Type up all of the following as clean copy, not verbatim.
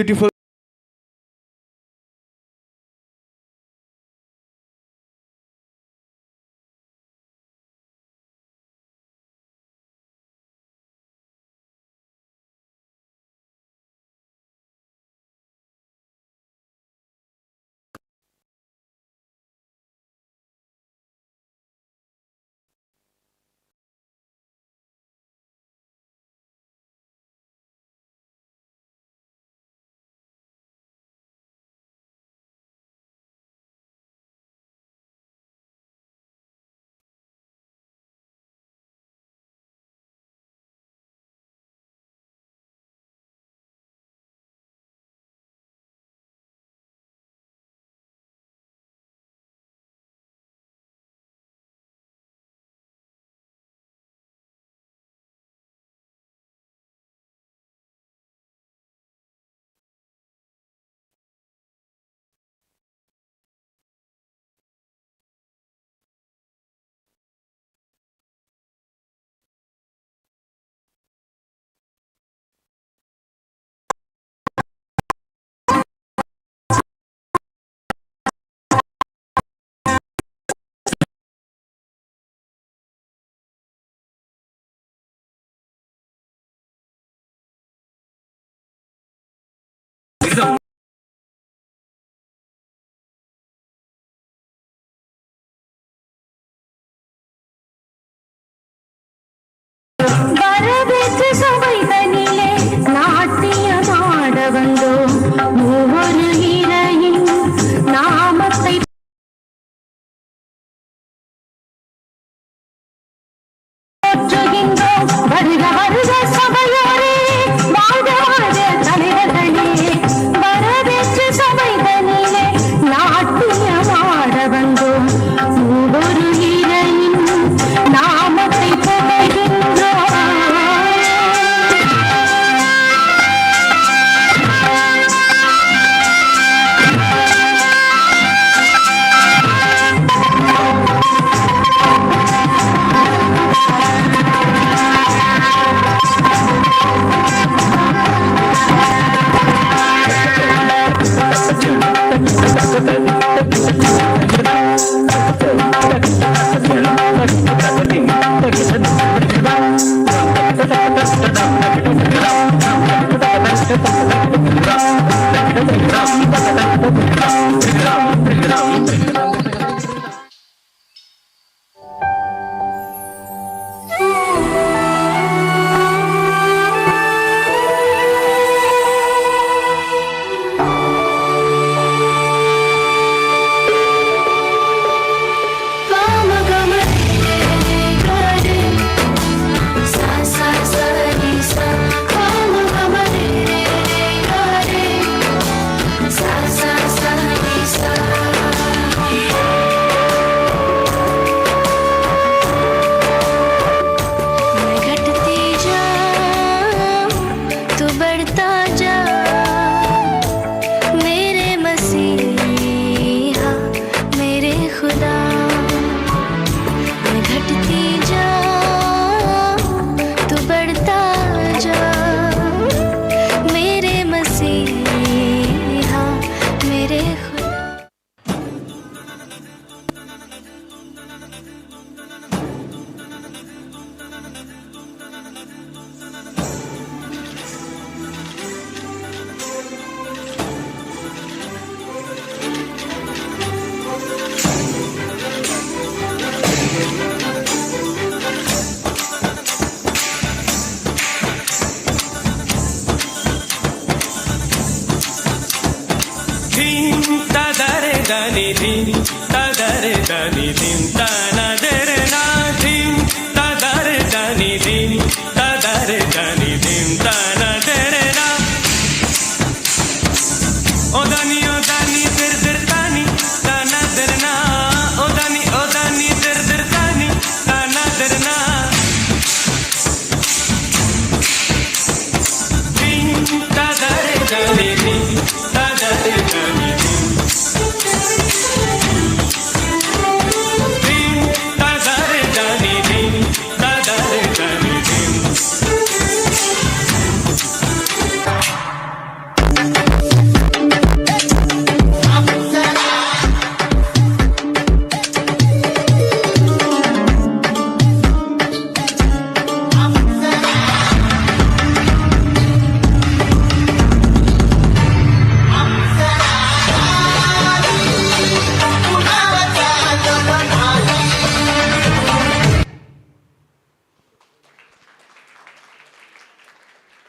beautiful.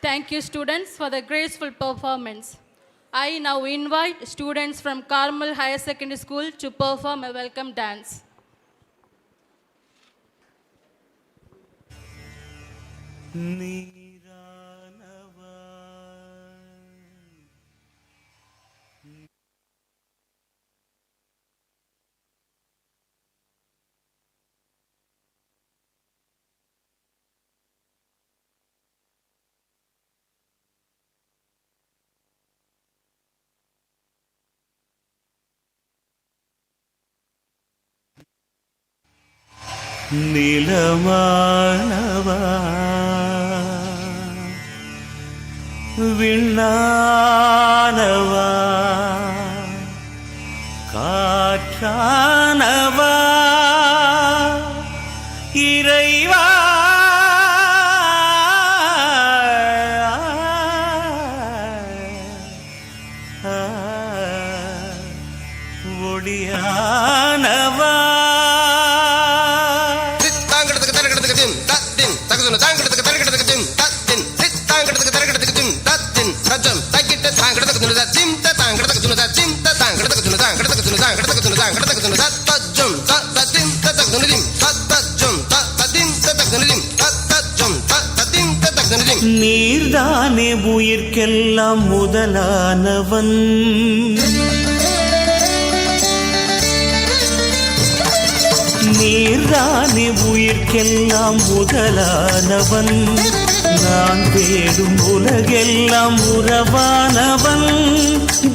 Thank you, students, for the graceful performance. I now invite students from Carmel Higher Secondary School to perform a welcome dance. நிலமானவா விண்ணானவா காற்றானவா இறைவா ஒளியானவா நீர்தானே உயிர்க்கெல்லாம் முதலானவன் நீர்தானே உயிர்க்கெல்லாம் முதலானவன் நான் தேடும் உலகெல்லாம் உறவானவன்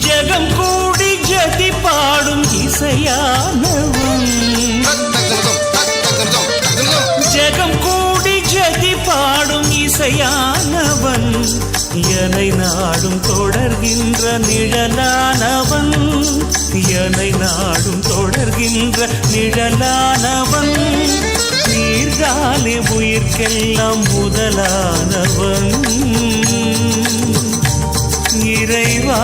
ஜெகம் கூடி ஜதி பாடும் இசையானவன் ஜெகம் கூடி ஜதி பாடும் இசையானவன் என்னை நாடும் தொடர்கின்ற நிழலானவன் என்னை நாடும் தொடர்கின்ற நிழலானவன் நீர்தானே உயிர்க்கெல்லாம் முதலானவன் இறைவா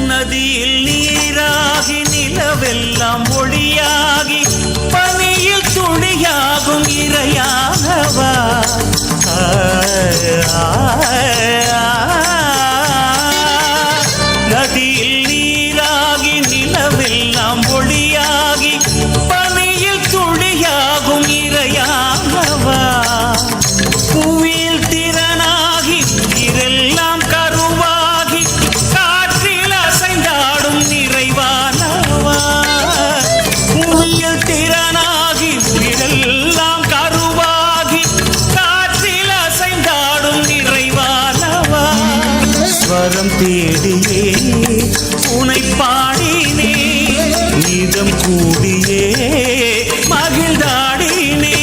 நதியில் நீராகி நிலவெல்லாம் ஒளியாகி பனியில் துளியாகும் இறையானவா நதியில் நீராகி நிலவெல்லாம் ஒளியாகி பனியில் துளியாகும் இறையானவா புவியில் திறனாகி உயிரெல்லாம் கருவாகி காற்றில் அசைந்தாடும் நிறைவானவா புவியில் திறனாகி உயிரெல்லாம் கருவாகி காற்றில் அசைந்தாடும் நிறைவானவா ஸ்வரம் தேடியே உனை பாடினே இதம் கூடியே மகிழ்ந்தாடினே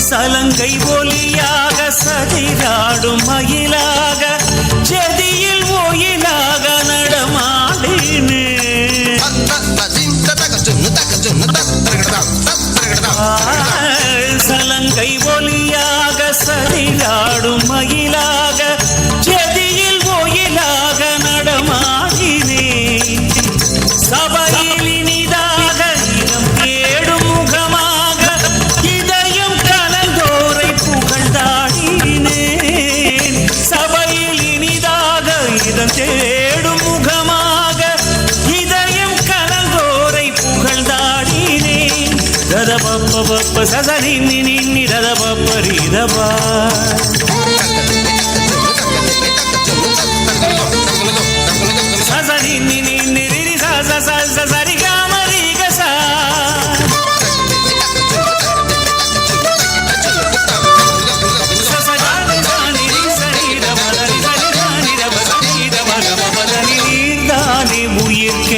சலங்கை ஒலியாக சதிராடும் மயிலாக ஜதியில் ஒயிலாக நடமாடினே சலங்கை ஒலியாக சதிராடும் மயிலாக ஜதியில் ஒயிலாக நடமாடினே சபையில் இனிதாக இனம் தேடும் முகமாக இதயம் கலந்தோரை புகழ்ந்தாடினேன் சபையில் இனிதாக இதம் தேடும் முகமாக இதயம் கலந்தோரை புகழ்ந்தாடினேன் ரத பப்ப பப்ப சசனி நின்னி ரத பப்ப ரிதபா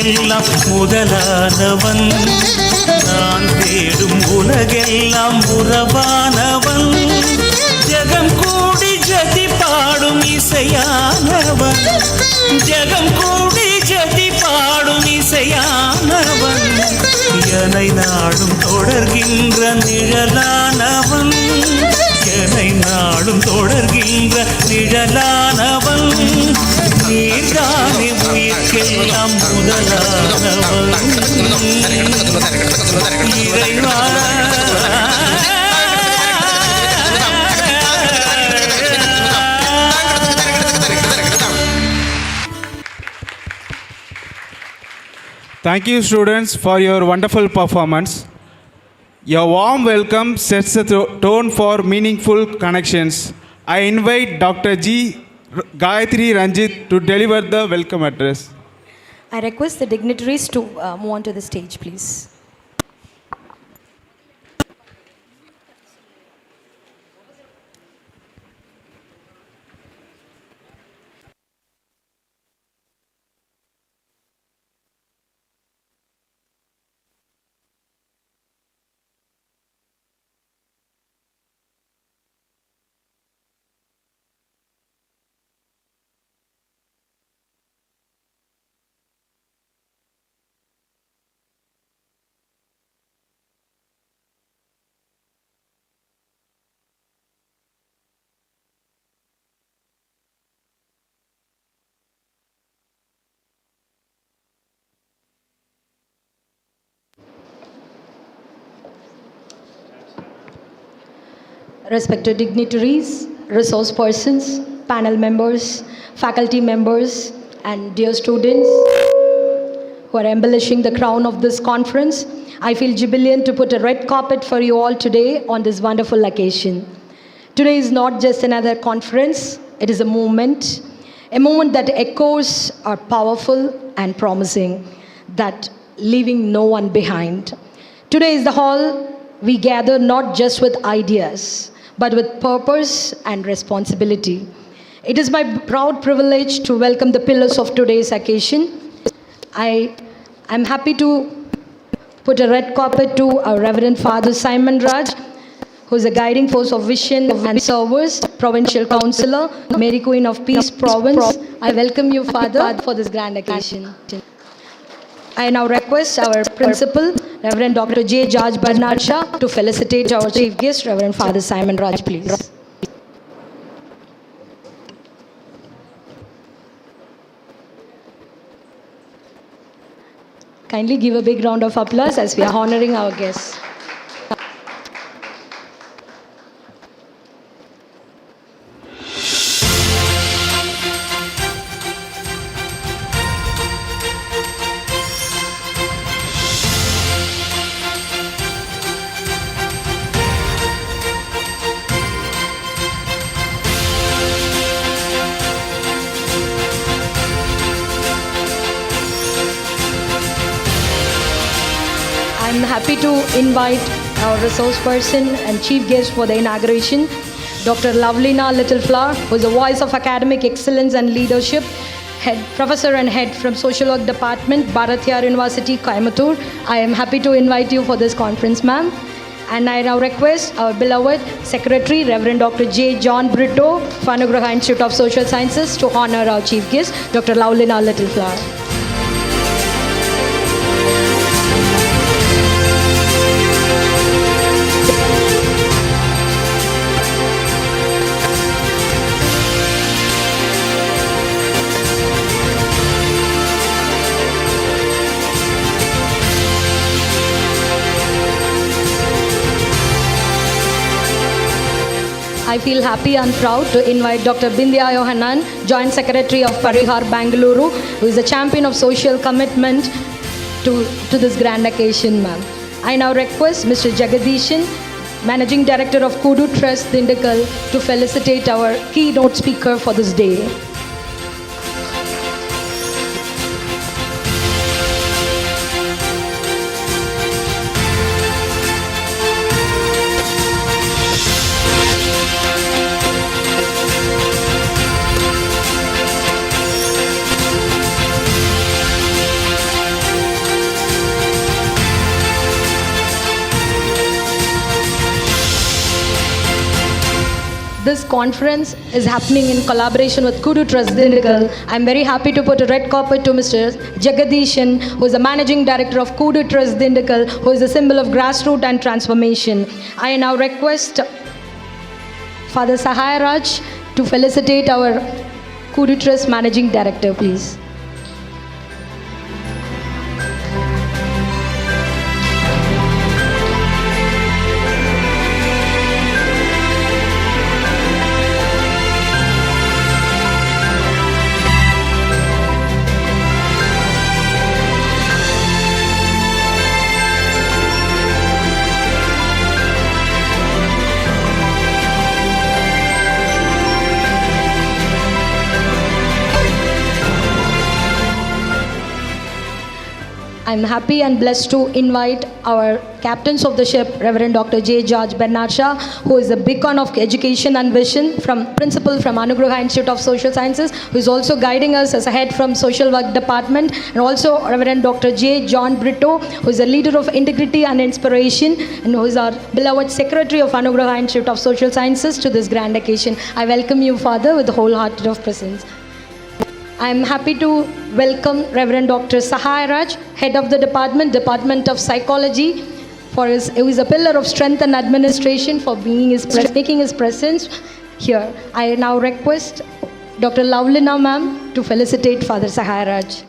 உயிர்க்கெல்லாம் முதலானவன், நான் தேடும் உலகெல்லாம் உறவானவன், ஜெகம் கூடி ஜதி பாடும் இசையானவன், ஜெகம் கூடி ஜதி பாடும் இசையானவன், என்னை நாடும் தொடர்கின்ற நிழலானவன், என்னை நாடும் தொடர்கின்ற நிழலானவன், நீர்தானே உயிர்க்கெல்லாம் முதலானவன் இறைவா. Thank you, students, for your wonderful performance. Your warm welcome sets the tone for meaningful connections. I invite Dr. G. Gayatri Ranjit to deliver the welcome address. I request the dignitaries to move on to the stage, please. Respected dignitaries, resource persons, panel members, faculty members, and dear students who are embellishing the crown of this conference, I feel jubilant to put a red carpet for you all today on this wonderful occasion. Today is not just another conference, it is a moment that echoes are powerful and promising, that leaving no one behind. Today is the hall we gather not just with ideas, but with purpose and responsibility. It is my proud privilege to welcome the pillars of today's occasion. I am happy to put a red carpet to our Reverend Father Simon Raj, who is a guiding force of vision and service, Provincial Councillor, Mary Queen of Peace Province. I welcome you, Father, for this grand occasion. I now request our Principal, Reverend Dr. J. George Bernard Shah, to felicitate our Chief Guest, Reverend Father Simon Raj, please. Kindly give a big round of applause as we are honoring our guests. I'm happy to invite our resource person and chief guest for the inauguration, Dr. Lovelina Littleflower, who is the voice of academic excellence and leadership, professor and head from SocialWork Department, Bharathiar University, Coimbatore. I am happy to invite you for this conference, ma'am. And I now request our beloved Secretary, Reverend Dr. J. John Brito, of ANUGRAHA Institute of Social Sciences, to honor our chief guest, Dr. Lovelina Littleflower. I feel happy and proud to invite Dr. Bindya Yohanan, Joint Secretary of Parihar, Bangalore, who is a champion of social commitment to this grand occasion, ma'am. I now request Mr. Jagadishan, Managing Director of Kudu Trust, Dindigul, to felicitate our keynote speaker for this day. conference is happening in collaboration with Kudu Trust Dindigal. I'm very happy to put a red carpet to Mr. Jagadishan, who is the Managing Director of Kudu Trust Dindigal, who is a symbol of grassroots and transformation. I now request Father Sahayaraj to felicitate our Kudu Trust Managing Director, please. I'm happy and blessed to invite our captains of the ship, Reverend Dr. J. George Bernardsha, who is a beacon of education and vision, principal from ANUGRAHA Institute of Social Sciences, who is also guiding us as a head from Social Work Department, and also Reverend Dr. J. John Brito, who is a leader of integrity and inspiration, and who is our beloved secretary of ANUGRAHA Institute of Social Sciences to this grand occasion. I welcome you, Father, with the wholehearted of presence. I am happy to welcome Reverend Dr. Sahayaraj, Head of the Department of Psychology, who is a pillar of strength and administration for making his presence here. I now request Dr. Lavlina ma'am to felicitate Father Sahayaraj.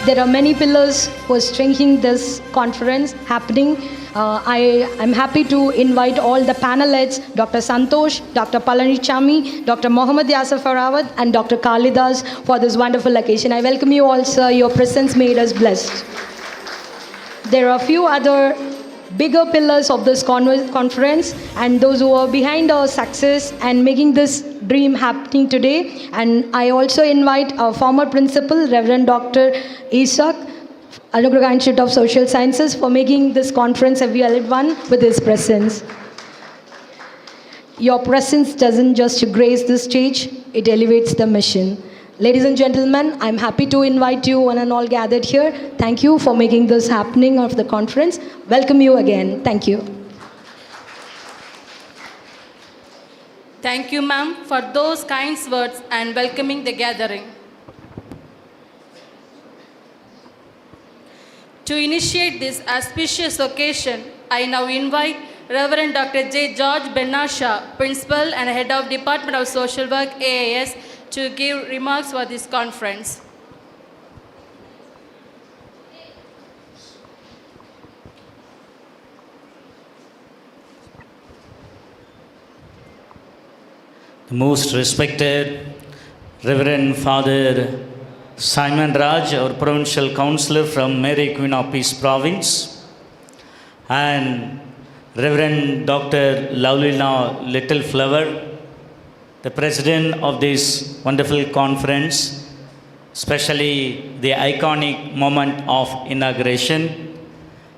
There are many pillars who are strengthening this conference happening. I am happy to invite all the panelists, Dr. Santosh, Dr. Palanichami, Dr. Mohammad Yasir Farawad, and Dr. Kalidas for this wonderful occasion. I welcome you all, sir. Your presence made us blessed. There are a few other bigger pillars of this conference, and those who are behind our success and making this dream happening today. And I also invite our former principal, Reverend Dr. Isak, ANUGRAHA Institute of Social Sciences, for making this conference a valid one with his presence. Your presence doesn't just grace the stage, it elevates the mission. Ladies and gentlemen, I'm happy to invite you one and all gathered here. Thank you for making this happening of the conference. Welcome you again. Thank you. Thank you, ma'am, for those kind words and welcoming the gathering. To initiate this auspicious occasion, I now invite Reverend Dr. J. George Bernardsha, Principal and Head of Department of Social Work, AAS, to give remarks for this conference. The most respected Reverend Father Simon Raj, our Provincial Councillor from Mary Queen of Peace Province, and Reverend Dr. Lavlina Little Flower, the President of this wonderful conference, especially the iconic moment of inauguration,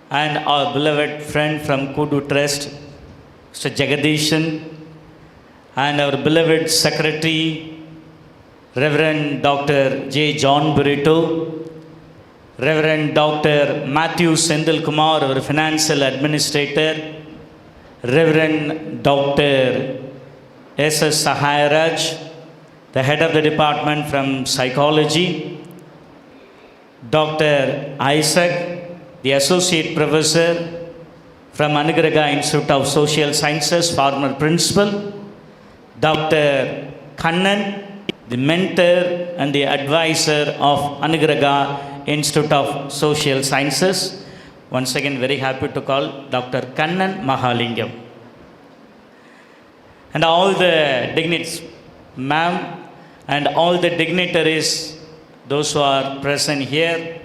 and our beloved friend from Kudu Trust, Mr. Jagadishan, and our beloved Secretary, Reverend Dr. J. John Burrito, Reverend Dr. Matthew Sendil Kumar, our Financial Administrator, Reverend Dr. S.S. Sahayaraj, the Head of the Department from Psychology, Dr. Isaac, the Associate Professor from ANUGRAHA Institute of Social Sciences, former Principal, Dr. Kannan, the mentor and the advisor of ANUGRAHA Institute of Social Sciences. Once again, very happy to call Dr. Kannan Mahalingam. And all the dignitaries, ma'am, and all the dignitaries, those who are present here,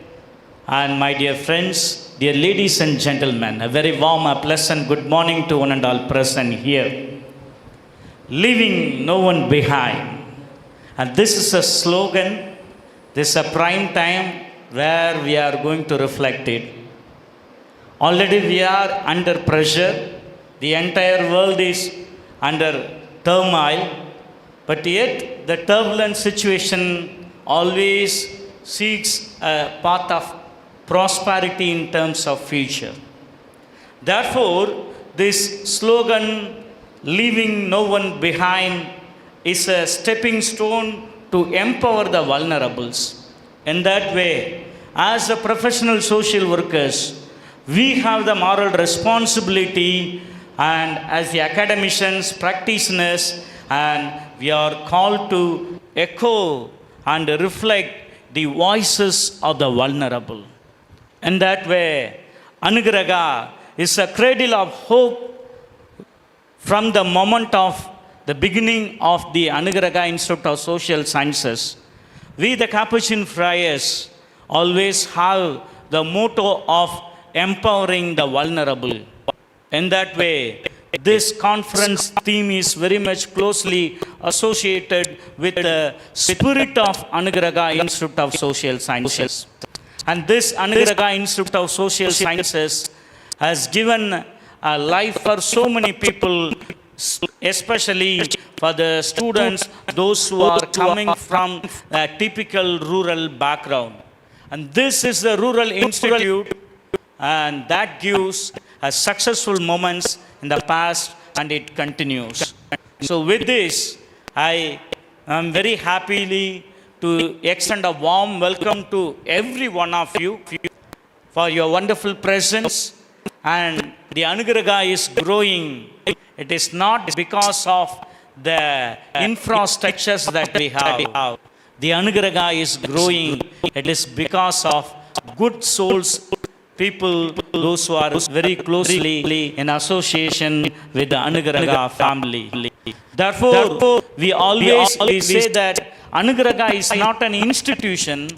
and my dear friends, dear ladies and gentlemen, a very warm, a pleasant good morning to one and all present here. Leaving no one behind. And this is a slogan this is a prime time where we are going to reflect it. Already we are under pressure. The entire world is under turmoil. But yet the turbulent situation always seeks a path of prosperity in terms of future. Therefore, this slogan, leaving no one behind, is a stepping stone to empower the vulnerables. In that way, as a professional social workers, we have the moral responsibility, and as the academicians, practitioners, and we are called to echo and reflect the voices of the vulnerable. In that way, ANUGRAHA is a cradle of hope from the moment of the beginning of the ANUGRAHA Institute of Social Sciences. We, the Capuchin Friars, always have the motto of empowering the vulnerable. In that way, this conference theme is very much closely associated with the spirit of ANUGRAHA Institute of Social Sciences. And this ANUGRAHA Institute of Social Sciences has given a life for so many people, especially for the students, those who are coming from a typical rural background. And this is the Rural Institute, and that gives a successful moments in the past, and it continues. So with this, I am very happily to extend a warm welcome to every one of you for your wonderful presence. And the ANUGRAHA is growing. It is not because of the infrastructures that we have. The ANUGRAHA is growing. It is because of good souls, people, those who are very closely in association with the ANUGRAHA family. Therefore, we always say that ANUGRAHA is not an institution,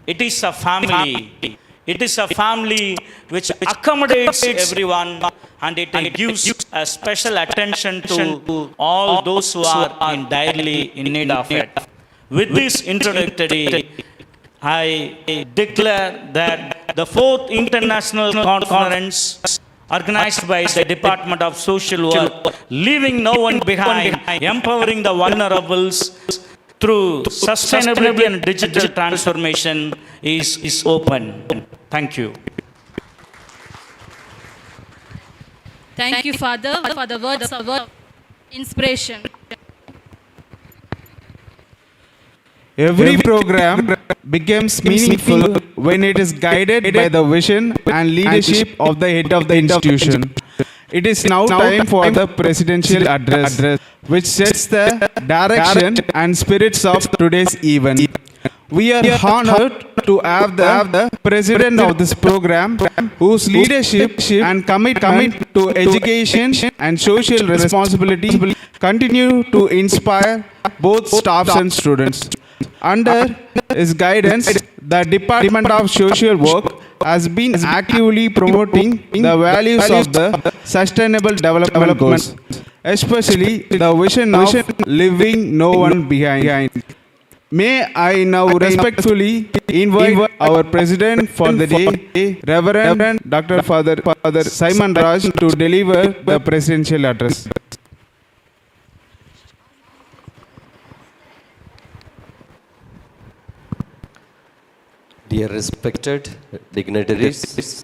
it is a family. It is a family which accommodates everyone, and it gives a special attention to all those who are direly in need of it. With this introductory, I declare that the 4th International Conference organized by the Department of Social Work, leaving no one behind, empowering the vulnerables through sustainability and digital transformation is open. Thank you. Thank you, Father, for the words of inspiration. Every program becomes meaningful when it is guided by the vision and leadership of the head of the institution. It is now time for the presidential address, which sets the direction and spirits of today's event. We are honored to have the president of this program, whose leadership and commitment to education and social responsibility continue to inspire both staffs and students. Under his guidance, the Department of Social Work has been actively promoting the values of the Sustainable Development Goals, especially the vision of leaving no one behind. May I now respectfully invite our President for the day, Reverend Dr. Father Simon Raj, to deliver the presidential address. Dear respected dignitaries,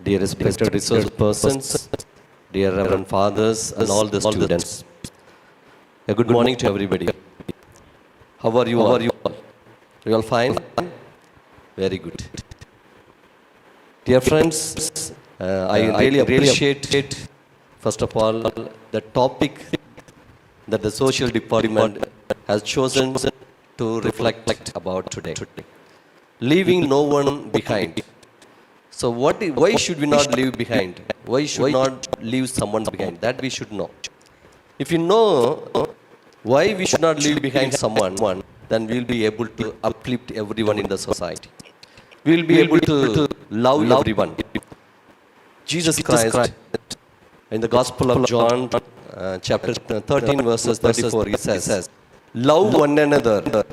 dear respected resource persons, dear Reverend Fathers and all the students, a good morning to everybody. How are you all? You all fine? Very good. Dear friends, I really appreciate, first of all, the topic that the social department has chosen to reflect about today. Leaving no one behind. So why should we not leave behind? Why should not leave someone behind? That we should know. If you know why we should not leave behind someone, then we will be able to uplift everyone in the society. We will be able to love everyone. Jesus Christ, in the Gospel of John, chapter 13, verses 34, he says, love one another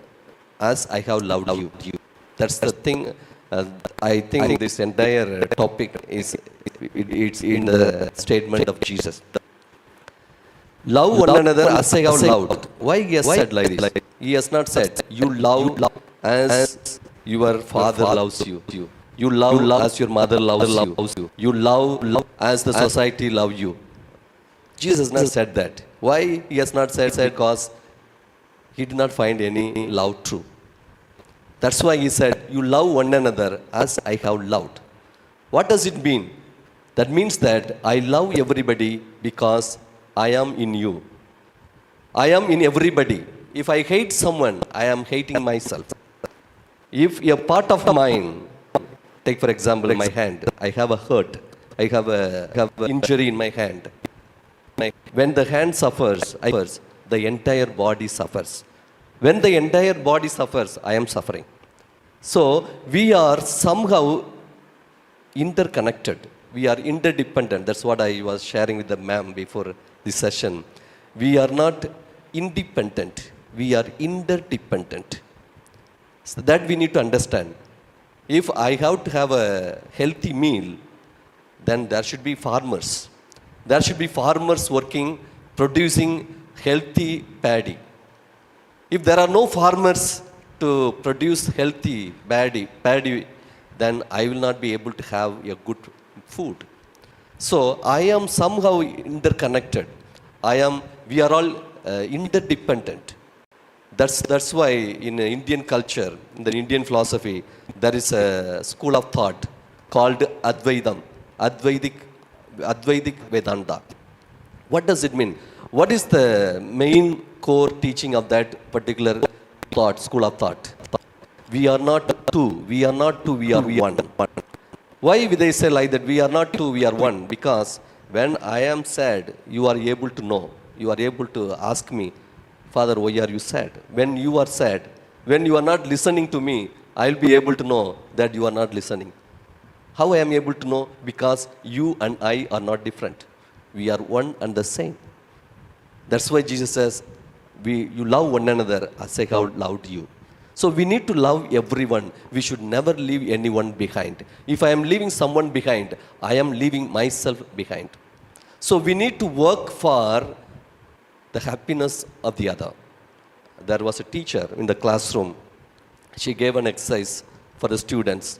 as I have loved you. That's the thing. I think this entire topic it's in the statement of Jesus. Love one another as I have loved. Why he has said like this? He has not said, you love as your father loves you. You love as your mother loves you. You love as the society loves you. Jesus has not said that. Why he has not said? Because he did not find any love true. That's why he said, you love one another as I have loved. What does it mean? That means that I love everybody because I am in you. I am in everybody. If I hate someone, I am hating myself. If a part of mine, take for example my hand, I have a hurt, I have an injury in my hand. When the hand suffers, the entire body suffers. When the entire body suffers, I am suffering. So we are somehow interconnected. We are interdependent. That's what I was sharing with the ma'am before this session. We are not independent. We are interdependent. So that we need to understand. If I have to have a healthy meal, then there should be farmers. There should be farmers working, producing healthy paddy. If there are no farmers to produce healthy paddy, then I will not be able to have a good food. So I am somehow interconnected. We are all interdependent. That's why in Indian culture, in the Indian philosophy, there is a school of thought called Advaitam, Advaitic Vedanta. What does it mean? What is the main core teaching of that particular school of thought? We are not two, we are one. Why will they say like that? We are not two, we are one. Because when I am sad, you are able to know. You are able to ask me, Father, why are you sad? When you are sad, when you are not listening to me, I will be able to know that you are not listening. How I am able to know? Because you and I are not different. We are one and the same. That's why Jesus says, you love one another as I have loved you. So we need to love everyone. We should never leave anyone behind. If I am leaving someone behind, I am leaving myself behind. So we need to work for the happiness of the other. There was a teacher in the classroom. She gave an exercise for the students.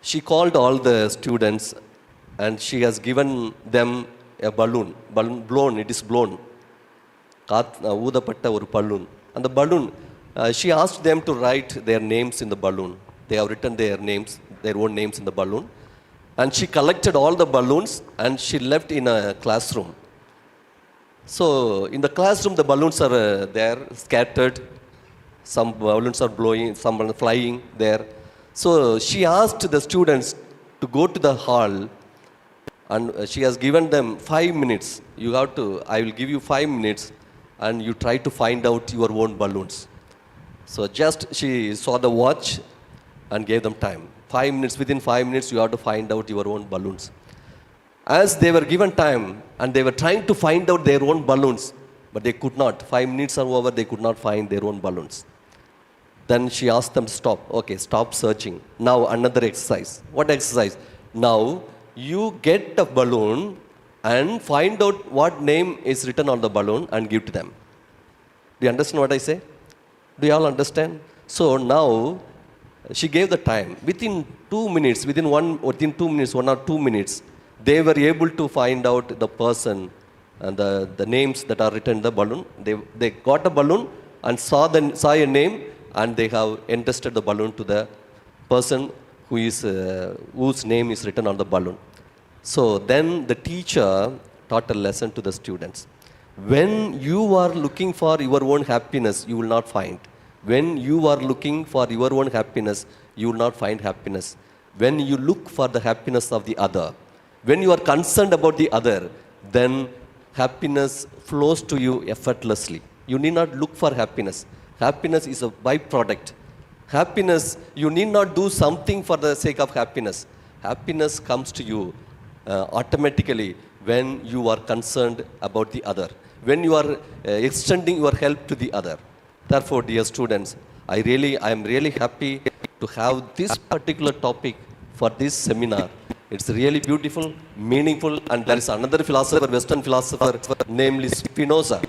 She called all the students and she has given them a balloon. Blown, it is blown. ஊதப்பட்ட ஒரு balloon. And the balloon, she asked them to write their names in the balloon. They have written their names, their own names in the balloon. And she collected all the balloons and she left in a classroom. So in the classroom, the balloons are there, scattered. Some balloons are blowing, some are flying there. So she asked the students to go to the hall and she has given them 5 minutes. I will give you 5 minutes and you try to find out your own balloons. So just she saw the watch and gave them time. 5 minutes, within 5 minutes you have to find out your own balloons. As they were given time and they were trying to find out their own balloons, but they could not. 5 minutes are over, they could not find their own balloons. Then she asked them to stop. Okay, stop searching. Now another exercise. What exercise? Now you get a balloon and find out what name is written on the balloon and give to them. Do you understand what I say? Do you all understand? So now she gave the time. Within 2 minutes, within 2 minutes, 1 or 2 minutes, they were able to find out the person and the names that are written in the balloon. They got a balloon and saw a name and they have entrusted the balloon to the person whose name is written on the balloon. So then the teacher taught a lesson to the students. When you are looking for your own happiness, you will not find. When you are looking for your own happiness, you will not find happiness. When you look for the happiness of the other, when you are concerned about the other, then happiness flows to you effortlessly. You need not look for happiness. Happiness is a byproduct. Happiness, you need not do something for the sake of happiness. Happiness comes to you automatically when you are concerned about the other, when you are extending your help to the other. Therefore, dear students, I am really happy to have this particular topic for this seminar. It's really beautiful, meaningful, and there is another philosopher, Western philosopher, namely Spinoza.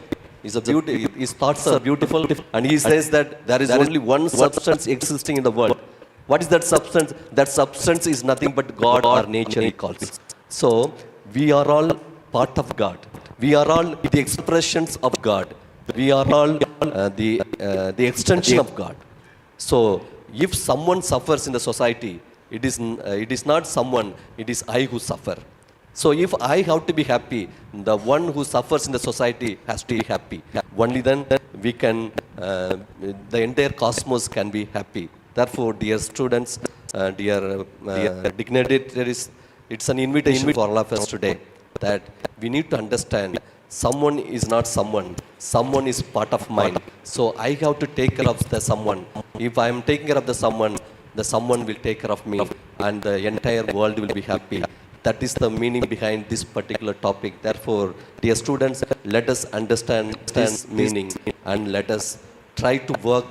His thoughts are beautiful, and he says that there is only one substance existing in the world. What is that substance? That substance is nothing but God or nature, he calls. So, we are all part of God. We are all the expressions of God. We are all the extension of God. So, if someone suffers in the society, it is not someone, it is I who suffer. So if I have to be happy, the one who suffers in the society has to be happy. Only then we can, the entire cosmos can be happy. Therefore, dear students, dear dignitaries, it's an invitation for all of us today that we need to understand someone is not someone. Someone is part of mine. So I have to take care of the someone. If I am taking care of the someone will take care of me, and the entire world will be happy. That is the meaning behind this particular topic. Therefore, dear students, let us understand this meaning and let us try to work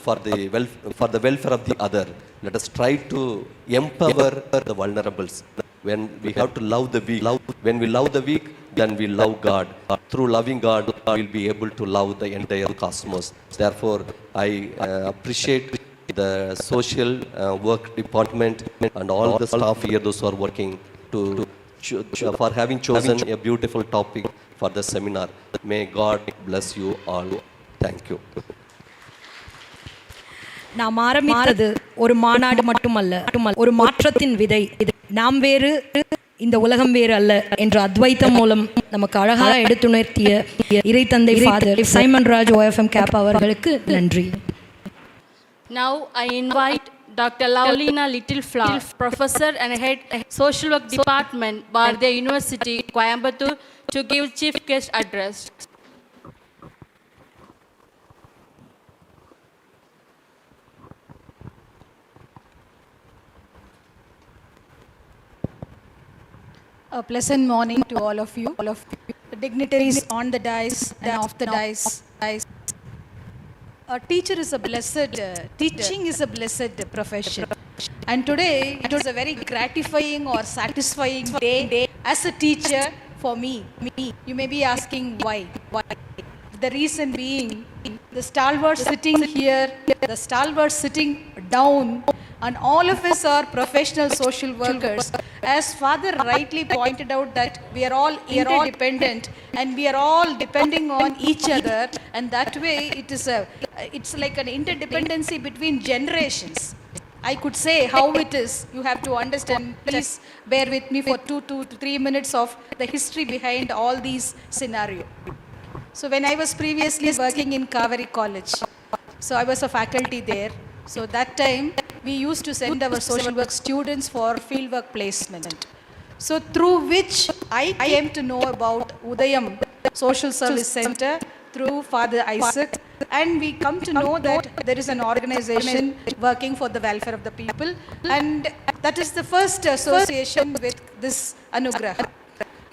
for the welfare of the other. Let us try to empower the vulnerables. When we have to love the weak, when we love the weak, then we love God. Through loving God, we will be able to love the entire cosmos. Therefore, I appreciate the social work department and all the staff here, those who are working for having chosen a beautiful topic for the seminar. May God bless you all. Thank you. நாம் ஆரம்பித்தது ஒரு மாநாடு மட்டுமல்ல, ஒரு மாற்றத்தின் விதை. நாம் வேறு, இந்த உலகம் வேறு அல்ல என்ற அத்வைத்தம் மூலம் நமக்கு அழகாக எடுத்துணர்த்திய இறைத்தந்தை father Simon Raj OFM Cap அவர்களுக்கு நன்றி. Now I invite Dr. Laulina Littleflower, Professor and Head Social Work Department, Bharatiya University, Coimbatore, to give Chief Guest Address. A pleasant morning to all of you, the dignitaries on the dais and off the dais. A teacher is a blessed, teaching is a blessed profession. And today, it was a very gratifying or satisfying day as a teacher for me. You may be asking why. The reason being, the stalwarts sitting here, the stalwarts sitting down, and all of us are professional social workers. As Father rightly pointed out that we are all interdependent and we are all depending on each other, and that way it's like an interdependency between generations. I could say how it is. You have to understand. Please bear with me for 2 to 3 minutes of the history behind all these scenarios. So when I was previously working in Kaveri College, so I was a faculty there. So that time we used to send our social work students for fieldwork placement. So through which I came to know about Udayam Social Service Center through Father Isaac, and we come to know that there is an organization working for the welfare of the people, and that is the first association with this ANUGRAHA.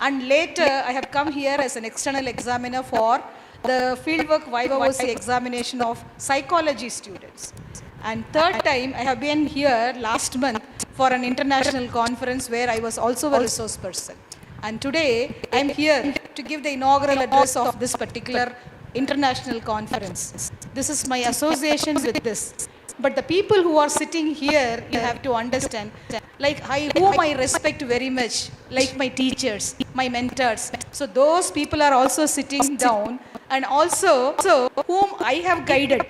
And later I have come here as an external examiner for the fieldwork viva-voce examination of psychology students. And third time I have been here last month for an international conference where I was also a resource person. And today I am here to give the inaugural address of this particular international conference. This is my association with this. But the people who are sitting here, you have to understand, like whom I respect very much, like my teachers, my mentors. So those people are also sitting down, and also whom I have guided.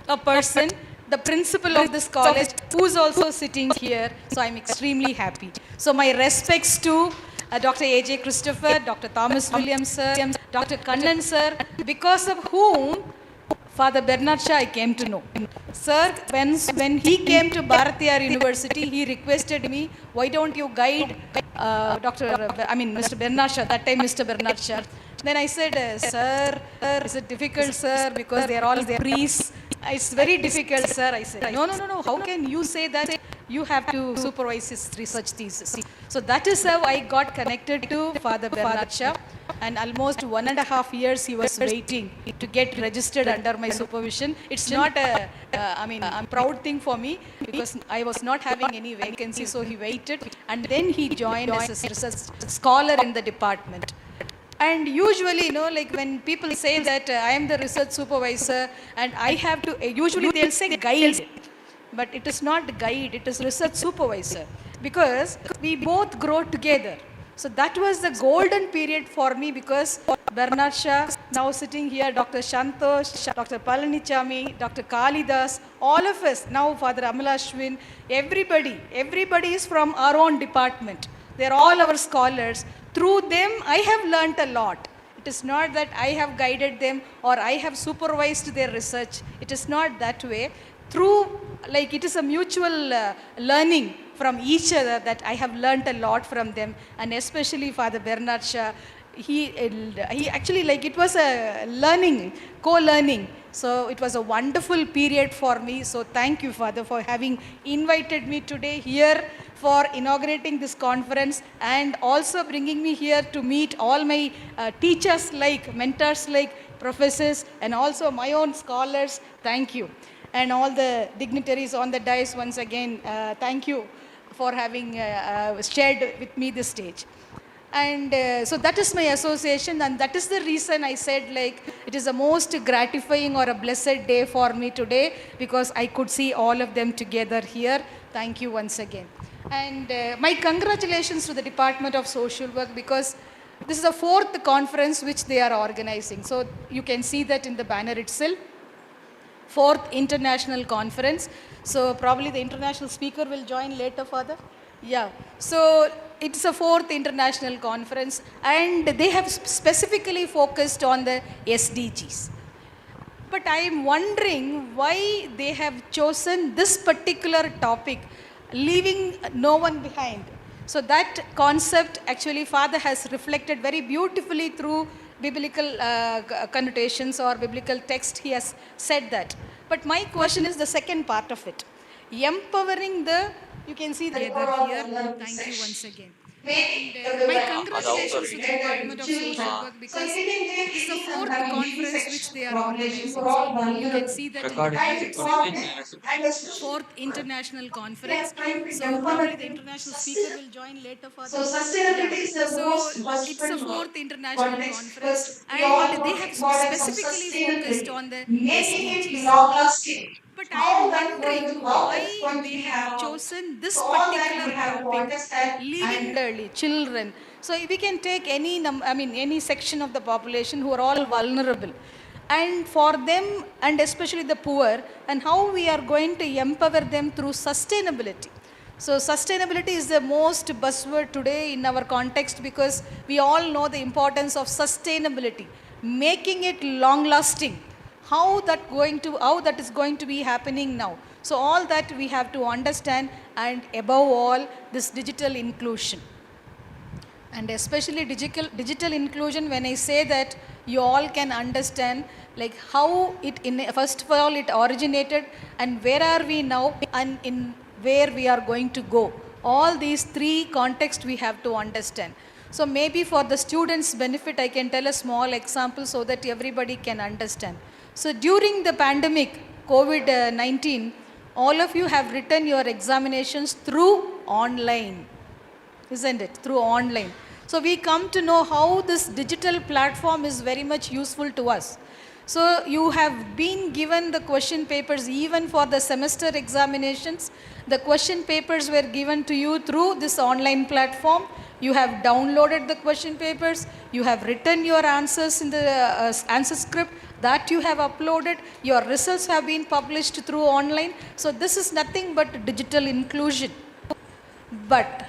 A person, the principal of this college, who is also sitting here. So I'm extremely happy. So my respects to Dr. A.J. Christopher, Dr. Thomas Williams sir, Dr. Kannan sir, because of whom Father Bernard Shah I came to know. Sir, when he came to Bharatiya University, he requested me, why don't you guide Mr. Bernard Shah, that time Mr. Bernard Shah. Then I said, sir, is it difficult, sir, because they are all priests. It's very difficult, sir. I said, no, how can you say that? you have to supervise his research thesis. So that is how I got connected to Father Bernard Shaw, and almost 1.5 years he was waiting to get registered under my supervision. It's not a proud thing for me because I was not having any vacancy, so he waited, and then he joined as a research scholar in the department. And usually, like when people say that I am the research supervisor and I have to, usually they'll say guide. But it is not guide, it is research supervisor, because we both grow together. So that was the golden period for me, because Bernard Shaw, now sitting here, Dr. Shantosh, Dr. Palanichami, Dr. Kalidas, all of us, now Father Amalashwin, everybody is from our own department. They are all our scholars. Through them, I have learnt a lot. It is not that I have guided them or I have supervised their research. It is not that way. Through, like, it is a mutual learning from each other that I have learnt a lot from them, and especially Father Bernard Shaw. He actually, like, it was a learning, co-learning. So it was a wonderful period for me. So thank you, Father, for having invited me today here for inaugurating this conference, and also bringing me here to meet all my teachers, like mentors, like professors, and also my own scholars. Thank you. And all the dignitaries on the dais, once again, thank you for having shared with me this stage. And so that is my association, and that is the reason I said, like, it is the most gratifying or a blessed day for me today, because I could see all of them together here. Thank you once again. And my congratulations to the Department of Social Work, because this is the 4th conference which they are organizing. So you can see that in the banner itself. 4th International Conference. So probably the international speaker will join later, Father. Yeah. So it's a 4th International Conference, and they have specifically focused on the SDGs. But I am wondering why they have chosen this particular topic, leaving no one behind. So that concept, actually, Father has reflected very beautifully through biblical connotations or biblical text. He has said that. But my question is the second part of it. Empowering the, you can see the together here. Thank you once again. And my congratulations to the Department of Social Work, because this is the 4th conference which they are organizing. So you can see that in the banner itself. 4th International Conference. So probably the international speaker will join later, Father. So sustainability is the most it's the 4th International Conference, and they have specifically focused on the SDGs. But I am wondering why they have chosen this particular topic, leaving early children. So if we can take any section of the population who are all vulnerable, and for them, and especially the poor, and how we are going to empower them through sustainability. So sustainability is the most buzzword today in our context, because we all know the importance of sustainability, making it long lasting. How that is going to be happening now. So all that we have to understand, and above all, this digital inclusion. And especially digital inclusion, when I say that, you all can understand, like, how first of all it originated, and where are we now, and in where we are going to go. All these 3 contexts we have to understand. So maybe for the students' benefit, I can tell a small example so that everybody can understand. So during the pandemic, COVID-19, all of you have written your examinations through online, isn't it? Through online. So we come to know how this digital platform is very much useful to us. So you have been given the question papers even for the semester examinations. The question papers were given to you through this online platform. You have downloaded the question papers. You have written your answers in the answer script that you have uploaded. Your results have been published through online. So this is nothing but digital inclusion. But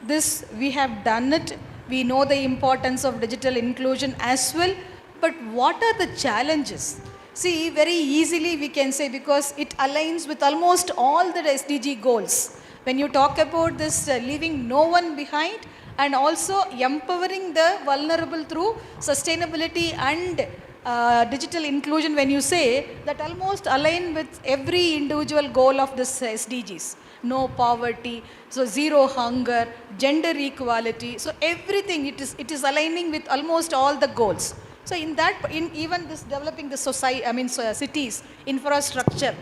this, we have done it. We know the importance of digital inclusion as well. But what are the challenges? See, very easily we can say, because it aligns with almost all the SDG goals. When you talk about this leaving no one behind, and also empowering the vulnerable through sustainability and digital inclusion, when you say that, almost align with every individual goal of this SDGs. No poverty, so zero hunger, gender equality. So everything, it is aligning with almost all the goals. So in that, in even this developing the society, cities, infrastructure,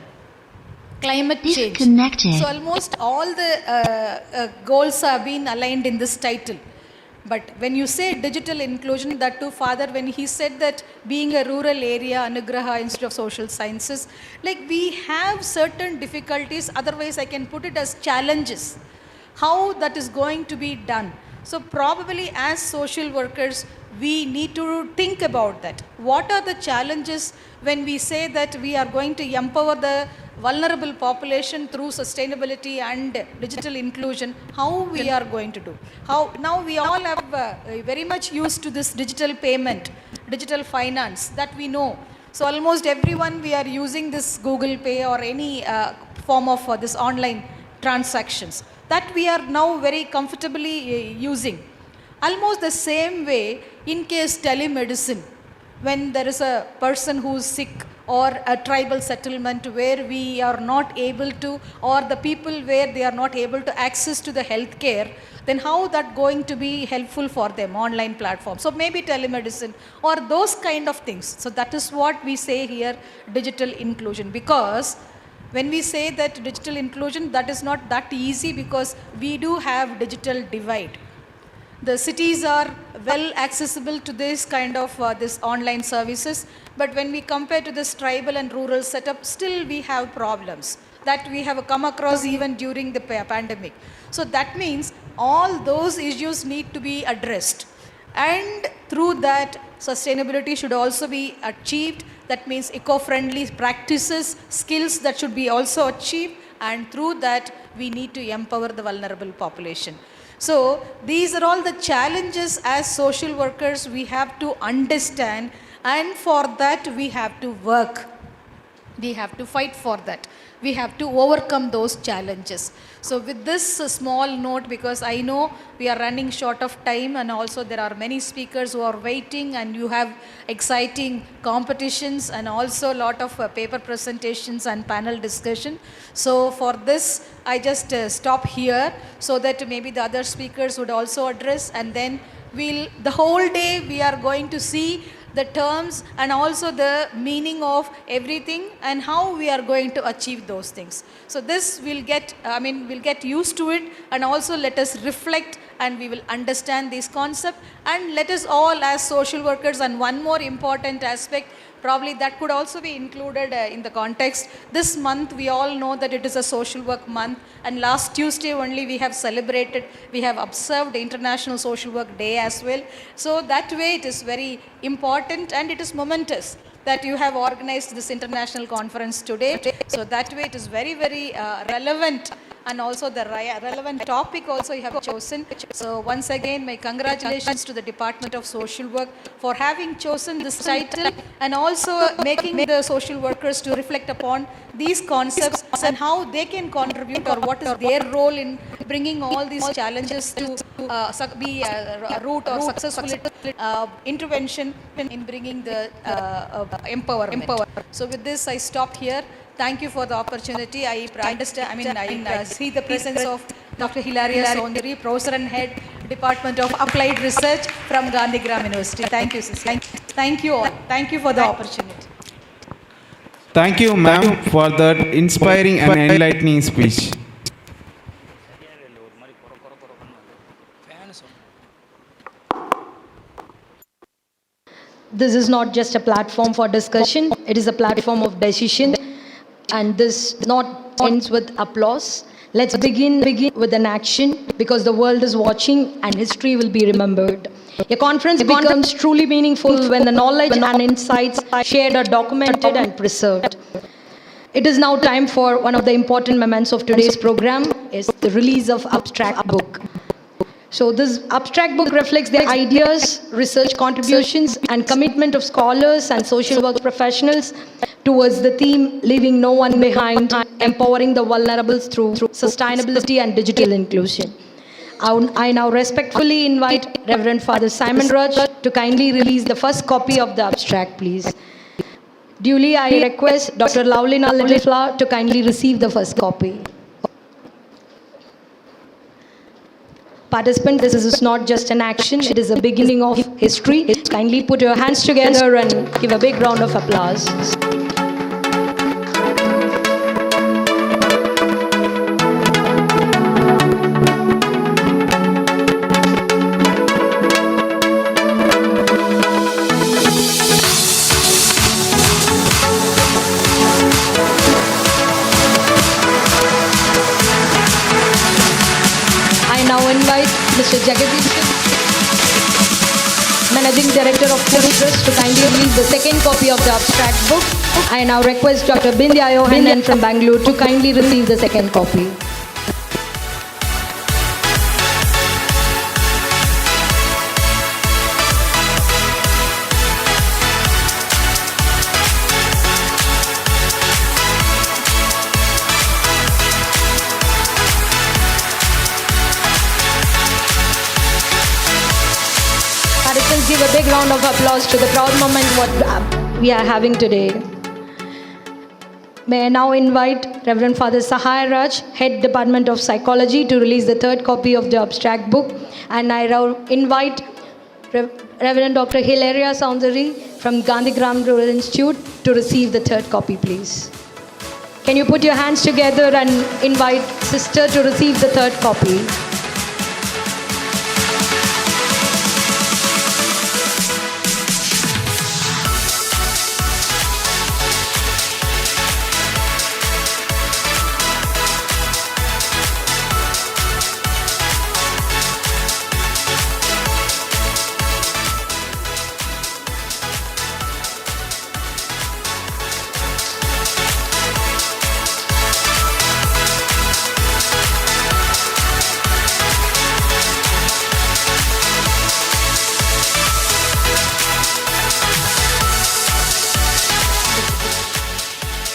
climate change. So almost all the goals have been aligned in this title. But when you say digital inclusion, that too, Father, when he said that being a rural area, ANUGRAHA Institute of Social Sciences, like we have certain difficulties, otherwise I can put it as challenges, how that is going to be done. So probably as social workers, we need to think about that. What are the challenges when we say that we are going to empower the vulnerable population through sustainability and digital inclusion? How we are going to do? How now we all have very much used to this digital payment, digital finance that we know. So almost everyone, we are using this Google Pay or any form of this online transactions that we are now very comfortably using. Almost the same way, in case telemedicine, when there is a person who is sick, or a tribal settlement where we are not able to, or the people where they are not able to access to the health care, then how that going to be helpful for them, online platform? So maybe telemedicine or those kind of things. So that is what we say here, digital inclusion. Because when we say that digital inclusion, that is not that easy, because we do have digital divide. The cities are well accessible to this kind of this online services, but when we compare to this tribal and rural setup, still we have problems that we have come across even during the pandemic. So that means all those issues need to be addressed, and through that sustainability should also be achieved. That means eco-friendly practices, skills that should be also achieved, and through that we need to empower the vulnerable population. So these are all the challenges as social workers we have to understand, and for that we have to work. We have to fight for that. We have to overcome those challenges. So with this small note, because I know we are running short of time, and also there are many speakers who are waiting, and you have exciting competitions and also a lot of paper presentations and panel discussion. So for this, I just stop here so that maybe the other speakers would also address, and then the whole day we are going to see the terms and also the meaning of everything and how we are going to achieve those things. So this we'll get used to it, and also let us reflect and we will understand this concept, and let us all as social workers. And one more important aspect, probably that could also be included in the context. This month, we all know that it is a social work month, and last Tuesday only we have observed International Social Work Day as well. So that way it is very important, and it is momentous that you have organized this international conference today. So that way it is very, very relevant, and also the relevant topic also you have chosen. So once again, my congratulations to the Department of Social Work for having chosen this title, and also making the social workers to reflect upon these concepts and how they can contribute, or what is their role in bringing all these challenges to be a root or successful intervention in bringing the empowerment. So with this, I stop here. Thank you for the opportunity. I see the presence of Dr. Hilaria Sonduri, Professor and Head, Department of Applied Research from Gandhigram University. Thank you, sister. Thank you all. Thank you for the opportunity. Thank you, ma'am, for that inspiring and enlightening speech. This is not just a platform for discussion, it is a platform of decision. And this not ends with applause. Let's begin with an action, because the world is watching and history will be remembered. A conference becomes truly meaningful when the knowledge and insights shared are documented and preserved. It is now time for one of the important moments of today's program, is the release of abstract book. So this abstract book reflects the ideas, research contributions, and commitment of scholars and social work professionals towards the theme, leaving no one behind, empowering the vulnerables through sustainability and digital inclusion. I now respectfully invite Reverend Father Simon Raj to kindly release the first copy of the abstract, please. Duly, I request Dr. Laulina Littleflower to kindly receive the first copy. Participant, this is not just an action, it is a beginning of history. Kindly put your hands together and give a big round of applause. I now invite Mr. Jagadish, Managing Director of Full Trust, to kindly release the second copy of the abstract book. I now request Dr. Bindya Yohanan from Bangalore to kindly receive the second copy. Participants, give a big round of applause to the proud moment what we are having today. May I now invite Reverend Father Sahai Raj, Head Department of Psychology, to release the third copy of the abstract book. And I now invite Reverend Dr. Hilaria Soundari from Gandhigram Rural Institute to receive the third copy, please. Can you put your hands together and invite Sister to receive the third copy?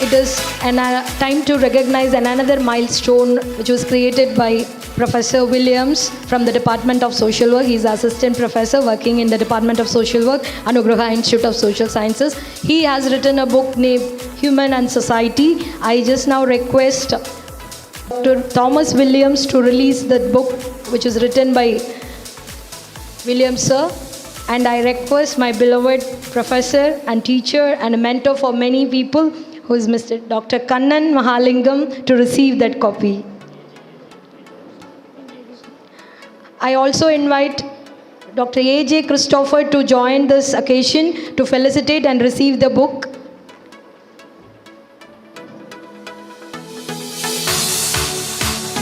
It is time to recognize another milestone which was created by Professor Williams from the Department of Social Work. He is Assistant Professor working in the Department of Social Work, ANUGRAHA Institute of Social Sciences. He has written a book named Human and Society. I just now request Dr. Thomas Williams to release the book which is written by Williams sir. And I request my beloved professor and teacher and a mentor for many people, who is Mr. Dr. Kannan Mahalingam, to receive that copy. I also invite Dr. A.J. Christopher to join this occasion to felicitate and receive the book.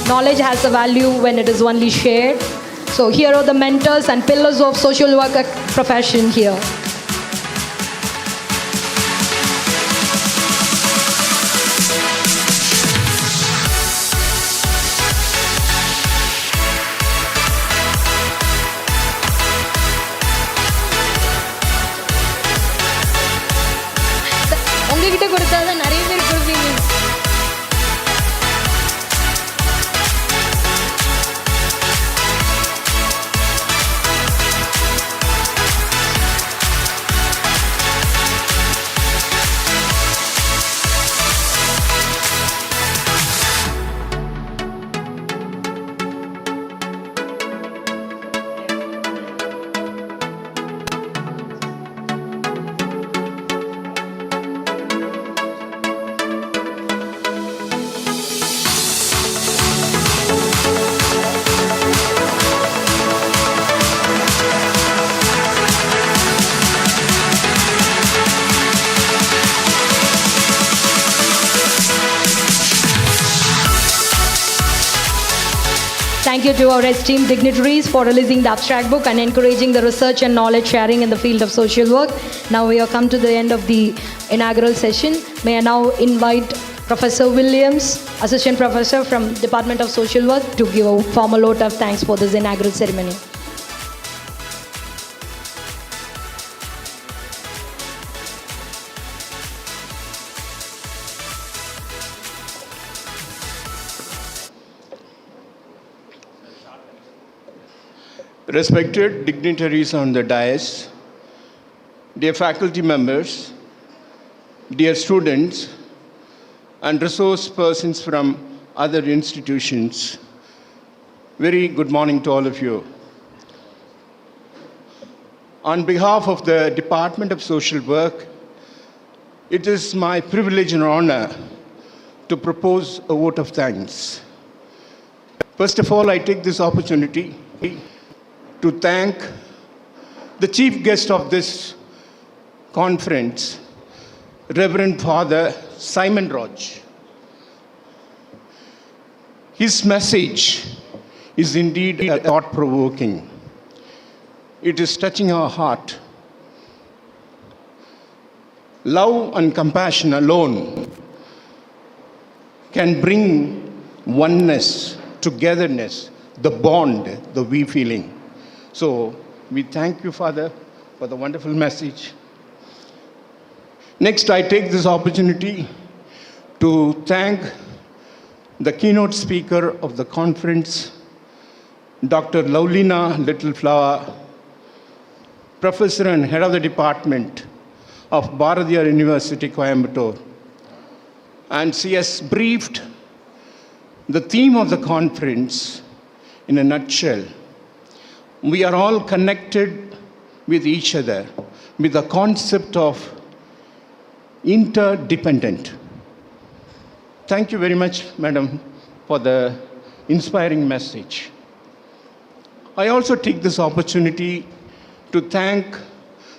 Knowledge has a value when it is only shared. So here are the mentors and pillars of social work profession here. உங்ககிட்ட கொடுத்தாதான் நிறைய பேர் கொடுப்பீங்க. Thank you to our esteemed dignitaries for releasing the abstract book and encouraging the research and knowledge sharing in the field of social work. Now we have come to the end of the inaugural session. May I now invite Professor Williams, Assistant Professor from Department of Social Work, to give a formal vote of thanks for this inaugural ceremony. Respected dignitaries on the dais, dear faculty members, dear students, and resource persons from other institutions, very good morning to all of you. On behalf of the Department of Social Work, it is my privilege and honor to propose a vote of thanks. First of all, I take this opportunity to thank the chief guest of this conference, Reverend Father Simon Rodge. His message is indeed thought-provoking. It is touching our heart. Love and compassion alone can bring oneness, togetherness, the bond, the we feeling. So we thank you, Father, for the wonderful message. Next, I take this opportunity to thank the keynote speaker of the conference, Dr. Laulina Littleflower, Professor and Head of the Department of Bharathiar University, Coimbatore. And she has briefed the theme of the conference in a nutshell. We are all connected with each other with the concept of interdependent. Thank you very much, Madam, for the inspiring message. I also take this opportunity to thank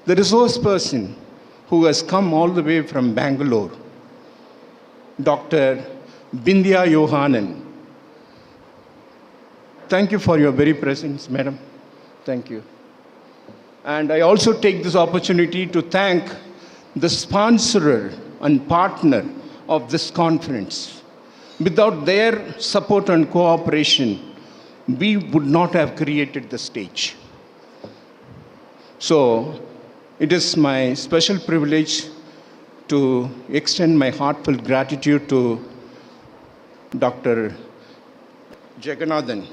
the resource person who has come all the way from Bangalore, Dr. Bindya Yohanan. Thank you for your very presence, Madam. Thank you. And I also take this opportunity to thank the sponsorer and partner of this conference. Without their support and cooperation, we would not have created the stage. So, it is my special privilege to extend my heartfelt gratitude to Dr. Jagannathan,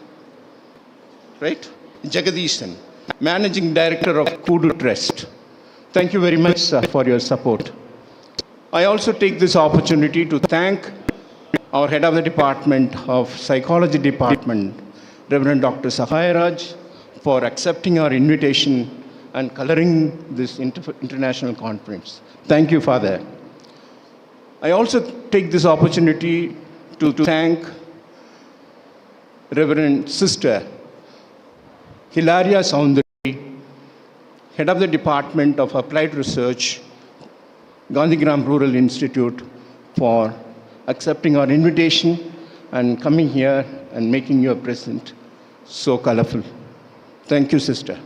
right? Jagadishan, Managing Director of Kudu Trust. Thank you very much, sir, for your support. I also take this opportunity to thank our Head of the Department of Psychology Department, Reverend Dr. Sahayaraj, for accepting our invitation and coloring this international conference. Thank you, Father. I also take this opportunity to thank Reverend Sister Hilaria Soundari, Head of the Department of Applied Research, Gandhigram Rural Institute, for accepting our invitation and coming here and making your present so colorful. Thank you, Sister.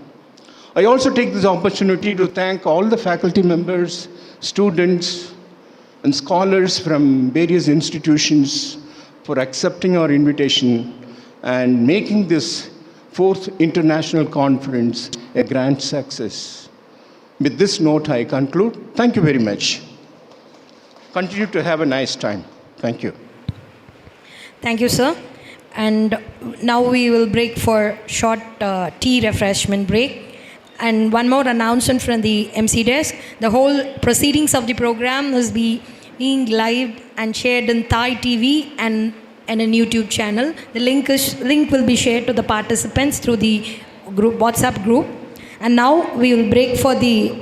I also take this opportunity to thank all the faculty members, students, and scholars from various institutions for accepting our invitation and making this 4th International Conference a grand success. With this note, I conclude. Thank you very much. Continue to have a nice time. Thank you. Thank you, sir. And now we will break for short tea refreshment break. And one more announcement from the MC desk. The whole proceedings of the program is being live and shared in Thai TV and an YouTube channel. The link will be shared to the participants through the group, WhatsApp group. And now we will break for the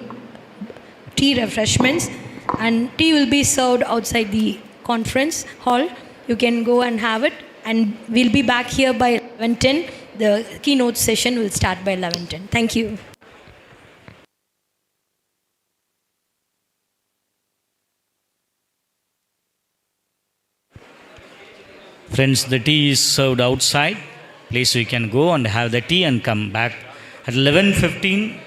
tea refreshments, and tea will be served outside the conference hall. You can go and have it, and we'll be back here by 11:10. The keynote session will start by 11:10. Thank you. Friends, the tea is served outside. Please, you can go and have the tea and come back at 11:15.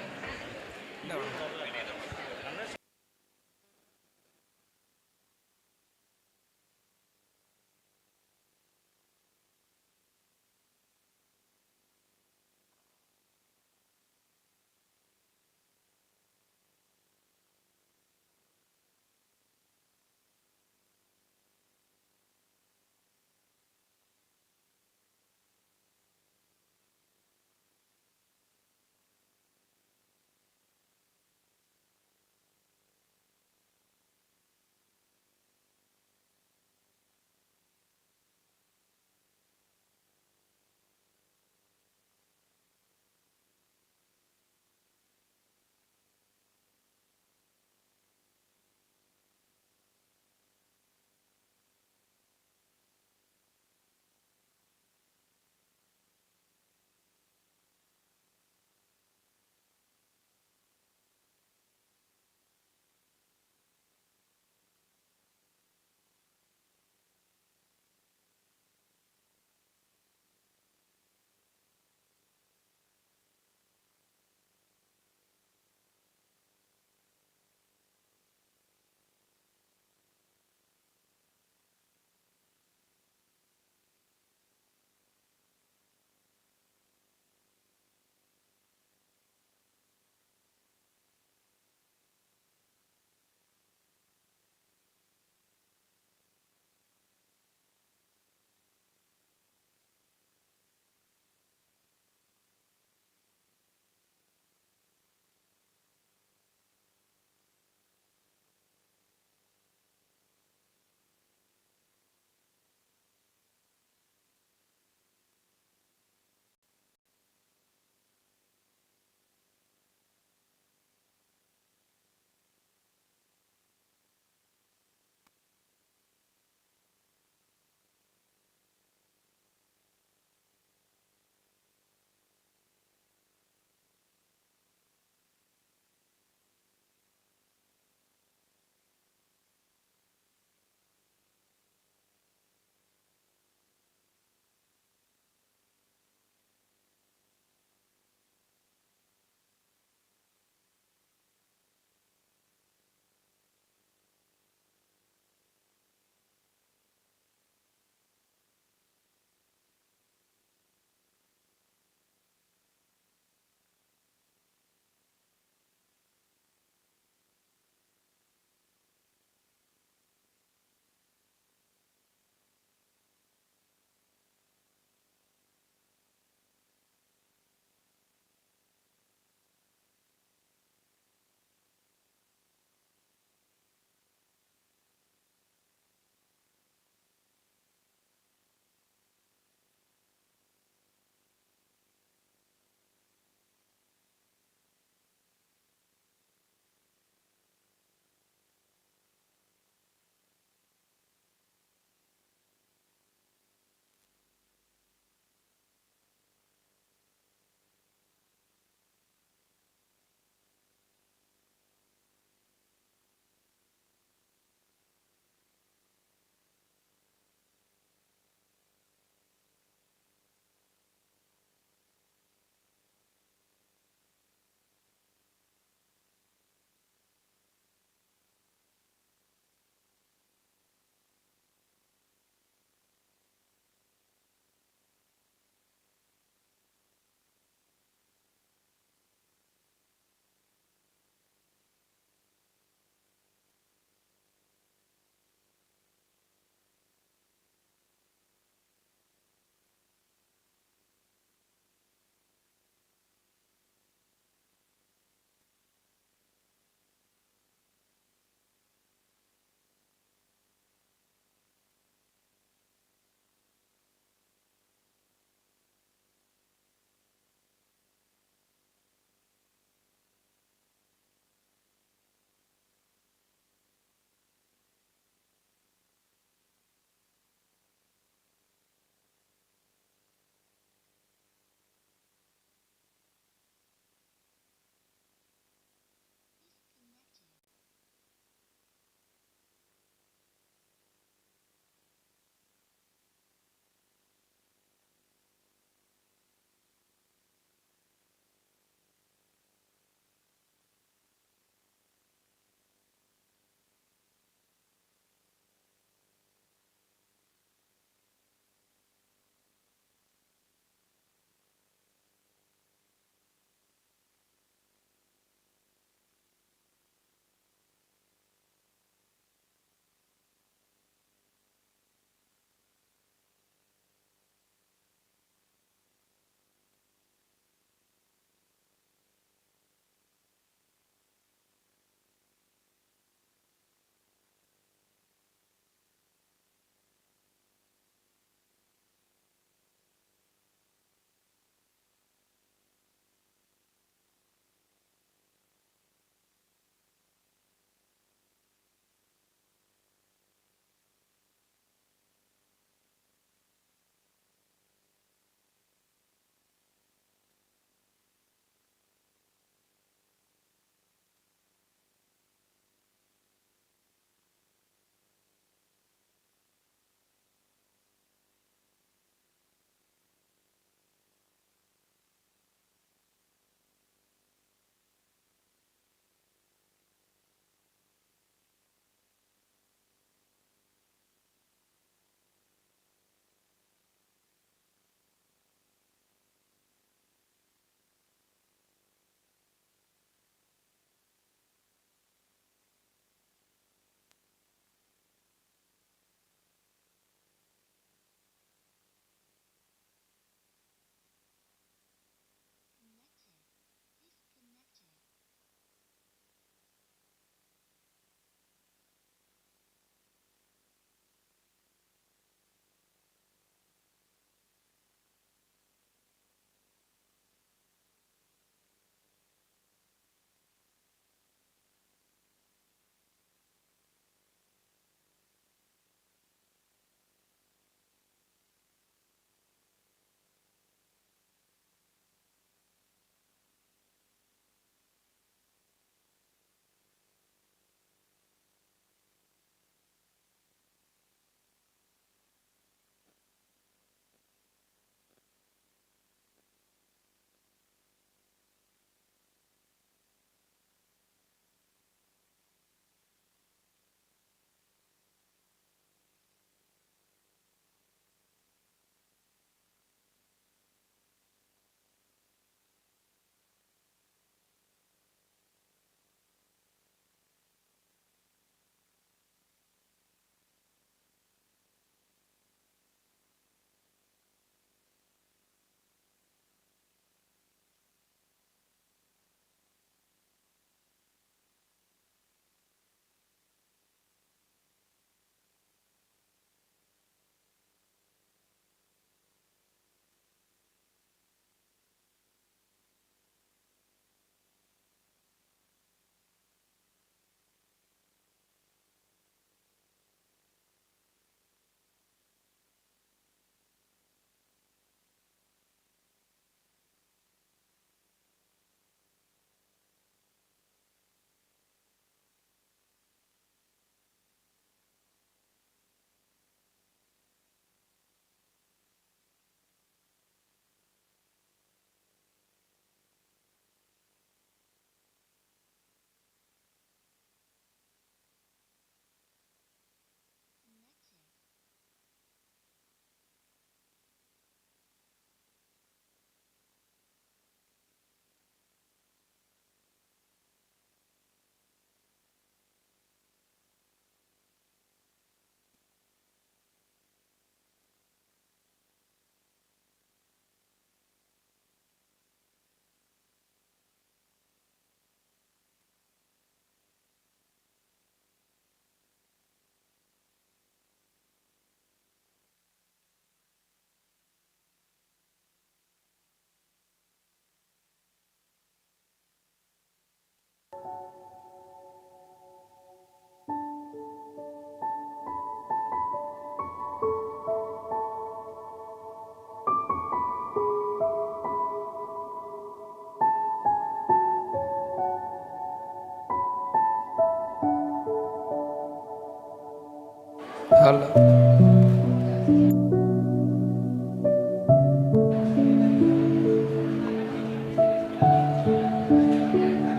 Dear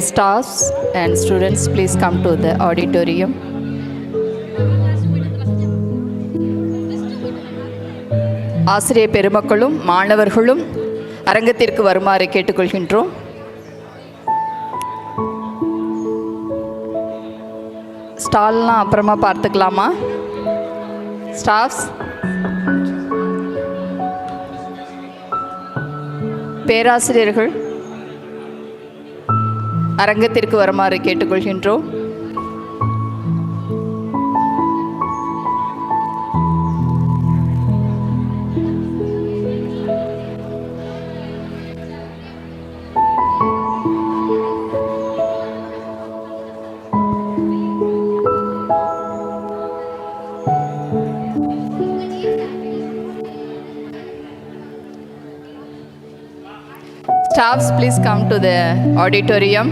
staffs and students, please come to the auditorium. ஆசிரியர் பெருமக்களும் மாணவர்களும் அரங்கத்திற்கு வருமாறு கேட்டுக்கொள்கின்றோம். ஸ்டால்லாம் அப்புறமா பார்த்துக்கலாமா? Staffs, பேராசிரியர்கள் அரங்கத்திற்கு வருமாறு கேட்டுக்கொள்கின்றோம். Staffs, please come to the auditorium.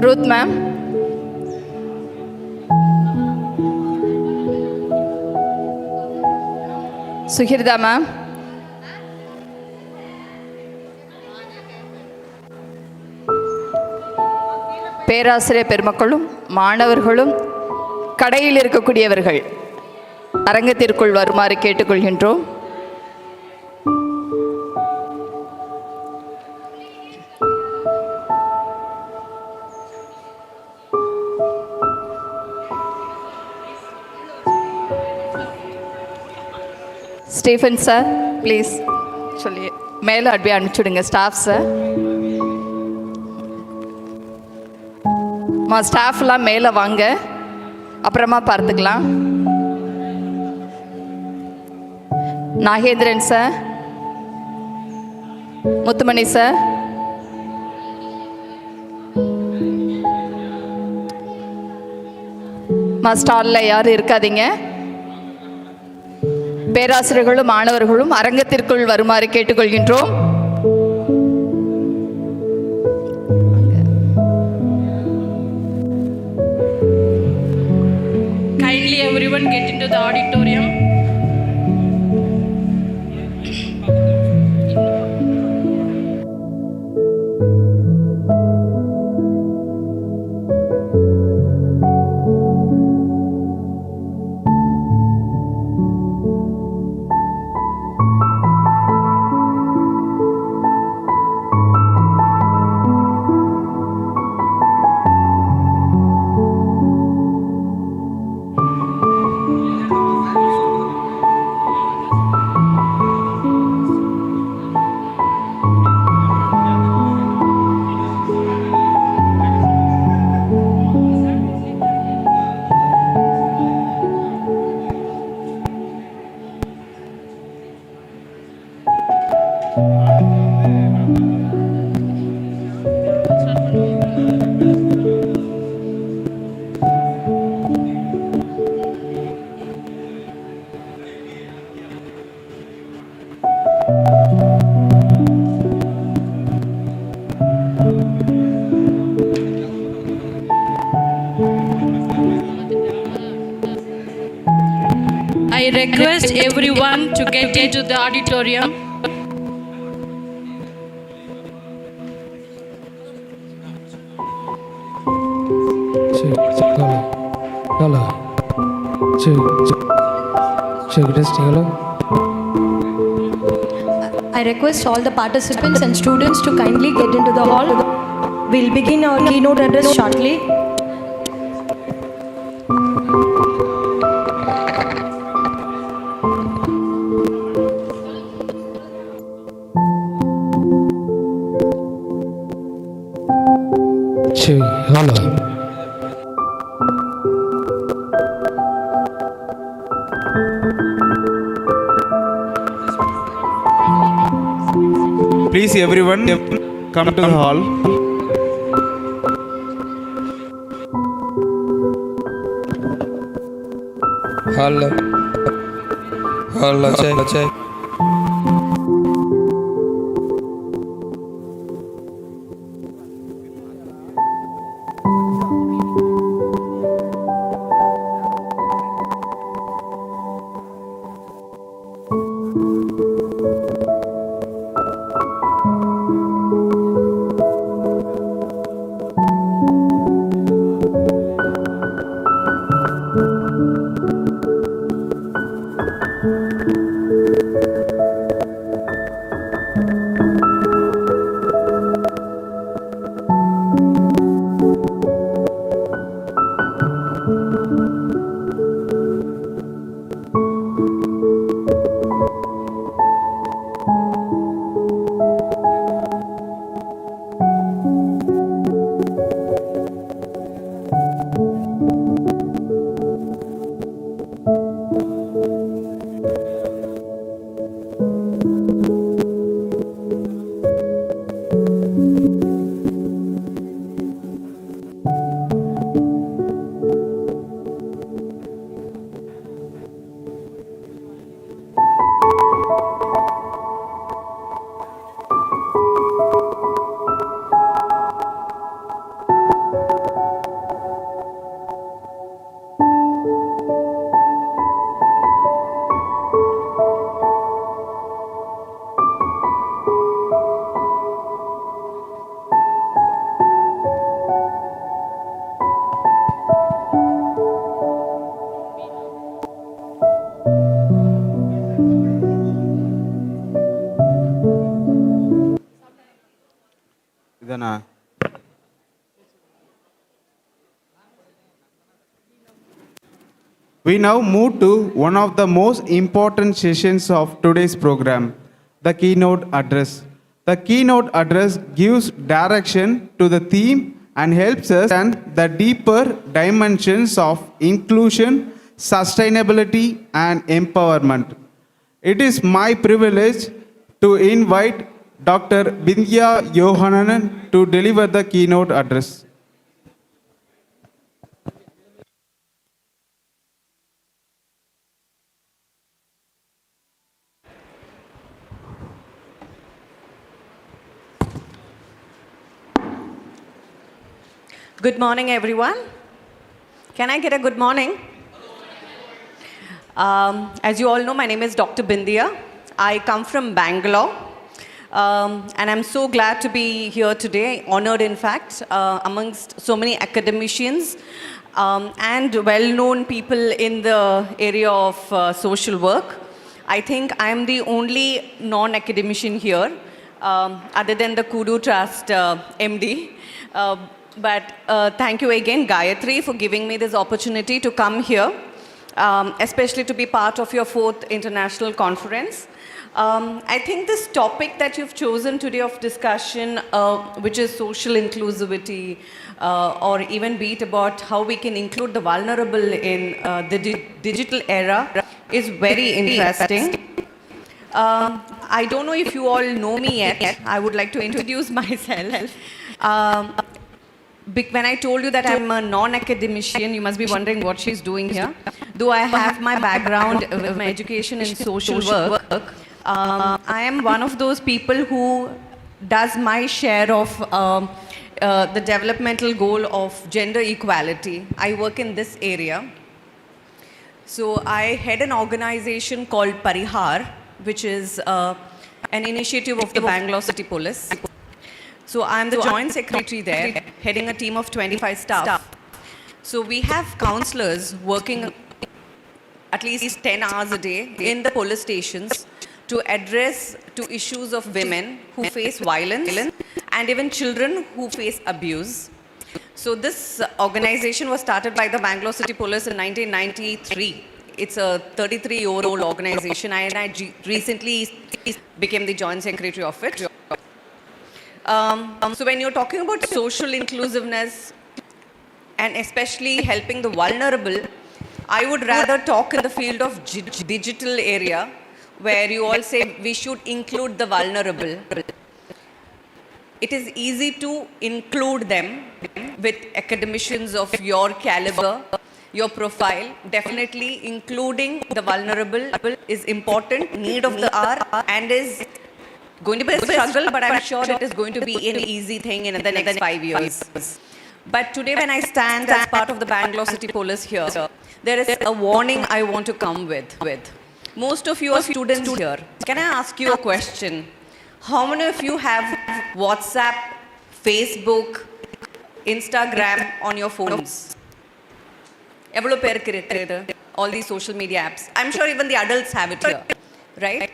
Ruth ma'am. Suhirda ma'am. பேராசிரியர் பெருமக்களும் மாணவர்களும் கடையில் இருக்கக்கூடியவர்கள் அரங்கத்திற்குள் வருமாறு கேட்டுக்கொள்கின்றோம். ஸ்டீஃபன் சார், ப்ளீஸ் சொல்லி மேலே அப்படியே அனுப்பிச்சுடுங்க. ஸ்டாஃப் சார், ஸ்டாஃப்லாம் மேலே வாங்க, அப்புறமா பார்த்துக்கலாம். நாகேந்திரன் சார், முத்துமணி சார், ஸ்டாலில் யாரும் இருக்காதீங்க. பேராசிரியர்களும் மாணவர்களும் அரங்கத்திற்குள் வருமாறு கேட்டுக்கொள்கின்றோம். Kindly everyone get into the auditorium. I request everyone to get into the auditorium. I request all the participants and students to kindly get into the hall. We'll begin our keynote address shortly. Please everyone come to the hall. Hall check. We now move to one of the most important sessions of today's program, the keynote address. The keynote address gives direction to the theme and helps us understand the deeper dimensions of inclusion, sustainability, and empowerment. It is my privilege to invite Dr. Bindya Yohananan to deliver the keynote address. Good morning, everyone. Can I get a good morning? As you all know, my name is Dr. Bindya. I come from Bangalore. And I'm so glad to be here today, honored in fact, amongst so many academicians and well-known people in the area of social work. I think I'm the only non-academician here, other than the Kudu Trust MD. But thank you again, Gayatri, for giving me this opportunity to come here, especially to be part of your 4th international conference. I think this topic that you've chosen today of discussion, which is social inclusivity, or even be it about how we can include the vulnerable in the digital era, is very interesting. I don't know if you all know me yet. I would like to introduce myself. When I told you that I'm a non-academician, you must be wondering what she's doing here. Though I have my background, my education in social work, I am one of those people who does my share of the developmental goal of gender equality. I work in this area. So I head an organization called Parihar, which is an initiative of the Bangalore City Police. So I'm the joint secretary there, heading a team of 25 staff. So we have counselors working at least 10 hours a day in the police stations to address to issues of women who face violence and even children who face abuse. So this organization was started by the Bangalore City Police in 1993. It's a 33-year-old organization, and I recently became the joint secretary of it. So when you're talking about social inclusiveness and especially helping the vulnerable, I would rather talk in the field of digital area, where you all say we should include the vulnerable. It is easy to include them with academicians of your caliber, your profile. Definitely including the vulnerable is important, need of the hour, and is going to be a struggle, but I'm sure it is going to be an easy thing in the next 5 years. But today when I stand as part of the Bangalore City Police here, there is a warning I want to come with. Most of you are students here. Can I ask you a question? How many of you have WhatsApp, Facebook, Instagram on your phones? All these social media apps. I'm sure even the adults have it here, right?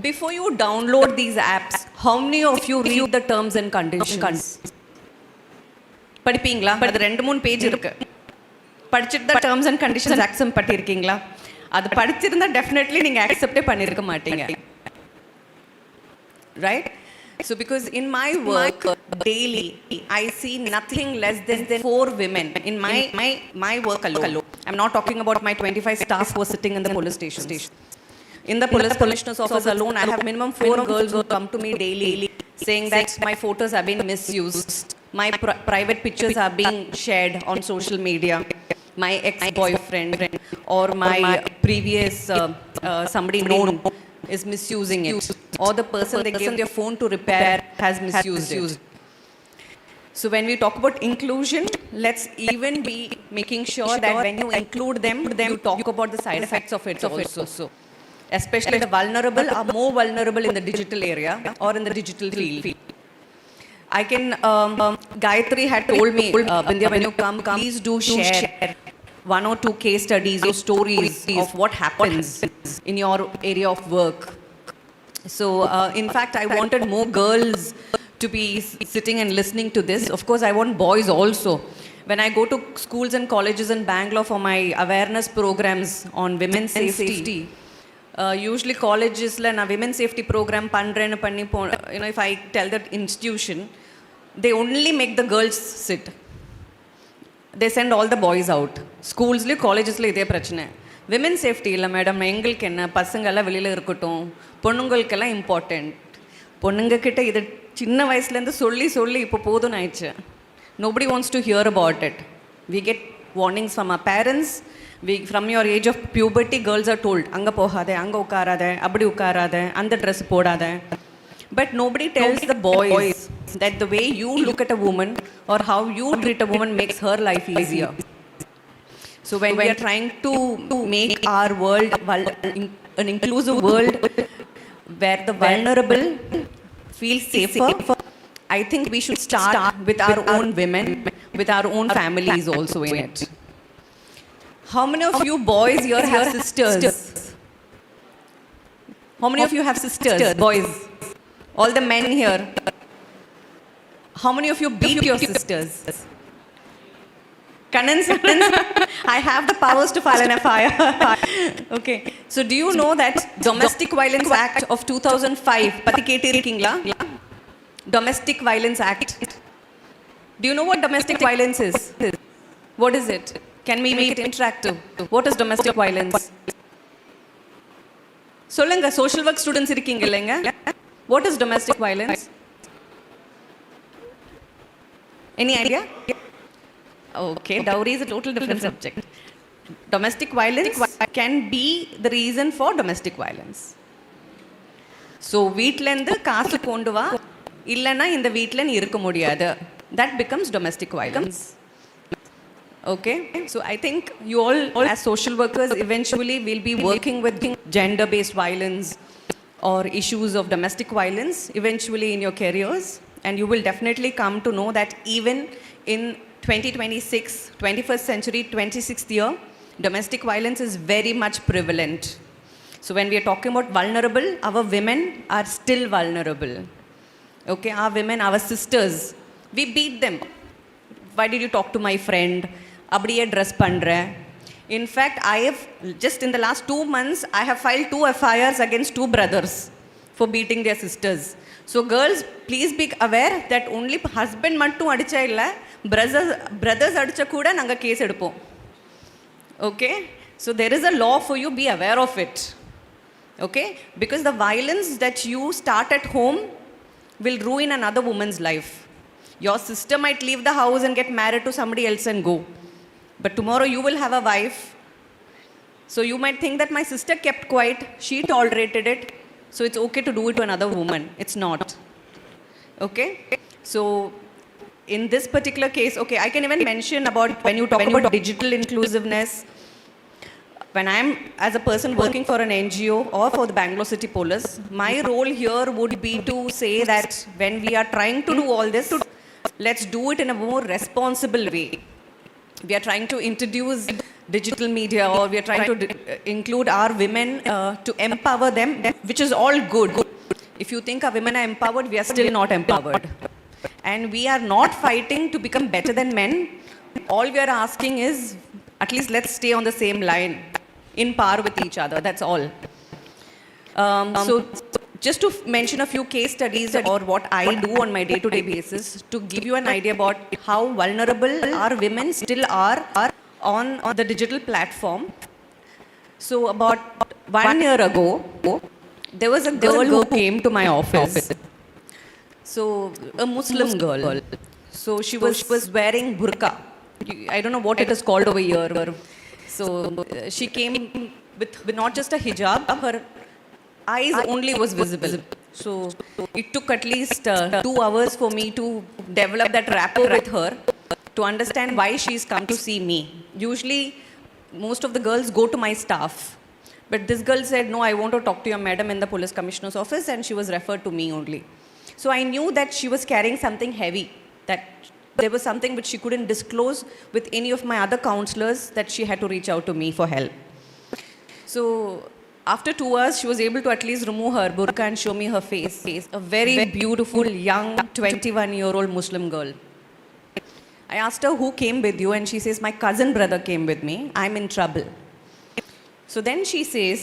Before you download these apps, how many of you read the terms and conditions? படிப்பீங்களா? அது 2-3 page இருக்கு. படிச்சிட்டு the terms and conditions accept பண்ணிருக்கீங்களா? அது படிச்சிருந்தா definitely நீங்க accept பண்ணிருக்க மாட்டீங்க. Right? So because in my work daily, I see nothing less than 4 women in my work alone. I'm not talking about my 25 staff who are sitting in the police station. In the police commissioner's office alone, I have minimum 4 girls who come to me daily saying that my photos are being misused, my private pictures are being shared on social media, my ex-boyfriend or my previous somebody known is misusing it, or the person they gave their phone to repair has misused it. So when we talk about inclusion, let's even be making sure that when you include them, you talk about the side effects of it also. Especially the vulnerable are more vulnerable in the digital area or in the digital field. I can, Gayatri had told me, Bindya, when you come, please do share 1 or 2 case studies or stories of what happens in your area of work. So, in fact, I wanted more girls to be sitting and listening to this. Of course, I want boys also. when I go to schools and colleges in Bangalore for my awareness programs on women's safety, usually colleges la na women's safety program pandrenu panni if I tell that institution, they only make the girls sit. They send all the boys out. Schools la colleges la idhe prachana. Women's safety illa madam, engalku enna pasangala velila irukuttum, பொண்ணுங்களுக்கெல்லாம் important. பொண்ணுங்க கிட்ட இது சின்ன வயசுலேருந்து சொல்லி இப்போ போதும்னு ஆயிடுச்சு. Nobody wants to hear about it. We get warnings from our parents. From your age of puberty, girls are told, anga pohade, anga ukkarade, abadi ukkarade, and the dress podade. But nobody tells the boys that the way you look at a woman or how you treat a woman makes her life easier. So when we are trying to make our world an inclusive world where the vulnerable feel safer, I think we should start with our own women, with our own families also in it. How many of you boys here have sisters? How many of you have sisters, boys? All the men here. How many of you beat your sisters? Kannan, I have the powers to file an FIR. Okay. So do you know that Domestic Violence Act of 2005, Pati Ketiri Kingla? Domestic Violence Act. Do you know what domestic violence is? What is it? Can we make it interactive? What is domestic violence? Solunga, social work students irukkinga illenga. What is domestic violence? Any idea? Okay, dowry is a total different subject. Domestic violence can be the reason for domestic violence. So, வீட்லேருந்து காசு கொண்டு வா இல்லைன்னா இந்த வீட்டில் நீ இருக்க முடியாது. That becomes domestic violence. Okay, so I think you all as social workers eventually will be working with gender-based violence or issues of domestic violence eventually in your careers, and you will definitely come to know that even in 2026, 21st century, 26th year, domestic violence is very much prevalent. So when we are talking about vulnerable, our women are still vulnerable. Okay, our women, our sisters, we beat them. Why did you talk to my friend? Abdiye dress pandre. In fact, I have just in the last 2 months, I have filed 2 FIRs against 2 brothers for beating their sisters. So girls, please be aware that only husband mattum adicha illa, brothers adicha kuda nanga case edupom. Okay, so there is a law for you, be aware of it. Okay, because the violence that you start at home will ruin another woman's life. Your sister might leave the house and get married to somebody else and go. But tomorrow you will have a wife. So you might think that my sister kept quiet, she tolerated it, so it's okay to do it to another woman. It's not. Okay? So in this particular case, okay, I can even mention about when you talk about digital inclusiveness. When I'm as a person working for an NGO or for the Bangalore City Police, my role here would be to say that when we are trying to do all this, let's do it in a more responsible way. We are trying to introduce digital media, or we are trying to include our women to empower them, which is all good. If you think our women are empowered, we are still not empowered. And we are not fighting to become better than men. All we are asking is, at least let's stay on the same line, in par with each other, that's all. So just to mention a few case studies or what I do on my day-to-day basis to give you an idea about how vulnerable our women still are on the digital platform. So about 1 year ago, there was a girl who came to my office. So a Muslim girl. So she was wearing burqa. I don't know what it is called over here. So she came with not just a hijab, her eyes only was visible. So it took at least 2 hours for me to develop that rapport with her to understand why she's come to see me. Usually, most of the girls go to my staff. But this girl said, no, I want to talk to your madam in the police commissioner's office, and she was referred to me only. So I knew that she was carrying something heavy, that there was something which she couldn't disclose with any of my other counselors, that she had to reach out to me for help. So after 2 hours, she was able to at least remove her burqa and show me her face. A very beautiful, young, 21-year-old Muslim girl. I asked her, who came with you? And she says, my cousin brother came with me. I'm in trouble. So then she says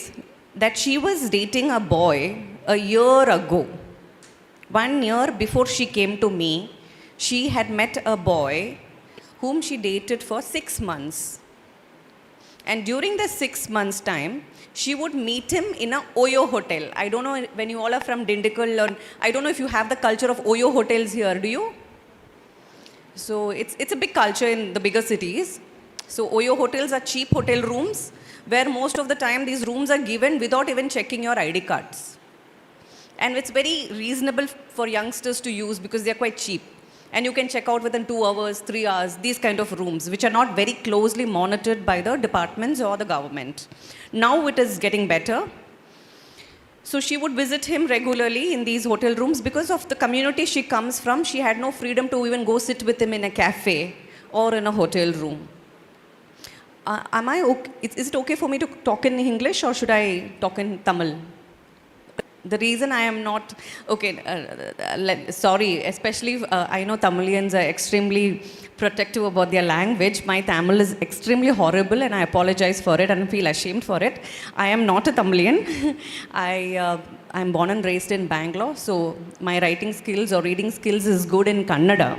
that she was dating a boy a year ago. 1 year before she came to me, she had met a boy whom she dated for 6 months. And during the 6 months' time, she would meet him in a Oyo hotel. I don't know when you all are from Dindigul, or I don't know if you have the culture of Oyo hotels here, do you? So it's a big culture in the bigger cities. So Oyo hotels are cheap hotel rooms where most of the time these rooms are given without even checking your ID cards. And it's very reasonable for youngsters to use because they're quite cheap. And you can check out within 2 hours, 3 hours, these kind of rooms, which are not very closely monitored by the departments or the government. Now it is getting better. So she would visit him regularly in these hotel rooms. Because of the community she comes from, she had no freedom to even go sit with him in a cafe or in a hotel room. Am I okay? Is it okay for me to talk in English or should I talk in Tamil? The reason I am not, okay, sorry, especially I know Tamilians are extremely protective about their language. My Tamil is extremely horrible and I apologize for it and feel ashamed for it. I am not a Tamilian. I'm born and raised in Bangalore, so my writing skills or reading skills is good in Kannada.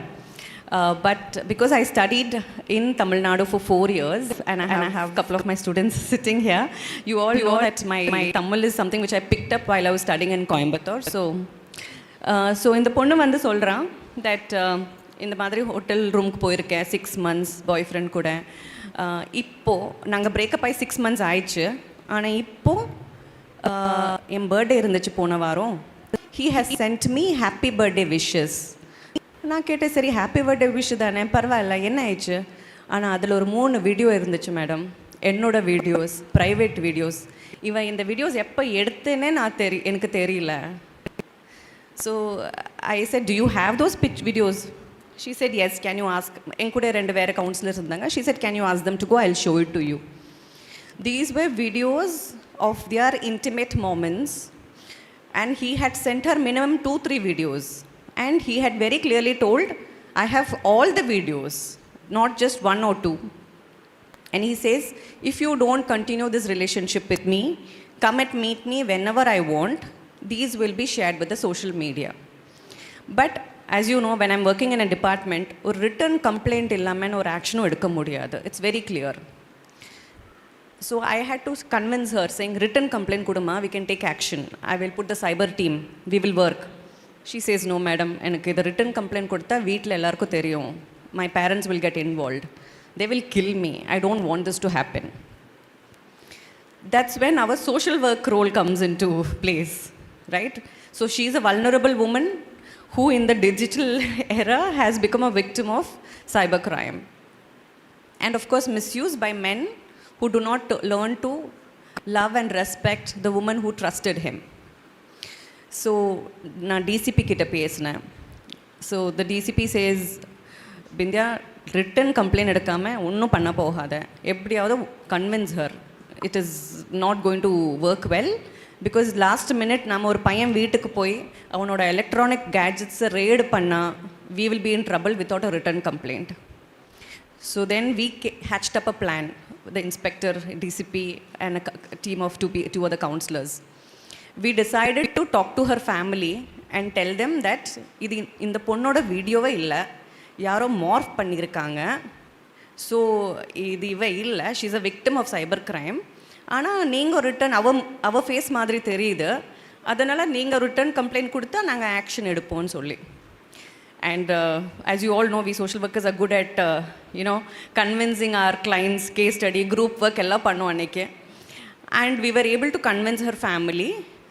But because I studied in Tamil Nadu for 4 years, and I have a couple of my students sitting here, you all know that my Tamil is something which I picked up while I was studying in Coimbatore. So in the பொண்ணு வந்து சொல்கிறான் that இந்த மாதிரி hotel ரூமுக்கு போயிருக்கேன் 6 months பாய் friend கூட. இப்போது நாங்கள் பிரேக்கப் ஆகி 6 months ஆயிடுச்சு. ஆனால் இப்போது என் பர்த்டே இருந்துச்சு போன வாரம். He has sent me happy birthday wishes. நான் கேட்டேன், சரி ஹாப்பி பர்த்டே விஷ் தானே, பரவாயில்ல, என்ன ஆயிடுச்சு? ஆனால் அதில் ஒரு 3 வீடியோ இருந்துச்சு மேடம், என்னோட வீடியோஸ், ப்ரைவேட் வீடியோஸ். இவன் இந்த வீடியோஸ் எப்போ எடுத்தேனே எனக்கு தெரியல. So I said, do you have those videos? She said, yes, can you ask. என் கூட 2 வேறு கவுன்சிலர்ஸ் இருந்தாங்க. She said, can you ask them to go, I will show it to you. These were videos of their intimate moments, and he had sent her minimum 2-3 videos. And he had very clearly told, I have all the videos, not just 1 or 2. And he says, if you don't continue this relationship with me, come and meet me whenever I want. These will be shared with the social media. But as you know, when I'm working in a department, or written complaint illaman or action edukka mudiyadu. It's very clear. So I had to convince her, saying, written complaint kuduma, we can take action. I will put the cyber team, we will work. She says, no madam, எனக்கு இது return complaint கொடுத்தா வீட்டில் எல்லாருக்கும் தெரியும். My parents will get involved. They will kill me. I don't want this to happen. That's when our social work role comes into place, right? So she's a vulnerable woman who in the digital era has become a victim of cybercrime. And of course misused by men who do not learn to love and respect the woman who trusted him. So நான் DCP கிட்ட பேசினேன். So the DCP says, Bindiya, written complaint எடுக்காமல் ஒன்றும் பண்ண போகாத, எப்படியாவது convince her. It is not going to work well, because last minute நம்ம ஒரு பையன் வீட்டுக்கு போய் அவனோட எலக்ட்ரானிக் கேட்ஜெட்ஸை ரேடு பண்ணால் we will be in trouble without a written complaint. So then we hatched up a plan, the inspector, DCP and a team of 2 other counselors. We decided to talk to her family and tell them that இது இந்த பொண்ணோட வீடியோவே இல்லை, யாரோ morph பண்ணியிருக்காங்க. So இது இவ இல்லை, she is a victim of cyber crime. ஆனால் நீங்கள் ரிட்டன் அவ ஃபேஸ் மாதிரி தெரியுது, அதனால் நீங்கள் ரிட்டன் கம்ப்ளைண்ட் கொடுத்தா நாங்கள் ஆக்ஷன் எடுப்போம்னு சொல்லி. And as you all know, we social workers are good at convincing our clients, case study, group work எல்லாம் பண்ணோம் அன்றைக்கி. And we were able to convince her family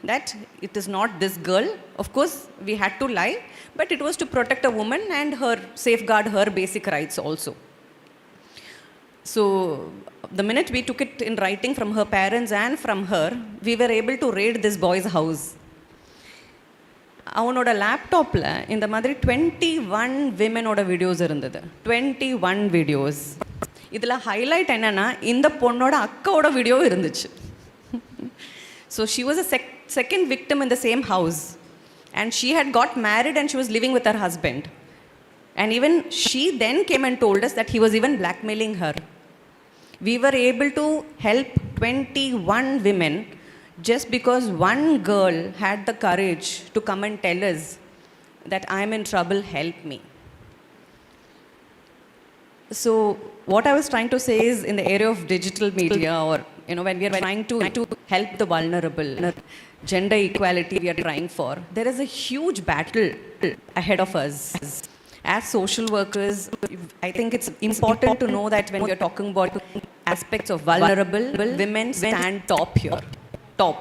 that it is not this girl. Of course, we had to lie, but it was to protect a woman and her safeguard her basic rights also. So the minute we took it in writing from her parents and from her, we were able to raid this boy's house. அவனோட லேப்டாப்பில் இந்த மாதிரி 21 விமனோட videos இருந்தது. 21 videos. இதில் highlight என்னென்னா, இந்த பொண்ணோட அக்காவோட வீடியோ இருந்துச்சு. So she was a second victim in the same house, and she had got married and she was living with her husband. And even she then came and told us that he was even blackmailing her. We were able to help 21 women just because one girl had the courage to come and tell us that I'm in trouble, help me. So what I was trying to say is in the area of digital media, or when we are trying to help the vulnerable, gender equality we are trying for, there is a huge battle ahead of us. As social workers, I think it's important to know that when we are talking about aspects of vulnerable, women stand top here. Top.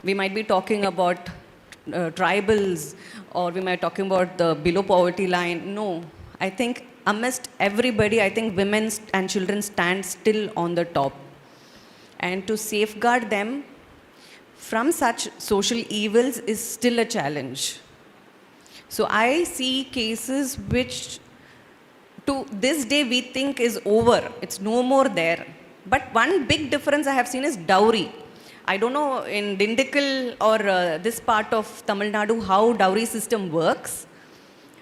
We might be talking about tribals, or we might be talking about the below poverty line. No, I think amidst everybody, I think women and children stand still on the top. And to safeguard them from such social evils is still a challenge. So I see cases which to this day we think is over. It's no more there. But one big difference I have seen is dowry. I don't know in Dindigul or this part of Tamil Nadu how dowry system works.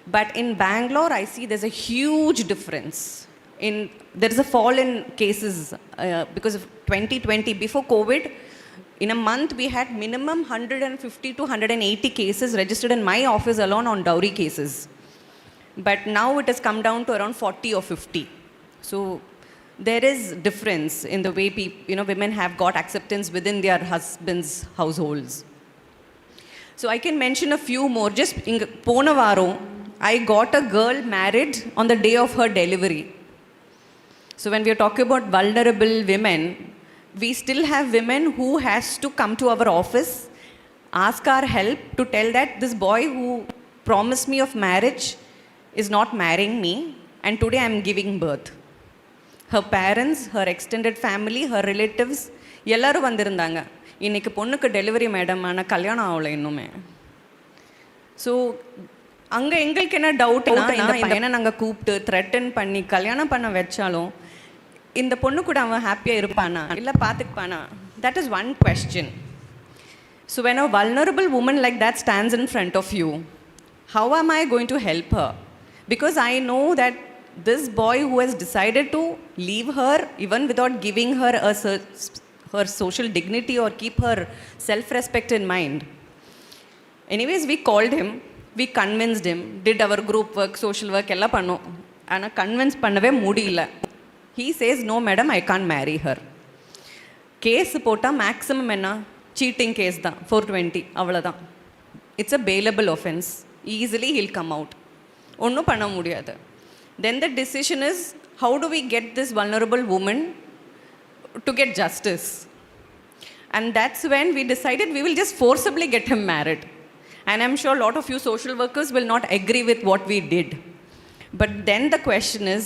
But in Bangalore, I see there's a huge difference. There is a fall in cases because of 2020. Before COVID, in a month, we had minimum 150 to 180 cases registered in my office alone on dowry cases. But now it has come down to around 40 or 50. So there is difference in the way women have got acceptance within their husbands' households. So I can mention a few more. Just in Ponavaram, I got a girl married on the day of her delivery. So when we are talking about vulnerable women, we still have women who has to come to our office, ask our help to tell that this boy who promised me of marriage is not marrying me, and today I am giving birth. Her parents, her extended family, her relatives, எல்லாரும் வந்திருந்தாங்க. இன்னைக்கு பொண்ணுக்கு delivery madam, ஆனால் கல்யாணம் ஆகலை இன்னுமே. So அங்கே எங்களுக்கு என்ன டவுட்னா, இந்த பையனை நாங்கள் கூப்பிட்டு த்ரெட்டன் பண்ணி கல்யாணம் பண்ண வச்சாலும் இந்த பொண்ணு கூட அவன் ஹாப்பியாக இருப்பானா இல்லை பார்த்துக்குப்பானா? That is one question. So when a vulnerable woman like that stands in front of you, how am I going to help her? Because I know that this boy who has decided to leave her even without giving her her social dignity or keep her self-respect in mind. Anyways, we called him, we convinced him, did our group work, social work, ella pannom. Ana convince pannave mudiyilla. He says, no madam, I can't marry her. Case pota maximum enna cheating case da 420 avladha. It's a bailable offense. Easily he'll come out. Onnu panna mudiyadhu. Then the decision is, how do we get this vulnerable woman to get justice? And that's when we decided we will just forcibly get him married. And I'm sure a lot of you social workers will not agree with what we did. But then the question is,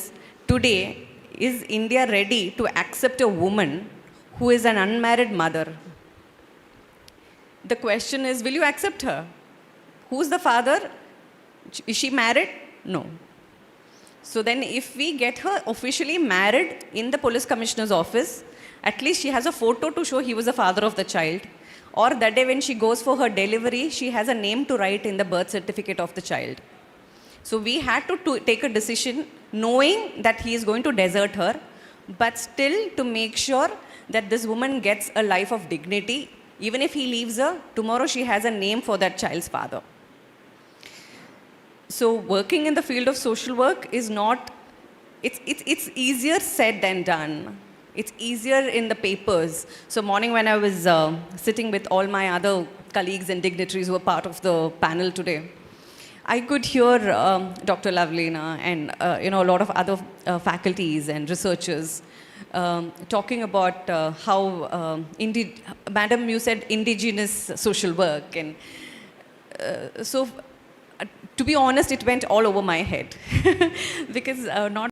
today, is India ready to accept a woman who is an unmarried mother? The question is, will you accept her? Who's the father? Is she married? No. So then if we get her officially married in the police commissioner's office, at least she has a photo to show he was the father of the child. Or that day when she goes for her delivery, she has a name to write in the birth certificate of the child. So we had to take a decision knowing that he is going to desert her, but still to make sure that this woman gets a life of dignity. Even if he leaves her, tomorrow she has a name for that child's father. So working in the field of social work is not, it's easier said than done. It's easier in the papers. So morning when I was sitting with all my other colleagues and dignitaries who were part of the panel today, I could hear Dr. Lovelina and a lot of other faculties and researchers talking about how, Madam, you said indigenous social work. And so to be honest, it went all over my head because not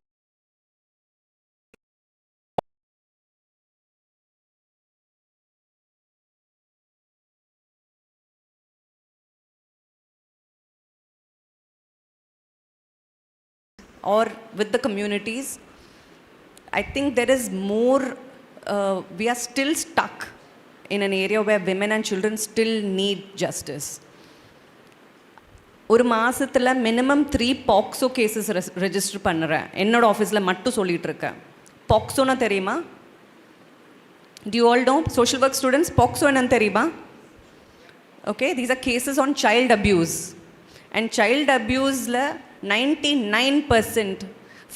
or with the communities. I think there is more, we are still stuck in an area where women and children still need justice. ஒரு மாசத்துல minimum 3 பாக்ஸோ cases register பண்ணுறேன். என்னோட ஆஃபீஸில் மட்டும் சொல்லிட்டு இருக்கேன். பாக்ஸோன்னா தெரியுமா? Do you all know, social work students, POXO என்னன்னு தெரியுமா? Okay, these are cases on child abuse. And child abuseல 99%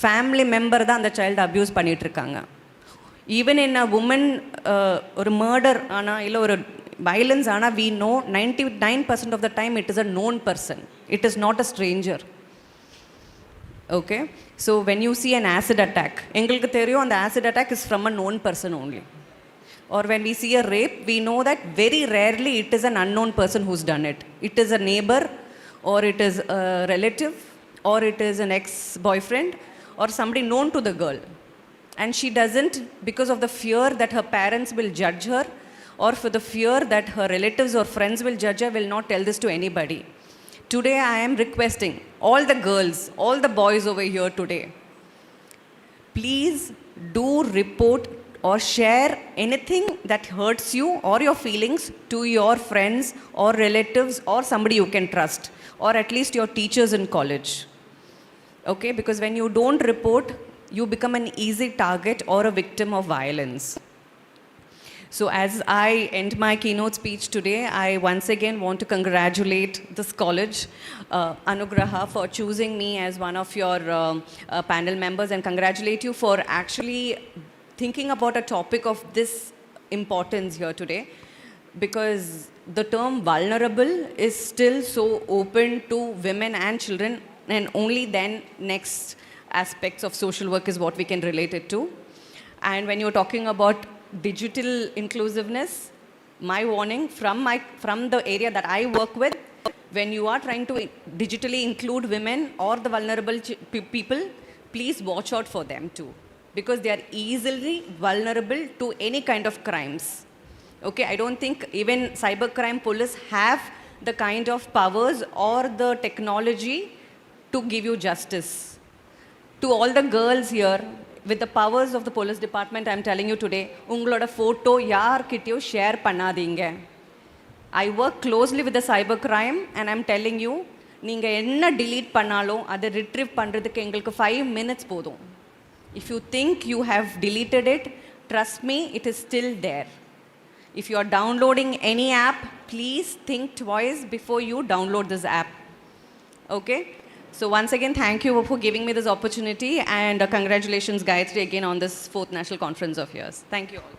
family member தான் அந்த child abuse பண்ணிட்டு இருக்காங்க. Even in a woman, ஒரு murder ஆனா இல்லை ஒரு violence ஆனா, we know 99% of the time it is a known person. It is not a stranger. Okay, so when you see an acid attack, எங்களுக்கு தெரியும் அந்த acid attack is from a known person only. Or when we see a rape, we know that very rarely it is an unknown person who's done it. It is a neighbor, or it is a relative, or it is an ex-boyfriend, or somebody known to the girl. And she doesn't, because of the fear that her parents will judge her, or for the fear that her relatives or friends will judge her, will not tell this to anybody. Today I am requesting all the girls, all the boys over here today, please do report or share anything that hurts you or your feelings to your friends or relatives or somebody you can trust, or at least your teachers in college. Okay, because when you don't report, you become an easy target or a victim of violence. So as I end my keynote speech today, I once again want to congratulate this college, ANUGRAHA, for choosing me as one of your panel members, and congratulate you for actually thinking about a topic of this importance here today, because the term vulnerable is still so open to women and children, and only then next aspects of social work is what we can relate it to. And when you're talking about digital inclusiveness, my warning from the area that I work with, when you are trying to digitally include women or the vulnerable people, please watch out for them too, because they are easily vulnerable to any kind of crimes. Okay, I don't think even cybercrime police have the kind of powers or the technology to give you justice. To all the girls here, with the powers of the police department, I am telling you today, ungaloda photo yaarkittayum share pannadinga. I work closely with the cybercrime, and I am telling you, neenga enna delete pannalum adu retrieve pandradhukku engalukku 5 minutes podum. If you think you have deleted it, trust me, it is still there. If you are downloading any app, please think twice before you download this app. Okay? So once again, thank you for giving me this opportunity, and congratulations, Gayatri, again on this 4th National Conference of yours. Thank you all.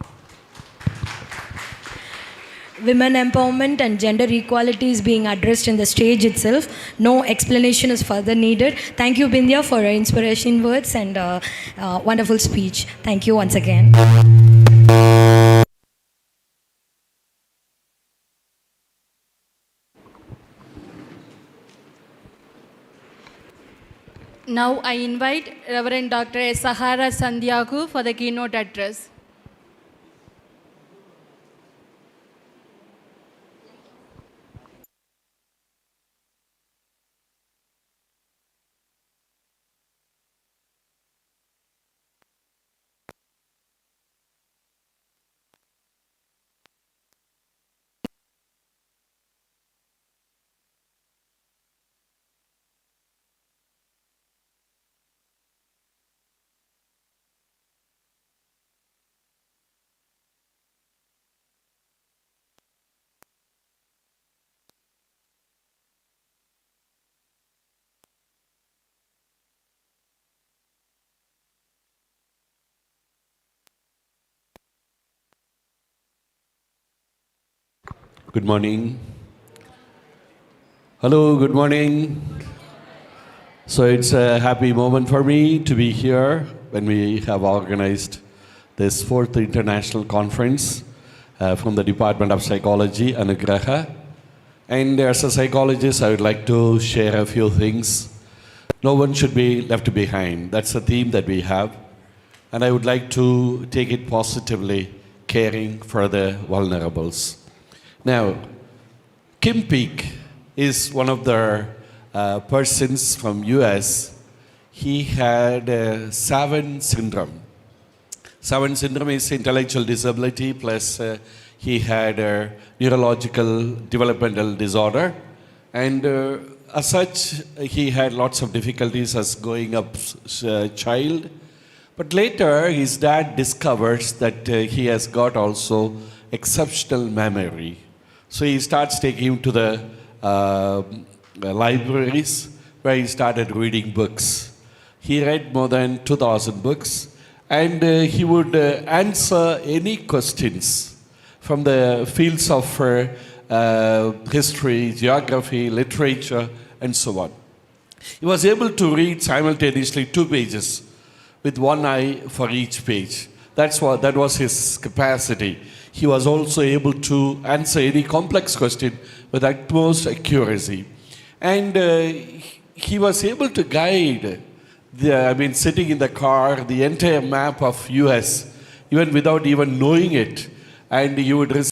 Women empowerment and gender equality is being addressed in the stage itself. No explanation is further needed. Thank you, Bindya, for your inspiration words and wonderful speech. Thank you once again. Now I invite Reverend Dr. Sahara Sandhyaku for the keynote address. Good morning. Hello, good morning. So it's a happy moment for me to be here when we have organized this 4th International Conference from the Department of Psychology, ANUGRAHA. And as a psychologist, I would like to share a few things. No one should be left behind. That's the theme that we have. And I would like to take it positively, caring for the vulnerables. Now, Kim Peek is one of the persons from US. He had Savant syndrome. Savant syndrome is intellectual disability plus he had a neurological developmental disorder, and as such, he had lots of difficulties as growing up child. But later, his dad discovers that he has got also exceptional memory. So he starts taking him to the libraries where he started reading books. He read more than 2,000 books, and he would answer any questions from the fields of history, geography, literature, and so on. He was able to read simultaneously 2 pages with one eye for each page. That was his capacity. He was also able to answer any complex question with utmost accuracy. And he was able to guide, sitting in the car, the entire map of US, even without even knowing it. And you would receive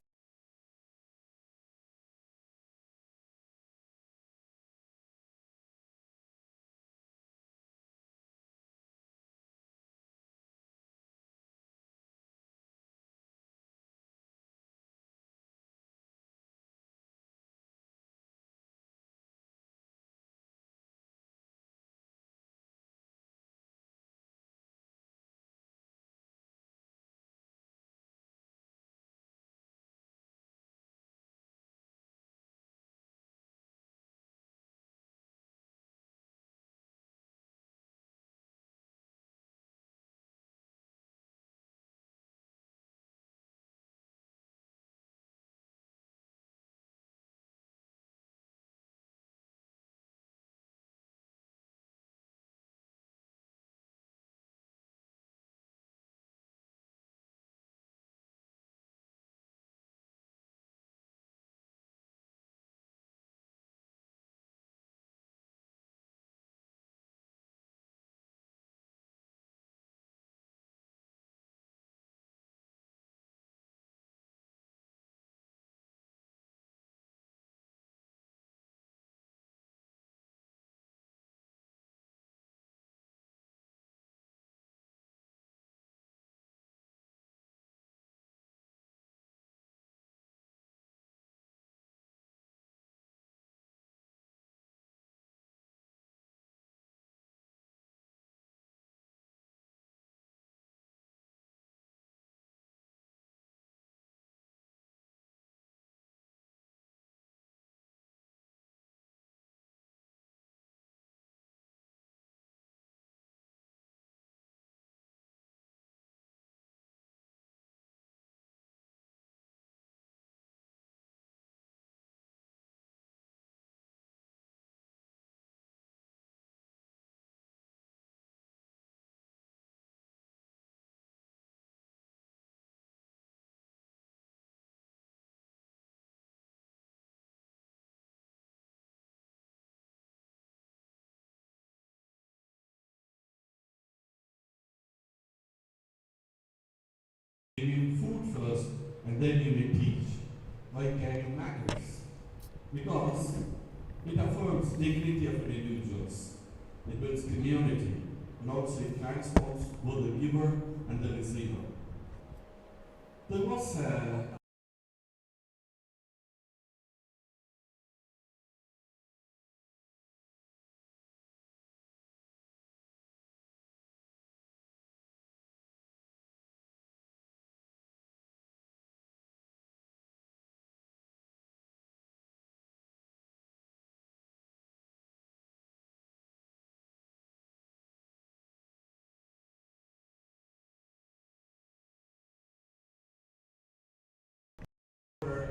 food first and then you may teach by carrying matters. Because it affirms dignity of individuals. It builds community and also it transforms both the giver and the receiver. There was a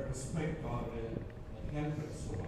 respect or help and so on.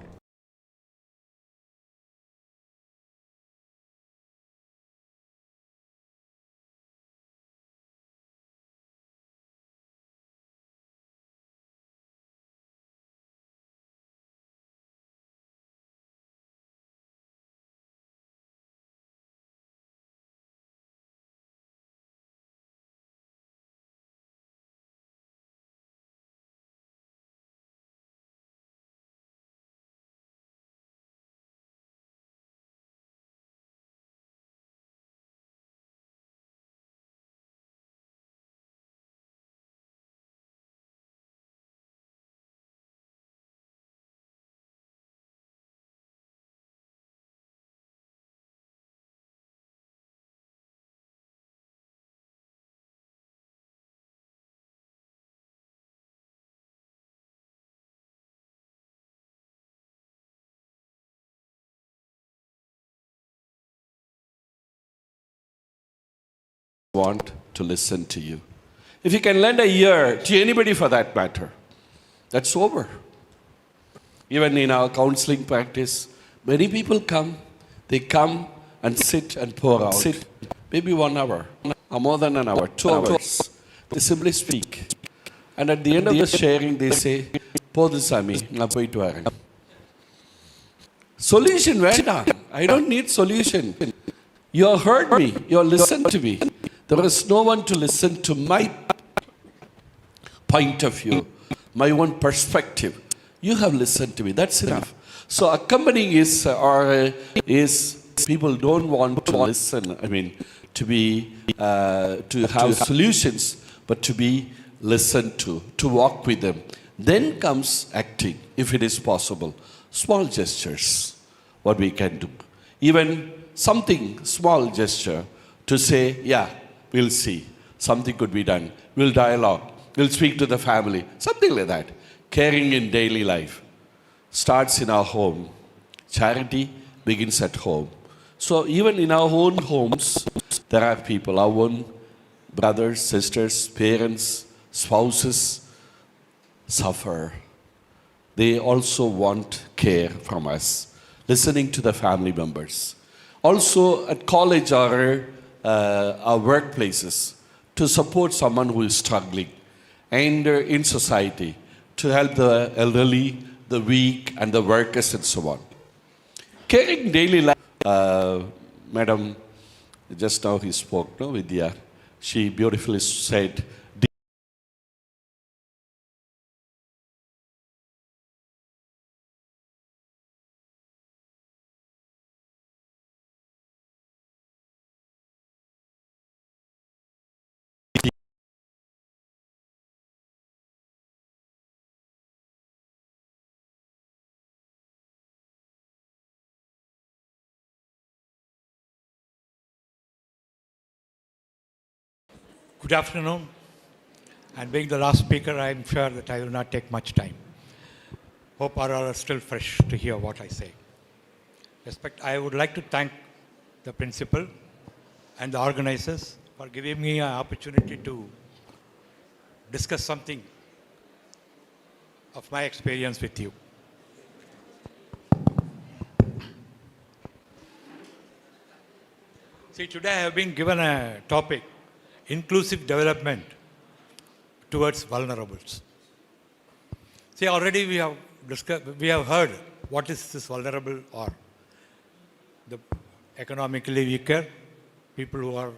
want to listen to you. If you can lend a ear to anybody for that matter, that's over. Even in our counseling practice, many people come, they come and sit and pour out. Maybe 1 hour, or more than an hour, 2 hours. They simply speak. And at the end of the sharing, they say, Podu Sami, na poitu varan. Solution veda. I don't need solution. You have heard me. You have listened to me. There is no one to listen to my point of view, my own perspective. You have listened to me. That's enough. So accompanying is people don't want to listen. I mean, to have solutions, but to be listened to walk with them. Then comes acting, if it is possible. Small gestures, what we can do. Even something, small gesture, to say, yeah, we'll see. Something could be done. We'll dialogue. We'll speak to the family. Something like that. Caring in daily life starts in our home. Charity begins at home. So even in our own homes, there are people, our own brothers, sisters, parents, spouses suffer. They also want care from us, listening to the family members. Also at college or our workplaces, to support someone who is struggling, and in society, to help the elderly, the weak, and the workers, and so on. Caring daily life. Madam, just now he spoke, no, Vidya. She beautifully said, Good afternoon. And being the last speaker, I am sure that I will not take much time. Hope all are still fresh to hear what I say. I would like to thank the principal and the organizers for giving me an opportunity to discuss something of my experience with you. See, today I have been given a topic, inclusive development towards vulnerables. See, already we have heard what is this vulnerable or the economically weaker, people who are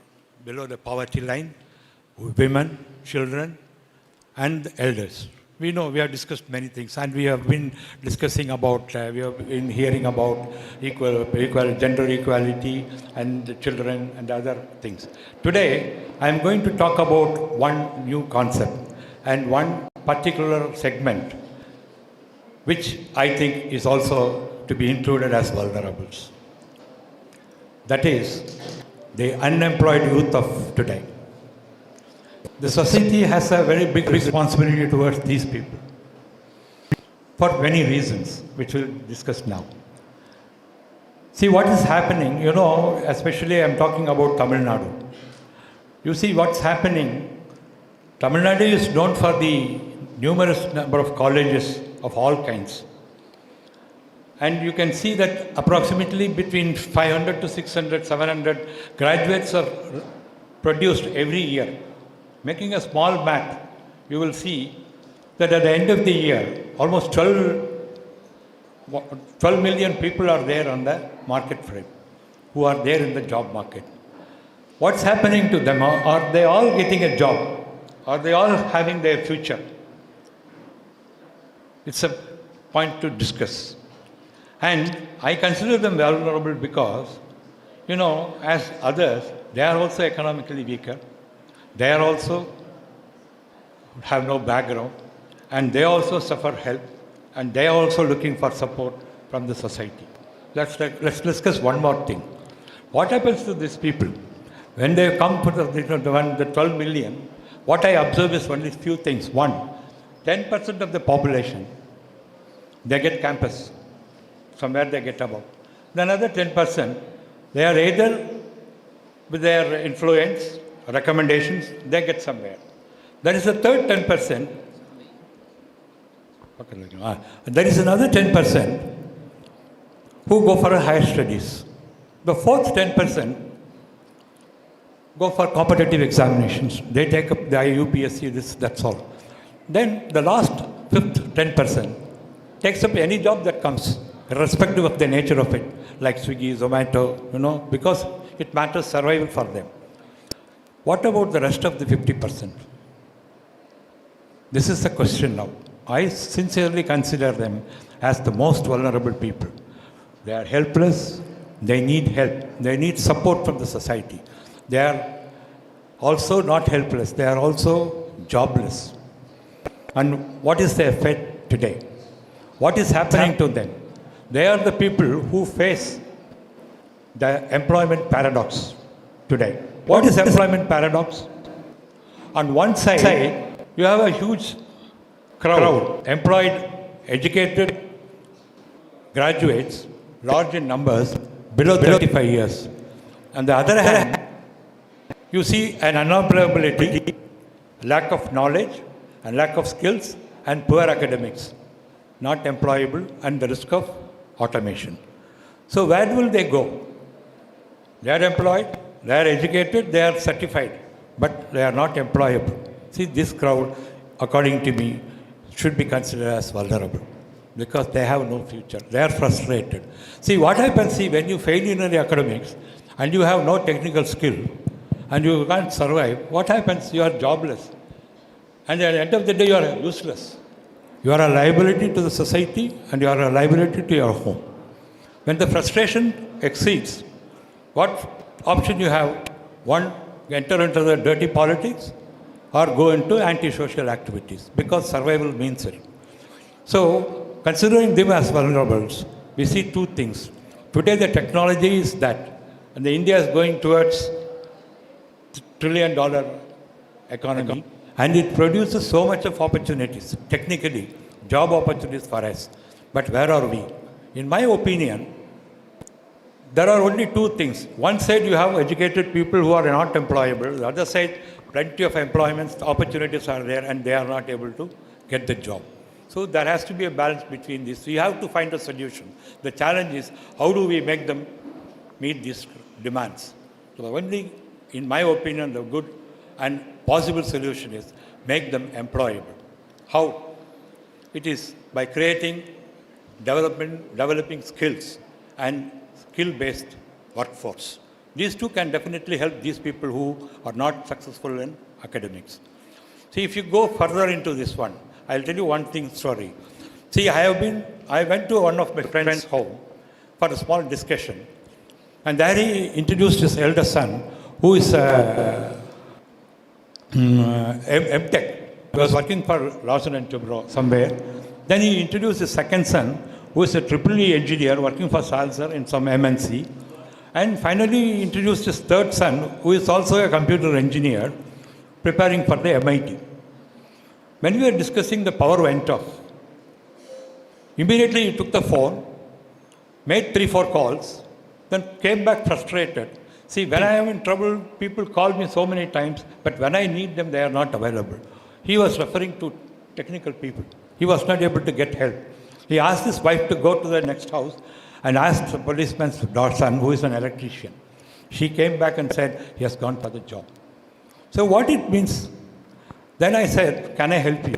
below the poverty line, women, children, and elders. We know we have discussed many things, and we have been discussing about, we have been hearing about gender equality and the children and other things. Today, I am going to talk about one new concept and one particular segment, which I think is also to be included as vulnerables. That is the unemployed youth of today. The society has a very big responsibility towards these people for many reasons, which we'll discuss now. See what is happening, you know, especially I'm talking about Tamil Nadu. You see what's happening. Tamil Nadu is known for the numerous number of colleges of all kinds. And you can see that approximately between 500 to 600, 700 graduates are produced every year. Making a small math, you will see that at the end of the year, almost 12 million people are there on the market frame, who are there in the job market. What's happening to them? Are they all getting a job? Are they all having their future? It's a point to discuss. And I consider them vulnerable because, you know, as others, they are also economically weaker. They are also have no background, and they also suffer help, and they are also looking for support from the society. Let's discuss one more thing. What happens to these people? When they come to the 12 million, what I observe is only few things. One, 10% of the population, they get campus. Somewhere they get about. The another 10%, they are either with their influence recommendations, they get somewhere. There is a third 10%. There is another 10% who go for higher studies. The fourth 10% go for competitive examinations. They take up the IUPSC, this, that's all. Then the last fifth 10% takes up any job that comes, irrespective of the nature of it, like Swiggy, Zomato, because it matters survival for them. What about the rest of the 50%? This is the question now. I sincerely consider them as the most vulnerable people. They are helpless, they need help, they need support from the society. They are also not helpless, they are also jobless. And what is their fate today? What is happening to them? They are the people who face the employment paradox today. What is employment paradox? On one side, you have a huge crowd, employed, educated graduates, large in numbers, below 35 years. On the other hand, you see an unemployability, lack of knowledge and lack of skills and poor academics, not employable and the risk of automation. So where will they go? They are employed, they are educated, they are certified, but they are not employable. See, this crowd, according to me, should be considered as vulnerable because they have no future. They are frustrated. See, what happens when you fail in the academics and you have no technical skill and you can't survive, what happens? You are jobless. And at the end of the day, you are useless. You are a liability to the society and you are a liability to your home. When the frustration exceeds, what option you have? One, enter into the dirty politics or go into antisocial activities because survival means it. So, considering them as vulnerables, we see two things. Today the technology is that, and India is going towards $1 trillion economy, and it produces so much of opportunities, technically, job opportunities for us. But where are we? In my opinion, there are only two things. One side you have educated people who are not employable. The other side, plenty of employment opportunities are there and they are not able to get the job. So there has to be a balance between these. We have to find a solution. The challenge is how do we make them meet these demands? So only, in my opinion, the good and possible solution is make them employable. How? It is by developing skills and skill-based workforce. These two can definitely help these people who are not successful in academics. See, if you go further into this one, I'll tell you one story. See, I went to one of my friend's home for a small discussion, and there he introduced his elder son, who is MTech. He was working for Larsen & Toubro somewhere. Then he introduced his second son, who is a EEE engineer working for Salzer in some MNC. And finally, he introduced his third son, who is also a computer engineer, preparing for the MIT. When we were discussing, the power went off. Immediately, he took the phone, made 3-4 calls, then came back frustrated. See, when I am in trouble, people call me so many times, but when I need them, they are not available. He was referring to technical people. He was not able to get help. He asked his wife to go to the next house and asked the policeman's son, who is an electrician. She came back and said, he has gone for the job. So what it means? Then I said, can I help you?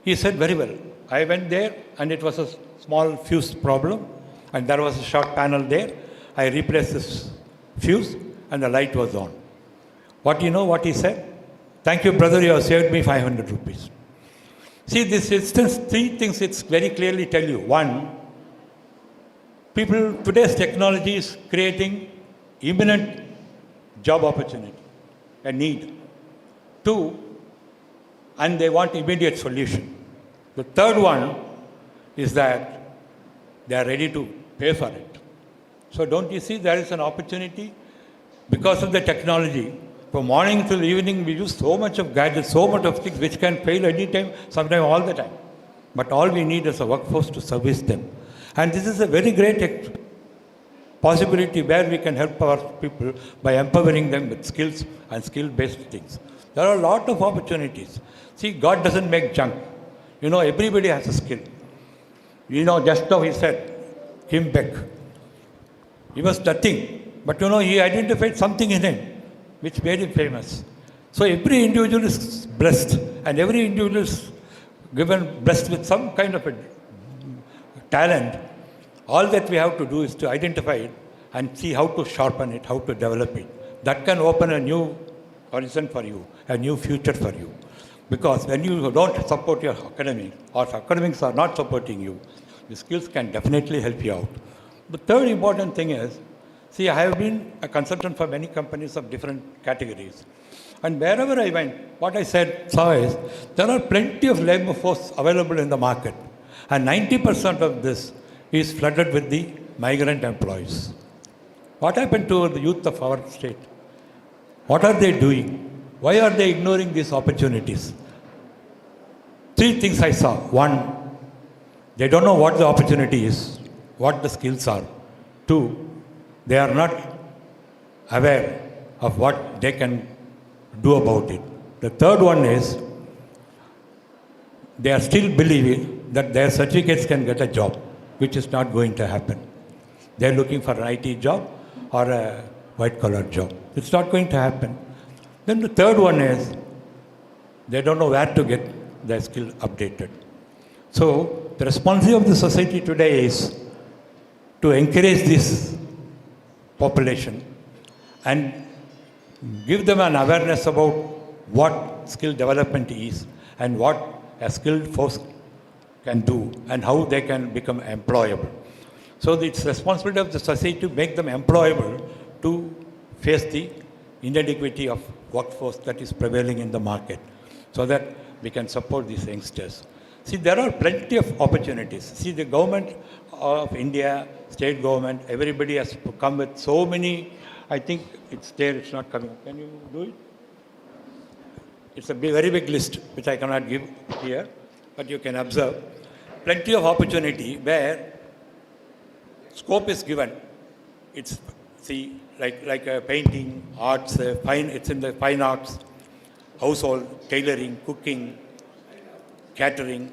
He said, very well. I went there and it was a small fuse problem and there was a short panel there. I replaced this fuse and the light was on. What you know what he said? Thank you, brother, you have saved me 500 rupees. See, this instance, 3 things it's very clearly tell you. 1, today's technology is creating imminent job opportunity, a need. 2, and they want immediate solution. The third one is that they are ready to pay for it. So don't you see there is an opportunity? Because of the technology, from morning till evening, we use so much of gadgets, so much of things which can fail anytime, sometimes all the time. But all we need is a workforce to service them. And this is a very great possibility where we can help our people by empowering them with skills and skill-based things. There are a lot of opportunities. See, God doesn't make junk. You know, everybody has a skill. You know, just now he said, Kim Beck. He was nothing, but you know, he identified something in him which made him famous. So every individual is blessed, and every individual is blessed with some kind of a talent. All that we have to do is to identify it and see how to sharpen it, how to develop it. That can open a new horizon for you, a new future for you. Because when you don't support your academics, or if academics are not supporting you, the skills can definitely help you out. The third important thing is, see, I have been a consultant for many companies of different categories. And wherever I went, what I saw is, there are plenty of labor force available in the market. And 90% of this is flooded with the migrant employees. What happened to the youth of our state? What are they doing? Why are they ignoring these opportunities? Three things I saw. One, they don't know what the opportunity is, what the skills are. Two, they are not aware of what they can do about it. The third one is, they are still believing that their certificates can get a job, which is not going to happen. They are looking for an IT job or a white-collar job. It's not going to happen. Then the third one is, they don't know where to get their skill updated. So the responsibility of the society today is to encourage this population and give them an awareness about what skill development is and what a skilled force can do and how they can become employable. So it's responsibility of the society to make them employable to face the inadequacy of workforce that is prevailing in the market, so that we can support these youngsters. See, there are plenty of opportunities. See, the government of India, state government, everybody has come with so many. I think it's there, it's not coming. Can you do it? It's a very big list, which I cannot give here, but you can observe. Plenty of opportunity where scope is given. It's, see, like a painting, arts, it's in the fine arts, household, tailoring, cooking, catering.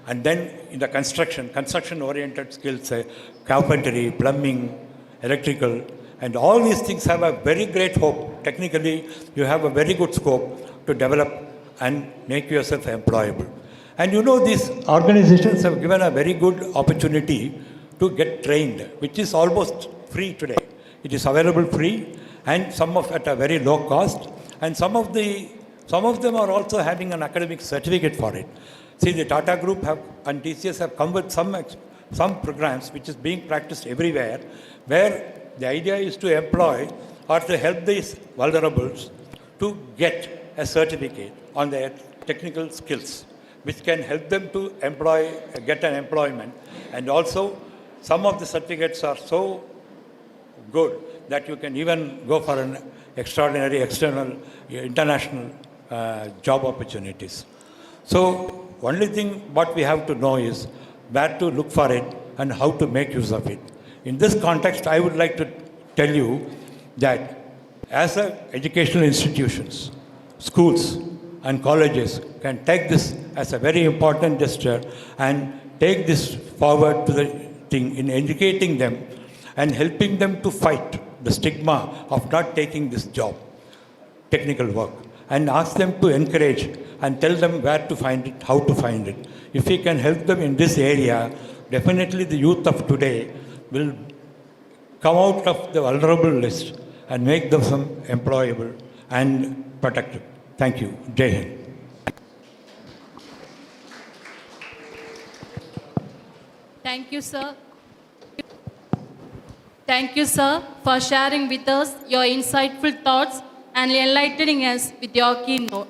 And then in the construction-oriented skills, carpentry, plumbing, electrical, and all these things have a very great hope. Technically, you have a very good scope to develop and make yourself employable. And you know, these organizations have given a very good opportunity to get trained, which is almost free today. It is available free, and some of at a very low cost, and some of them are also having an academic certificate for it. See, the Tata Group and TCS have come with some programs which is being practiced everywhere, where the idea is to employ or to help these vulnerables to get a certificate on their technical skills, which can help them to get an employment. And also, some of the certificates are so good that you can even go for an extraordinary international job opportunities. So, only thing what we have to know is where to look for it and how to make use of it. In this context, I would like to tell you that as educational institutions, schools and colleges can take this as a very important gesture and take this forward to the thing in educating them and helping them to fight the stigma of not taking this job, technical work, and ask them to encourage and tell them where to find it, how to find it. If we can help them in this area, definitely the youth of today will come out of the vulnerable list and make them some employable and protective. Thank you. Jai Hind. Thank you, sir. Thank you, sir, for sharing with us your insightful thoughts and enlightening us with your keynote.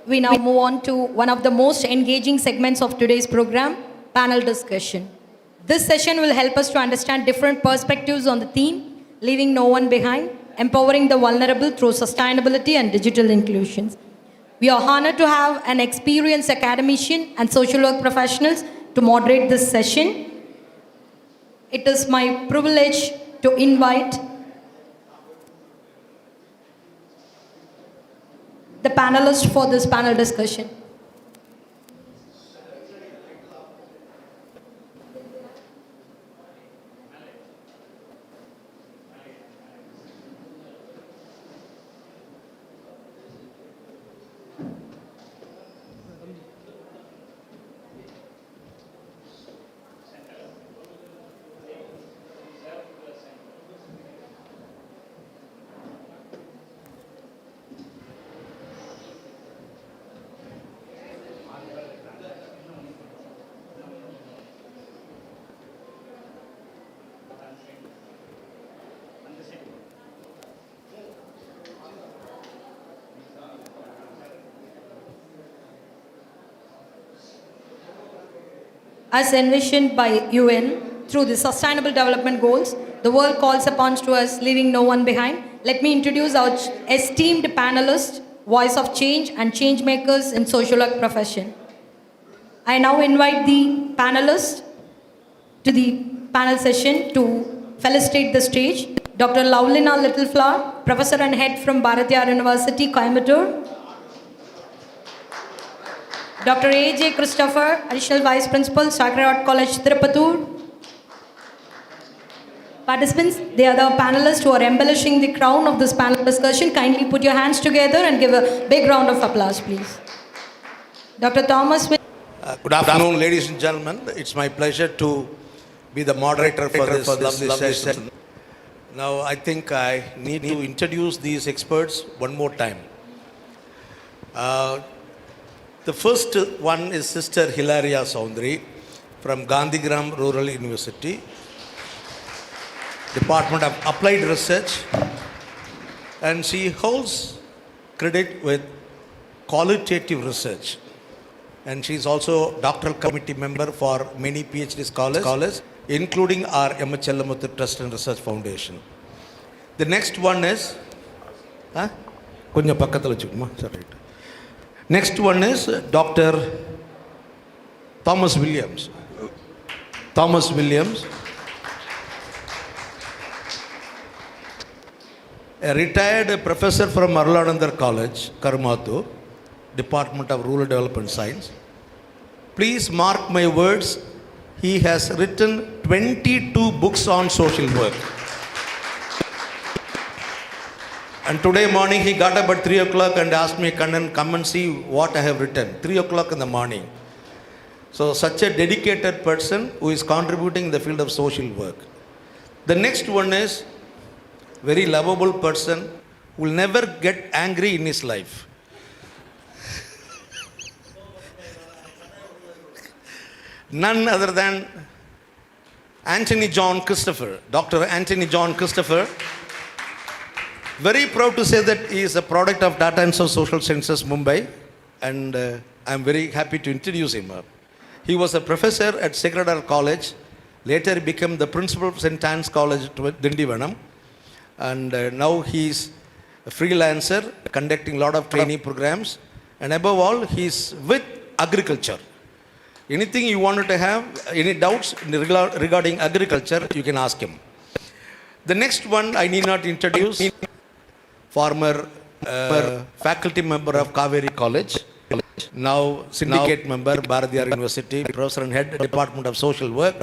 We now move on to one of the most engaging segments of today's program, panel discussion. This session will help us to understand different perspectives on the theme, leaving no one behind. empowering the vulnerable through sustainability and digital inclusion. We are honored to have an experienced academician and social work professionals to moderate this session. It is my privilege to invite the panelists for this panel discussion. As envisioned by UN through the Sustainable Development Goals, the world calls upon to us, leaving no one behind. Let me introduce our esteemed panelists, voice of change and change makers in social work profession. I now invite the panelists to the panel session to felicitate the stage. Dr. Laulina Littleflower, Professor and Head from Bharatiyar University, Coimbatore. Dr. A.J. Christopher, Additional Vice Principal, Sacred Heart College, Tirupattur. Participants, the other panelists who are embellishing the crown of this panel discussion, kindly put your hands together and give a big round of applause, please. Dr. Thomas. Good afternoon, ladies and gentlemen. It's my pleasure to be the moderator for this lovely session. Now, I think I need to introduce these experts one more time. The first one is Sister Hilaria Soundry from Gandhigram Rural University, Department of Applied Research, and she holds credit with qualitative research. And she is also doctoral committee member for many PhD scholars, including our MHLMUThu Trust and Research Foundation. The next one is, next one is Dr. Thomas Williams. Thomas Williams, a retired professor from Arulanandar College, Karumathu, Department of Rural Development Science. Please mark my words, he has written 22 books on social work. And today morning he got up at 3 o'clock and asked me, Kannan, come and see what I have written. 3 o'clock in the morning. So such a dedicated person who is contributing in the field of social work. The next one is very lovable person who will never get angry in his life. None other than Anthony John Christopher, Dr. Anthony John Christopher. Very proud to say that he is a product of Data and Social Sciences, Mumbai, and I am very happy to introduce him. He was a professor at Sacred Heart College, later became the principal of St. Anne's College, Dindivanam, and now he is a freelancer, conducting a lot of training programs, and above all, he is with agriculture. Anything you wanted to have, any doubts regarding agriculture, you can ask him. The next one I need not introduce, former faculty member of Kaveri College, now syndicate member, Bharatiyar University, professor and head, Department of Social Work.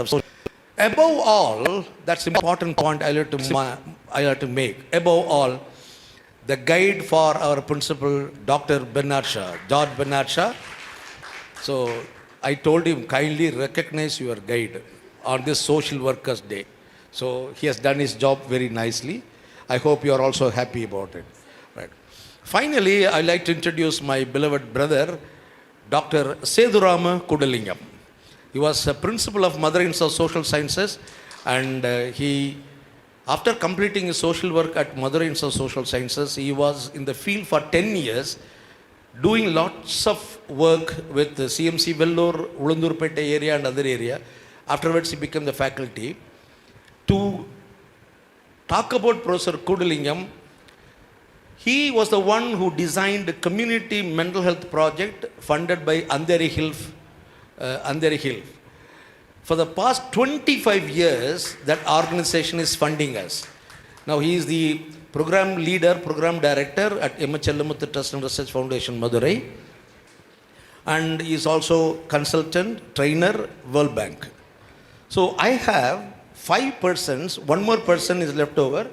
Above all, that's an important point I like to make. Above all, the guide for our principal, Dr. Bernard Shah, George Bernard Shah. So I told him, kindly recognize your guide on this Social Workers' Day. So he has done his job very nicely. I hope you are also happy about it. Right. Finally, I'd like to introduce my beloved brother, Dr. Sedurama Kudalingam. He was a principal of Mother Inns of Social Sciences, and he, after completing his social work at Mother Inns of Social Sciences, he was in the field for 10 years, doing lots of work with the CMC Vellore, Ulundurpete area and other area. Afterwards, he became the faculty. To talk about Professor Kudalingam, He was the one who designed a community mental health project funded by Andheri Hill. For the past 25 years, that organization is funding us. Now he is the program leader, program director at Emachellamuthu Trust and Research Foundation, Madurai. And he is also consultant, trainer, World Bank. So I have 5 persons, one more person is left over,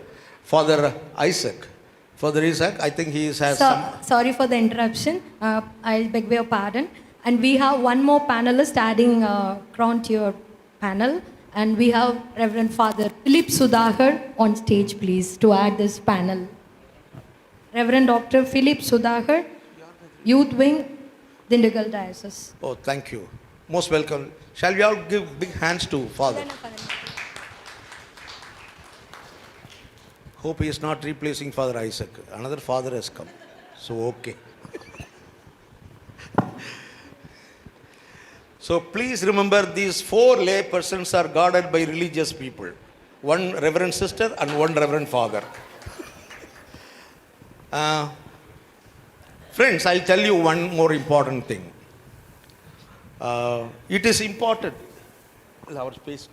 Father Isaac. Father Isaac, I think he has some... Sorry for the interruption. I beg your pardon. And we have one more panelist adding crown to your panel. And we have Reverend Father Philip Sudhakar on stage, please, to add this panel. Reverend Dr. Philip Sudhakar, Youth Wing, Dindigal Diocese. Oh, thank you. Most welcome. Shall we all give big hands to Father? Hope he is not replacing Father Isaac. Another father has come. So, okay. So, please remember these 4 lay persons are guarded by religious people. One reverend sister and one reverend father. Friends, I'll tell you one more important thing. It is important. Our space.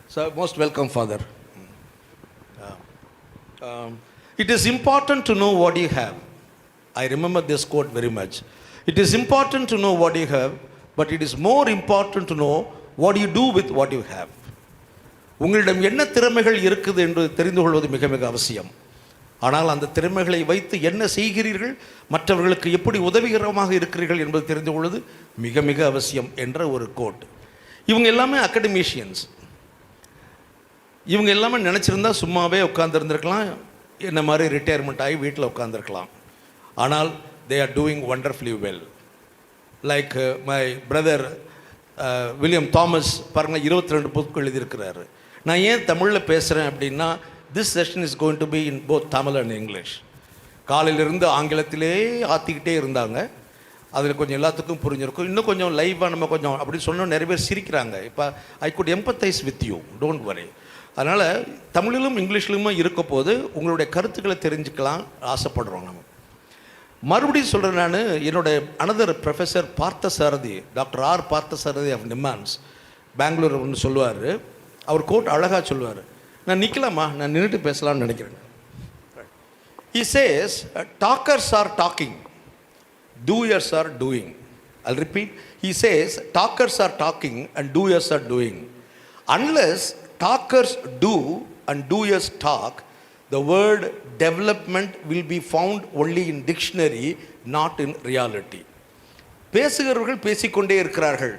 So, most welcome, Father. It is important to know what you have. I remember this quote very much. It is important to know what you have, but it is more important to know what you do with what you have. உங்களிடம் என்ன திறமைகள் இருக்குது என்று தெரிந்து கொள்வது மிக மிக அவசியம். ஆனால் அந்த திறமைகளை வைத்து என்ன செய்கிறீர்கள், மற்றவர்களுக்கு எப்படி உதவிகரமாக இருக்கிறீர்கள் என்பது தெரிந்து கொள்வது மிக மிக அவசியம் என்ற ஒரு கோட். இவங்க எல்லாமே அகடமிஷியன்ஸ். இவங்க எல்லாமே நினச்சிருந்தா சும்மாவே உட்காந்துருந்துருக்கலாம், என்ன மாதிரி ரிட்டையர்மெண்ட் ஆகி வீட்டில் உட்காந்துருக்கலாம். ஆனால் they are doing wonderfully well. Like my brother William Thomas, பாருங்கள் 22 புத்தகம் எழுதியிருக்கிறாரு. நான் ஏன் தமிழில் பேசுகிறேன் அப்படின்னா, this session is going to be in both Tamil and English. காலையிலிருந்து ஆங்கிலத்திலே ஆற்றிக்கிட்டே இருந்தாங்க. அதில் கொஞ்சம் எல்லாத்துக்கும் புரிஞ்சிருக்கும். இன்னும் கொஞ்சம் லைவாக நம்ம கொஞ்சம் அப்படி சொன்னோம், நிறைய பேர் சிரிக்கிறாங்க. இப்போ I could empathise with you, don't worry. அதனால் தமிழிலும் இங்கிலீஷ்லையுமே இருக்க போது உங்களுடைய கருத்துக்களை தெரிஞ்சுக்கலாம் ஆசைப்படுறோம். நம்ம மறுபடியும் சொல்கிறேன், நான் என்னோட another professor Parthasarathy, doctor R Parthasarathy of NIMHANS, Bangalore ஒன்று சொல்லுவார். அவர் கோட் அழகாக சொல்லுவார். நான் நிற்கலாமா, நான் நின்றுட்டு பேசலாம்னு நினைக்கிறேன். He says, talkers are talking, doers are doing. I'll repeat. He says, talkers are talking and doers are doing. Unless talkers do and doers talk, the word development will be found only in dictionary, not in reality. பேசுகிறவர்கள் பேசிக்கொண்டே இருக்கிறார்கள்.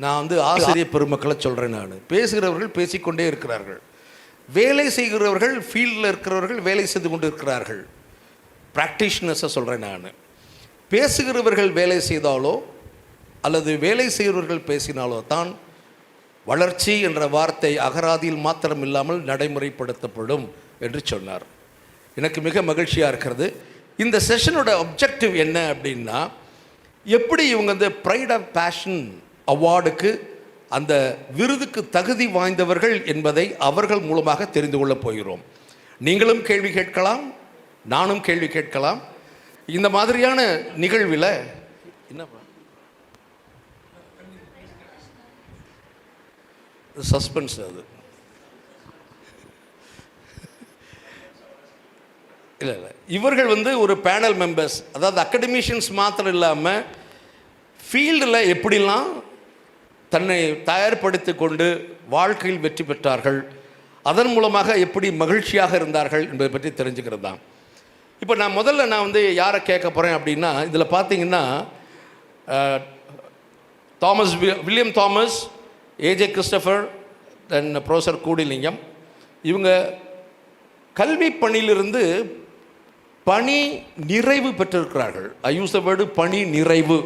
நான் வந்து ஆசிரியர் பெருமக்களை சொல்கிறேன். நான் பேசுகிறவர்கள் பேசிக்கொண்டே இருக்கிறார்கள். வேலை செய்கிறவர்கள், ஃபீல்டில் இருக்கிறவர்கள் வேலை செய்து கொண்டு இருக்கிறார்கள். ப்ராக்டிஷனர்ஸை சொல்கிறேன் நான். பேசுகிறவர்கள் வேலை செய்தாலோ அல்லது வேலை செய்கிறவர்கள் பேசினாலோ தான் வளர்ச்சி என்ற வார்த்தை அகராதியில் மாத்திரம் இல்லாமல் நடைமுறைப்படுத்தப்படும் என்று சொன்னார். எனக்கு மிக மகிழ்ச்சியாக இருக்கிறது. இந்த செஷனோட அப்ஜெக்டிவ் என்ன அப்படின்னா, எப்படி இவங்க இந்த ப்ரைட் ஆஃப் பேஷன் அவார்டுக்கு அந்த விருதுக்கு தகுதி வாய்ந்தவர்கள் என்பதை அவர்கள் மூலமாக தெரிந்து கொள்ளப் போகிறோம். நீங்களும் கேள்வி கேட்கலாம், நானும் கேள்வி கேட்கலாம். இந்த மாதிரியான நிகழ்வில் என்னப்பா சஸ்பென்ஸ், அது இல்லை இல்லை. இவர்கள் வந்து ஒரு பேனல் மெம்பர்ஸ், அதாவது அகடமிஷியன்ஸ் மாத்திரம் இல்லாமல் ஃபீல்டில் எப்படிலாம் தன்னை தயார்படுத்தி கொண்டு வாழ்க்கையில் வெற்றி பெற்றார்கள், அதன் மூலமாக எப்படி மகிழ்ச்சியாக இருந்தார்கள் என்பதை பற்றி தெரிஞ்சுக்கிறது தான். இப்போ நான் முதல்ல வந்து யாரை கேட்க போகிறேன் அப்படின்னா, இதில் பார்த்தீங்கன்னா வில்லியம் தாமஸ், ஏஜே கிறிஸ்டபர், தென் ப்ரொஃபஸர் கூடிலிங்கம், இவங்க கல்வி பணியிலிருந்து பணி நிறைவு பெற்றிருக்கிறார்கள். ஐ யூஸ் த வேர்டு பணி நிறைவு,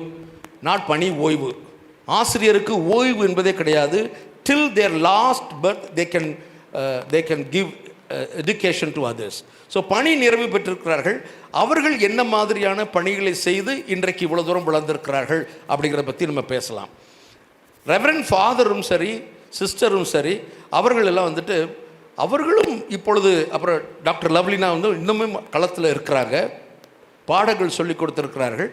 நாட் பணி ஓய்வு. ஆசிரியருக்கு ஓய்வு என்பதே கிடையாது. Till their last breath they can give education to others. So பணி நிறைவு பெற்றிருக்கிறார்கள். அவர்கள் என்ன மாதிரியான பணிகளை செய்து இன்றைக்கு இவ்வளோ தூரம் வளர்ந்திருக்கிறார்கள் அப்படிங்கிறத பற்றி நம்ம பேசலாம். ரெவரண்ட் ஃபாதரும் சரி, சிஸ்டரும் சரி, அவர்கள் எல்லாம் வந்துட்டு அவர்களும் இப்பொழுது அப்புறம் டாக்டர் லவ்லினா வந்து இன்னுமே களத்தில் இருக்கிறாங்க, பாடங்கள் சொல்லி கொடுத்துருக்கிறார்கள்.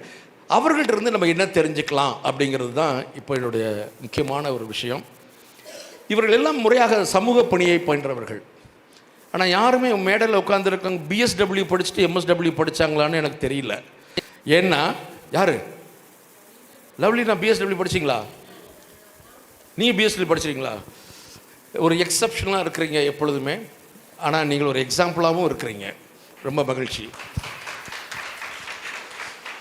அவர்கள்ட்ட இருந்து நம்ம என்ன தெரிஞ்சுக்கலாம் அப்படிங்கிறது தான் இப்போ என்னுடைய முக்கியமான ஒரு விஷயம். இவர்கள் எல்லாம் முறையாக சமூக பணியை பயின்றவர்கள். ஆனால் யாருமே மேடையில் உட்காந்துருக்காங்க பிஎஸ்டபிள்யூ படிச்சுட்டு எம்எஸ்டபிள்யூ படித்தாங்களான்னு எனக்கு தெரியல. ஏன்னா யார் லவ்லினா பிஎஸ்டபிள்யூ படிச்சிங்களா? நீங்கள் பிஎஸ்டபிள்யூ படிச்சிருக்கீங்களா? ஒரு எக்ஸப்ஷனாக இருக்கிறீங்க எப்பொழுதுமே. ஆனால் நீங்கள் ஒரு எக்ஸாம்பிளாகவும் இருக்கிறீங்க. ரொம்ப மகிழ்ச்சி.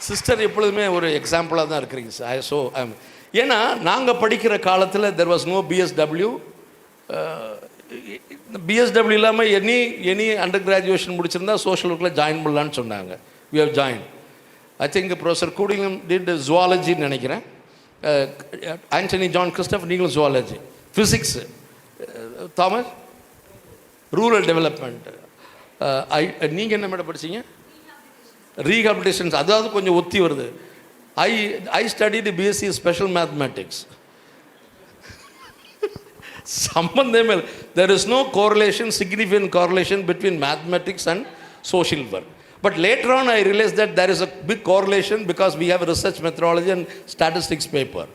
சிஸ்டர் எப்பொழுதுமே ஒரு எக்ஸாம்பிளாக தான் இருக்கிறீங்க. ஸோ ஏன்னா நாங்கள் படிக்கிற காலத்தில் there was no BSW. BSW இல்லாமல் எனி அண்டர் கிராஜுவேஷன் முடிச்சிருந்தா சோஷியல் ஒர்க்கில் ஜாயின் பண்ணலான்னு சொன்னாங்க. We have join. I think professor Kudalingam did ஜுவாலஜின்னு நினைக்கிறேன். ஆண்டனி ஜான் கிறிஸ்டப் நீங்களும் zoology. Physics Thomas rural development. நீங்கள் என்ன மேடம் படிச்சீங்க? ரீஹாபிலிட்டேஷன்ஸ். அதாவது கொஞ்சம் ஒத்தி வருது. I studied BSc special mathematics. சம்பந்தமே இல்லை. There is no correlation, significant correlation between mathematics and social work. But later on I realized that there is a big correlation because we have a research methodology and statistics paper.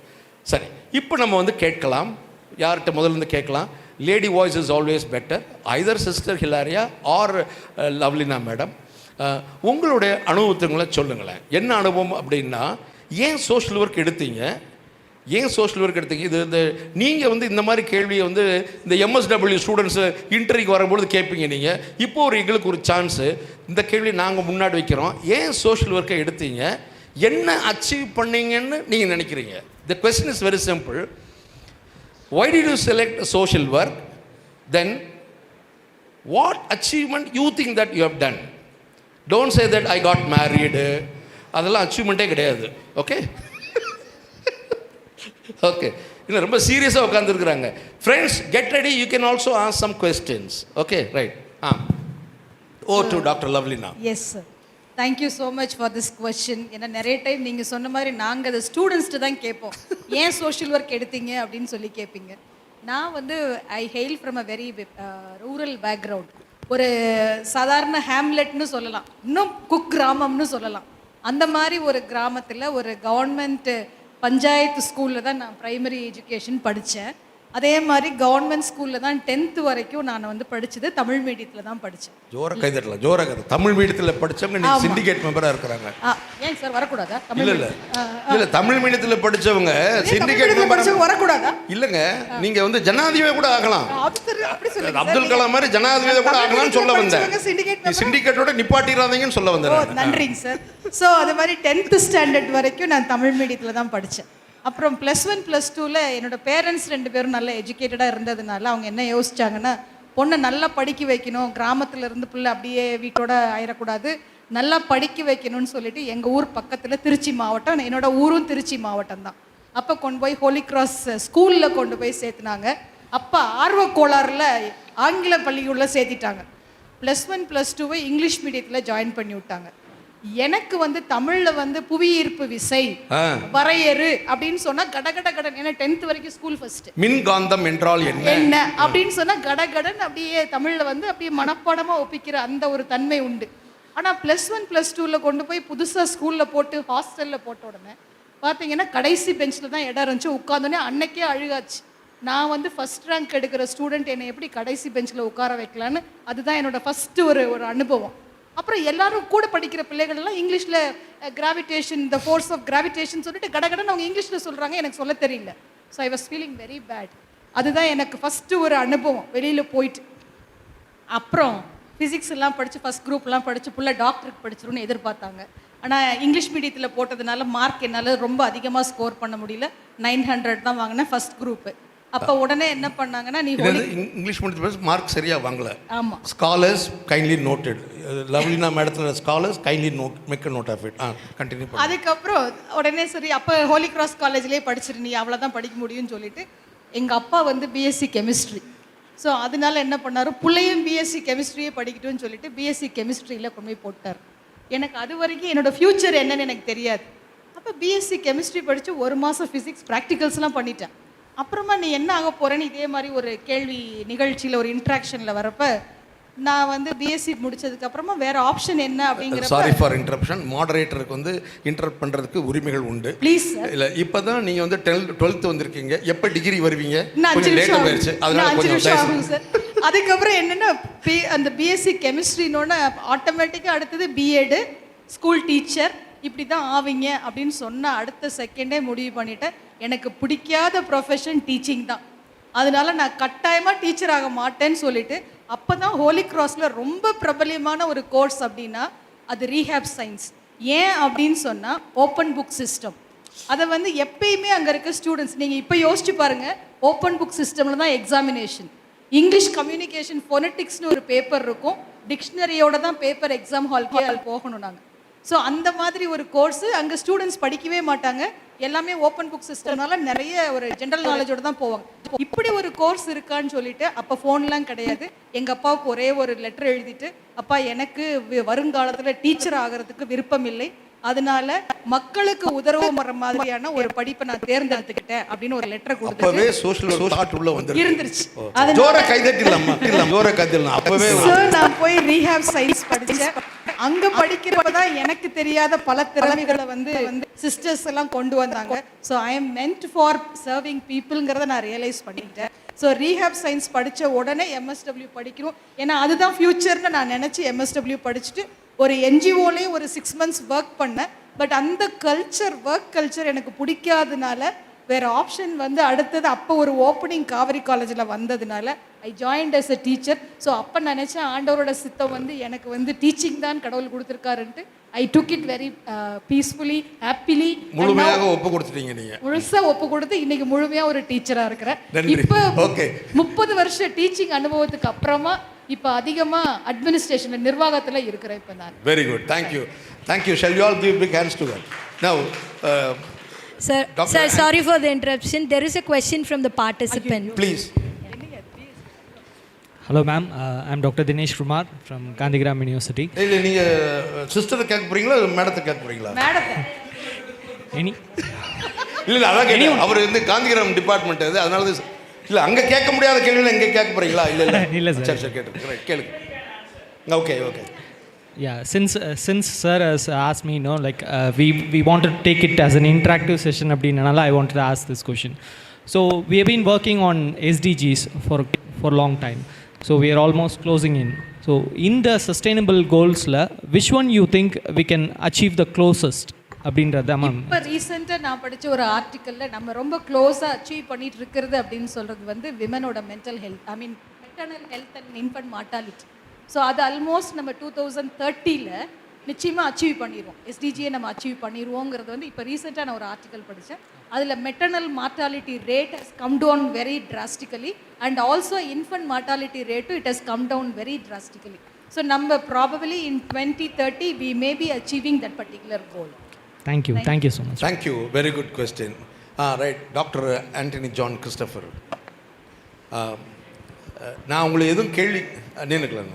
சரி, இப்போ நம்ம வந்து கேட்கலாம். யார்கிட்ட முதல்ல கேட்கலாம்? Lady voice is always better. Either sister Hilaria or Lovelina madam, உங்களுடைய அனுபவத்துங்களை சொல்லுங்களேன். என்ன அனுபவம் அப்படின்னா, ஏன் சோஷியல் ஒர்க் எடுத்தீங்க? ஏன் சோஷியல் ஒர்க் எடுத்தீங்க? இது நீங்கள் வந்து இந்த மாதிரி கேள்வியை வந்து இந்த எம்எஸ்டபிள்யூ ஸ்டூடெண்ட்ஸு இன்டர்வியூக்கு வரும்பொழுது கேட்பீங்க நீங்கள். இப்போ எங்களுக்கு ஒரு சான்ஸு, இந்த கேள்வி நாங்கள் முன்னாடி வைக்கிறோம். ஏன் சோஷியல் ஒர்க்கை எடுத்தீங்க? என்ன அச்சீவ் பண்ணீங்கன்னு நீங்கள் நினைக்கிறீங்க? The question is very simple. Why did you select social work? Then what achievement you think that you have done? Don't say that I got married. அதெல்லாம் அச்சீவ்மெண்ட்டே கிடையாது. ஓகே ஓகே, இன்னும் ரொம்ப சீரியஸாக உட்காந்துருக்குறாங்க. Friends, get ready. You can also ask some questions. Okay, right. To doctor Lovelina. Yes sir, thank you so much for this question. ஏன்னா நிறைய time நீங்கள் சொன்ன மாதிரி நாங்கள் அதை ஸ்டூடெண்ட்ஸ்ட்டு தான் கேட்போம், ஏன் சோஷியல் ஒர்க் எடுத்தீங்க அப்படின்னு சொல்லி கேட்பீங்க. நான் வந்து I hail from a very rural background. ஒரு சாதாரண ஹேம்லெட்னு சொல்லலாம், இன்னும் குக் கிராமம்னு சொல்லலாம். அந்த மாதிரி ஒரு கிராமத்தில் ஒரு கவர்மெண்ட் பஞ்சாயத்து ஸ்கூலில் தான் நான் ப்ரைமரி எஜுகேஷன் படித்தேன். அதே மாதிரி கவர்மெண்ட் ஸ்கூலில் தான் 10th வரைக்கும் நான் வந்து படித்தது தமிழ் மீடியத்தில் தான் படித்தேன். ஜோராக தமிழ் மீடியத்தில் படித்தவங்க நீங்கள் சிண்டிகேட் மெம்பராக இருக்கிறாங்க. ஏன் சார் வரக்கூடாதா? இல்லை தமிழ் மீடியத்தில் படித்தவங்க சிண்டிகேட் மெம்பர் வரக்கூடாதா? இல்லைங்க, நீங்கள் வந்து ஜனாதிபதி கூட ஆகலாம். அப்துல் கலாம் மாதிரி ஜனாதிபதி கூட ஆகலாம்னு சொல்ல வந்தேன். சிண்டிகேட்டோட நிப்பாட்டிடாதீங்கன்னு சொல்ல வந்தேன். நன்றிங்க சார். ஸோ அது மாதிரி 10th ஸ்டாண்டர்ட் வரைக்கும் நான் தமிழ் மீடியத்தில் தான் படித்தேன். அப்புறம் +1 +2ல் என்னோடய பேரண்ட்ஸ் 2 பேரும் நல்ல எஜுகேட்டடாக இருந்ததுனால அவங்க என்ன யோசிச்சாங்கன்னா, பொண்ணை நல்லா படிக்க வைக்கணும், கிராமத்தில் இருந்து பிள்ளை அப்படியே வீட்டோட ஆயிடக்கூடாது, நல்லா படிக்க வைக்கணும்னு சொல்லிட்டு எங்கள் ஊர் பக்கத்தில் திருச்சி மாவட்டம், என்னோட ஊரும் திருச்சி மாவட்டம் தான். அப்போ கொண்டு போய் ஹோலி கிராஸ் ஸ்கூலில் கொண்டு போய் சேர்த்துனாங்க. அப்போ ஆர்வ கோளாறில் ஆங்கில பள்ளிகளில் சேர்த்திட்டாங்க. +1 +2 இங்கிலீஷ் மீடியத்தில் ஜாயின் பண்ணி விட்டாங்க. எனக்கு வந்து தமிழ்ல வந்து புவியீர்ப்பு விசை வரையறு அப்படின்னு சொன்னா கடகடன், ஏன்னா 10th வரைக்கும் ஸ்கூல் ஃபர்ஸ்ட். மின்காந்தம் என்றால் என்ன அப்படின்னு சொன்னா கடகடன் அப்படியே தமிழ்ல வந்து அப்படியே மனப்பாடமா ஒப்பிக்கிற அந்த ஒரு தன்மை உண்டு. ஆனா +1 +2ல கொண்டு போய் புதுசா ஸ்கூல்ல போட்டு ஹாஸ்டல்ல போட்ட உடனே பாத்தீங்கன்னா கடைசி பெஞ்சில் தான் இடம் இருந்துச்சு. உட்காந்தோடனே அன்னைக்கே அழுகாச்சு. நான் வந்து ஃபர்ஸ்ட் ரேங்க் எடுக்கிற ஸ்டூடெண்ட் என்னை எப்படி கடைசி பெஞ்சில் உட்கார வைக்கலான்னு, அதுதான் என்னோட ஃபர்ஸ்ட் ஒரு அனுபவம். அப்புறம் எல்லாரும் கூட படிக்கிற பிள்ளைகள் எல்லாம் இங்கிலீஷில் gravitation, the force of gravitation சொல்லிட்டு கடகடன் அவங்க இங்கிலீஷில் சொல்கிறாங்க, எனக்கு சொல்ல தெரியல. So I was feeling very bad. அதுதான் எனக்கு ஃபஸ்ட்டு ஒரு அனுபவம் வெளியில் போயிட்டு. அப்புறம் ஃபிசிக்ஸ் எல்லாம் படித்து ஃபஸ்ட் குரூப்லாம் படித்து புள்ள டாக்டருக்கு படிச்சிருன்னு எதிர்பார்த்தாங்க. ஆனால் இங்கிலீஷ் மீடியத்தில் போட்டதுனால மார்க் என்னால் ரொம்ப அதிகமாக ஸ்கோர் பண்ண முடியல. 900 தான் வாங்கினேன் ஃபஸ்ட் குரூப்பு. அப்போ உடனே என்ன பண்ணாங்கன்னா, நீ இங்கிலீஷ் மீடியத்தில் மார்க் சரியாக வாங்கல. ஆமாம். Scholars kindly noted. லவ்லினா மேடத்தில் scholars kindly make a note of it. Continue பண்ணு. அதுக்கப்புறம் உடனே சரி, அப்போ ஹோலி கிராஸ் காலேஜ்லேயே படிச்சிரு, நீ அவ்வளோதான் படிக்க முடியும்னு சொல்லிட்டு எங்கள் அப்பா வந்து பிஎஸ்சி கெமிஸ்ட்ரி. ஸோ அதனால என்ன பண்ணார், பிள்ளையும் பிஎஸ்சி கெமிஸ்ட்ரியே படிக்கட்டும்னு சொல்லிட்டு பிஎஸ்சி கெமிஸ்ட்ரியில் கொண்டு போய் போட்டார். எனக்கு அது வரைக்கும் என்னோடய ஃப்யூச்சர் என்னன்னு எனக்கு தெரியாது. அப்போ பிஎஸ்சி கெமிஸ்ட்ரி படித்து 1 மாதம் ஃபிசிக்ஸ் ப்ராக்டிகல்ஸ்லாம் பண்ணிட்டேன். அப்புறமா நீ என்ன ஆக போகிறேன்னு இதே மாதிரி ஒரு கேள்வி நிகழ்ச்சியில் ஒரு இன்ட்ராக்ஷனில் வரப்போ நான் வந்து பிஎஸ்சி முடிச்சதுக்கப்புறமா வேறு ஆப்ஷன் என்ன அப்படிங்கிற. Sorry for interruption. மாடரேட்டருக்கு வந்து இன்டரப்ட் பண்ணுறதுக்கு உரிமைகள் உண்டு. ப்ளீஸ். இல்லை இப்போ தான் நீங்கள் வந்து 12th வந்திருக்கீங்க, எப்போ டிகிரி வருவீங்க? கொஞ்சம் லேட்டாக போயிடுச்சு, அதனால 5 நிமிஷம் கொஞ்சம் ஆகும் சார். அதுக்கப்புறம் என்னென்னா அந்த பிஎஸ்சி கெமிஸ்ட்ரினோட ஆட்டோமேட்டிக்காக அடுத்தது பிஎட், ஸ்கூல் டீச்சர், இப்படி தான் ஆவீங்க அப்படின்னு சொன்ன அடுத்த செகண்டே முடிவு பண்ணிட்டேன். எனக்கு பிடிக்காத ப்ரொஃபஷன் டீச்சிங் தான், அதனால நான் கட்டாயமாக டீச்சர் ஆக மாட்டேன்னு சொல்லிட்டு அப்போ தான் ஹோலி கிராஸில் ரொம்ப பிரபலியமான ஒரு கோர்ஸ் அப்படின்னா அது ரீஹேப் சயின்ஸ். ஏன் அப்படின்னு சொன்னால் ஓப்பன் புக் சிஸ்டம். அதை வந்து எப்பயுமே அங்கே இருக்க ஸ்டூடெண்ட்ஸ், நீங்கள் இப்போ யோசிச்சு பாருங்கள், ஓப்பன் புக் சிஸ்டமில் தான் எக்ஸாமினேஷன். இங்கிலீஷ் கம்யூனிகேஷன் ஃபோனட்டிக்ஸ்னு ஒரு பேப்பர் இருக்கும், டிக்ஷனரியோட தான் பேப்பர் எக்ஸாம் ஹால்க்கே அது போகணும் நாங்கள். ஸோ அந்த மாதிரி ஒரு கோர்ஸு அங்கே ஸ்டூடெண்ட்ஸ் படிக்கவே மாட்டாங்க, எல்லாமே ஓப்பன் புக் சிஸ்டம்னால நிறைய ஒரு ஜென்ரல் நாலேஜோடு தான் போவாங்க. இப்படி ஒரு கோர்ஸ் இருக்கான்னு சொல்லிட்டு அப்போ ஃபோன்லாம் கிடையாது. எங்கள் அப்பாவுக்கு ஒரே ஒரு லெட்டர் எழுதிட்டு, அப்பா எனக்கு வருங்காலத்தில் டீச்சர் ஆகிறதுக்கு விருப்பம் இல்லை, அதனால மக்களுக்கு உதவும் வர மாதிரியான ஒரு படிப்பை நான் தேர்ந்தெடுத்துக்கிட்டேன் அப்படின்னு ஒரு லெட்டர் கொடுத்து சோஷியல் தாட் உள்ள வந்து இருந்துருச்சு. ஜோர கைதட்டிடலாமா? ஜோர கைதட்டலாம். அப்பவே நான் போய் ரீஹேப் சயின்ஸ் படித்தேன். அங்க படிக்கிறப்பதான் எனக்கு தெரியாத பல திறமைகளை வந்து சிஸ்டர்ஸ் எல்லாம் கொண்டு வந்தாங்க. So I am meant for serving பீப்புள்ங்கிறத நான் ரியலைஸ் பண்ணிட்டேன். ஸோ ரீஹேப் சயின்ஸ் படித்த உடனே எம்எஸ்டபிள்யூ படிக்கணும், ஏன்னா அதுதான் ஃபியூச்சர்னு நான் நினச்சி எம்எஸ்டபிள்யூ படிச்சுட்டு ஒரு என்ஜிஓலேயும் ஒரு 6 months ஒர்க் பண்ணேன். பட் அந்த ஒர்க் கல்ச்சர் எனக்கு பிடிக்காதனால வேறு ஆப்ஷன் வந்து அடுத்தது அப்போ ஒரு ஓப்பனிங் காவிரி காலேஜில் வந்ததுனால I joined as a teacher. So அப்போ நினச்சேன் ஆண்டவரோட சித்தம் வந்து எனக்கு வந்து டீச்சிங் தான் கடவுள் கொடுத்துருக்காருன்ட்டு I took it very peacefully, happily. முழுமையாக ஒப்பு கொடுத்துட்டீங்க நீங்கள்? முழுசாக ஒப்பு கொடுத்து இன்னைக்கு முழுமையாக ஒரு டீச்சராக இருக்கிறேன். இப்போ 30 வருஷம் டீச்சிங் அனுபவத்துக்கு அப்புறமா இப்போ அதிகமாக அட்மினிஸ்ட்ரேஷனில் நிர்வாகத்தில் இருக்கிறேன் இப்போ நான். Very good, thank you, thank you. Shall you all give big hands to her now. Sir, sorry for the interruption. There is a question from the participant. Please. Hello ma'am, I'm Dr. Dinesh Kumar from Gandhigram University. இல்லை நீங்கள் சிஸ்டரை கேட்க போகிறீங்களா மேடத்தை கேட்க போகிறீங்களா? மேடத்தை. Any? இல்லை அதான் கேட்க, அவர் வந்து காந்திகிராம் டிபார்ட்மெண்ட் அது, அதனால இல்லை அங்கே கேட்க முடியாத கேள்வியில் இங்கே கேட்க போகிறீங்களா? இல்லை இல்லை இல்லை சார். சரி கேட்டு கேளுங்க. Okay. Yeah, since sir has asked me, we wanted to take it as an interactive session அப்படினால I wanted to ask this question. So we have been working on SDGs for long time. So we are almost closing in. So in the sustainable goals which one you think we can achieve the closest அப்படின்றத ma'am? இப்போ ரீசெண்டாக நான் படித்த ஒரு ஆர்டிக்கலில் நம்ம ரொம்ப க்ளோஸாக achieve பண்ணிட்டு இருக்கிறது அப்படின்னு சொல்கிறது வந்து விமனோட mental health, I mean maternal health and infant mortality. So அது ஆல்மோஸ்ட் நம்ம 2030 நிச்சயமாக அச்சீவ் பண்ணிடுவோம், எஸ்டிஜியை நம்ம அச்சீவ் பண்ணிடுவோங்கிறது வந்து இப்போ ரீசெண்டாக நான் ஒரு ஆர்டிக்கல் படித்தேன். அதில் maternal mortality rate has come down very drastically and also infant mortality ரேட்டும் it has come down very drastically. So நம்ம probably in 2030 we may be achieving that particular goal. Thank you so much. Thank you, very good question. Right, Dr. Anthony John Christopher. நான் உங்களை எதுவும் கேள்வி நினைக்கலாம்,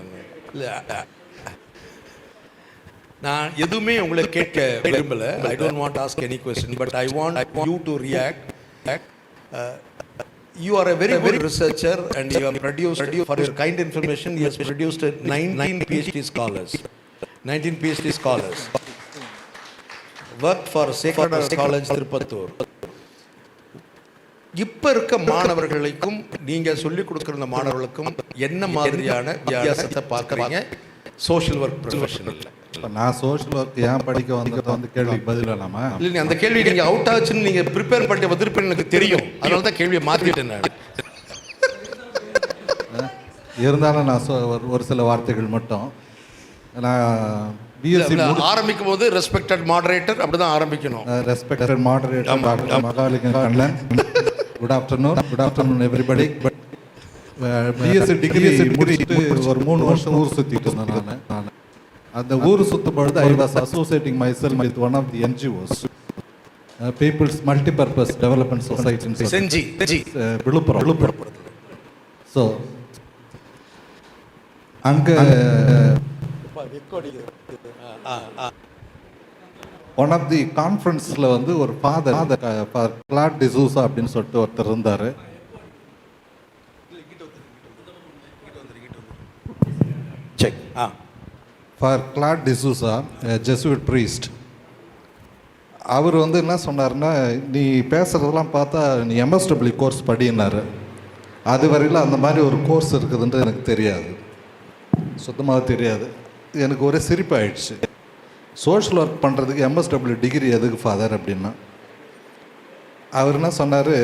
நான் எதுவுமே உங்களை கேட்க விரும்பலை. I don't want ask any question, but I want you to react. You are a very good researcher and you have produced, for your kind information, you have produced 19 PhD scholars. 19 PhD scholars. Worked for Sacred Heart College, Tirupattur. இப்போ இருக்க மாணவர்களுக்கும் நீங்கள் சொல்லிக் கொடுக்குற மாணவர்களுக்கும் என்ன மாதிரியான வித்தியாசத்தை பார்க்குறீங்க சோஷியல் ஒர்க் ப்ரொஃபஷனலில்? நான் சோஷியல் ஒர்க் ஏன் படிக்க வந்தது கேள்விக்கு பதில் இல்லாமா? இல்லை, அந்த கேள்வி நீங்கள் அவுட் ஆச்சுன்னு நீங்கள் ப்ரிப்பேர் பண்ணி வந்திருப்பேன்னு எனக்கு தெரியும், அதனால தான் கேள்வியை மாற்றிட்டேன் நான். இருந்தாலும் நான் ஒரு சில வார்த்தைகள் மட்டும். நான் பிஎஸ்சி ஆரம்பிக்கும் போது ரெஸ்பெக்டட் மாடரேட்டர் அப்படி தான் ஆரம்பிக்கணும். Respected moderator doctor Mahalingam Kannan. Good afternoon everybody. BSc degree முடிச்சுட்டு ஒரு 3 வருஷம் ஊர் சுற்றிட்டு இருந்தேன். நான் அந்த ஊர் சுற்றும் பொழுது I was associating myself with one of the NGOs, peoples multipurpose development society, Villupuram. So அங்கே ஒன் ஆஃப் தி கான்ஃபரன்ஸில் வந்து ஒரு ஃபாதர் கிளாட் டிசூசா அப்படின்னு சொல்லிட்டு ஒருத்தர் இருந்தார். Check for Claude D'Souza Jesuit priest. அவர் வந்து என்ன சொன்னார்னா, நீ பேசுகிறதெல்லாம் பார்த்தா நீ எம்எஸ்டபிள்யூ கோர்ஸ் படினார். அது வரையில் அந்த மாதிரி ஒரு கோர்ஸ் இருக்குதுன்ட்டு எனக்கு தெரியாது, சுத்தமாக தெரியாது. எனக்கு ஒரே சிரிப்பாயிடுச்சு. சோஷியல் ஒர்க் பண்ணுறதுக்கு எம்எஸ்டபிள்யூ டிகிரி எதுக்கு ஃபாதர் அப்படின்னா, அவர் என்ன சொன்னார்,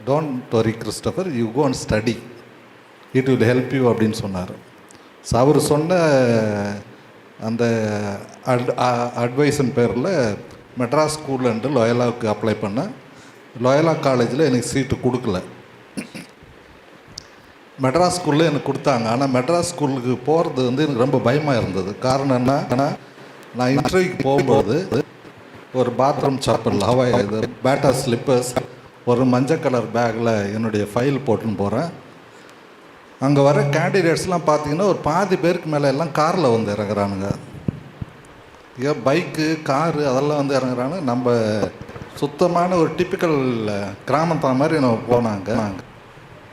don't worry Christopher, you go and study, it will help you அப்படின்னு சொன்னார். ஸோ அவர் சொன்ன அந்த அட்வைஸின் பேரில் மெட்ராஸ் ஸ்கூல்லேருந்து லோயலாவுக்கு அப்ளை பண்ணேன். லோயலா காலேஜில் எனக்கு சீட்டு கொடுக்கல. மெட்ராஸ் ஸ்கூலில் எனக்கு கொடுத்தாங்க. ஆனால் மெட்ராஸ் ஸ்கூலுக்கு போகிறது வந்து எனக்கு ரொம்ப பயமாக இருந்தது. காரணம் என்ன, நான் இன்டர்வியூக்கு போகும்போது ஒரு பாத்ரூம் சாப்பல் ஹவாய் இது பேட்டா ஸ்லிப்பர்ஸ் ஒரு மஞ்சள் கலர் பேக்கில் என்னுடைய ஃபைல் போட்டுன்னு போகிறேன். அங்கே வர கேண்டிடேட்ஸ்லாம் பார்த்தீங்கன்னா ஒரு பாதி பேருக்கு மேலே எல்லாம் காரில் வந்து இறங்குறானுங்க. ஏன் பைக்கு காரு அதெல்லாம் வந்து இறங்குறாங்க. நம்ம சுத்தமான ஒரு டிப்பிக்கல் கிராமத்தான் மாதிரி நம்ம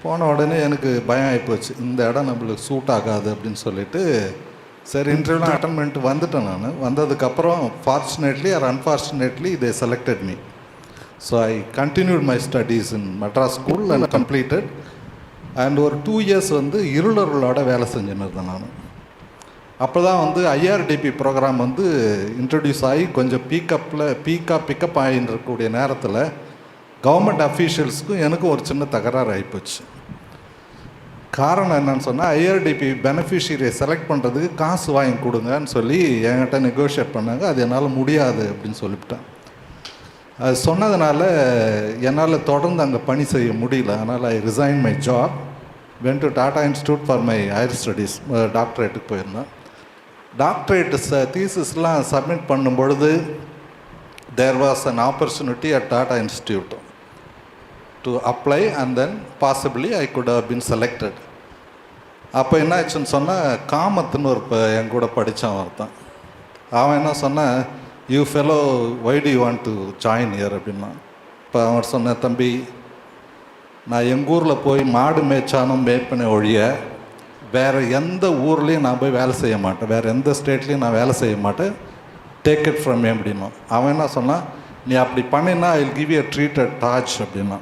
போன உடனே எனக்கு பயம் ஆகிப்போச்சு. இந்த இடம் நம்மளுக்கு சூட் ஆகாது அப்படின்னு சொல்லிட்டு சரி இன்டர்வியூலாம் அட்டன் பண்ணிட்டு வந்துட்டேன். நான் வந்ததுக்கப்புறம் fortunately or unfortunately they selected me. So I continued my studies in Madras school and completed. And ஒரு 2 இயர்ஸ் வந்து இருளர்களோட வேலை செஞ்சுன்னு இருந்தேன் நான். அப்போ தான் வந்து ஐஆர்டிபி ப்ரோக்ராம் வந்து இன்ட்ரடியூஸ் ஆகி கொஞ்சம் பிக்கப் ஆகின்னு இருக்கக்கூடிய நேரத்தில் கவர்மெண்ட் அஃபீஷியல்ஸுக்கும் எனக்கும் ஒரு சின்ன தகராறு ஆகிப்போச்சு. காரணம் என்னன்னு சொன்னால், ஐஆர்டிபி பெனிஃபிஷியரியை செலக்ட் பண்ணுறதுக்கு காசு வாங்கி கொடுங்கன்னு சொல்லி என்கிட்ட நெகோஷியேட் பண்ணாங்க. அது என்னால் முடியாது அப்படின்னு சொல்லிவிட்டேன். அது சொன்னதுனால என்னால் தொடர்ந்து அங்கே பணி செய்ய முடியல. அதனால் I resign my job, went to Tata institute for my higher studies, டாக்டரேட்டுக்கு போயிருந்தேன். டாக்டரேட் தீசிஸ்லாம் சப்மிட் பண்ணும் பொழுது there was an opportunity at Tata institute to apply and then possibly I could have been selected. அப்போ என்ன ஆச்சுன்னு சொன்னால், காமத்துன்னு ஒரு என் கூட படித்தான் ஒருத்தன். அவன் என்ன சொன்னான், you fellow why do you want to join here அப்படின்னா. இப்போ அவன் சொன்னேன், தம்பி நான் எங்கள் ஊரில் போய் மாடு மேய்ச்சானும் மேய்ப்பனை ஒழிய வேறு எந்த ஊர்லேயும் நான் போய் வேலை செய்ய மாட்டேன், வேறு எந்த ஸ்டேட்லேயும் நான் வேலை செய்ய மாட்டேன், டேக் இட் ஃப்ரம் மீ அப்படின்னா. அவன் என்ன சொன்னான், நீ அப்படி பண்ணினா I will give you treat at Taj அப்படின்னா.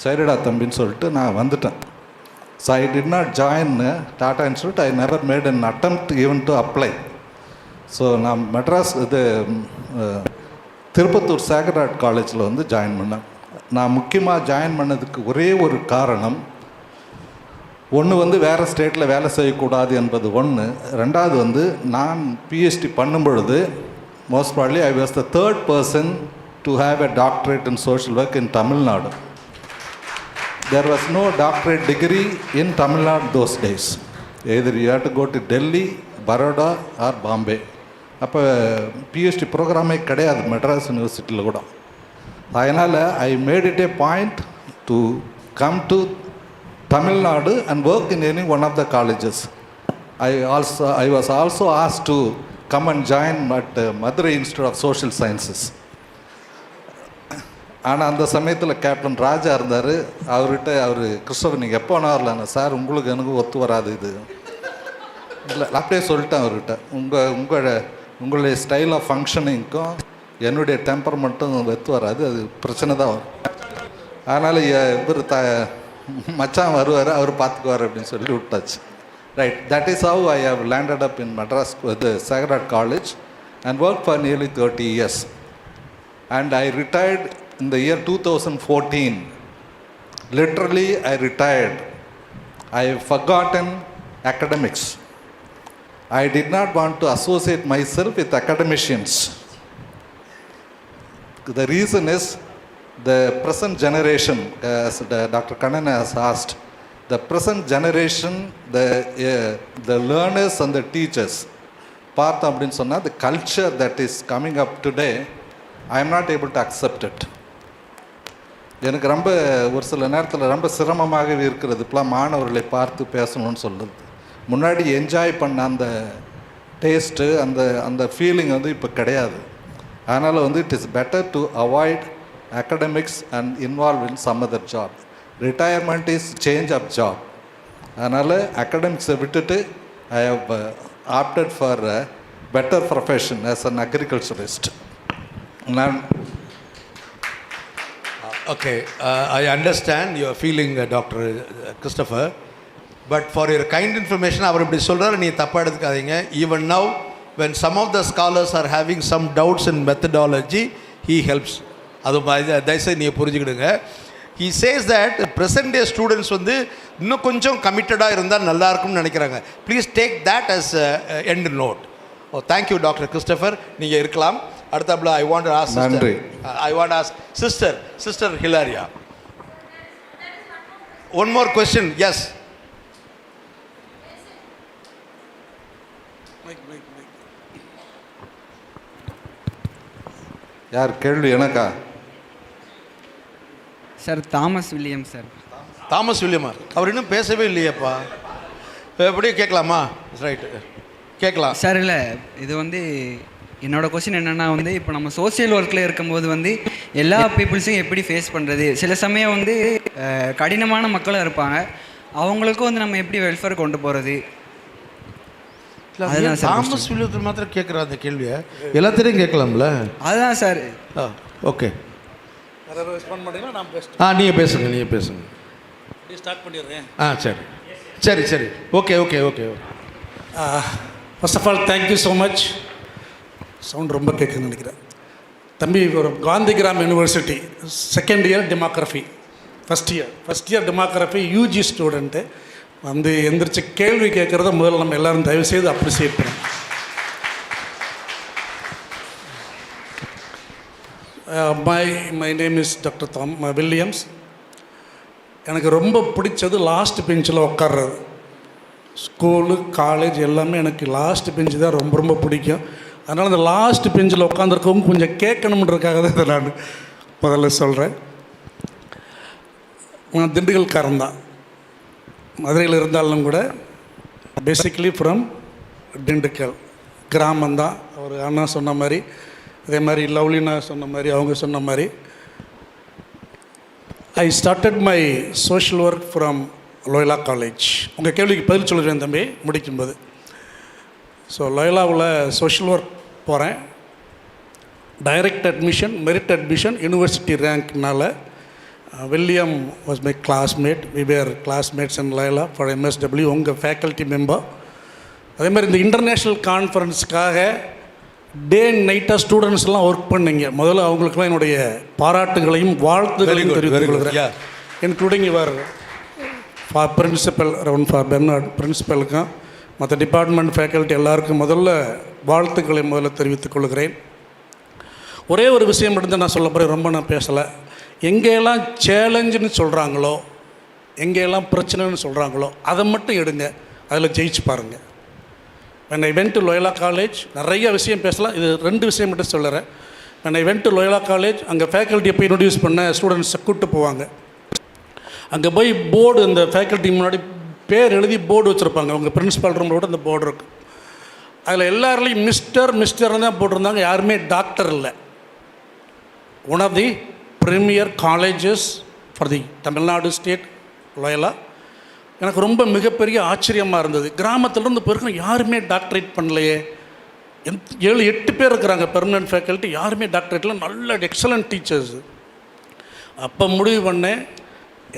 சரிடா தம்பின்னு சொல்லிட்டு நான் வந்துட்டேன். So I did not join Tata institute. I never made an attempt even to apply. So நான் மெட்ராஸ் திருப்பத்தூர் சேக்ரட் காலேஜில் வந்து ஜாயின் பண்ணேன். நான் முக்கியமாக ஜாயின் பண்ணதுக்கு ஒரே ஒரு காரணம், ஒன்று வந்து வேறு ஸ்டேட்டில் வேலை செய்யக்கூடாது என்பது ஒன்று. ரெண்டாவது வந்து நான் பிஹெச்டி பண்ணும் பொழுது most probably I was the 3rd person to have a doctorate in social work in Tamil Nadu. There was no doctorate degree in Tamil Nadu those days. Either you had to go to Delhi, Baroda or Bombay. அப்போ PhD ப்ரோக்ராமே கிடையாது மெட்ராஸ் யூனிவர்சிட்டியில் கூட. அதனால் I made it A point to come to Tamil Nadu and work in any one of the colleges. I was also asked to come and join at Madurai Institute of Social Sciences. ஆனால் அந்த சமயத்தில் captain ராஜா இருந்தார். அவர் Christopher நீங்கள் எப்போ வேணா வரலான்னு. Sir உங்களுக்கு எனக்கு ஒத்து வராது இது இல்லை, அப்படியே சொல்லிட்டேன் அவர்கிட்ட. உங்களுடைய ஸ்டைல் ஆஃப் ஃபங்க்ஷனிங்க்கும் என்னுடைய டெம்பர்மெண்ட்டும் ஒத்து வராது, அது பிரச்சனை தான் வரும். அதனால் இவர் மச்சான் வருவார், அவர் பார்த்துக்குவார் அப்படின்னு சொல்லி விட்டாச்சு. Right, that is how I have landed up in Madras sacred college and work for nearly 30 years. And I retired in the year 2014. Literally, I retired. I have forgotten academics. I did not want to associate myself with academicians. The reason is the present generation, as Dr. Kannan has asked, the present generation, the learners and the teachers, பார்த்தோம் அப்படின்னு சொன்னால், the culture that is coming up today, I am not able to accept it. எனக்கு ரொம்ப ஒரு சில நேரத்தில் ரொம்ப சிரமமாகவே இருக்கிறது இப்போலாம் மாணவர்களை பார்த்து பேசணும்னு சொல்கிறது. முன்னாடி என்ஜாய் பண்ண அந்த டேஸ்ட்டு அந்த ஃபீலிங் வந்து இப்போ கிடையாது. அதனால் வந்து it is better to avoid academics and involved in some other job. Retirement is change of job. அதனால் அகடமிக்ஸை விட்டுட்டு I have opted for a better profession as an agriculturist. நான் Okay, I understand your feeling, Dr. Christopher. But for your kind information, அவர் இப்படி சொல்கிறார், நீ தப்பாக எடுத்துக்காதீங்க. Even now, when some of the scholars are having some doubts in methodology, he helps. அது தயவுசெய்து நீங்கள் புரிஞ்சுக்கிடுங்க. He says that present day students வந்து இன்னும் கொஞ்சம் கமிட்டடாக இருந்தால் நல்லாயிருக்கும்னு நினைக்கிறாங்க. Please take that as end note. Oh, thank you, Dr. Christopher. நீங்கள் இருக்கலாம். அடுத்தாப்புல I want to ask நன்றி. I want to ask sister Hilaria. One more question. Yes. யார் கேள்வி? எனக்கா? Sir Thomas William sir. Thomas வில்லியமா? அவர் இன்னும் பேசவே இல்லையேப்பா. எப்படியும் கேட்கலாமா? ரைட்டு, கேட்கலாம் சார். இல்லை, இது வந்து என்னோடய கொஸ்டின் என்னென்னா வந்து இப்போ நம்ம சோசியல் ஒர்க்கில் இருக்கும்போது வந்து எல்லா பீப்புள்ஸையும் எப்படி ஃபேஸ் பண்ணுறது? சில சமயம் வந்து கடினமான மக்களும் இருப்பாங்க, அவங்களுக்கும் வந்து நம்ம எப்படி வெல்ஃபேர் கொண்டு போகிறது? அதுதான் சார். தாமஸ் வில்லியத்தில் மாத்திரம் கேட்குற அந்த கேள்வியை எல்லாத்தையும் கேட்கலாம்ல? அதுதான் சார். ஓகே, நீங்கள் பேசுங்க. ஸ்டார்ட் பண்ணிடுறேன். சரி. Okay. First of all thank you so much. Sound ரொம்ப கேட்குன்னு நினைக்கிறேன். தம்பி, ஒரு Gandhigram university second year demography, first year demography UG student வந்து எந்திரிச்சு கேள்வி கேட்குறத முதல்ல நம்ம எல்லோரும் தயவுசெய்து அப்ரிசியேட் பண்ணணும். My name is Dr. Williams. எனக்கு ரொம்ப பிடிச்சது லாஸ்ட் பெஞ்சில் உட்கார்றது. ஸ்கூலு காலேஜ் எல்லாமே எனக்கு லாஸ்ட் பெஞ்சு தான் ரொம்ப பிடிக்கும். அதனால் அந்த லாஸ்ட் பெஞ்சில் உட்காந்துருக்கவும் கொஞ்சம் கேட்கணுன்றதுக்காக தான் இதை நான் முதல்ல சொல்கிறேன். நான் திண்டுக்கல்காரன் தான், மதுரையில் இருந்தாலும் கூட பேசிக்கலி ஃப்ரம் திண்டுக்கல் கிராமந்தான். அவர் அண்ணா சொன்ன மாதிரி, அதே மாதிரி லவ்லினா சொன்ன மாதிரி, அவங்க சொன்ன மாதிரி I started my social work from Loyola college. உங்கள் கேள்விக்கு பதில் சொல்லுவேன் தம்பி முடிக்கும்போது. ஸோ லோயலாவில் சோஷியல் ஒர்க் போகிறேன். Direct admission, merit admission, university ரேங்க்னால. William was my classmate. We were classmates in Loyola for MSW, உங்கள் ஃபேக்கல்ட்டி மெம்பர். அதே மாதிரி இந்த இன்டர்நேஷ்னல் கான்ஃபரன்ஸுக்காக டே அண்ட் நைட்டாக ஸ்டூடெண்ட்ஸ்லாம் ஒர்க் பண்ணிங்க. முதல்ல அவங்களுக்குலாம் என்னுடைய பாராட்டுகளையும் வாழ்த்துகளையும் தெரிவித்துக் கொள்கிறேன். Including your principal Rev Fr Bernard பிரின்சிபலுக்கும் மற்ற டிபார்ட்மெண்ட் ஃபேக்கல்ட்டி எல்லாருக்கும் முதல்ல வாழ்த்துக்களை முதல்ல தெரிவித்துக் கொள்கிறேன். ஒரே ஒரு விஷயம் மட்டும்தான் நான் சொல்ல போகிறேன், ரொம்ப நான் பேசலை. எங்கெல்லாம் சேலஞ்சுன்னு சொல்கிறாங்களோ, எங்கெல்லாம் பிரச்சனைன்னு சொல்கிறாங்களோ அதை மட்டும் எடுங்க, அதில் ஜெயிச்சு பாருங்கள். when I went to Loyola College, நிறைய விஷயம் பேசலாம், இது 2 விஷயம் மட்டும் சொல்லுறேன். when I went to Loyola College, அங்கே ஃபேக்கல்ட்டியை போய் இன்ட்ரடியூஸ் பண்ண ஸ்டூடெண்ட்ஸை கூப்பிட்டு போவாங்க. அங்கே போய் போர்டு, இந்த ஃபேக்கல்ட்டி முன்னாடி பேர் எழுதி போர்டு வச்சுருப்பாங்க. அவங்க பிரின்ஸிபல் ரூமோட அந்த போர்டு இருக்குது. அதில் எல்லாருலேயும் மிஸ்டர்னு தான் போட்டிருந்தாங்க, யாருமே டாக்டர் இல்லை. One of the premier colleges for the Tamil Nadu state Loyola. எனக்கு ரொம்ப மிகப்பெரிய ஆச்சரியமாக இருந்தது. கிராமத்திலேருந்து போயிருக்கோம், யாருமே டாக்டரேட் பண்ணலையே. 7-8 பேர் இருக்கிறாங்க பெர்மனன்ட் ஃபேக்கல்ட்டி, யாருமே டாக்டரேட்டில் நல்ல எக்ஸலண்ட் டீச்சர்ஸ். அப்போ முடிவு பண்ணேன்,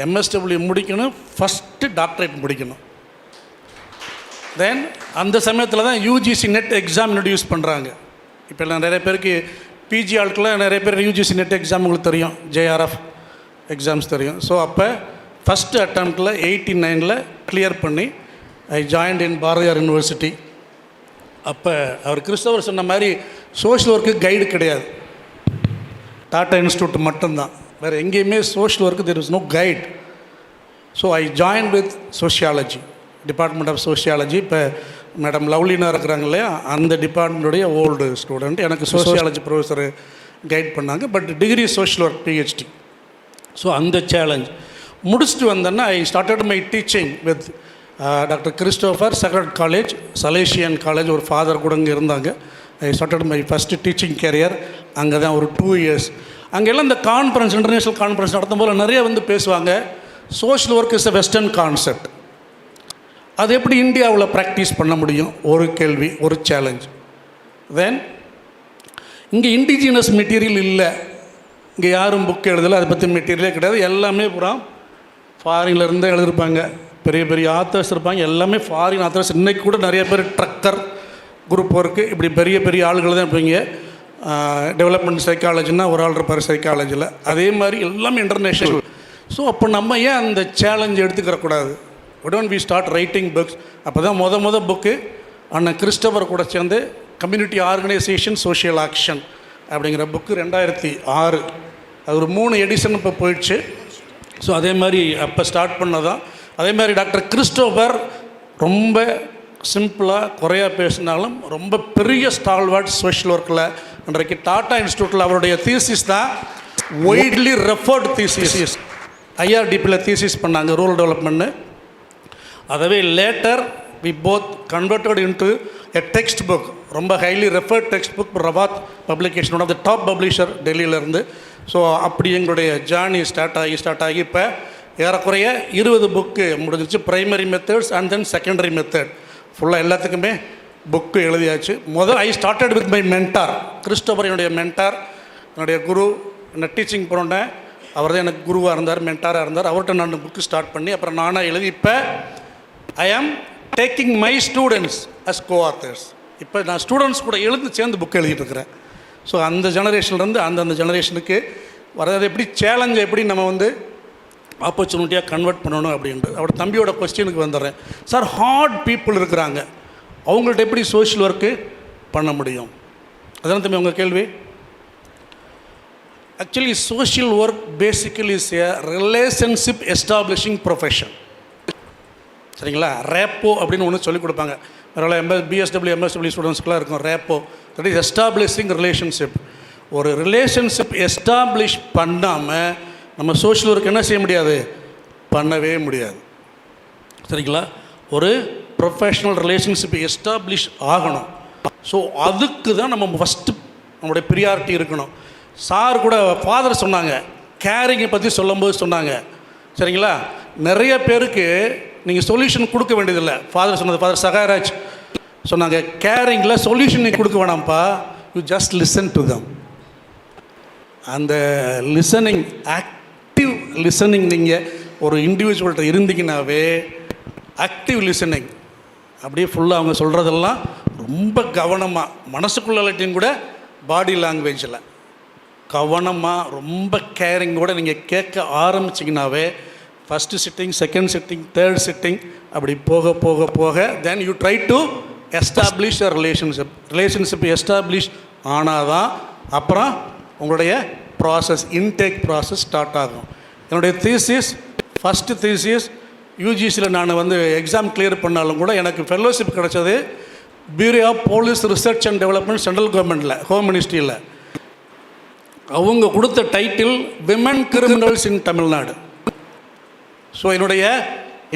MSW முடிக்கணும், ஃபஸ்ட்டு டாக்டரேட் முடிக்கணும். தென் அந்த சமயத்தில் தான் UGC நெட் எக்ஸாம் இன்ட்ரடியூஸ் பண்ணுறாங்க. இப்போ எல்லாம் நிறைய பேருக்கு பிஜி ஆட்கள்லாம் நிறைய பேர் UGC நெட் எக்ஸாம் உங்களுக்கு தெரியும், JRF எக்ஸாம்ஸ் தெரியும். ஸோ அப்போ ஃபஸ்ட்டு அட்டம்ப்டில் 89 கிளியர் பண்ணி I joined in Bharathiar university. அப்போ அவர் கிறிஸ்தவர் சொன்ன மாதிரி சோஷியல் ஒர்க்கு கைடு கிடையாது, டாட்டா இன்ஸ்டியூட் மட்டும்தான், வேறு எங்கேயுமே social work there is no guide. So I join with sociology, department of sociology. இப்போ மேடம் லவ்லினா இருக்கிறாங்க இல்லையா, அந்த டிபார்ட்மெண்ட்டுடைய ஓல்டு ஸ்டூடெண்ட். எனக்கு சோஷியாலஜி ப்ரொஃபஸர் கைட் பண்ணாங்க. But degree social work PhD. So அந்த சேலஞ்ச் முடிச்சுட்டு வந்தேன்னா ஐ started my teaching with doctor Christopher, sacred college, Salesian college. ஒரு ஃபாதர் கூட இங்கே இருந்தாங்க, I started my first teaching career அங்கே தான் ஒரு 2 years. அங்கெல்லாம் இந்த கான்ஃபரன்ஸ், இன்டர்நேஷ்னல் கான்ஃபரன்ஸ் நடத்தும் போது நிறைய வந்து பேசுவாங்க, social work is a western concept. அது எப்படி இந்தியாவில் ப்ராக்டிஸ் பண்ண முடியும்? ஒரு கேள்வி, ஒரு சேலஞ்ச். தென் இங்கே இண்டிஜினஸ் மெட்டீரியல் இல்லை, இங்கே யாரும் புக் எழுதலை, அதை பற்றி மெட்டீரியலே கிடையாது. எல்லாமே பூரா ஃபாரின்லேருந்து எழுதியிருப்பாங்க, பெரிய பெரிய ஆத்தர்ஸ் இருப்பாங்க, எல்லாமே ஃபாரின் ஆத்தர்ஸ். இன்றைக்கி கூட நிறைய பேர் ட்ரக்கர் குரூப் ஒர்க்கு இப்படி பெரிய பெரிய ஆளுகள் தான் இருப்பீங்க. டெவலப்மெண்ட் சைக்காலஜின்னா ஒரு ஆள் இருப்பார் சைக்காலஜியில், அதே மாதிரி எல்லாமே இன்டர்நேஷ்னல். ஸோ அப்போ நம்ம ஏன் அந்த சேலஞ்ச் எடுத்துக்கிறக்கூடாது? உடன் வி ஸ்டார்ட் ரைட்டிங் புக்ஸ். அப்போ தான் மொத புக்கு அண்ணன் கிறிஸ்டபர் கூட சேர்ந்து கம்யூனிட்டி ஆர்கனைசேஷன் சோஷியல் ஆக்ஷன் அப்படிங்கிற புக்கு 2006, அது ஒரு 3 எடிஷன் இப்போ போயிடுச்சு. ஸோ அதே மாதிரி அப்போ ஸ்டார்ட் பண்ணதான். அதே மாதிரி டாக்டர் கிறிஸ்டோபர் ரொம்ப சிம்பிளாக குறையாக பேசினாலும் ரொம்ப பெரிய ஸ்டால்வார்ட் சோஷியல் ஒர்க்கில். இன்றைக்கு டாடா இன்ஸ்டியூட்டில் அவருடைய தீசிஸ் தான் ஒய்ட்லி ரெஃபர்டு தீசிஸ். ஐஆர்டிபியில் தீசிஸ் பண்ணாங்க ரூரல் டெவலப்மெண்ட்னு. அதவே later we both converted into a textbook, ரொம்ப highly referred textbook, Rawat publication, one of the top publisher டெல்லியிலேருந்து. ஸோ அப்படி எங்களுடைய ஜேர்னி ஸ்டார்ட் ஆகி இப்போ ஏறக்குறைய 20 புக்கு முடிஞ்சிச்சு. Primary methods and then secondary method ஃபுல்லாக எல்லாத்துக்குமே புக்கு எழுதியாச்சு. I started with my mentor Christopher, என்னுடைய மென்டார், என்னுடைய குரு. என்ன டீச்சிங் போனேன், அவர் தான் எனக்கு குருவாக இருந்தார், மென்டாராக இருந்தார். அவர்கிட்ட நான் புக்கு ஸ்டார்ட் பண்ணி அப்புறம் நானாக எழுதி இப்போ I am taking my students as co-authors. இப்போ நான் ஸ்டூடெண்ட்ஸ் கூட சேர்ந்து புக் எழுதிட்டு இருக்கிறேன். ஸோ அந்த ஜெனரேஷன்லேருந்து அந்தந்த ஜெனரேஷனுக்கு வர்றது எப்படி சேலஞ்சை எப்படி நம்ம வந்து ஆப்பர்ச்சுனிட்டியாக கன்வெர்ட் பண்ணணும் அப்படின்ட்டு. அவரோட தம்பியோட கொஸ்டினுக்கு வந்துடுறேன். சார், ஹார்ட் பீப்புள் இருக்கிறாங்க, அவங்கள்ட்ட எப்படி சோஷியல் ஒர்க்கு பண்ண முடியும்? அதான் தம்பி உங்கள் கேள்வி. Actually social work basically is a relationship establishing profession. சரிங்களா? ரேப்போ அப்படின்னு ஒன்று சொல்லிக் கொடுப்பாங்க. வேறு பிஎஸ்டபிள்யூ ஸ்டூடெண்ட்ஸ்க்குலாம் இருக்கும் rapport. That is establishing relationship. ஒரு ரிலேஷன்ஷிப் எஸ்டாப்ளிஷ் பண்ணாமல் நம்ம சோஷியல் ஒர்க் என்ன செய்ய முடியாது? பண்ணவே முடியாது. சரிங்களா? ஒரு ப்ரொஃபஷ்னல் ரிலேஷன்ஷிப் எஸ்டாப்ளிஷ் ஆகணும். ஸோ அதுக்கு தான் நம்ம ஃபஸ்ட்டு நம்மளுடைய ப்ரியாரிட்டி இருக்கணும். சார் கூட ஃபாதர் சொன்னாங்க, கேரிங்கை பற்றி சொல்லும்போது சொன்னாங்க. சரிங்களா? நிறைய பேருக்கு நீங்கள் சொல்யூஷன் கொடுக்க வேண்டியதில்லை. ஃபாதர் சொன்னது, ஃபாதர் சகாயராஜ் சொன்னாங்க, கேரிங்கில் சொல்யூஷன் நீங்கள் கொடுக்க வேணாம்ப்பா, you just listen to them. அந்த லிசனிங், ஆக்டிவ் லிசனிங் நீங்கள் ஒரு இண்டிவிஜுவல்கிட்ட இருந்தீங்கன்னாவே, ஆக்டிவ் லிசனிங் அப்படியே ஃபுல்லாக அவங்க சொல்கிறதெல்லாம் ரொம்ப கவனமாக, மனசுக்குள்ளாட்டியும் கூட பாடி லாங்குவேஜில் கவனமாக ரொம்ப கேரிங்கோடு நீங்கள் கேட்க ஆரம்பிச்சிங்கனாவே, first sitting, second sitting, third sitting அப்படி போக போக போக then you try to establish a relationship establish ஆனால் தான் அப்புறம் உங்களுடைய ப்ராசஸ், இன்டேக் ப்ராசஸ் ஸ்டார்ட் ஆகும். என்னுடைய தீசிஸ், ஃபஸ்ட்டு தீசிஸ் யூஜிசியில் நான் வந்து எக்ஸாம் கிளியர் பண்ணாலும் கூட எனக்கு ஃபெல்லோஷிப் கிடச்சது bureau of police research and development, central கவர்மெண்ட்டில், ஹோம் மினிஸ்ட்ரியில். அவங்க கொடுத்த டைட்டில் விமன் கிரிமினல்ஸ் இன் தமிழ்நாடு. ஸோ என்னுடைய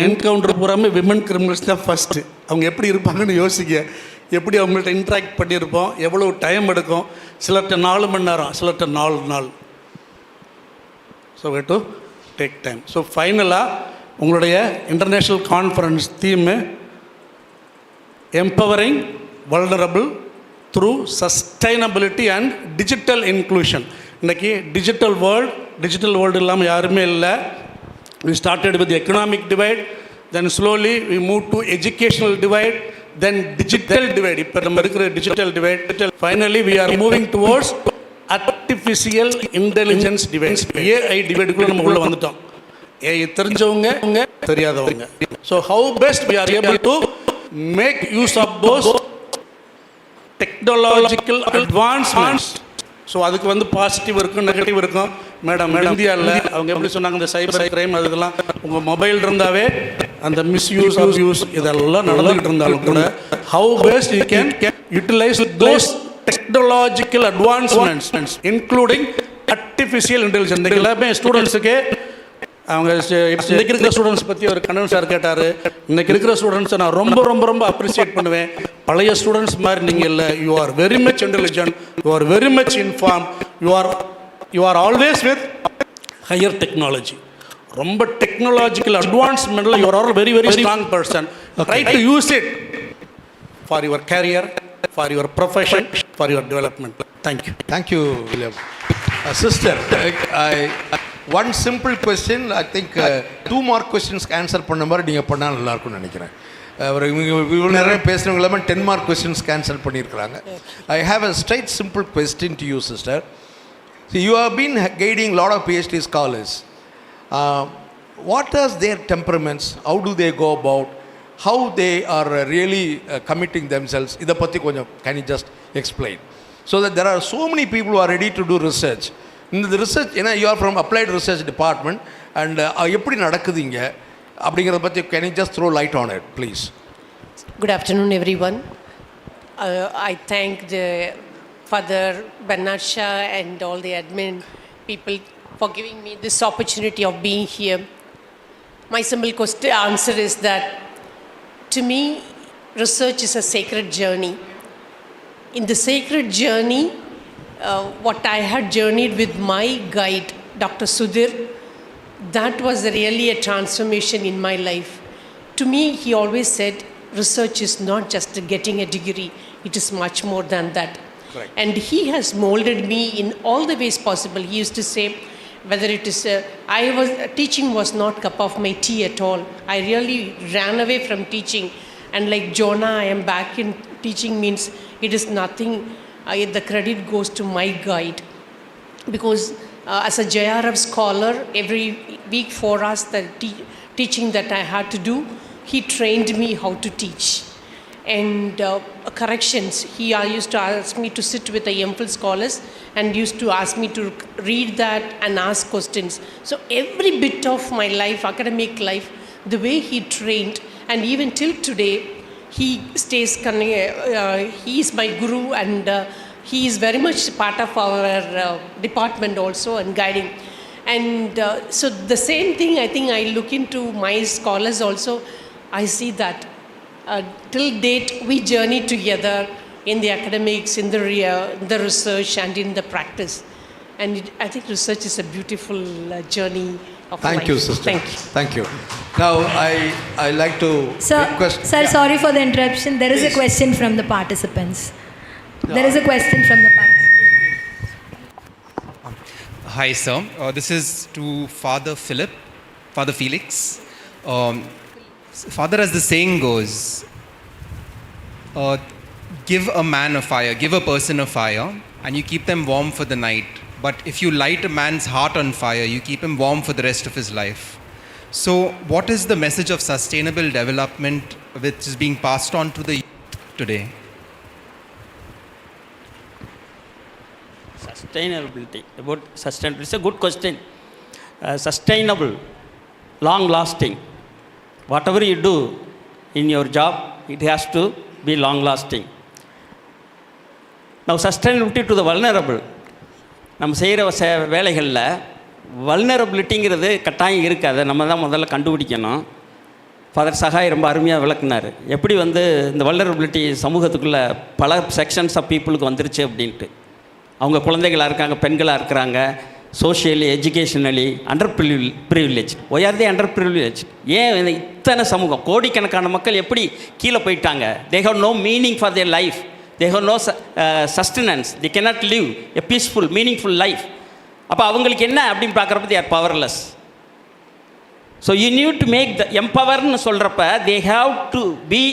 என்கவுண்டர் பூராமே விமன் கிரிமினல்ஸ் தான் ஃபஸ்ட்டு. அவங்க எப்படி இருப்பாங்கன்னு யோசிக்க, எப்படி அவங்கள்ட்ட இன்ட்ராக்ட் பண்ணியிருப்போம், எவ்வளோ டைம் எடுக்கும், சிலர்கிட்ட 4 மணி நேரம், சிலர்கிட்ட 4 நாள். So way to take time. So ஃபைனலாக உங்களுடைய international conference theme empowering vulnerable through sustainability and digital inclusion. இன்றைக்கி டிஜிட்டல் வேர்ல்டு இல்லாமல் யாருமே இல்லை. We started with the economic divide, then slowly we moved to educational divide, then digital divide. இப்போ நம்ம இருக்கிற digital divide. Finally we are moving towards artificial intelligence divide. AI divideக்குள்ள நம்ம உள்ள வந்துட்டோம். AI தெரிஞ்சவங்க, தெரியாதவங்க. So how best we are able to make use of those technological advancements. So அதுக்கு வந்து பாசிட்டிவ் இருக்கும், நெகட்டிவ் இருக்கும். மேடம் இந்தியாவில் அவங்க எப்படி சொன்னாங்க, இந்த சைபர் கிரைம் அதெல்லாம் உங்கள் மொபைல் இருந்தாவே அந்த மிஸ்யூஸ் அப்யூஸ் இதெல்லாம் நடந்துக்கிட்டு இருந்தாலும் கூட how best you can utilise those technological advancements including artificial intelligence. எல்லாமே ஸ்டூடெண்ட்ஸுக்கு அவங்க இன்றைக்கி இருக்கிற ஸ்டூடெண்ட்ஸ் பற்றி ஒரு கண்ணன் சார் கேட்டார். இன்றைக்கி இருக்கிற ஸ்டூடெண்ட்ஸை நான் ரொம்ப ரொம்ப ரொம்ப அப்ரிஷியேட் பண்ணுவேன். பழைய ஸ்டூடெண்ட்ஸ் மாதிரி நீங்கள் இல்லை. You are very much intelligent, you are very much inform, you are always with higher technology. ரொம்ப டெக்னாலஜிக்கல் அட்வான்ஸ்மெண்ட்டில் you are all very very strong person. Try to use it for your career, for your profession, for your development. Thank you. Thank you William. Sister, one simple question. I think 2 more questions answer பண்ண மாதிரி நீங்கள் பண்ணால் நல்லாயிருக்கும்னு நினைக்கிறேன். இவ்வளோ நிறைய பேசுகிறவங்க இல்லாமல் 10 more questions ஆன்சர் பண்ணியிருக்கிறாங்க. I have a straight simple question to you sister. You have been guiding a lot of PhD scholars. What are their temperaments? How do they go about? How they are really committing themselves? Idha patti konjam can you just explain? So that there are so many people who are ready to do research. In the research, you are from applied research department, and eppadi nadakudhu inga அப்படிங்கிறத பற்றி can you just throw light on it, please? Good afternoon, everyone. I thank the Father Bernasha and all the admin people for giving me this opportunity of being here. My simple answer is that, to me, research is a sacred journey. In the sacred journey, what I had journeyed with my guide, Dr. Sudhir, that was really a transformation in my life. To me, he always said, research is not just getting a degree, it is much more than that. Correct. And he has molded me in all the ways possible. He used to say, whether it is, teaching was not cup of my tea at all. I really ran away from teaching. And like Jonah, I am back in teaching means it is nothing. The credit goes to my guide. Because as a JRF scholar, every week 4 hours, the teaching that I had to do, he trained me how to teach. And corrections, he used to ask me to sit with the MPhil scholars and used to ask me to read that and ask questions. So every bit of my life, academic life, the way he trained, and even till today, he stays, he is my guru, and he is very much part of our department also and guiding. And so the same thing, I think I look into my scholars also, I see that till date we journey together in the academics, in the research and in the practice. And I think research is a beautiful journey of life. Thank you, sister. Thank you. Thank you. Now I like to request. Sir, sorry for the interruption. There is a question from the participants. There is a question from the participants. Hi, sir. This is to Father Felix. Father, as the saying goes, give a man a fire, give a person a fire, and you keep them warm for the night. But if you light a man's heart on fire, you keep him warm for the rest of his life. So, what is the message of sustainable development which is being passed on to the youth today? Sustainability. About sustainability, it's a good question. Sustainable, long lasting. Whatever you do in your job, it has to be long lasting. Now, sustainability to the vulnerable. நம்ம செய்கிற வேலைகளில் வல்னரபிலிட்டிங்கிறது கட்டாயம் இருக்குது. அதை நம்ம தான் முதல்ல கண்டுபிடிக்கணும். ஃபாதர் சகாய் ரொம்ப அருமையாக விளக்குனார். எப்படி இந்த வல்னரபிலிட்டி சமூகத்துக்குள்ளே பல செக்ஷன்ஸ் ஆஃப் பீப்புளுக்கு வந்துருச்சு அப்படின்ட்டு. அவங்க குழந்தைகளாக இருக்காங்க, பெண்களாக இருக்கிறாங்க, socially, educationally under privilege. Why are they under privilege? ஏன் இத்தனை சமூகம், கோடிக்கணக்கான மக்கள் எப்படி கீழே போயிட்டாங்க? They have no meaning for their life. They have no sustenance. They cannot live a peaceful, meaningful life. அப்போ அவங்களுக்கு என்ன அப்படின்னு பார்க்குறப்ப they are powerless. So you need to make the empowerன்னு சொல்கிறப்ப they have to be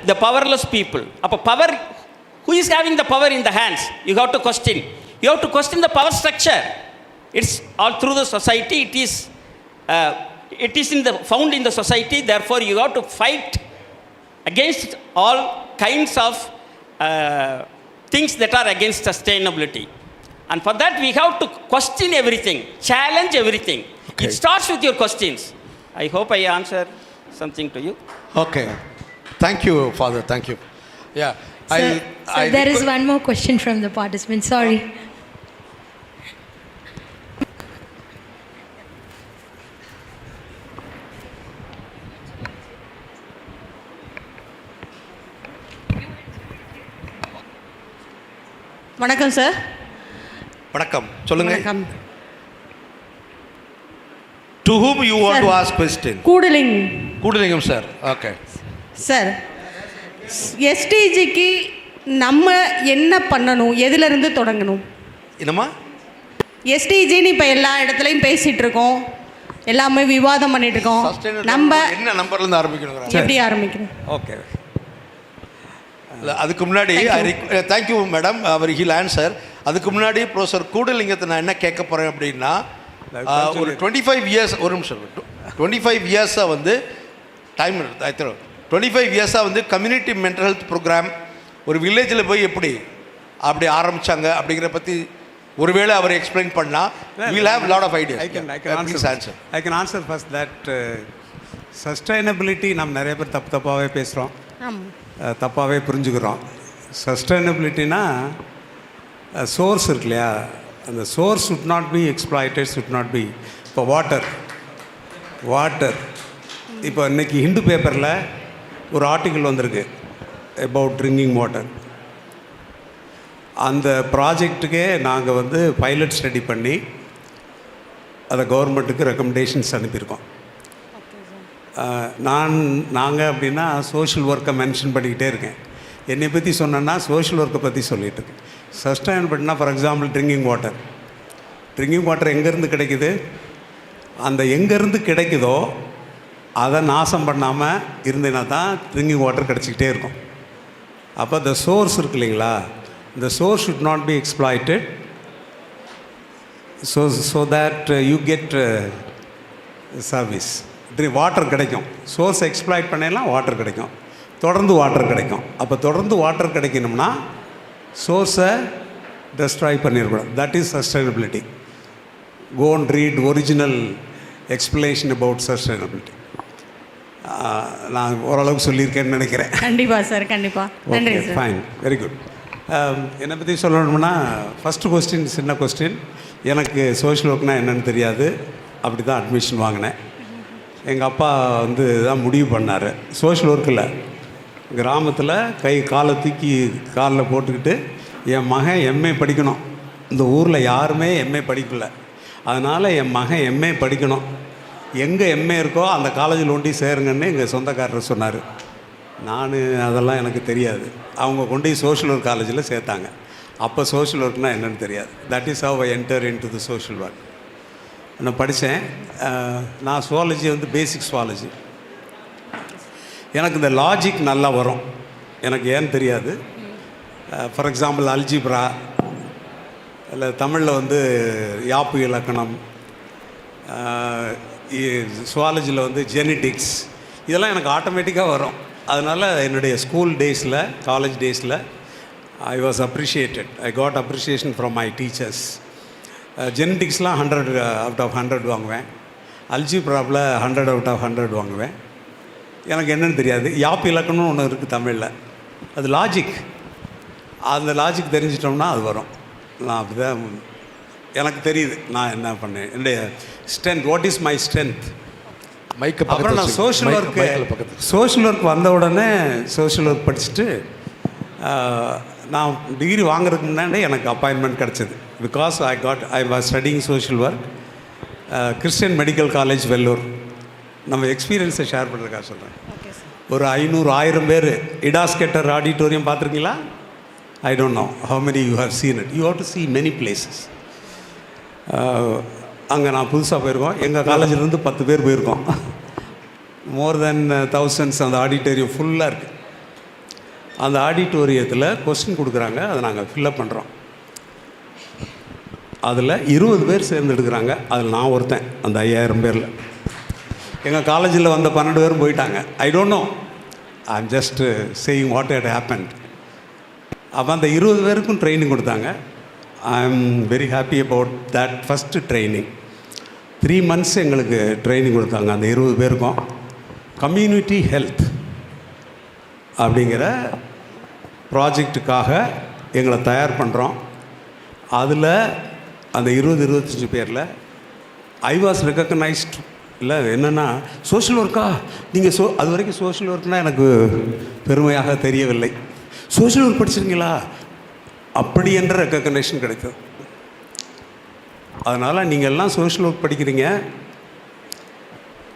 the powerless people. அப்போ power, who is having the power in the hands? You have to question. You have to question the power structure. It's all through the society. It is found in the society. Therefore, you have to fight against all kinds of things that are against sustainability. And for that, we have to question everything, challenge everything. Okay. It starts with your questions. I hope I answer something to you. Okay. Thank you, Father. Thank you. Yeah. So there is one more question from the participant. Sorry. வணக்கம் sir. வணக்கம், சொல்லுங்க. வணக்கம். To whom you want to ask question? Kudalingam sir. Okay sir, எஸ்டிஜிக்கு நம்ம என்ன பண்ணணும், எதிலிருந்து தொடங்கணும்? என்னம்மா எஸ்டிஜின்னு இப்போ எல்லா இடத்துலையும் பேசிகிட்டு இருக்கோம், எல்லாமே விவாதம் பண்ணிட்டு இருக்கோம். நம்ம என்ன நம்பர்லேருந்து ஆரம்பிக்கணும்? எப்படி ஆரம்பிக்கணும்? ஓகே, அதுக்கு முன்னாடி தேங்க்யூ மேடம், அவர் ஹில் ஆன்சர். அதுக்கு முன்னாடி ப்ரொஃபஸர் கூடலிங்கத்தை நான் என்ன கேட்க போகிறேன் அப்படின்னா, ஒரு 25 இயர்ஸ், ஒரு நிமிஷம், 25 இயர்ஸாக வந்து டைம் 25 இயர்ஸாக வந்து கம்யூனிட்டி மென்டல் ஹெல்த் ப்ரோக்ராம் ஒரு வில்லேஜில் போய் எப்படி அப்படி ஆரம்பித்தாங்க அப்படிங்கிற பற்றி ஒருவேளை அவர் எக்ஸ்பிளைன் பண்ணால் we'll have lot of ideas. I can answer first that sustainability நம்ம நிறைய பேர் தப்பாகவே பேசுகிறோம், தப்பாகவே புரிஞ்சுக்கிறோம். சஸ்டைனபிலிட்டினா சோர்ஸ் இருக்கு இல்லையா, அந்த source should not be exploited, should not be. இப்போ வாட்டர் இப்போ இன்றைக்கி ஹிந்து பேப்பரில் ஒரு ஆர்டிக்கிள் வந்திருக்கு about drinking water. அந்த ப்ராஜெக்ட்டுக்கே நாங்கள் வந்து பைலட் ஸ்டடி பண்ணி அதை கவர்மெண்ட்டுக்கு ரெக்கமெண்டேஷன்ஸ் அனுப்பியிருக்கோம். நாங்கள் அப்படின்னா சோஷியல் ஒர்க்கை மென்ஷன் பண்ணிக்கிட்டே இருக்கேன். என்னை பற்றி சொன்னேன்னா சோஷியல் ஒர்க்கை பற்றி சொல்லிகிட்டு இருக்கேன். சஸ்டைனபிள்னா ஃபார் எக்ஸாம்பிள் ட்ரிங்கிங் வாட்டர் எங்கேருந்து கிடைக்குது, அந்த எங்கேருந்து கிடைக்குதோ அதை நாசம் பண்ணாமல் இருந்தேன்னா தான் ட்ரிங்கிங் வாட்டர் கிடச்சிக்கிட்டே இருக்கும். அப்போ இந்த சோர்ஸ் இருக்கு இல்லைங்களா, the source should not be exploited, so that you get service. Water கிடைக்கும், சோர்ஸை எக்ஸ்ப்ளாய்ட் பண்ணலாம், வாட்டர் கிடைக்கும், தொடர்ந்து வாட்டர் கிடைக்கும். அப்போ தொடர்ந்து வாட்டர் கிடைக்கணும்னா சோர்ஸை டெஸ்ட்ராய் பண்ணிடக்கூடாது. That is sustainability. Go and read original explanation about sustainability. நான் ஓரளவுக்கு சொல்லியிருக்கேன்னு நினைக்கிறேன். கண்டிப்பாக சார், கண்டிப்பாக. நன்றி சார். Fine, very good. என்னை பற்றி சொல்லணும்னா ஃபஸ்ட்டு கொஸ்டின் சின்ன கொஸ்டின். எனக்கு சோஷியல் ஒர்க்னால் என்னென்னு தெரியாது, அப்படி தான் அட்மிஷன் வாங்கினேன். எங்கள் அப்பா வந்து தான் முடிவு பண்ணார். சோஷியல் ஒர்க்கில் கிராமத்தில் காலை தூக்கி காலில் போட்டுக்கிட்டு என் மகன் எம்ஏ படிக்கணும். இந்த ஊரில் யாருமே எம்ஏ படிக்கல, அதனால் என் மகன் எம்ஏ படிக்கணும், எங்கே எம்ஏ இருக்கோ அந்த காலேஜில் ஒண்டி சேருங்கன்னு எங்கள் சொந்தக்காரர் சொன்னார். அதெல்லாம் எனக்கு தெரியாது. அவங்க கொண்டு சோஷியல் ஒர்க் காலேஜில் சேர்த்தாங்க. அப்போ சோஷியல் ஒர்க்னால் என்னென்னு தெரியாது. That is how I enter in to the social work. நான் படித்தேன். நான் சுவாலஜி வந்து பேசிக் சுவாலஜி. எனக்கு இந்த லாஜிக் நல்லா வரும், எனக்கு ஏன்னு தெரியாது. ஃபார் எக்ஸாம்பிள் அல்ஜிப்ரா, இல்லை தமிழில் வந்து யாப்பு இலக்கணம், சுவாலஜியில் வந்து ஜெனட்டிக்ஸ், இதெல்லாம் எனக்கு ஆட்டோமேட்டிக்காக வரும். அதனால் என்னுடைய ஸ்கூல் டேஸில், காலேஜ் டேஸில் I was appreciated. I got appreciation from my teachers. ஜெனட்டிக்ஸ்லாம் 100 out of 100 வாங்குவேன். அல்ஜிப்ராவில் 100 out of 100 வாங்குவேன். எனக்கு என்னென்னு தெரியாது. யாப்பு இலக்கணம்னு ஒன்று இருக்குது தமிழில், அது லாஜிக். அந்த லாஜிக் தெரிஞ்சிட்டோம்னா அது வரும். நான் அப்படி தான் எனக்கு தெரியுது நான் என்ன பண்ணேன், என்னுடைய strength, what is my strength. அப்புறம் நான் சோஷியல் ஒர்க் வந்த உடனே சோஷியல் ஒர்க் படிச்சுட்டு நான் டிகிரி வாங்குறதுக்கு முன்னாடி எனக்கு அப்பாயின்மெண்ட் கிடச்சிது. Because I was studying social work, Christian medical college Vellore. நம்ம எக்ஸ்பீரியன்ஸை ஷேர் பண்ணுறதுக்காக சொல்கிறேன். ஒரு 500-1000 பேர் இடாஸ்கெட்டர் ஆடிட்டோரியம் பார்த்துருக்கீங்களா? I don't know how many you have seen it. You have to see many places. அங்கே நான் புதுசாக போயிருக்கோம். எங்கள் காலேஜிலேருந்து 10 பேர் போயிருக்கோம். மோர் தென் thousands. அந்த ஆடிட்டோரியம் ஃபுல்லாக இருக்குது. அந்த ஆடிட்டோரியத்தில் கொஸ்டின் கொடுக்குறாங்க, அதை நாங்கள் ஃபில்லப் பண்ணுறோம். அதில் 20 பேர் சேர்ந்துடுக்குறாங்க. அதில் நான் ஒருத்தன் அந்த 5000 பேரில். எங்கள் காலேஜில் வந்த 12 பேரும் போயிட்டாங்க. I don't know, I am just saying what had happened. அப்போ அந்த 20 பேருக்கும் ட்ரைனிங் கொடுத்தாங்க. I am very happy about that first training. 3 months எங்களுக்கு ட்ரைனிங் கொடுத்தாங்க அந்த 20 பேருக்கும். கம்யூனிட்டி ஹெல்த் அப்படிங்கிற ப்ராஜெக்டுக்காக எங்களை தயார் பண்ணுறோம். அதில் அந்த 20-25 பேரில் ஐ வாஸ் ரெக்கக்னைஸ்ட். இல்லை என்னென்னா சோஷியல் ஒர்க்கா நீங்கள் அது வரைக்கும் சோஷியல் ஒர்க்னால் எனக்கு பெருமையாக தெரியவில்லை. சோஷியல் ஒர்க் படிச்சிருக்கீங்களா அப்படி என்ற ரெக்கக்னேஷன் கிடைத்தது. அதனால் நீங்கள் எல்லாம் சோஷியல் ஒர்க் படிக்கிறீங்க.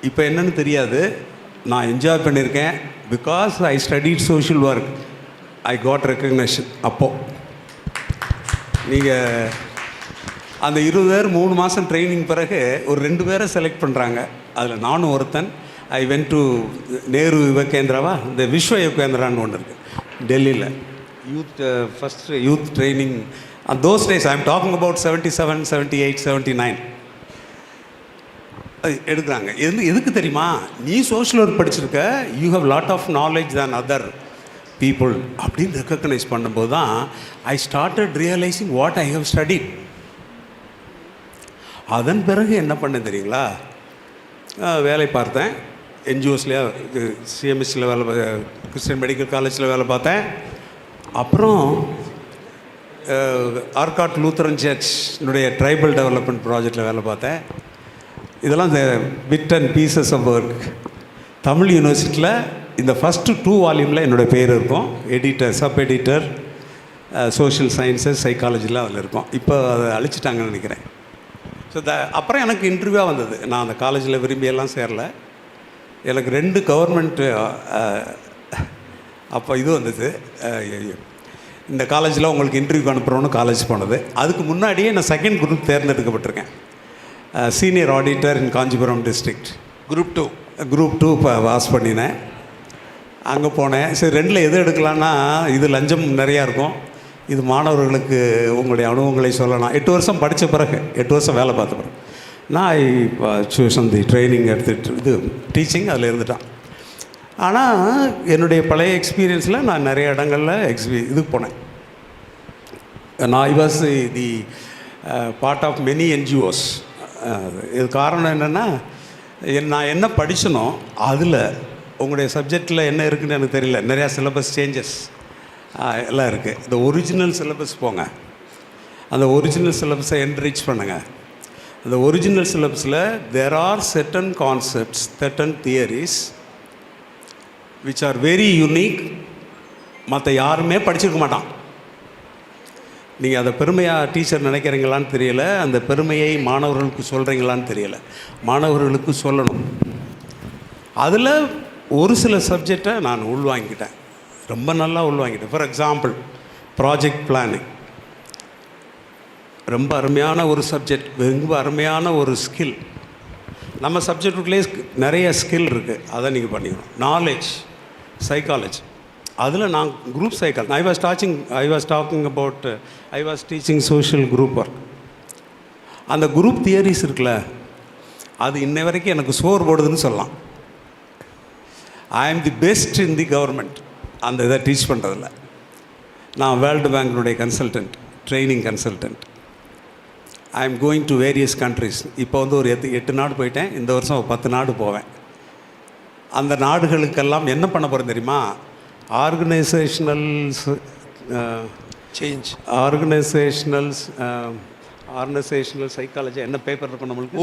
இப்போ என்னன்னு தெரியாது, நான் என்ஜாய் பண்ணியிருக்கேன். Because I studied social work, I got recognition. அப்போது நீங்கள் அந்த 20 பேர் 3 மாதம் ட்ரைனிங் பிறகு ஒரு 2 பேரை செலக்ட் பண்ணுறாங்க. அதில் நானும் ஒருத்தன். ஐ வென்ட் டு நேரு யுவகேந்திராவா, இந்த விஸ்வ யுவகேந்திரான்னு ஒன்று இருக்குது டெல்லியில், youth first youth training. And those days I am talking about 77, 78, 79 எடுக்கிறாங்க. எதுக்கு தெரியுமா? நீ சோஷியல் ஒர்க் படிச்சிருக்க, you have lot of knowledge then other people அப்படின்னு ரெக்கக்னைஸ் பண்ணும்போது தான் I started realising what I have studied. அதன் பிறகு என்ன பண்ணேன் தெரியுங்களா? வேலை பார்த்தேன். என்ஜிஓஸ்லேயே சிஎம்எஸ்சியில் வேலை, கிறிஸ்டியன் மெடிக்கல் காலேஜில் வேலை பார்த்தேன். அப்புறம் ஆர்காட் லூத்தரன் சர்ச்னுடைய ட்ரைபல் டெவலப்மெண்ட் ப்ராஜெக்டில் வேலை பார்த்தேன். இதெல்லாம் இந்த bit and pieces of work. Tamil யூனிவர்சிட்டியில் இந்த ஃபஸ்ட்டு 2 வால்யூமில் என்னோடய பேர் இருக்கும். Editor, sub editor, social sciences, சைக்காலஜிலாம் அதில் இருக்கும். இப்போ அதை அழிச்சிட்டாங்கன்னு நினைக்கிறேன். ஸோ அப்புறம் எனக்கு இன்டர்வியூவாக வந்தது. நான் அந்த காலேஜில் விரும்பியெல்லாம் சேரல. எனக்கு 2 கவர்மெண்ட்டு அப்போ இது வந்தது, இந்த காலேஜில் உங்களுக்கு இன்டர்வியூக்கு அனுப்புகிறோன்னு காலேஜ் போனது. அதுக்கு முன்னாடியே நான் செகண்ட் குரூப் தேர்ந்தெடுக்கப்பட்டிருக்கேன். சீனியர் ஆடிட்டர் இன் காஞ்சிபுரம் டிஸ்ட்ரிக்ட், குரூப் 2 இப்போ பாஸ் பண்ணினேன். அங்கே போனேன். சரி, 2ல் எது எடுக்கலான்னா, இது லஞ்சம் நிறையா இருக்கும், இது மாணவர்களுக்கு உங்களுடைய அனுபவங்களை சொல்லலாம். 8 வருஷம் படித்த பிறகு, 8 வருஷம் வேலை பார்த்த பிறகு நான் சூஷன் தி ட்ரைனிங் எடுத்துகிட்டு இது டீச்சிங் அதில் இருந்துட்டான். ஆனால் என்னுடைய பழைய எக்ஸ்பீரியன்ஸில் நான் நிறைய இடங்களில் இதுக்கு போனேன். நான் I was the part of many NGOs. இது காரணம் என்னென்னா, நான் என்ன படித்தனோ அதில் உங்களுடைய சப்ஜெக்டில் என்ன இருக்குதுன்னு எனக்கு தெரியல. நிறையா சிலபஸ் சேஞ்சஸ் எல்லாம் இருக்குது. இந்த ஒரிஜினல் சிலபஸ் போங்க, அந்த ஒரிஜினல் சிலபஸை என்ரிச் பண்ணுங்கள். அந்த ஒரிஜினல் சிலபஸில் there are certain concepts, certain theories which are very unique. மற்ற யாருமே படிச்சிருக்க மாட்டான். நீங்கள் அதை பெருமையாக டீச்சர் நினைக்கிறீங்களான்னு தெரியல, அந்த பெருமையை மாணவர்களுக்கு சொல்கிறீங்களான்னு தெரியல. மாணவர்களுக்கு சொல்லணும். அதில் ஒரு சில சப்ஜெக்டை நான் உள்வாங்கிட்டேன், ரொம்ப நல்லா உள்வாங்கிட்டேன். ஃபார் எக்ஸாம்பிள், ப்ராஜெக்ட் பிளானிங் ரொம்ப அருமையான ஒரு சப்ஜெக்ட், ரொம்ப அருமையான ஒரு ஸ்கில். நம்ம சப்ஜெக்டுக்குள்ளேயே நிறைய ஸ்கில் இருக்குது, அதை நீங்கள் பண்ணிக்கணும். நாலேஜ், சைக்காலஜி, அதில் நான் group psychology, I was teaching social group work. அந்த குரூப் தியரிஸ் இருக்குல்ல, அது இன்ன வரைக்கும் எனக்கு சோறு போடுதுன்னு சொல்லலாம். ஐ ஆம் the best in the government அந்த இதை டீச் பண்ணுறதில்ல. நான் வேர்ல்டு பேங்க்கினுடைய consultant, training consultant. I am going to various countries. இப்போ வந்து ஒரு 8 நாடு போயிட்டேன். இந்த வருஷம் 10 நாடு போவேன். அந்த நாடுகளுக்கெல்லாம் என்ன பண்ண போகிறேன் தெரியுமா? ஆர்கனைசேஷனல் சைக்காலஜி என்ன பேப்பர் இருக்கும் நம்மளுக்கு?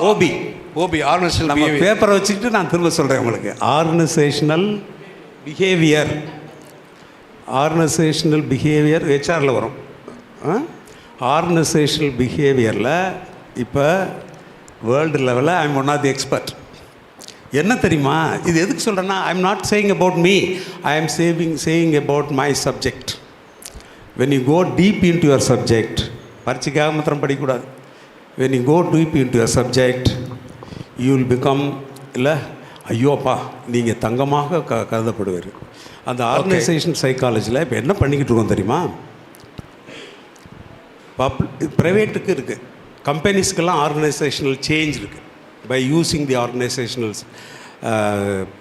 ஓபி ஆர்கனைசேஷனல் நம்ம பேப்பரை வச்சுக்கிட்டு நான் திரும்ப சொல்கிறேன் உங்களுக்கு. ஆர்கனைசேஷனல் பிஹேவியர் ஹெச்ஆரில் வரும். ஆர்கனைசேஷனல் பிஹேவியரில் இப்போ வேர்ல்டு லெவலில் I am one of the expert. என்ன தெரியுமா இது எதுக்கு சொல்கிறேன்னா, I am not saying about me, I am saying about my subject. When you go deep in to your subject, பரீட்சைக்காக மாத்திரம் படிக்கக்கூடாது. When you go deep in to your subject, you will become, இல்லை ஐயோப்பா நீங்கள் தங்கமாக கருதப்படுவீர்கள். அந்த organisation சைக்காலஜியில் இப்போ என்ன பண்ணிக்கிட்டு இருக்கோம் தெரியுமா? ப்ரைவேட்டுக்கு இருக்குது, கம்பெனிஸ்க்கெல்லாம் ஆர்கனைசேஷனல் சேஞ்ச் இருக்குது by using the organisational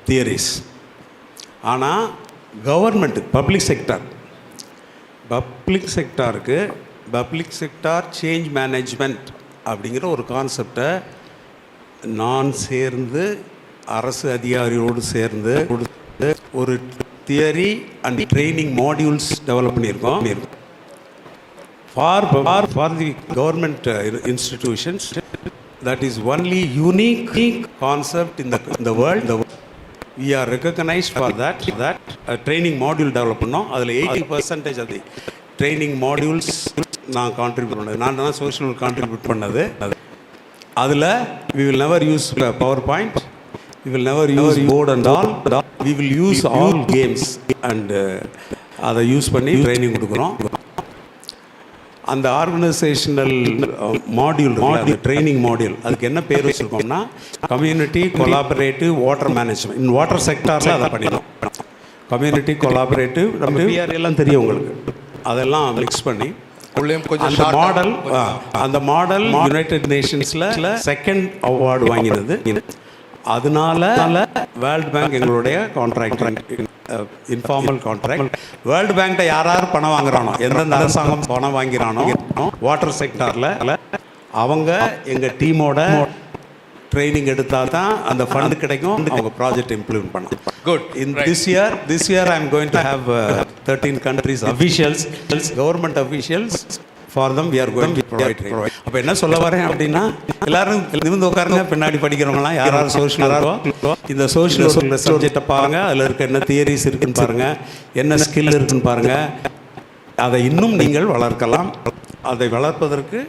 theories. ஆனால் கவர்மெண்ட்டு, பப்ளிக் செக்டாருக்கு பப்ளிக் செக்டார் சேஞ்ச் மேனேஜ்மெண்ட் அப்படிங்கிற ஒரு கான்செப்டை நான் சேர்ந்து அரசு அதிகாரியோடு சேர்ந்து ஒரு theory and training modules develop பண்ணியிருக்கோம். For the government institutions, that is only unique concept in the world. We are recognized for that training module develop பண்ணோம். அதில் 80% of the ட்ரைனிங் மாடியூல்ஸ் நான் கான்ட்ரிபியூட் பண்ணது, நான் தான் சோஷியல் ஒர்க் கான்ட்ரிபியூட் பண்ணது. அதில் we will never use PowerPoint, we will never use board and all, we will use all games and அதை use பண்ணி ட்ரைனிங் கொடுக்குறோம். அந்த ஆர்கனைசேஷனல் மாடியூல் அந்த ட்ரைனிங் மாடியூல் அதுக்கு என்ன பேர் வச்சுருக்கோம்னா community collaborative water management. In water செக்டாரில் அதை பண்ணிடணும். கம்யூனிட்டி கொலாபரேட்டிவ் நம்ம பிஆர் எல்லாம் தெரியும் உங்களுக்கு, அதெல்லாம் மிக்ஸ் பண்ணி அந்த மாடல் யுனைடெட் நேஷன்ஸில் செகண்ட் அவார்டு வாங்கினது. அதனால வேர்ல்டு பேங்க் எங்களுடைய கான்ட்ராக்ட், இன்ஃபார்மல் கான்ட்ராக்ட். வேர்ல்டு பேங்க்கிட்ட யார் பணம் வாங்குறானோ, எந்தெந்த அரசாங்கம் பணம் வாங்கிறானோ வாட்டர் செக்டாரில் அவங்க எங்கள் டீமோட ட்ரைனிங் எடுத்தால் தான் அந்த ஃபண்டு கிடைக்கும், அவங்க ப்ராஜெக்ட் இம்ப்ளிமெண்ட் பண்ணலாம். Good. In this year I am going to have 13 countries officials, government officials. For them we are going to provide training. அப்போ என்ன சொல்ல வரேன் அப்படின்னா, எல்லாரும் நிமிர்ந்து உட்காருங்க. பின்னாடி படிக்கிறவங்களாம் யார் சோஷியல் இருக்கோ இந்த சோஷியல் ஒர்க் சப்ஜெக்டை பாருங்கள். அதில் இருக்க என்ன தியரிஸ் இருக்குன்னு பாருங்கள், என்ன ஸ்கில் இருக்குன்னு பாருங்கள். அதை இன்னும் நீங்கள் வளர்க்கலாம். அதை வளர்ப்பதற்கு,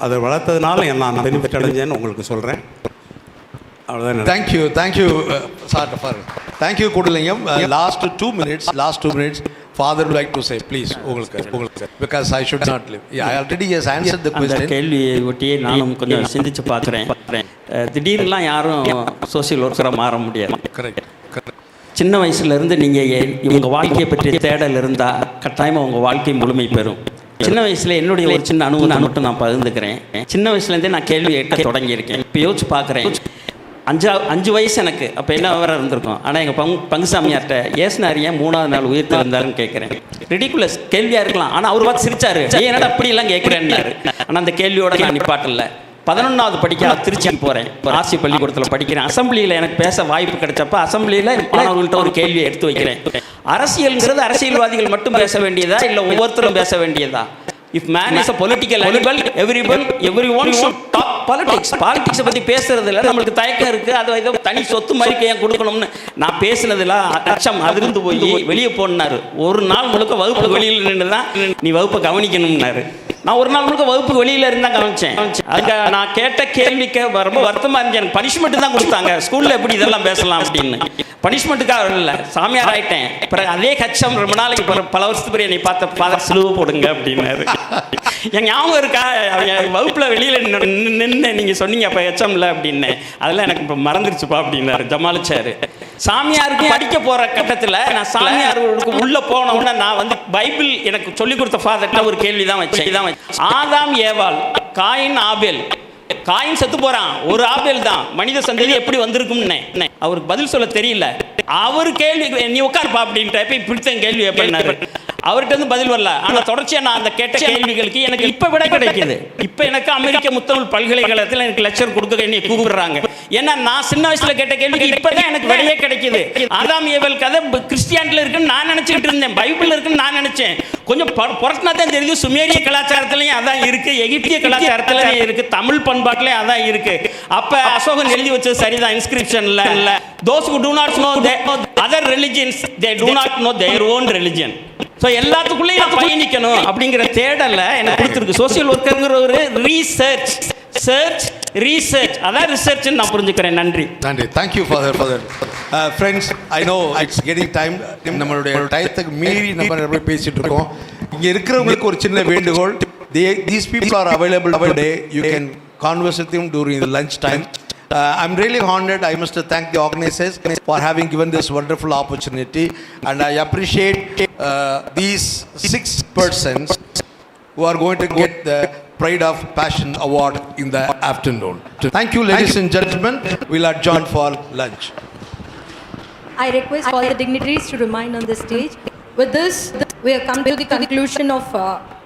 அதை வளர்த்ததுனால நான் பெனிஃபிட் அடைஞ்சேன்னு உங்களுக்கு சொல்கிறேன். அவ்வளோதான். Thank you sir. Thank you Koodalingam. Last 2 minutes Father would like to say, please, உங்களுக்கு because I should not live. Yeah, I already has answered the question. அந்த கேள்வியை ஒட்டியே நானும் கொஞ்சம் சிந்திச்சு பார்க்குறேன். திடீர்னுலாம் யாரும் சோஷியல் ஒர்க்கராக மாற முடியாது. கரெக்ட். சின்ன வயசுலேருந்து நீங்கள் இவங்க வாழ்க்கையை பற்றி தேடல் இருந்தால் கட்டாயமாக உங்கள் வாழ்க்கை முழுமை பெறும். சின்ன வயசில் என்னுடைய ஒரு சின்ன அனுபவம் மட்டும் நான் பகிர்ந்துக்கிறேன். சின்ன வயசுலேருந்தே நான் கேள்வி கேட்க தொடங்கியிருக்கேன். இப்போ யோசிச்சு பார்க்குறேன், 5 வயசு எனக்கு. அப்போ என்ன விவரம் இருந்திருக்கும். ஆனால் எங்கள் பங்குசாமியார்கிட்ட ஏசுனார் ஏன் 3ஆவது நாள் உயிர் இருந்தாருன்னு கேட்குறேன். ரிடிகுலஸ் கேள்வியாக இருக்கலாம், ஆனால் அவர் பார்த்து சிரிச்சாரு, என்னடா அப்படிலாம் கேட்குறேன்னாரு. ஆனால் அந்த கேள்வியோட நான் நிப்பாட்டில்ல. 11வது படிக்க திருச்சிக்கு போகிறேன். ஆர்சி பள்ளிக்கூடத்தில் படிக்கிறேன். அசம்பிளியில் எனக்கு பேச வாய்ப்பு கிடைச்சப்ப அசம்பிளியில் மாணவர்கள்ட்ட ஒரு கேள்வியை எடுத்து வைக்கிறேன். அரசியல்ங்கிறது அரசியல்வாதிகள் மட்டும் பேச வேண்டியதா, இல்லை ஒவ்வொருத்தரும் பேச வேண்டியதா? If man is a political animal, everyone should talk politics. Politics பற்றி பேசுறதுல நம்மளுக்கு தயக்கம் இருக்குது. அது ஏதோ தனி சொத்து மாதிரி ஏன் கொடுக்கணும்னு நான் பேசினதுல அச்சம் அதிர்ந்து போய் வெளியே போனார். ஒரு நாள் முழுக்க வகுப்பு வெளியில் நின்று தான் நீ வகுப்பை கவனிக்கணும்னாரு. நான் ஒரு நாள் முழுக்க வகுப்பு வெளியில் இருந்தால் கவனித்தேன். அதுக்கு நான் கேட்ட கேள்விக்கு ரொம்ப வருத்தமாக இருந்துச்சு. எனக்கு பனிஷ்மெண்ட்டு தான் கொடுத்தாங்க. ஸ்கூலில் எப்படி இதெல்லாம் பேசலாம் அப்படின்னு. பனிஷ்மெண்ட்டுக்காக இல்லை, சாமியார் ஆகிட்டேன். பிறகு அதே கட்சம் ரொம்ப நாளைக்கு பல வருஷத்துக்கு பிறகு என்னை பார்த்த சிலுவை போடுங்க அப்படின்னாரு. என் ஞாபகம் இருக்கா, அவங்க வகுப்பில் வெளியில் நின்று நீங்கள் சொன்னீங்க அப்போ ஹெச்எம்ல அப்படின்னு. அதெல்லாம் எனக்கு இப்போ மறந்துருச்சுப்பா அப்படின்னாரு, ஜமாலிச்சாரு. சாமியாருக்கு படிக்க போகிற கட்டத்தில் நான் சாமியாருக்கு உள்ளே போனவுடனே நான் பைபிள் எனக்கு சொல்லிக் கொடுத்த ஃபாதர்கிட்ட ஒரு கேள்வி தான் வச்சேன். ஆதாம் ஏவாள், காயின் ஆபேல். காயின் செத்து போகிறான், ஒரு ஆபேல் தான். மனித சந்ததி எப்படி வந்திருக்கும்னு அவருக்கு பதில் சொல்ல தெரியல. அவர் கேள்வி நீ உட்காருப்பா அப்படின்ட்டு போய் பிடித்த கேள்வி எப்படின்னாரு. அவர்கிட்ட பதில் வரல. ஆனால் தொடர்ச்சியாக நான் அந்த கேட்ட கேள்விகளுக்கு எனக்கு இப்போ விட கிடைக்கிது. இப்போ எனக்கு அமெரிக்க முத்தமிழ் பல்கலைக்கழகத்தில் எனக்கு லெக்சர் கொடுக்க என்னை கூப்பிடுறாங்க. ஏன்னா நான் சின்ன வயசில் கேட்ட கேள்விக்கு இப்போ தான் எனக்கு விடையே கிடைக்கிது. ஆதாம் ஏவாள் கதை கிறிஸ்டியானில் இருக்குன்னு நான் நினச்சிக்கிட்டு இருந்தேன், பைபிளில் இருக்குன்னு நான் நினச்சேன். கொஞ்சம் புரட்டினா தான் தெரியுது. சுமேரிய கலாச்சாரத்துலையும் அதான் இருக்குது, எகிப்திய கலாச்சாரத்துலையும் இருக்குது, தமிழ் பண்பாட்டிலையும் அதான் இருக்குது. அப்போ அசோகன் எழுதி வச்சது சரிதான் இன்ஸ்கிரிப்ஷனில். Those who do not know other religions, they do not know their own religion. So எல்லாத்துக்குள்ளேயும் நான் பயணிக்கணும் அப்படிங்கிற தேடலை எனக்கு கொடுத்துருக்கு. சோசியல் ஒர்க்குங்கிற ஒரு ரீசர்ச் அதான் ரிசர்ச்னு நான் புரிஞ்சுக்கிறேன். நன்றி. Thank you father. Friends, I know it's getting time. நம்மளுடைய டயத்துக்கு மீறி நம்ம பேசிகிட்டு இருக்கோம். இங்கே இருக்கிறவங்களுக்கு ஒரு சின்ன வேண்டுகோள். These people are available today. You can converse with them during the lunch time. I'm really honored. I must thank the organizers for having given this wonderful opportunity, and I appreciate these 6 persons who are going to get the Pride of Passion Award in the afternoon. Thank you, ladies and gentlemen. We'll adjourn for lunch. I request all the dignitaries to remain on the stage. With this, we have come to the conclusion of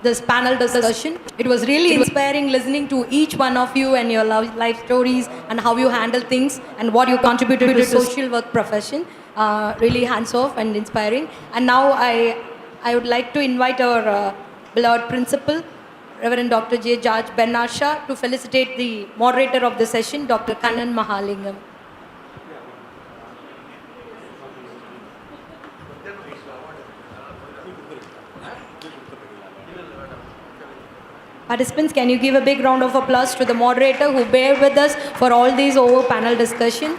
this panel discussion. It was really inspiring listening to each one of you and your life stories and how you handle things and what you contributed to the social work profession. Really hands off and inspiring. And now I would like to invite our beloved principal, Reverend Dr. J. George Bennasha, to felicitate the moderator of the session, Dr. Kannan Mahalingam. Participants, can you give a big round of applause to the moderator who bear with us for all these over panel discussion?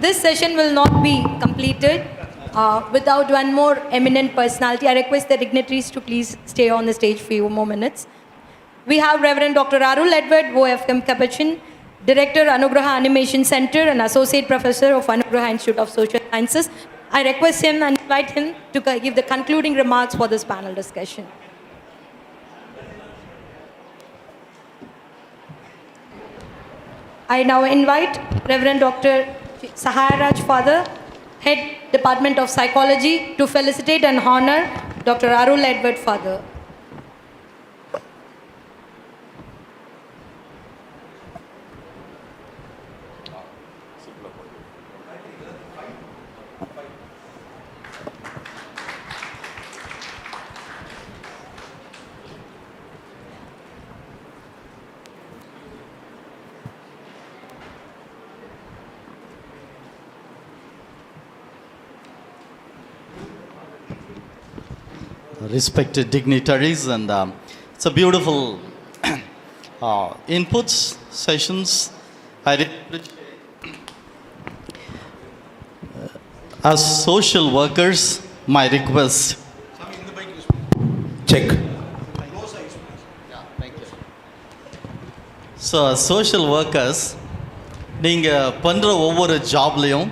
This session will not be completed without one more eminent personality. I request the dignitaries to please stay on the stage for a few more minutes. We have Reverend Dr. Arul Edward, OFM Capuchin, Director, ANUGRAHA Animation Center and Associate Professor of ANUGRAHA Institute of Social Sciences. I request him and invite him to give the concluding remarks for this panel discussion. I now invite Reverend Dr. Saharaj Father, Head Department of Psychology, to felicitate and honor Dr. Arul Edward Father. Respected dignitaries, and it's a beautiful inputs sessions. I really appreciate. As social workers, my request. Check. So, as social workers, நீங்கள் பண்ணுற ஒவ்வொரு ஜாப்லையும்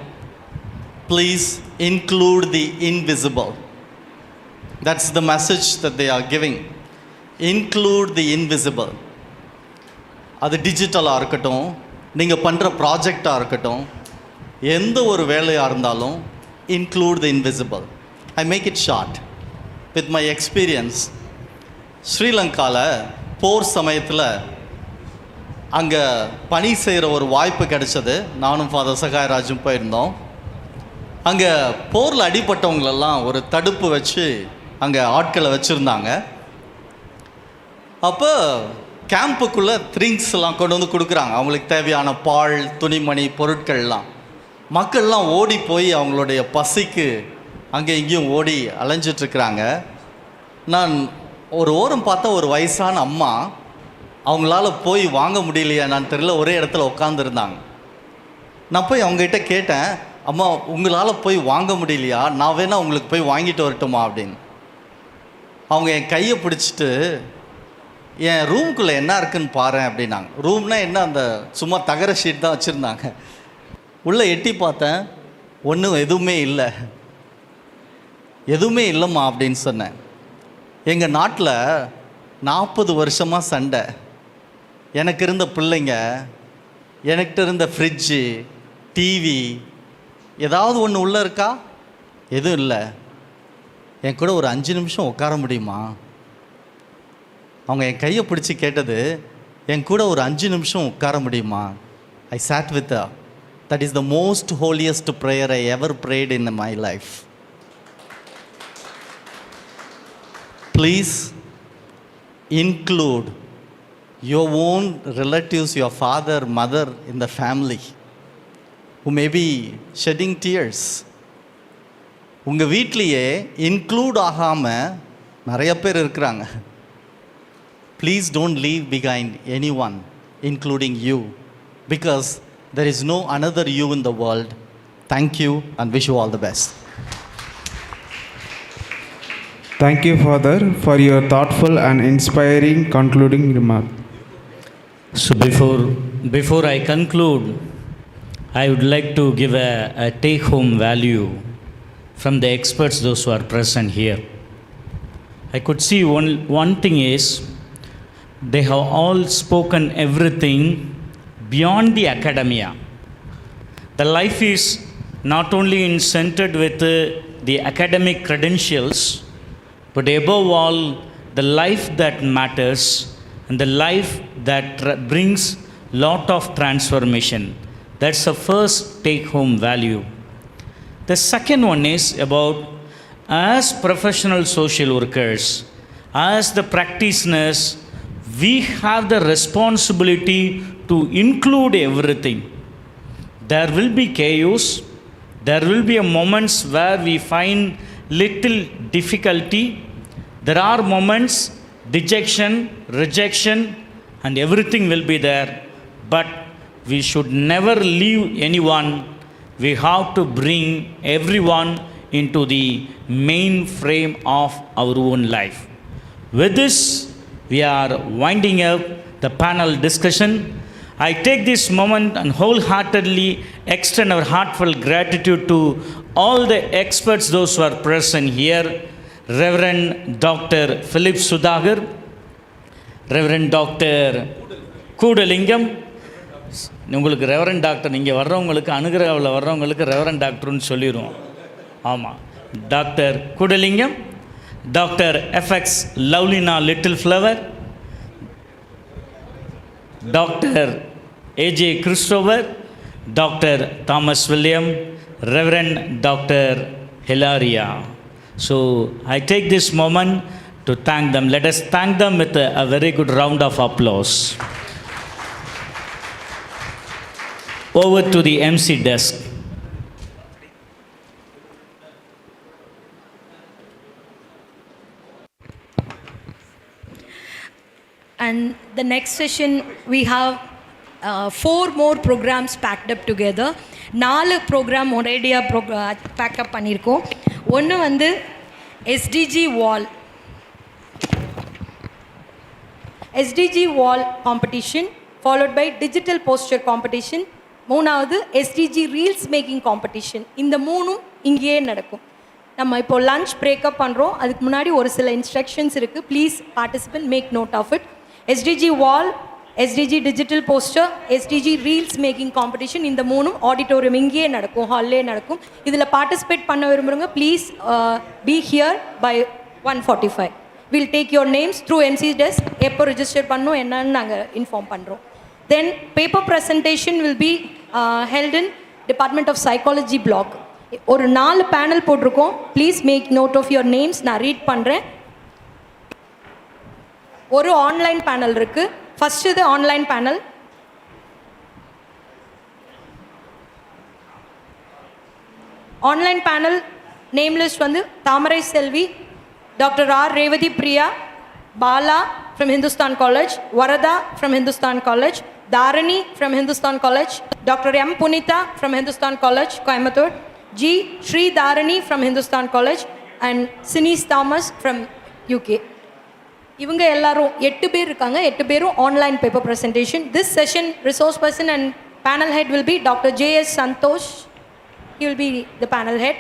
please include the invisible. That's the message that they are giving. Include the invisible. அது டிஜிட்டலாக இருக்கட்டும், நீங்கள் பண்ணுற ப்ராஜெக்டாக இருக்கட்டும், எந்த ஒரு வேலையாக இருந்தாலும் include the invisible. I make it short. With my experience, ஸ்ரீலங்காவில் போர் சமயத்தில் அங்கே பணி செய்கிற ஒரு வாய்ப்பு கிடைச்சது. நானும் ஃபாதர் சகாயராஜும் போயிருந்தோம். அங்கே போரில் அடிபட்டவங்களெல்லாம் ஒரு தடுப்பு வச்சு அங்கே ஆட்களை வச்சுருந்தாங்க. அப்போ கேம்புக்குள்ளே த்ரிங்ஸ்லாம் கொண்டு வந்து கொடுக்குறாங்க. அவங்களுக்கு தேவையான பால், துணிமணி, பொருட்கள்லாம். மக்கள்லாம் ஓடி போய் அவங்களுடைய பசிக்கு அங்கே இங்கேயும் ஓடி அலைஞ்சிட்ருக்குறாங்க. நான் ஒரு ஓரம் பார்த்தா ஒரு வயசான அம்மா, அவங்களால போய் வாங்க முடியலையா நான் தெரியல, ஒரே இடத்துல உட்காந்துருந்தாங்க. நான் போய் அவங்ககிட்ட கேட்டேன், அம்மா உங்களால் போய் வாங்க முடியலையா, நான் வேணா உங்களுக்கு போய் வாங்கிட்டு வரட்டுமா அப்படின்னு. அவங்க என் கையை பிடிச்சிட்டு என் ரூம்குள்ளே என்ன இருக்குன்னு பாரு அப்படின்னாங்க. ரூம்னா என்ன, அந்த சும்மா தகர ஷீட் தான் வச்சுருந்தாங்க. உள்ளே எட்டி பார்த்தேன், ஒன்றும் எதுவுமே இல்லை. எதுவுமே இல்லைம்மா அப்படின்னு சொன்னேன். எங்கள் நாட்டில் 40 வருஷமாக சண்டை. எனக்கு இருந்த பிள்ளைங்க, எனக்கிட்ட இருந்த ஃப்ரிட்ஜு, டிவி, ஏதாவது ஒன்று உள்ளே இருக்கா? எதுவும் இல்லை. என் கூட ஒரு 5 நிமிஷம் உட்கார முடியுமா? அவங்க என் கையை பிடிச்சி கேட்டது, என் கூட ஒரு 5 நிமிஷம் உட்கார முடியுமா? ஐ sat with her. That is the most holiest prayer I ever prayed in my life. Please include your own relatives, your father, mother in the family who may be shedding tears. உங்கள் வீட்லேயே include ஆகாமல் நிறைய பேர் இருக்கிறாங்க. Please don't leave behind any one, including you, because there is no another you in the world. Thank you and wish you all the best. Thank you, Father, for your thoughtful and inspiring concluding remark. So before I conclude, I would like to give a take-home value from the experts, those who are present here. I could see one thing is, they have all spoken everything beyond the academia. The life is not only centered with the academic credentials, but above all, the life that matters and the life that brings lot of transformation. That's the first take-home value. The second one is about, as professional social workers, as the practitioners, we have the responsibility to include everything. There will be chaos. There will be moments where we find little difficulty. There are moments, dejection, rejection, and everything will be there. But we should never leave anyone. We have to bring everyone into the main frame of our own life. With this, we are winding up the panel discussion. I take this moment and wholeheartedly extend our heartfelt gratitude to all the experts, those who are present here. Reverend Dr. Philip Sudhagar, Reverend Dr. Kudalingam. உங்களுக்கு reverend doctor, நீங்கள் வர்றவங்களுக்கு அனுகிரகாவில் வர்றவங்களுக்கு reverend டாக்டர்னு சொல்லிடுவோம். ஆமாம், doctor Kudalingam, doctor FX Lovelina little flower, doctor AJ Christopher, doctor Thomas William, reverend doctor Hilaria. So I take this moment to thank them. Let us thank them with a very good round of applause. Over to the MC desk. And the next session we have 4 more programs packed up together. 4 program ஒரேடியா pack up பண்ணியிருக்கோம். ஒன்று வந்து SDG wall, SDG wall competition, followed by digital poster competition, 3வது SDG reels making competition. இந்த 3ம் இங்கேயே நடக்கும். நம்ம இப்போ லஞ்ச் பிரேக்கப் பண்ணுறோம். அதுக்கு முன்னாடி ஒரு சில இன்ஸ்ட்ரக்ஷன்ஸ் இருக்குது. Please participant, make note of it. SDG wall, SDG digital poster, SDG reels making competition, இந்த 3ம் ஆடிட்டோரியம் இங்கேயே நடக்கும், ஹால்லே நடக்கும். இதில் பார்ட்டிசிபேட் பண்ண விரும்புகிறவங்க please be here by 1:45. Will take your names through MC desk. எப்போ ரிஜிஸ்டர் பண்ணணும் என்னன்னு நாங்கள் இன்ஃபார்ம் பண்ணுறோம். Then paper presentation will be held in Department of Psychology block. ஒரு 4 பேனல் போட்டிருக்கோம். Please make note of your names. நான் read பண்ணுறேன். ஒரு ஆன்லைன் பேனல் இருக்குது. ஃபஸ்ட்டு இது online panel. Online panel name list வந்து Thamarai Selvi, doctor R Revathi Priya, Bala from Hindustan College, Varada from Hindustan College, Dharani from Hindustan College, Dr. M. Punita from Hindustan College, Coimbatore, G. Sri Dharani from Hindustan College, and Sinis Thomas from UK. இவங்க எல்லாரும் 8 பேர் இருக்காங்க. 8 பேரும் online paper presentation. This session resource person and panel head will be doctor JS Santosh. He will be the panel head.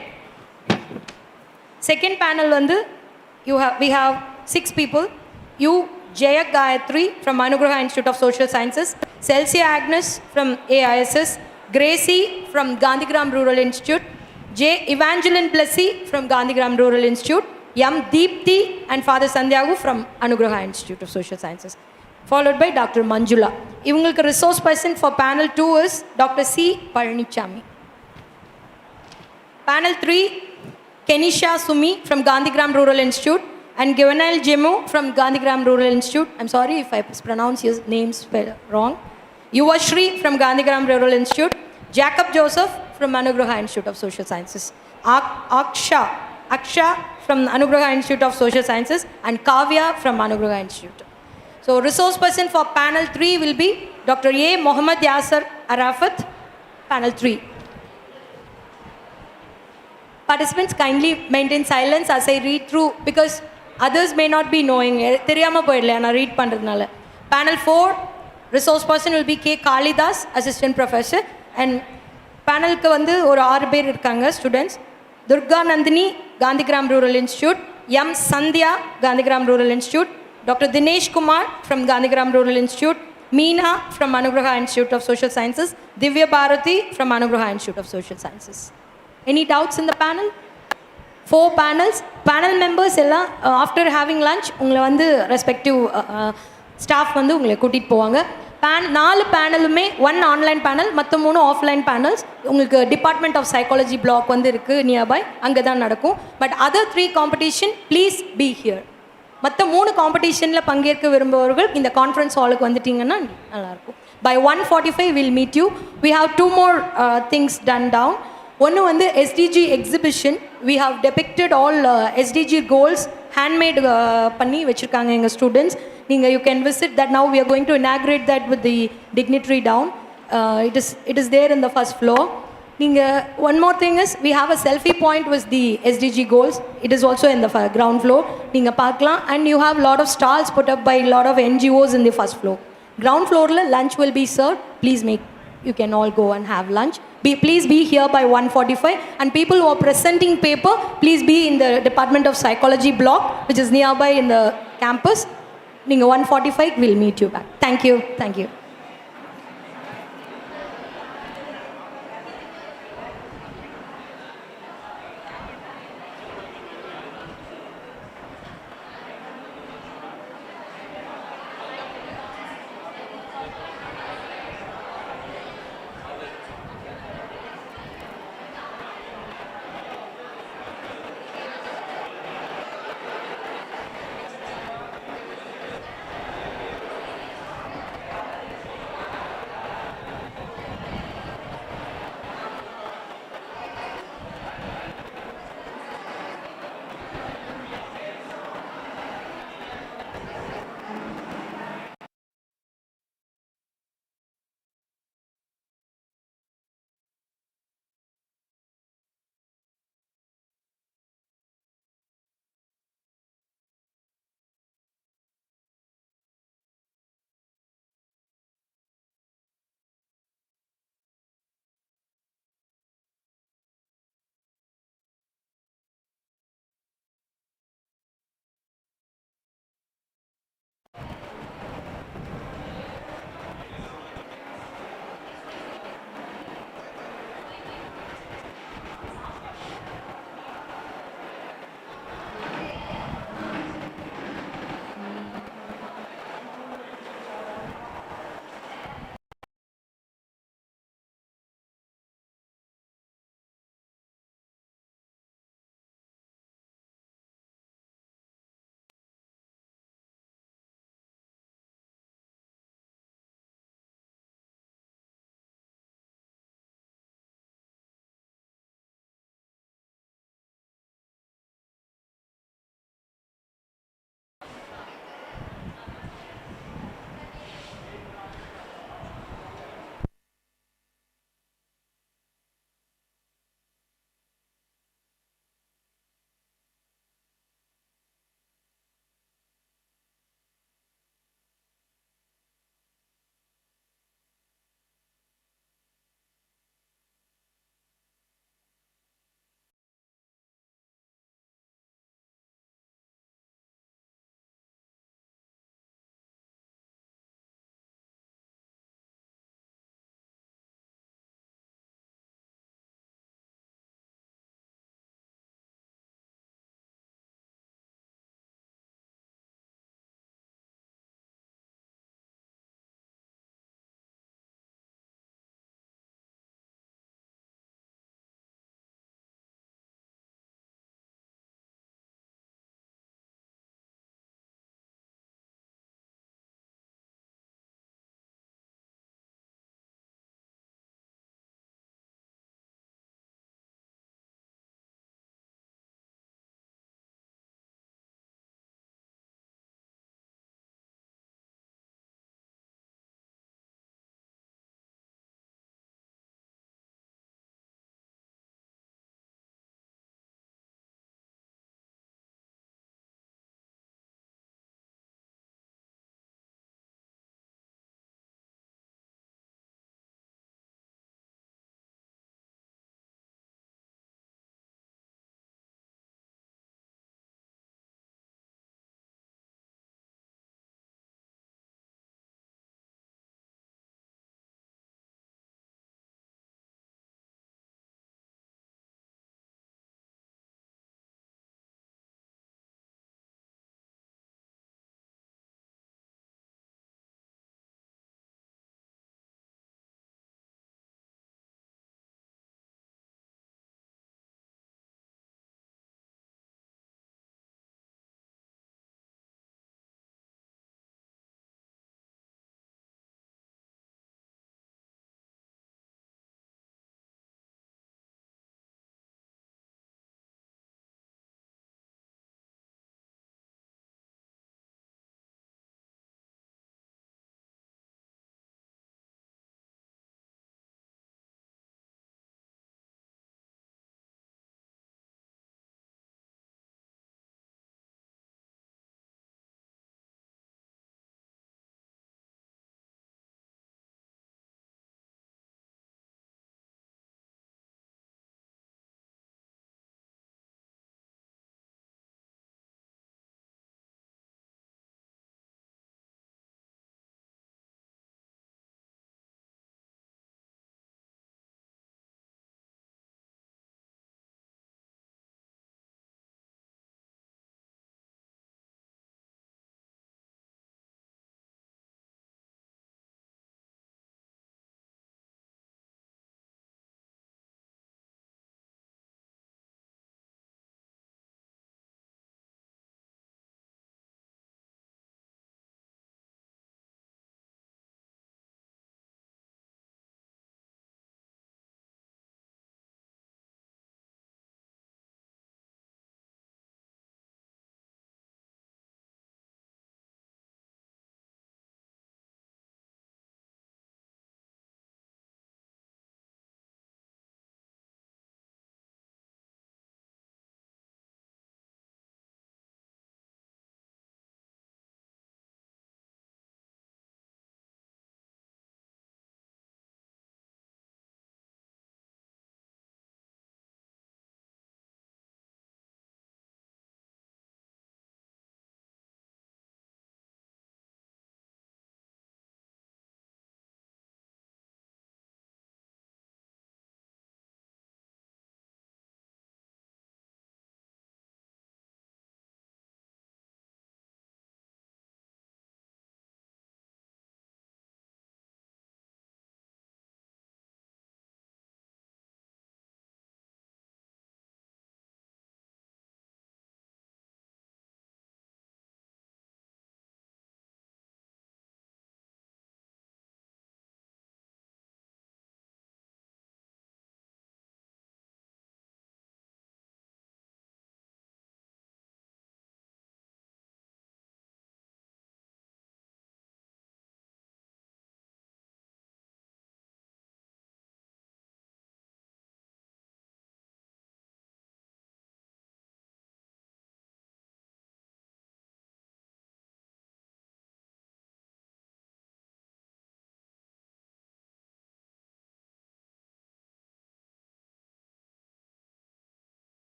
Second panel வந்து we have 6 people. You Jaya Gayatri from ANUGRAHA Institute of Social Sciences, Celsia Agnes from AISS, Gracie from Gandhigram Rural Institute, J. Evangeline Blessy from Gandhigram Rural Institute, M. Deepthi and Father Sandhyagu from ANUGRAHA Institute of Social Sciences, followed by Dr. Manjula. இவங்களுக்கு resource person for panel 2 is Dr. C. Palanichami. Panel 3, Kenisha Sumi from Gandhigram Rural Institute, and Givanel Jemu from Gandhigram Rural Institute. I'm sorry if I pronounce his names wrong. Yuvashri from Gandhigram Rural Institute, Jacob Joseph from ANUGRAHA Institute of Social Sciences, Aksha from ANUGRAHA Institute of Social Sciences, and Kavya from ANUGRAHA Institute. So resource person for panel 3 will be Dr. A. Mohammad Yasser Arafat, panel 3. Participants kindly maintain silence as I read through because others may not be knowing. தெரியாம போயிடல நான் read பண்றதுனால. Panel 4 resource person will be K. Kalidas, assistant professor, and panelக்கு வந்து ஒரு 6 பேர் இருக்காங்க students. Durga Nandini, Gandhigram Rural Institute, M. Sandhya, Gandhigram Rural Institute, Dr. Dinesh Kumar from Gandhigram Rural Institute, Meena from ANUGRAHA Institute of Social Sciences, Divya Bharati from ANUGRAHA Institute of Social Sciences. Any doubts in the panel? 4 panels. Panel members எல்லாம் after having lunch உங்களை வந்து respective staff வந்து உங்களை கூட்டிகிட்டு போவாங்க. நாலு பேனலுமே 1 online panel, மற்ற 3 offline panels. உங்களுக்கு டிபார்ட்மெண்ட் ஆஃப் சைக்காலஜி பிளாக் வந்து இருக்குது நியர்பை, அங்கே தான் நடக்கும். But other 3 competition please be here. மற்ற 3 காம்படிஷனில் பங்கேற்க விரும்புபவர்கள் இந்த கான்ஃபரன்ஸ் ஹாலுக்கு வந்துட்டிங்கன்னா நல்லாயிருக்கும். By 1:45 we'll meet you. We have 2 more things done down. ஒன்று வந்து SDG exhibition. We have depicted all SDG goals handmade பண்ணி வச்சுருக்காங்க எங்கள் ஸ்டூடெண்ட்ஸ். நீங்கள் you can visit that now. We are going to inaugurate that with the dignitary down. It is there in the first floor. One more thing is we have a selfie point with the SDG goals. It is also in the ground floor. நீங்கள் பார்க்கலாம். And you have a lot of stalls put up by a lot of NGOs in the first floor. Ground floor lunch will be served. Please you can all go and have lunch. Please be here by 1:45. And people who are presenting paper, please be in the Department of Psychology block, which is nearby in the campus. 1:45 we'll meet you back. Thank you. Thank you.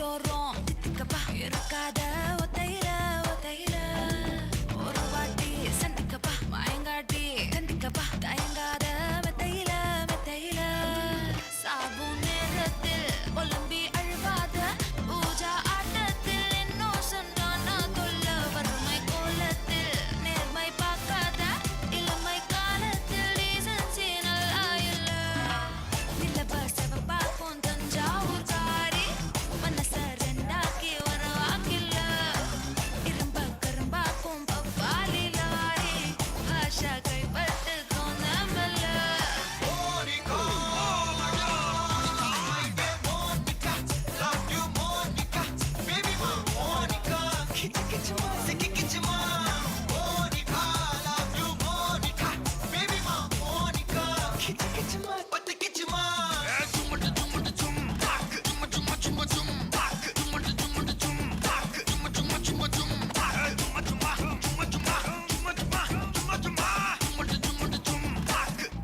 ரோட்டோரம் தித்திக்கப்பா இருக்காத ஒத்தையில ஒத்தையில ஒரு வாட்டி சந்திக்கப்பா மயங்காட்டி கண்டிக்கப்பா தயங்காத மெத்தையில மெத்தையில சாபு நேரத்தில் ஒலம்பி அழுவாத பூஜா ஆட்டத்தில் இன்னோசன்றான தொல்ல வறுமை கோலத்தில் நேர்மை பார்க்காத இளமை காலத்தில் டீசன்சி நல்லா இல்ல நிலப செவப்பாக்கும் தஞ்சாவூர் காரி மனச ரெண்டாக்கி வர வாக்கில்ல இரும்ப கரும்பாக்கும் பப்பாலி லாரி பாஷா கைப்பட்டுக்கும் நம்மல்ல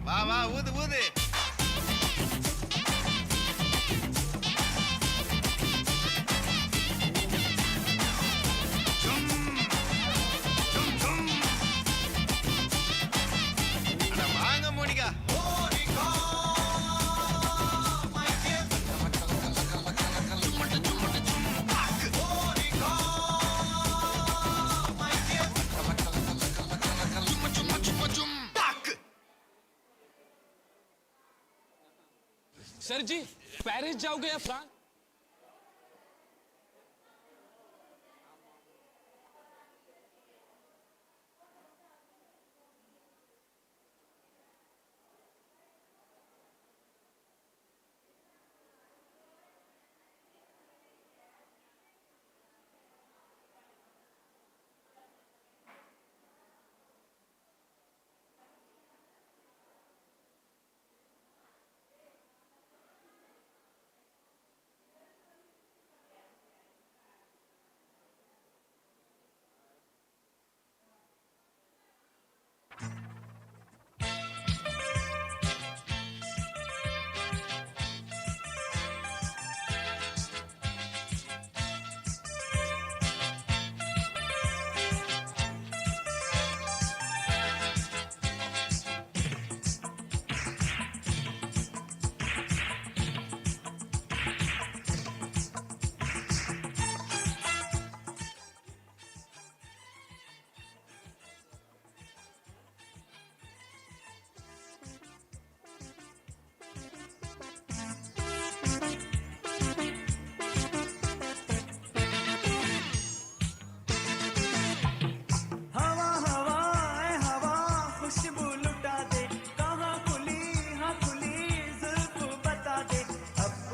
வா வா ஊது ஊது அட வாங்க மோனிகா सर जी पेरिस जाओगे या फ्रांस?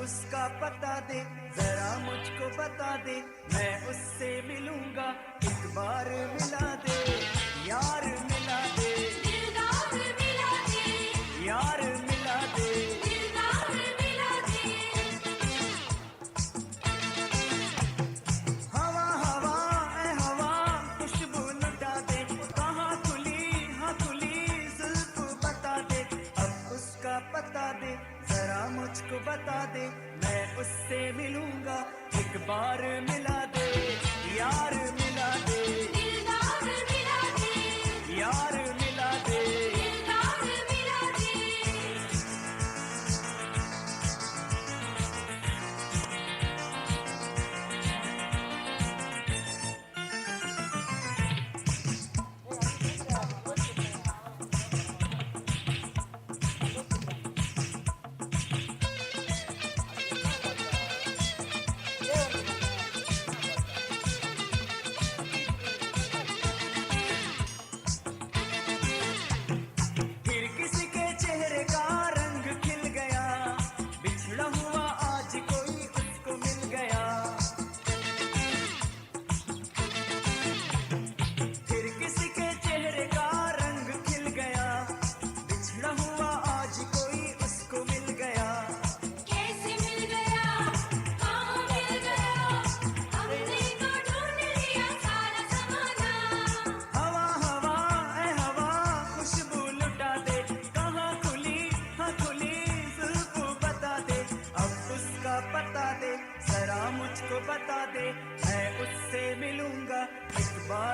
उसका पता दे जरा मुझको बता दे मैं उससे मिलूंगा एक बार मिला दे यार मिला दे दिलदार मिला दे यार मिला दे दिलदार मिला दे हवा हवा ए हवा खुशबू लुटा दे कहाँ खुली हाँ खुली जुल्फ बता दे अब उसका पता दे जरा मुझको बता दे मैं उससे मिलूंगा एक बार मिला दे यार मिला दे दिलदार मिला दे यार मिला दे दिलदार मिला दे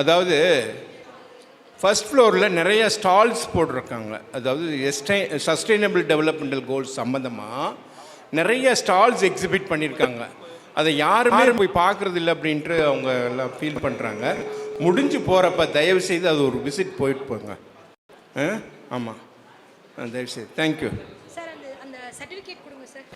அதாவது ஃபஸ்ட் ஃப்ளோரில் நிறைய ஸ்டால்ஸ் போட்டிருக்காங்க. அதாவது சஸ்டைனபிள் டெவலப்மெண்டல் கோல்ஸ் சம்மந்தமாக நிறைய ஸ்டால்ஸ் எக்ஸிபிட் பண்ணியிருக்காங்க. அதை யாருமே போய் பார்க்குறது இல்லை அப்படின்ட்டு அவங்க எல்லாம் ஃபீல் பண்ணுறாங்க. முடிஞ்சு போகிறப்ப தயவுசெய்து அது ஒரு விசிட் போயிட்டு போங்க. ஆமாம், தயவுசெய்து. Thank you sir. அந்த சர்டிஃபிகேட் கொடுங்க சார்.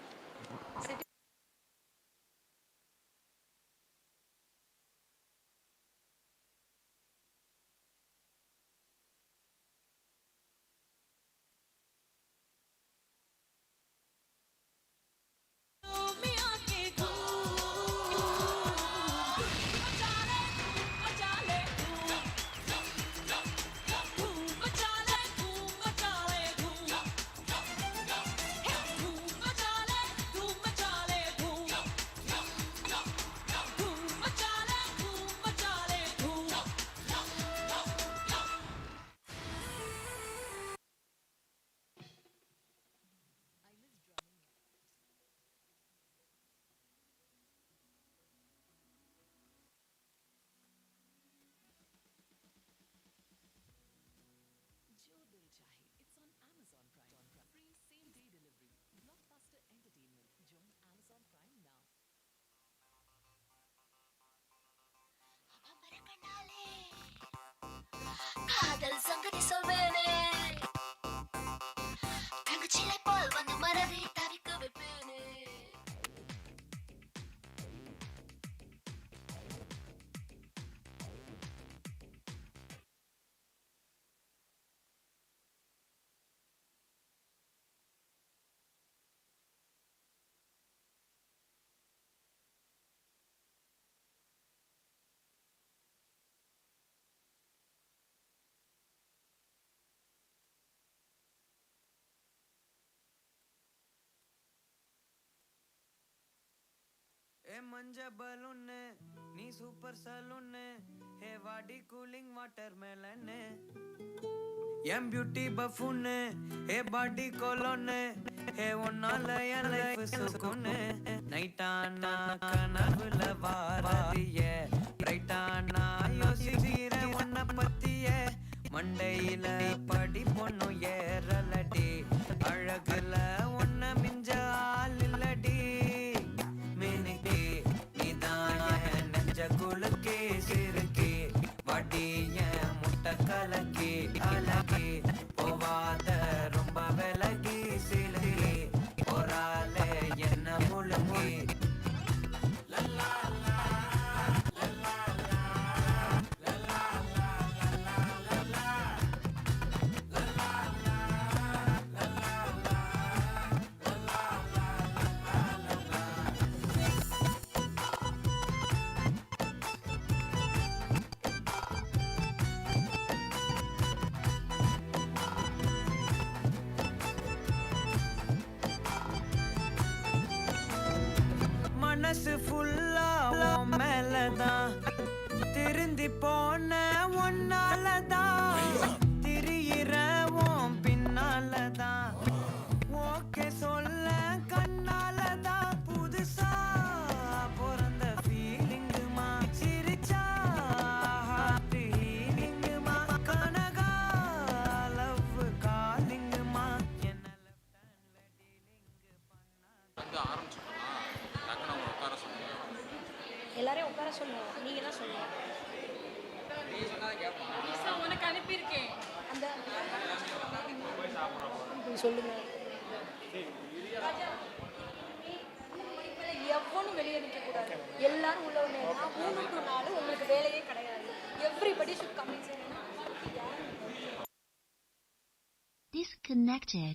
காதல் சங்கதி சொல்வேனே, தங்கச்சிலை போல் வந்து மனதை தவிக்க வைப்பேனே. ए मंजा बलून नी सुपर सलून हे वाडी कूलिंग वाटरमेलन एम beauty buffoon hey body cologne hey उन्नाल एन लाइफ सुकून नैटाना कनवुल वारदिये ब्राइटाना योसिकिरे उन्न पत्तिये मंडैயில पडी பொண்ணு ஏறலடி அழகுல உன்ன மிஞ்ச ஆள் இல்லடி மினிக்கி நீதான் நெஞ்ச குலுக்கி சிறுக்கி வடிய முட்டை கலக்கி அழகி போவாத ரொம்ப விலகி சிலகி போராலே என்ன முழுங்கி மனசு ஃபுல்லா உன் மேலதான் திருந்தி போன ஒன்னாலதான் திரியிற உன் பின்னாலதான் ஓகே சொல்ல கண்ணாலதான் புதுசா பிறந்த ஃபீலிங்குமா சிரிச்சா ஹார்ட் ஹீலிங்குமா கனகா லவ் காலிங்குமா என்ன லெஃப்ட் ஹேண்ட்ல டீலிங் பண்ணா எல்லாரையும் உட்கார சொல்லுவோம். நீங்க தான் சொல்லுங்க. உனக்கு அனுப்பியிருக்கேன். அந்த சொல்லுங்க. எவனும் வெளியே நிற்க கூடாது. எல்லாரும் உள்ள ஒன்று 3 to 4 உங்களுக்கு வேலையே கிடையாது. Everybody should come inside. Disconnected.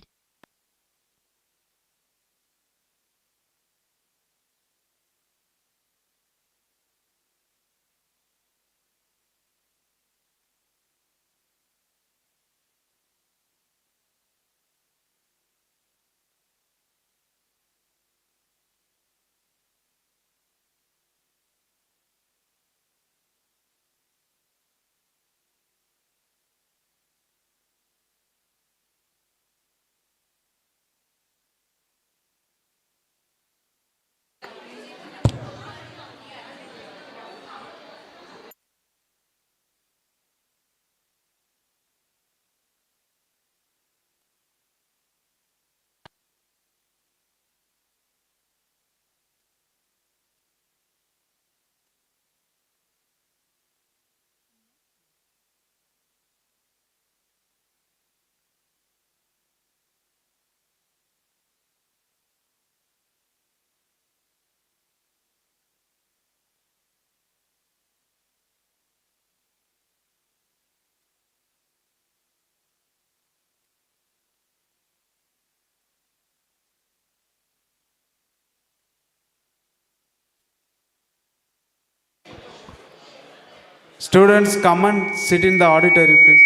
Students, come and sit in the auditorium, please.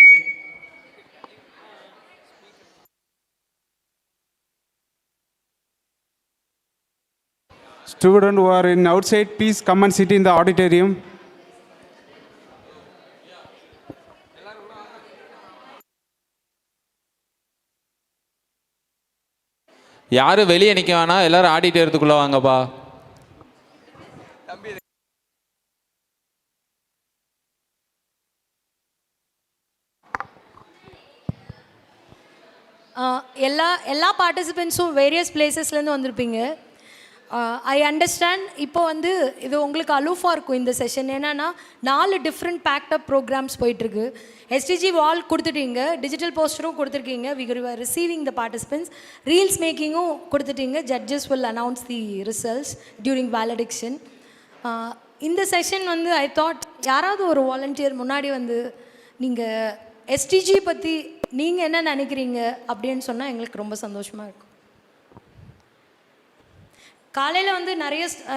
Students who are in outside, please come and sit in the auditorium. யாரும் வெளியே நிற்க வேணாம், எல்லாரும் ஆடிட்டோரியத்துக்குள்ளே வாங்கப்பா. எல்லா பார்ட்டிசிபெண்ட்ஸும் வேரியஸ் பிளேசஸ்லேருந்து வந்திருப்பீங்க. I understand. இப்போ வந்து இது உங்களுக்கு அலூஃபாக இருக்கும் இந்த செஷன். என்னென்னா 4 டிஃப்ரெண்ட் பேக்டப் ப்ரோக்ராம்ஸ் போயிட்டுருக்கு. எஸ்டிஜி வால் கொடுத்துட்டீங்க, டிஜிட்டல் போஸ்டரும் கொடுத்துருக்கீங்க, we are receiving the participants. Reels மேக்கிங்கும் கொடுத்துட்டீங்க. Judges will announce the results during valediction. இந்த செஷன் வந்து ஐ தாட் யாராவது ஒரு வாலண்டியர் முன்னாடி வந்து நீங்கள் எஸ்டிஜி பற்றி நீங்கள் என்ன நினைக்கிறீங்க அப்படின்னு சொன்னால் எங்களுக்கு ரொம்ப சந்தோஷமாக இருக்கும். காலையில் வந்து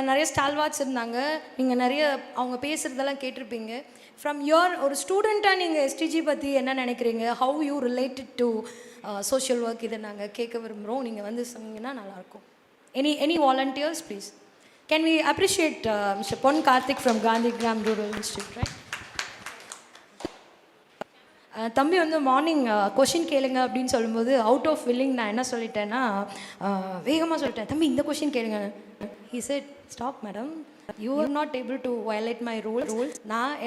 நிறைய ஸ்டால்வாட்ஸ் இருந்தாங்க. நீங்கள் நிறைய அவங்க பேசுகிறதெல்லாம் கேட்டிருப்பீங்க. ஃப்ரம் ஒரு ஸ்டூடெண்ட்டாக நீங்கள் எஸ்டிஜி பற்றி என்ன நினைக்கிறீங்க, how you related to social work, இதை நாங்கள் கேட்க விரும்புகிறோம். நீங்கள் வந்து சொன்னீங்கன்னா நல்லாயிருக்கும். Any volunteers please. Can we appreciate mister Pon Karthik from Gandhigram rural institute, right? தம்பி வந்து மார்னிங் கொஷின் கேளுங்க அப்படின்னு சொல்லும்போது அவுட் ஆஃப் வில்லிங் நான் என்ன சொல்லிட்டேன்னா வேகமாக சொல்லிட்டேன், தம்பி இந்த கொஷின் கேளுங்க. He said stop madam, you are not able to violate my rules.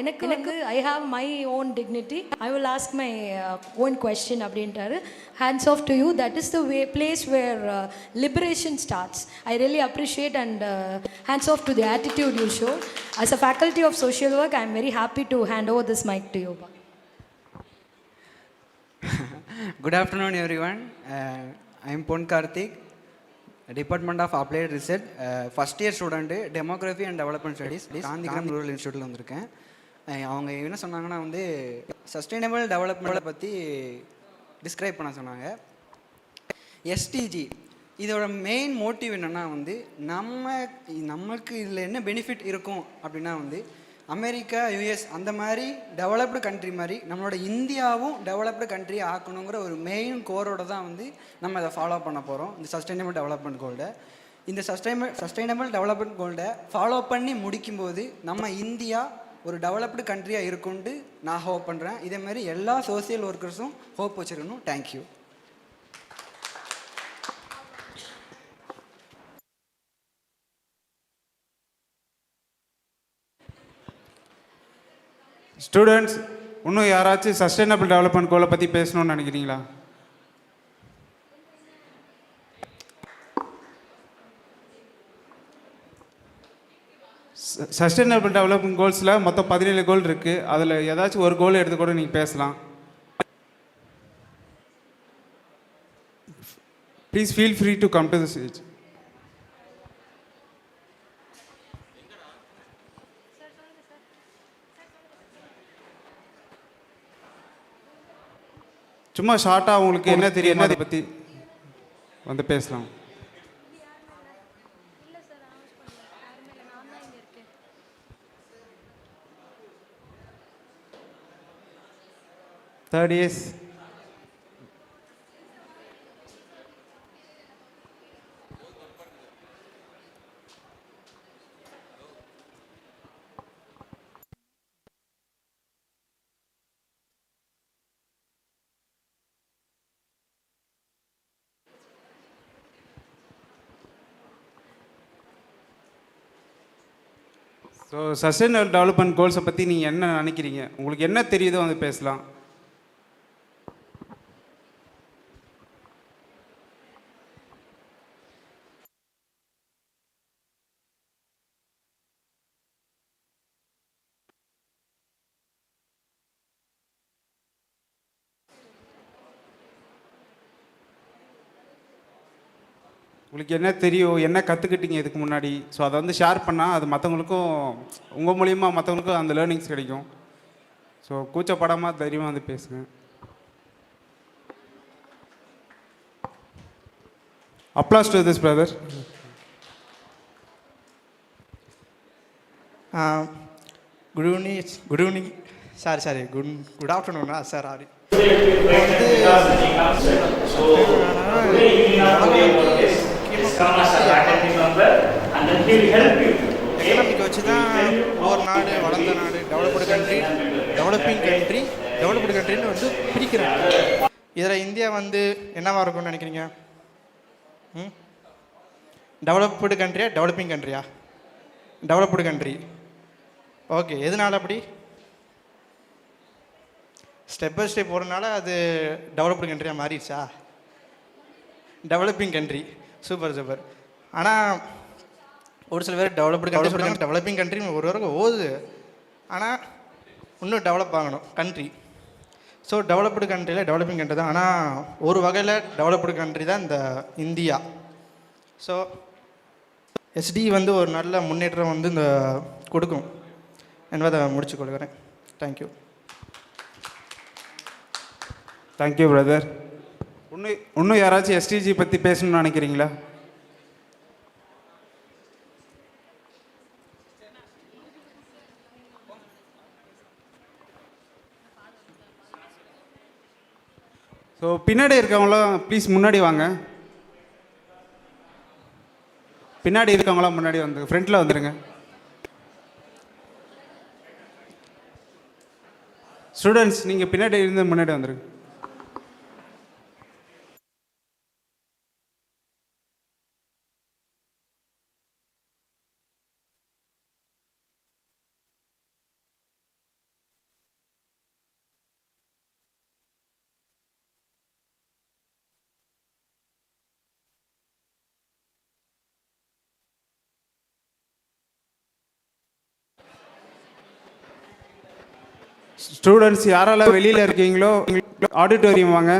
எனக்கு I have my own dignity, I will ask my own question அப்படின்ட்டாரு. Hands off to you, that is the place where liberation starts. I really appreciate and hands off to the attitude you show. As a faculty of social work, I am very happy to hand over this mic to you. Good afternoon, everyone. I am Pon Karthik, Department of Applied Research, first year student, Demography and Development Studies, Gandhigram rural இன்ஸ்டியூட்டில் வந்திருக்கேன். அவங்க என்ன சொன்னாங்கன்னா வந்து sustainable டெவலப்மெண்ட்டை பற்றி describe பண்ண சொன்னாங்க. SDG இதோட மெயின் மோட்டிவ் என்னென்னா வந்து நமக்கு இதில் என்ன பெனிஃபிட் இருக்கும் அப்படின்னா வந்து அமெரிக்கா, யூஎஸ் அந்த மாதிரி டெவலப்டு கண்ட்ரி மாதிரி நம்மளோட இந்தியாவும் டெவலப்டு கண்ட்ரி ஆக்கணுங்கிற ஒரு மெயின் கோரோடு தான் வந்து நம்ம இதை ஃபாலோ பண்ண போகிறோம். இந்த சஸ்டைனபிள் டெவலப்மெண்ட் கோல்டை சஸ்டைனபிள் டெவலப்மெண்ட் கோல்டை ஃபாலோ பண்ணி முடிக்கும்போது நம்ம இந்தியா ஒரு டெவலப்டு கண்ட்ரியாக இருக்கும்ட்டு நான் ஹோப் பண்ணுறேன். இதேமாதிரி எல்லா சோசியல் ஒர்க்கர்ஸும் ஹோப் வச்சுருக்கணும். தேங்க்யூ. ஸ்டூடெண்ட்ஸ், இன்னும் யாராச்சும் சஸ்டைனபிள் டெவலப்மெண்ட் கோலை பற்றி பேசணும்னு நினைக்கிறீங்களா? சஸ்டைனபிள் டெவலப்மெண்ட் கோல்ஸில் மொத்தம் 17 கோல் இருக்குது. அதில் ஏதாச்சும் ஒரு கோல் எடுத்து கூட நீங்கள் பேசலாம். Please feel free to come to the stage. சும்மா ஷார்ட்டாக உங்களுக்கு என்ன தெரியும் அதை பற்றி வந்து பேசலாம். Third years so sustainable development கோல்ஸை பற்றி நீங்கள் என்ன நினைக்கிறீங்க, உங்களுக்கு என்ன தெரியுதோ வந்து பேசலாம். உங்களுக்கு என்ன தெரியும், என்ன கற்றுக்கிட்டீங்க இதுக்கு முன்னாடி, ஸோ அதை வந்து ஷேர் பண்ணால் அது மற்றவங்களுக்கும் உங்கள் மூலிமா மற்றவங்களுக்கும் அந்த லேர்னிங்ஸ் கிடைக்கும். ஸோ கூச்சப்படாமல் தைரியமாக வந்து பேசுங்க. Applause to this brother. Good evening sorry good ஆஃப்டர்நூனா சார் ஆரி எக்கனாமிக் வச்சு தான் ஒவ்வொரு நாடு வளர்ந்த நாடு டெவலப்டு கண்ட்ரி டெவலப்டு கண்ட்ரின்னு வந்து பிரிக்கிறாங்க. இதில் இந்தியா வந்து என்னவா இருக்கும்னு நினைக்கிறீங்க? டெவலப்டு கண்ட்ரியா டெவலப்பிங் கண்ட்ரியா? Developed country. ஓகே, எதனால அப்படி? ஸ்டெப் பை ஸ்டெப் போகிறனால அது டெவலப்டு கண்ட்ரியாக மாறிடுச்சா? Developing country. சூப்பர். ஆனால் ஒரு சில பேர் டெவலப்டு கண்ட்ரி சொல்கிறாங்க, டெவலப்பிங் கண்ட்ரி ஒரு வரைக்கும் ஓதுது, ஆனால் இன்னும் டெவலப் ஆகணும் கண்ட்ரி. ஸோ டெவலப்டு கண்ட்ரியில் டெவலப்பிங் கண்ட்ரி தான், ஆனால் ஒரு வகையில் டெவலப்டு கண்ட்ரி தான் இந்த இந்தியா. ஸோ எஸ்டி வந்து ஒரு நல்ல முன்னேற்றம் வந்து இந்த கொடுக்கும் என்பதை முடிச்சு கொடுக்குறேன். தேங்க்யூ. Thank you brother. இன்னும் யாராச்சும் எஸ்டிஜி பற்றி பேசணும்னு நினைக்கிறீங்களா? ஸோ பின்னாடி இருக்கவங்களாம் ப்ளீஸ் முன்னாடி வாங்க. பின்னாடி இருக்கவங்களாம் முன்னாடி வந்து ஃப்ரண்ட்டில் வந்துடுங்க. ஸ்டூடெண்ட்ஸ் நீங்கள் பின்னாடி இருந்து முன்னாடி வந்துடுங்க. ஸ்டூடெண்ட்ஸ் யாரெல்லாம் வெளியில் இருக்கீங்களோ ஆடிட்டோரியம் வாங்க.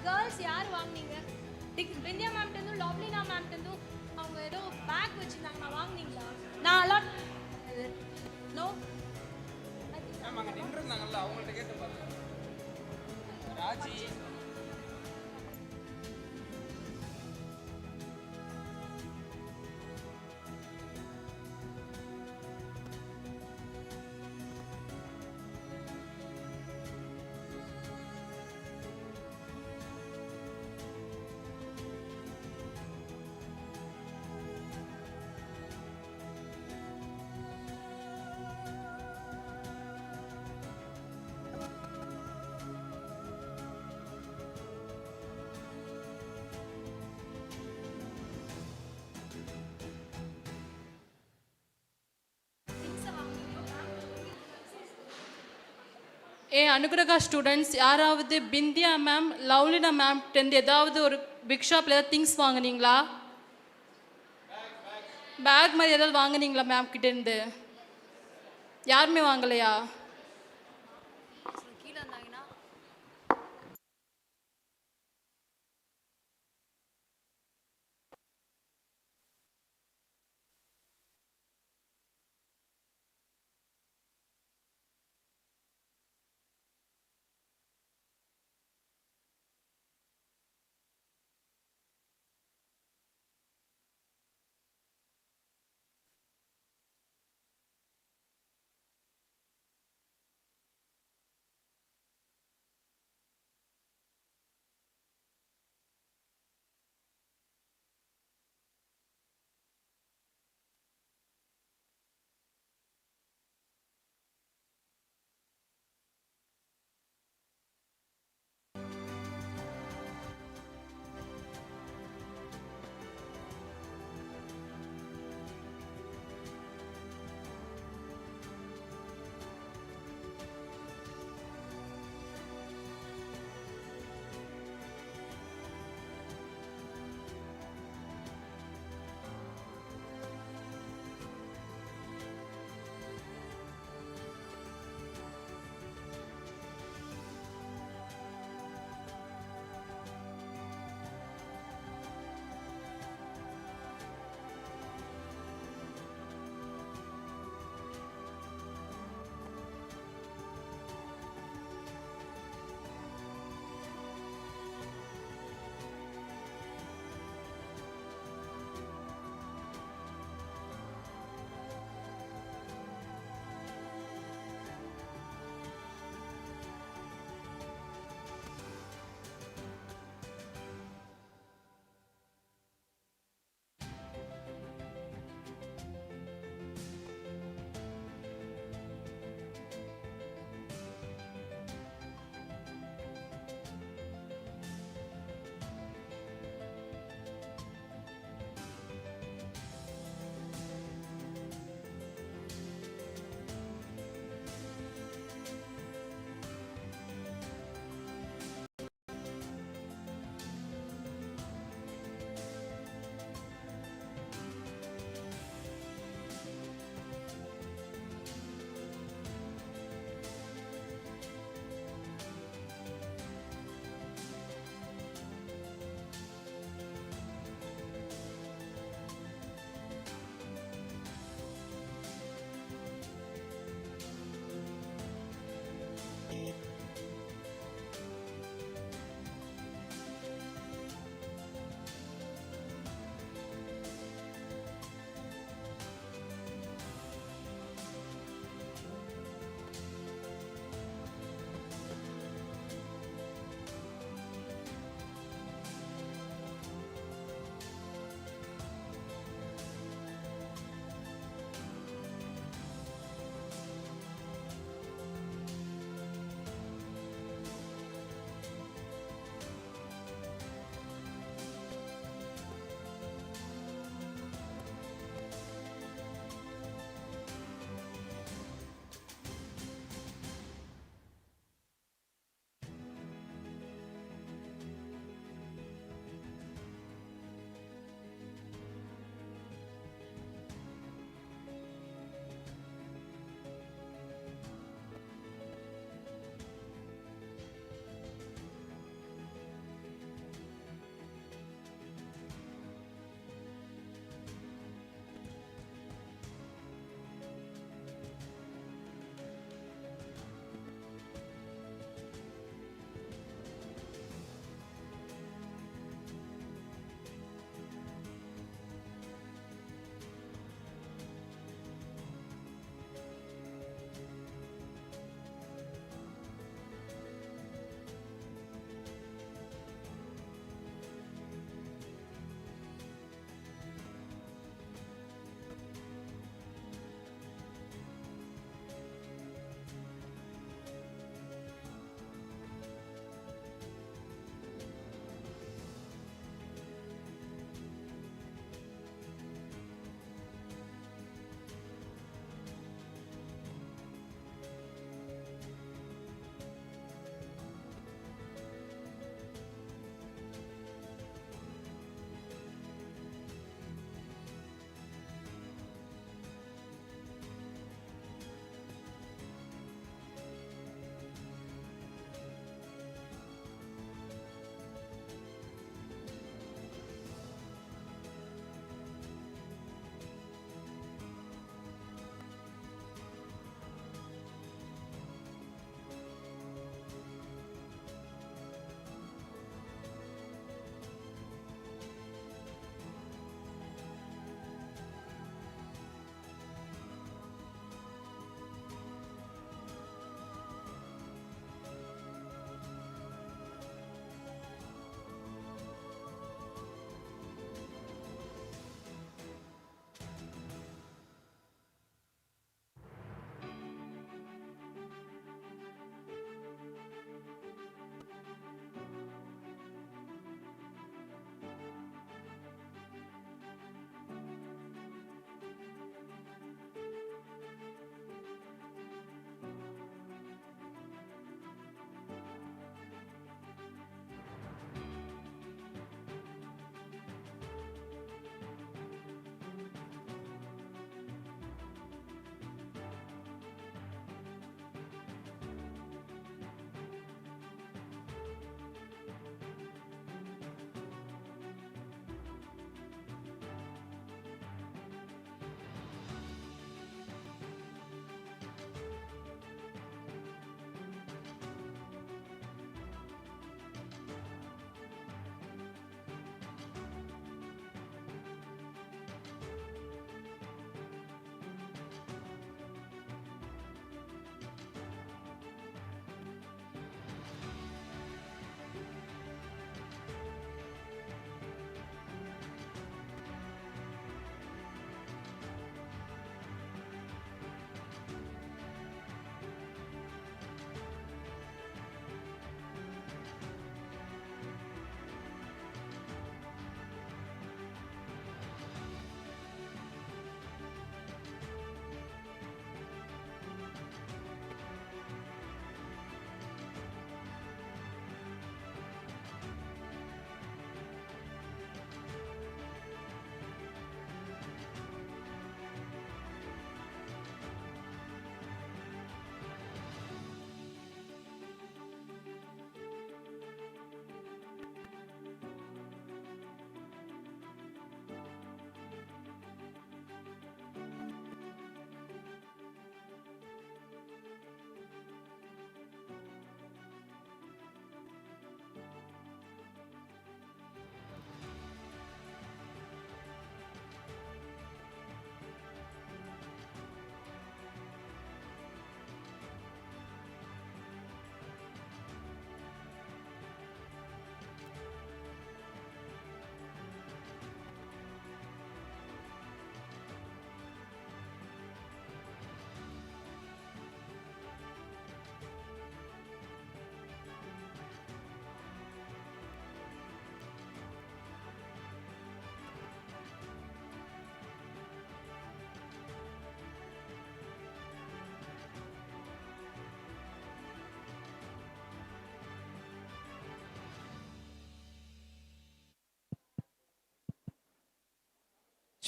கேர்ள்ஸ் யார் வாங்குனீங்க? விந்தியா மேம்கிட்ட லவ்லினா மேம்கிட்ட அவங்க ஏதோ பேக் வச்சிருந்தாங்க, நான் வாங்குனீங்களா? நான் அலாட் நோ மேம் அங்கே நின்றுருந்தாங்கல்ல அவங்கள்ட்ட கேட்டு பாருங்க. ராஜி அனுகிரகா ஸ்டூடெண்ட்ஸ் யாராவது பிந்தியா மேம் லவ்லினா மேம்கிட்டேருந்து ஏதாவது ஒரு பிக் ஷாப்பில் ஏதாவது திங்ஸ் வாங்குனீங்களா? பேக் மாதிரி ஏதாவது வாங்குனீங்களா மேம் கிட்டேருந்து? யாருமே வாங்கலையா?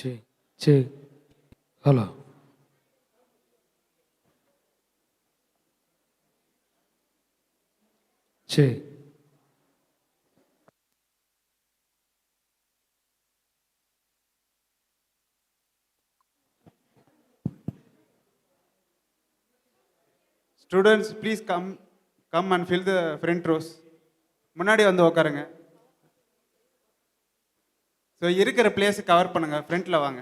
Check. Hello. Check. Students, please come and fill the front rows. முன்னாடி வந்து உட்காருங்க. ஸோ இருக்கிற பிளேஸ் கவர் பண்ணுங்க. ஃப்ரண்ட்ல வாங்க.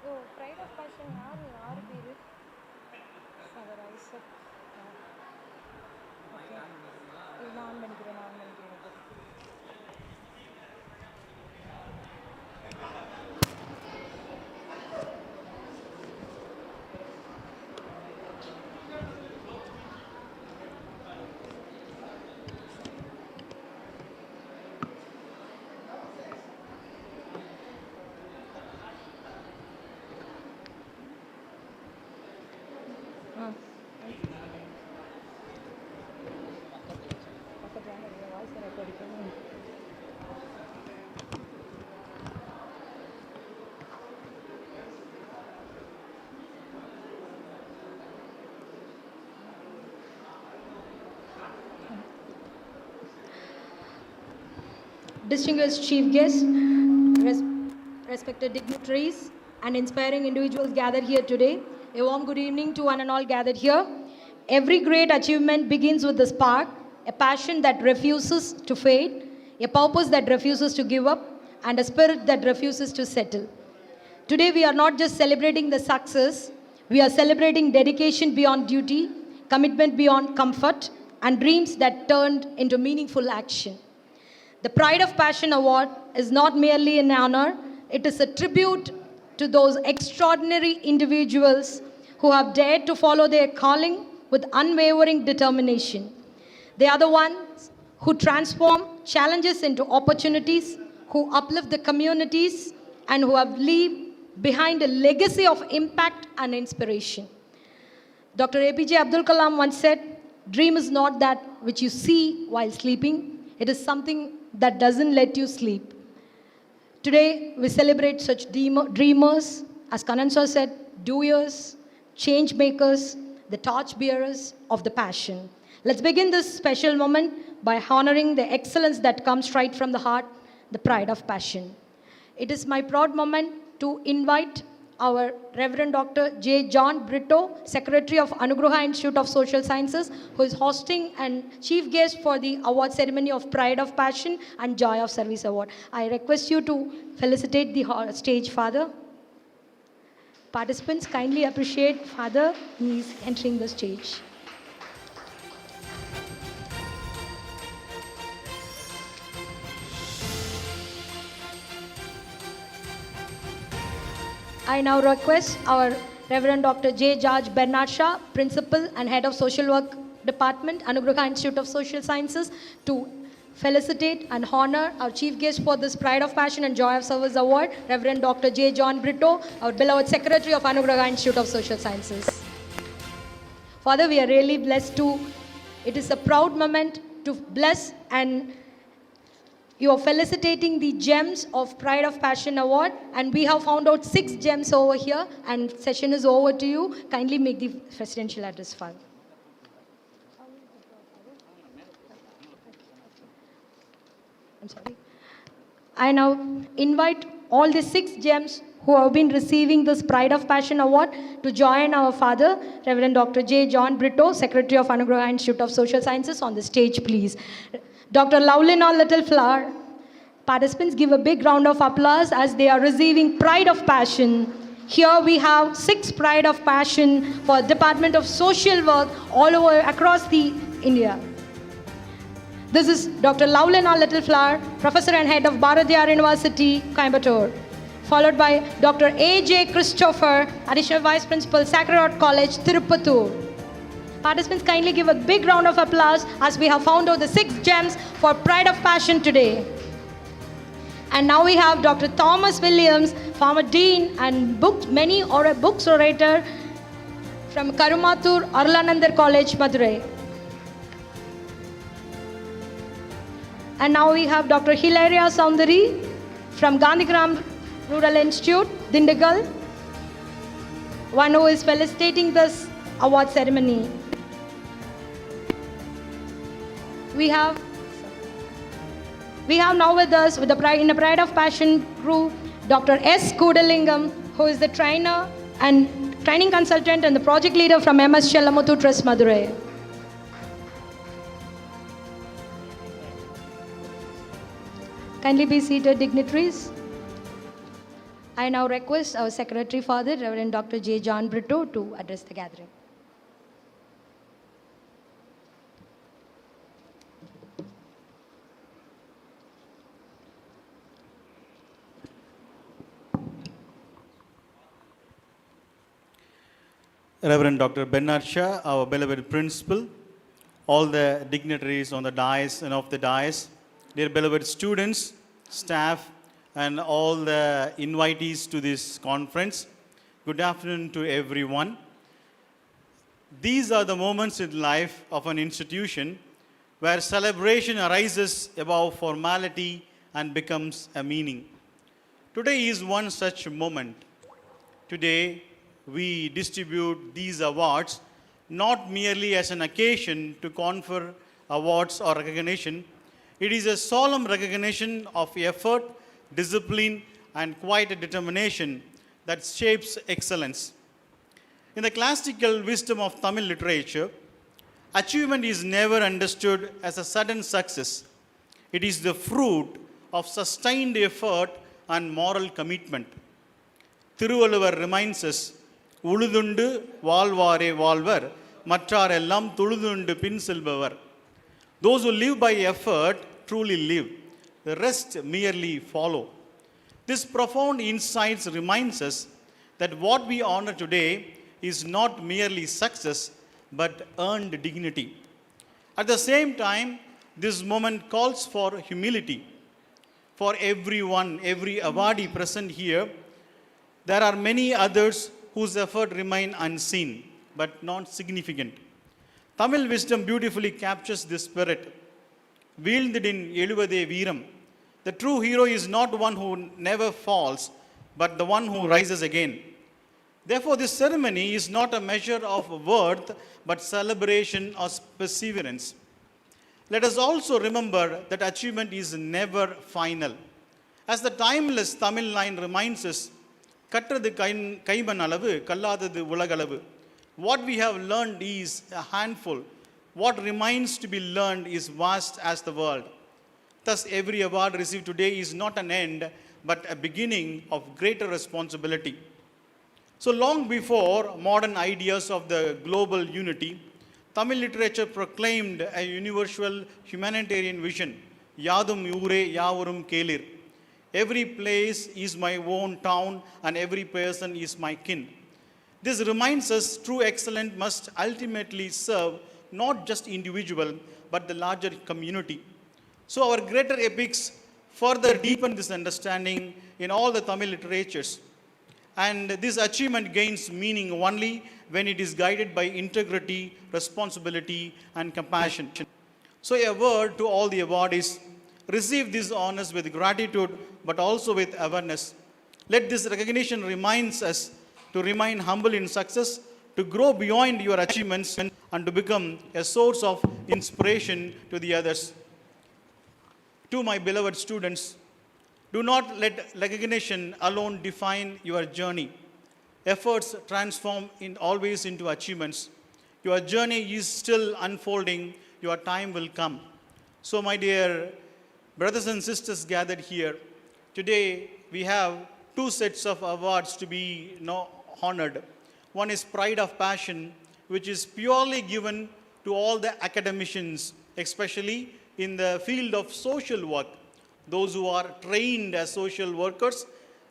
ஓ ப்ரைட் ஆஃப் பேஷன் யார் பேர் அவர் ஐசக் ஓகே இது நான் பண்ணிக்கிறேன் Distinguished chief guest, respected dignitaries, and inspiring individuals gathered here today. A warm good evening to one and all gathered here. Every great achievement begins with a spark, a passion that refuses to fade, a purpose that refuses to give up, and a spirit that refuses to settle. Today, we are not just celebrating the success, we are celebrating dedication beyond duty, commitment beyond comfort, and dreams that turned into meaningful action. The Pride of Passion Award is not merely an honor, it is a tribute to those extraordinary individuals who have dared to follow their calling with unwavering determination. They are the ones who transform challenges into opportunities, who uplift the communities, and who have left behind a legacy of impact and inspiration. Dr. APJ Abdul Kalam once said, "Dream is not that which you see while sleeping, it is something that doesn't let you sleep." Today, we celebrate such dreamers, as Kanan sir said, doers, change makers, the torch bearers of the passion. Let's begin this special moment by honoring the excellence that comes right from the heart, the pride of passion. It is my proud moment to invite our Reverend Dr. J. John Brito, Secretary of ANUGRAHA Institute of Social Sciences, who is hosting and chief guest for the award ceremony of Pride of Passion and Joy of Service Award. I request you to felicitate the stage father. Participants, kindly appreciate father. He is entering the stage. I now request our Reverend Dr. J. George Bernard Shah, Principal and Head of Social Work Department, ANUGRAHA Institute of Social Sciences, to felicitate and honor our chief guest for this Pride of Passion and Joy of Service Award, Reverend Dr. J. John Brito, our beloved Secretary of ANUGRAHA Institute of Social Sciences. Father, we are really blessed it is a proud moment to bless, and you are felicitating the gems of Pride of Passion Award, and we have found out 6 gems over here, and session is over to you. Kindly make the presidential address, Father. I'm sorry. I now invite all the 6 gems who have been receiving this Pride of Passion Award to join our father, Reverend Dr. J. John Brito, Secretary of ANUGRAHA Institute of Social Sciences, on the stage, please. Dr. Lovelina Littleflower. Participants, give a big round of applause as they are receiving Pride of Passion. Here we have 6 Pride of Passion for Department of Social Work all over across the India. This is Dr. Lovelina Littleflower, Professor and Head of Bharatiyar University, Coimbatore. Followed by Dr. A.J. Christopher, Additional Vice Principal, Sacred Heart College, Tirupattur. Participants, kindly give a big round of applause as we have found out the 6 gems for Pride of Passion today. And now we have Dr. Thomas Williams, former Dean and books orator from Karumathur Arulanandar College, Madurai. And now we have Dr. Hilaria Soundari from Gandhigram Rural Institute, Dindigal, one who is felicitating this award ceremony. We have now with us, in the Pride of Passion crew, Dr. S. Kudalingam, who is the trainer and training consultant and the project leader from MS Chellamutu Trust, Madurai. Kindly be seated, dignitaries. I now request our Secretary Father, Reverend Dr. J. John Brito, to address the gathering. Reverend Dr. Bernard Shah, our beloved principal, all the dignitaries on the dais and off the dais, dear beloved students, staff, and all the invitees to this conference, good afternoon to everyone. These are the moments in life of an institution where celebration arises above formality and becomes a meaning. Today is one such moment. Today, we distribute these awards not merely as an occasion to confer awards or recognition. It is a solemn recognition of effort, discipline, and quiet determination that shapes excellence. In the classical wisdom of Tamil literature, achievement is never understood as a sudden success. It is the fruit of sustained effort and moral commitment. Thiruvalluvar reminds us, உழுதுண்டு வாழ்வாரே வாழ்வர் மற்றாரெல்லாம் தொழுதுண்டு bin செல்பவர். Those who live by effort truly live. The rest merely follow. This profound insight reminds us that what we honor today is not merely success but earned dignity. At the same time, this moment calls for humility. For everyone, every awardee present here, there are many others whose effort remain unseen but not significant. Tamil wisdom beautifully captures this spirit. Veelndidin eluvade veeram. The true hero is not one who never falls, but the one who rises again. Therefore, this ceremony is not a measure of worth, but celebration of perseverance. Let us also remember that achievement is never final. As the timeless Tamil line reminds us, கற்றது கைமண் அளவு கல்லாதது உலகளவு. What we have learned is a handful. What remains to be learned is vast as the world. Thus, every award received today is not an end, but a beginning of greater responsibility. So long before modern ideas of the global unity, Tamil literature proclaimed a universal humanitarian vision. Yadum ure yavurum kelir. Every place is my own town and every person is my kin. This reminds us true excellence must ultimately serve not just individual but the larger community. So our greater epics further deepen this understanding in all the Tamil literatures. And this achievement gains meaning only when it is guided by integrity, responsibility, and compassion. So a word to all the awardees: receive these honors with gratitude, but also with awareness. Let this recognition remind us to remain humble in success, to grow beyond your achievements, and to become a source of inspiration to the others. To my beloved students, do not let recognition alone define your journey. Efforts transform always into achievements. Your journey is still unfolding. Your time will come. So, my dear brothers and sisters gathered here, today we have two sets of awards to be honored. One is Pride of Passion, which is purely given to all the academicians, especially in the field of social work, those who are trained as social workers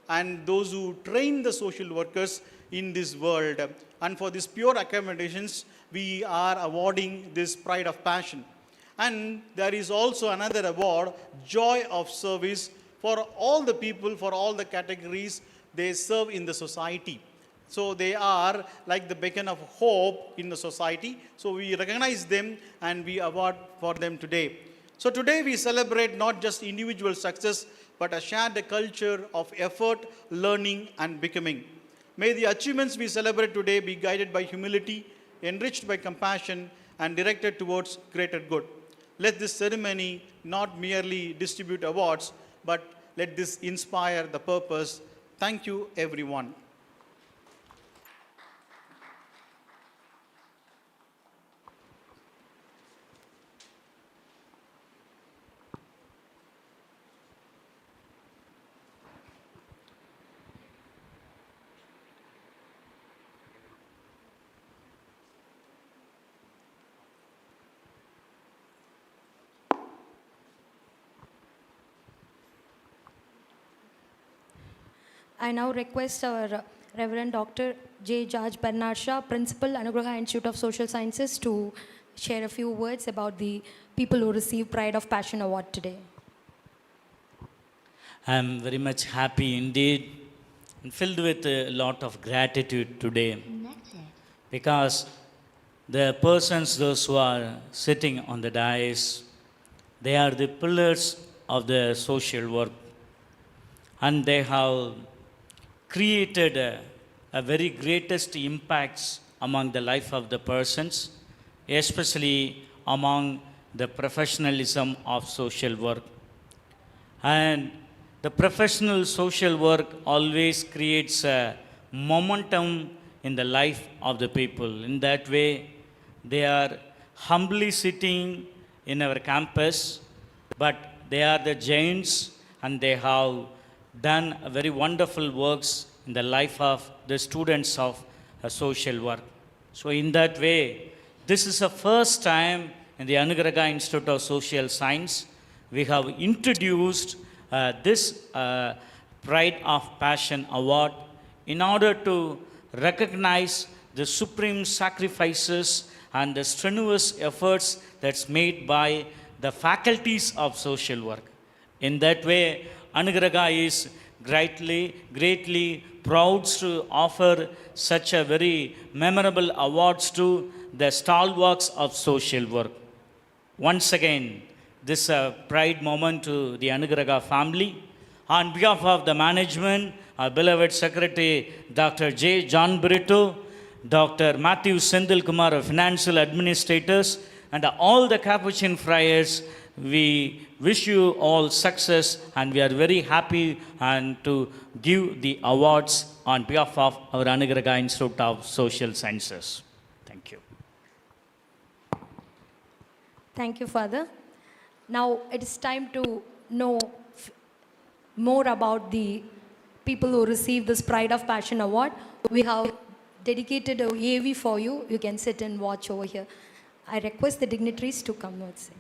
and those who train the social workers in this world. And for these pure accommodations, we are awarding this Pride of Passion. And there is also another award, Joy of Service, for all the people, for all the categories they serve in the society. So they are like the beacon of hope in the society. So we recognize them and we award for them today. So today we celebrate not just individual success, but a shared culture of effort, learning, and becoming. May the achievements we celebrate today be guided by humility, enriched by compassion, and directed towards greater good. Let this ceremony not merely distribute awards, but let this inspire the purpose. Thank you, everyone. I now request our Reverend Dr. J. George Bernard Shah, Principal, ANUGRAHA Institute of Social Sciences, to share a few words about the people who receive Pride of Passion Award today. I am very much happy indeed and filled with a lot of gratitude today, because the persons, those who are sitting on the dais, they are the pillars of the social work, and they have created a very greatest impacts among the life of the persons, especially among the professionalism of social work. And The professional social work always creates a momentum in the life of the people. In that way, they are humbly sitting in our campus, but they are the giants and they have done very wonderful works in the life of the students of social work. So, in that way, this is the first time in the ANUGRAHA Institute of Social Science we have introduced this Pride of Passion Award in order to recognize the supreme sacrifices and the strenuous efforts that's made by the faculties of social work. In that way, ANUGRAHA is greatly proud to offer such a very memorable awards to the stalwarts of social work. Once again, this pride moment to the ANUGRAHA family. On behalf of the management, our beloved Secretary Dr. J. John Brito, Dr. Matthew Sendil Kumar of Financial Administrators, and all the Capuchin Friars, we wish you all success and we are very happy and to give the awards on behalf of our ANUGRAHA Institute of Social Sciences. Thank you. Thank you, Father. Now it is time to know more about the people who receive this Pride of Passion Award. We have dedicated a AV for you. You can sit and watch over here. I request the dignitaries to come and say.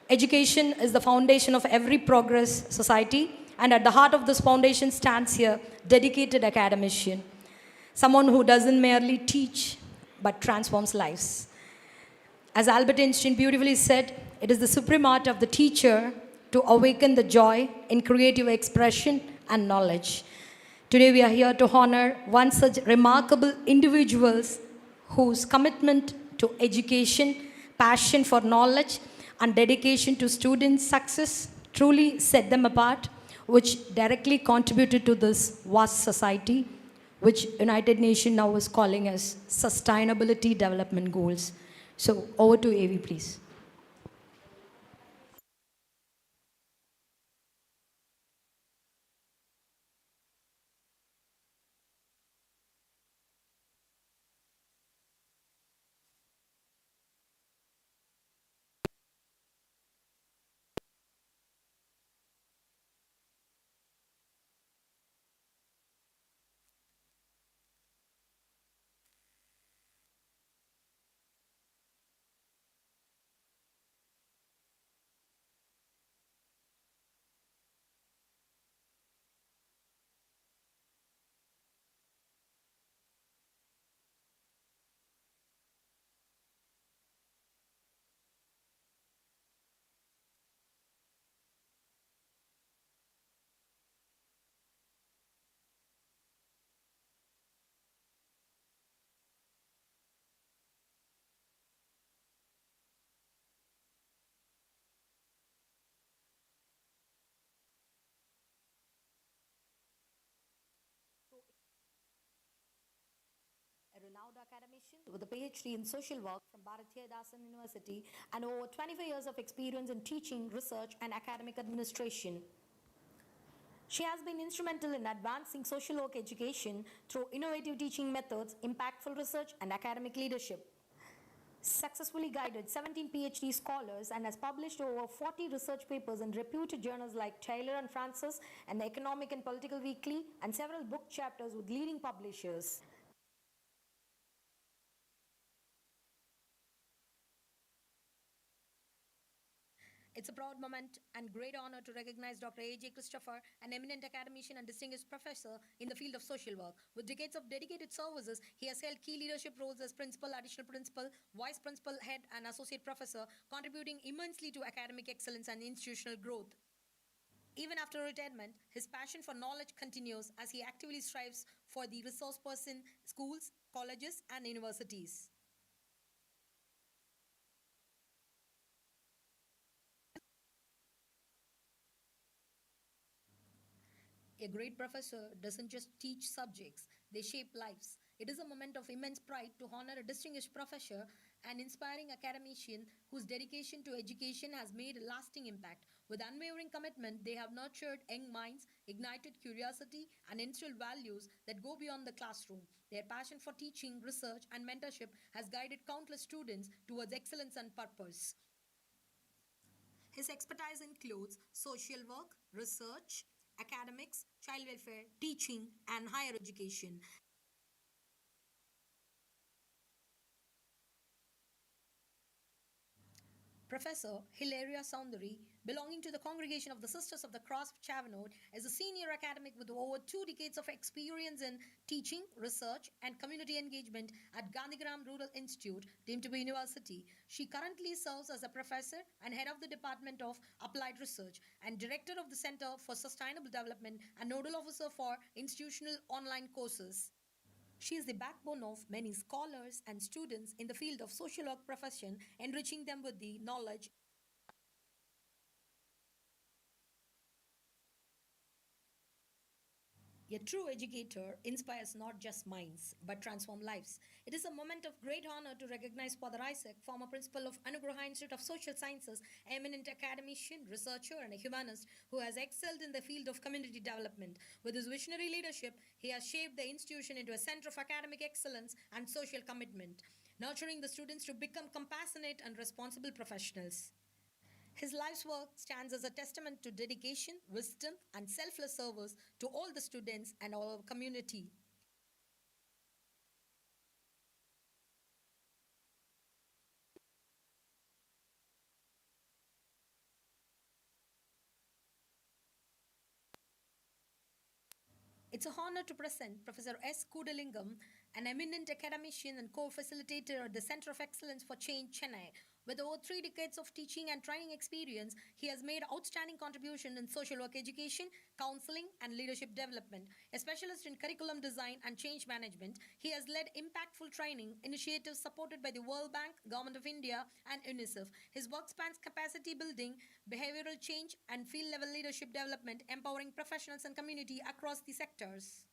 Education is the foundation of every progress society, and at the heart of this foundation stands here dedicated academician, someone who doesn't merely teach but transforms lives. As Albert Einstein beautifully said, it is the supreme art of the teacher to awaken the joy in creative expression and knowledge. Today we are here to honor one such remarkable individuals whose commitment to education, passion for knowledge, and dedication to students' success truly set them apart, which directly contributed to this vast society, which United Nations now is calling as Sustainability Development Goals. So over to AV, please. A renowned academician with a PhD in social work from Bharatiya Dasan University and over 25 years of experience in teaching, research, and academic administration. She has been instrumental in advancing social work education through innovative teaching methods, impactful research, and academic leadership. Successfully guided 17 PhD scholars and has published over 40 research papers in reputed journals like Taylor and Francis and the Economic and Political Weekly, and several book chapters with leading publishers. It's a proud moment and great honor to recognize Dr. A.J. Christopher, an eminent academician and distinguished professor in the field of social work. With decades of dedicated services, he has held key leadership roles as principal, additional principal, vice principal, head, and associate professor, contributing immensely to academic excellence and institutional growth. Even after retirement, his passion for knowledge continues as he actively strives for the resource person, schools, colleges, and universities. A great professor doesn't just teach subjects, they shape lives. It is a moment of immense pride to honor a distinguished professor and inspiring academician whose dedication to education has made a lasting impact. With unwavering commitment, they have nurtured young minds, ignited curiosity, and instilled values that go beyond the classroom. Their passion for teaching, research, and mentorship has guided countless students towards excellence and purpose. His expertise includes social work, research, academics, child welfare, teaching, and higher education. Professor Hilaria Soundari, belonging to the congregation of the Sisters of the Cross Chavanote, is a senior academic with over 2 decades of experience in teaching, research, and community engagement at Gandhigram Rural Institute, deemed to be university. She currently serves as a professor and head of the Department of Applied Research and director of the Center for Sustainable Development and nodal officer for institutional online courses. She is the backbone of many scholars and students in the field of social work profession, enriching them with the knowledge. A true educator inspires not just minds, but transform lives. It is a moment of great honor to recognize Father Isaac, former principal of ANUGRAHA Institute of Social Sciences, eminent academician, researcher, and a humanist who has excelled in the field of community development. With his visionary leadership, he has shaped the institution into a center of academic excellence and social commitment, nurturing the students to become compassionate and responsible professionals. His life's work stands as a testament to dedication, wisdom, and selfless service to all the students and our community. It's an honor to present Professor S. Kudalingam, an eminent academician and co-facilitator at the Center of Excellence for Change, Chennai. With over 3 decades of teaching and training experience, he has made outstanding contribution in social work education, counseling, and leadership development. A specialist in curriculum design and change management, he has led impactful training initiatives supported by the World Bank, Government of India, and UNICEF. His work spans capacity building, behavioral change, and field-level leadership development, empowering professionals and community across the sectors.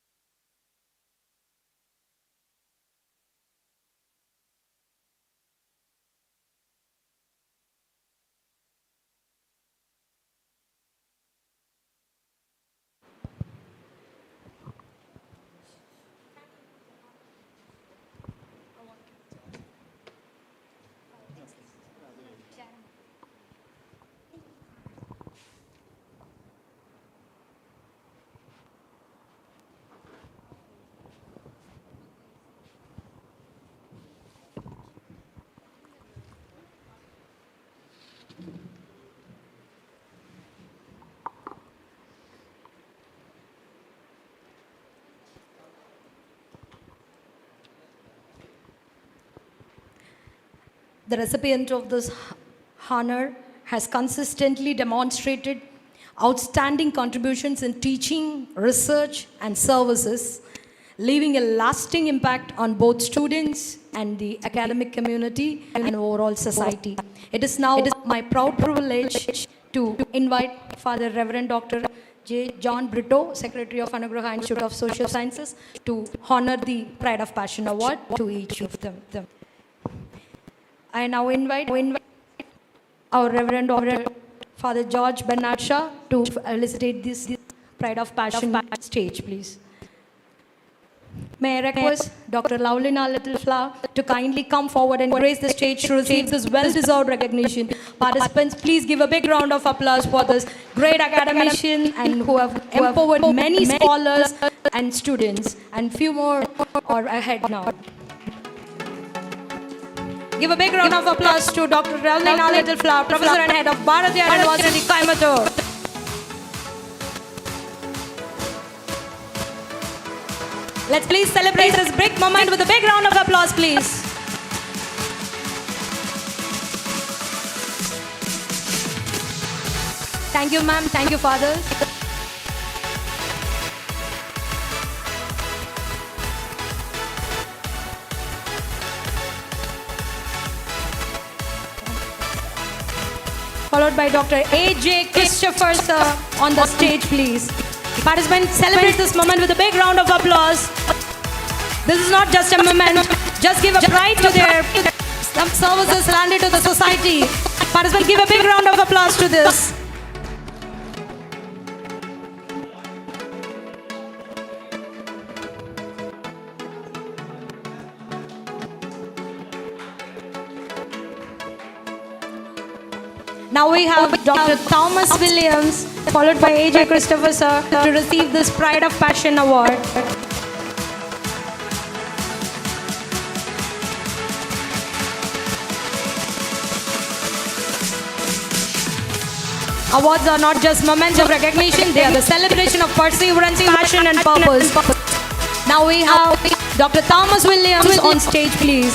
The recipient of this honor has consistently demonstrated outstanding contributions in teaching, research, and services, leaving a lasting impact on both students and the academic community and overall society. It is now my proud privilege to invite Father Reverend Dr. J. John Brito, Secretary of ANUGRAHA Institute of Social Sciences, to honor the Pride of Passion Award to each of them. I now invite our Reverend Dr. Father George Bernard Shaw to felicitate this Pride of Passion stage, please. May I request Dr. Laulina Littleflower to kindly come forward and grace the stage to receive this well-deserved recognition. Participants, please give a big round of applause for this great academician and who have empowered many scholars and students, and few more are ahead now. Give a big round of applause to Dr. Ravlina Littleflower, Professor and Head of Bharatiya University, Coimbatore. Let's please celebrate this big moment with a big round of applause, please. Thank you, ma'am. Thank you, fathers. Followed by Dr. A.J. Christopher, sir, on the stage, please. Participants, celebrate this moment with a big round of applause. This is not just a moment. Just give a pride to their services landed to the society. Participants, give a big round of applause to this. Now we have Dr. Thomas Williams, followed by A.J. Christopher, sir, to receive this Pride of Passion Award. Awards are not just moments of recognition, they are the celebration of perseverance, passion and purpose. Now we have Dr. Thomas Williams on stage, please,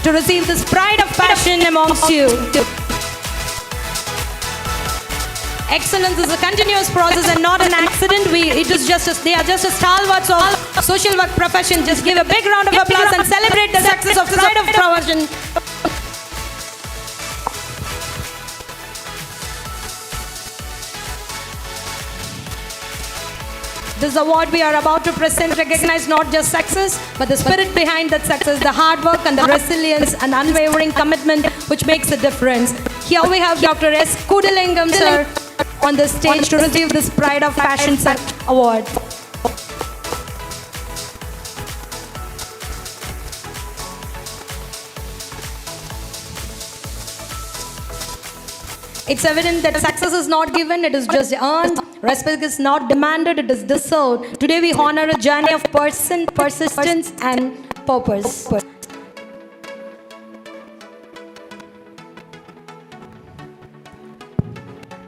to receive this Pride of Passion amongst you. Excellence is a continuous process and not an accident. They are just a stalwarts of social work profession. Just give a big round of applause and celebrate the success of Pride of Profession. This award we are about to present recognize not just success, but the spirit behind that success, the hard work and the resilience and unwavering commitment which makes a difference. Here we have Dr. S. Kudalingam, sir, on the stage to receive this Pride of Passion Award. It's evident that success is not given, it is just earned. Respect is not demanded, it is deserved. Today we honor a journey of persistence and purpose.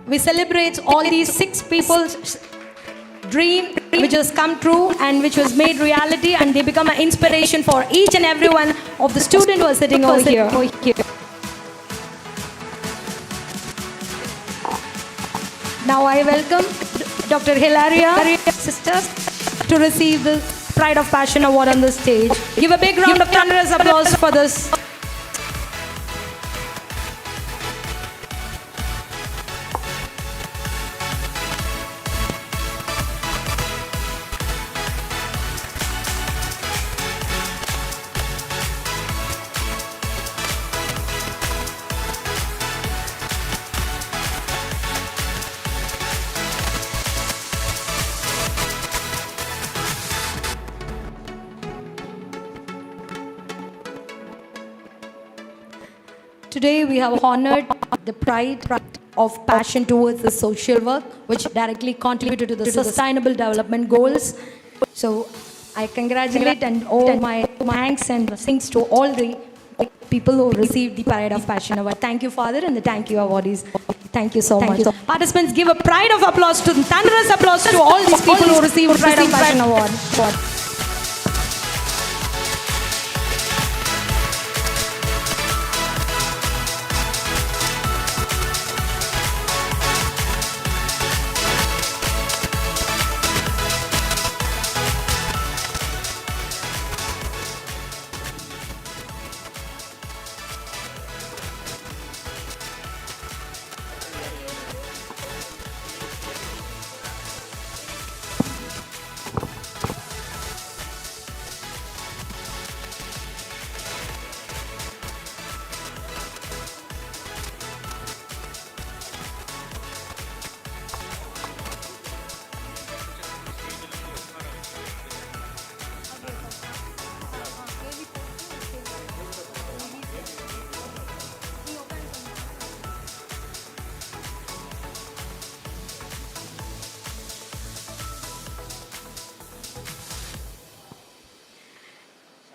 We celebrate all these 6 people's dream which has come true and which was made reality, and they become an inspiration for each and every one of the students who are sitting over here. Now I welcome Dr. Hilaria, sisters, to receive the Pride of Passion Award on the stage. Give a big round of thunderous applause for this. Today we have honored the pride of passion towards the social work, which directly contributed to the sustainable development goals. So I congratulate and owe my thanks and blessings to all the people who received the Pride of Passion Award. Thank you, Father, and the thank you awardees. Thank you so much. Participants, give a pride of applause to thunderous applause to all these people who received Pride of Passion Award.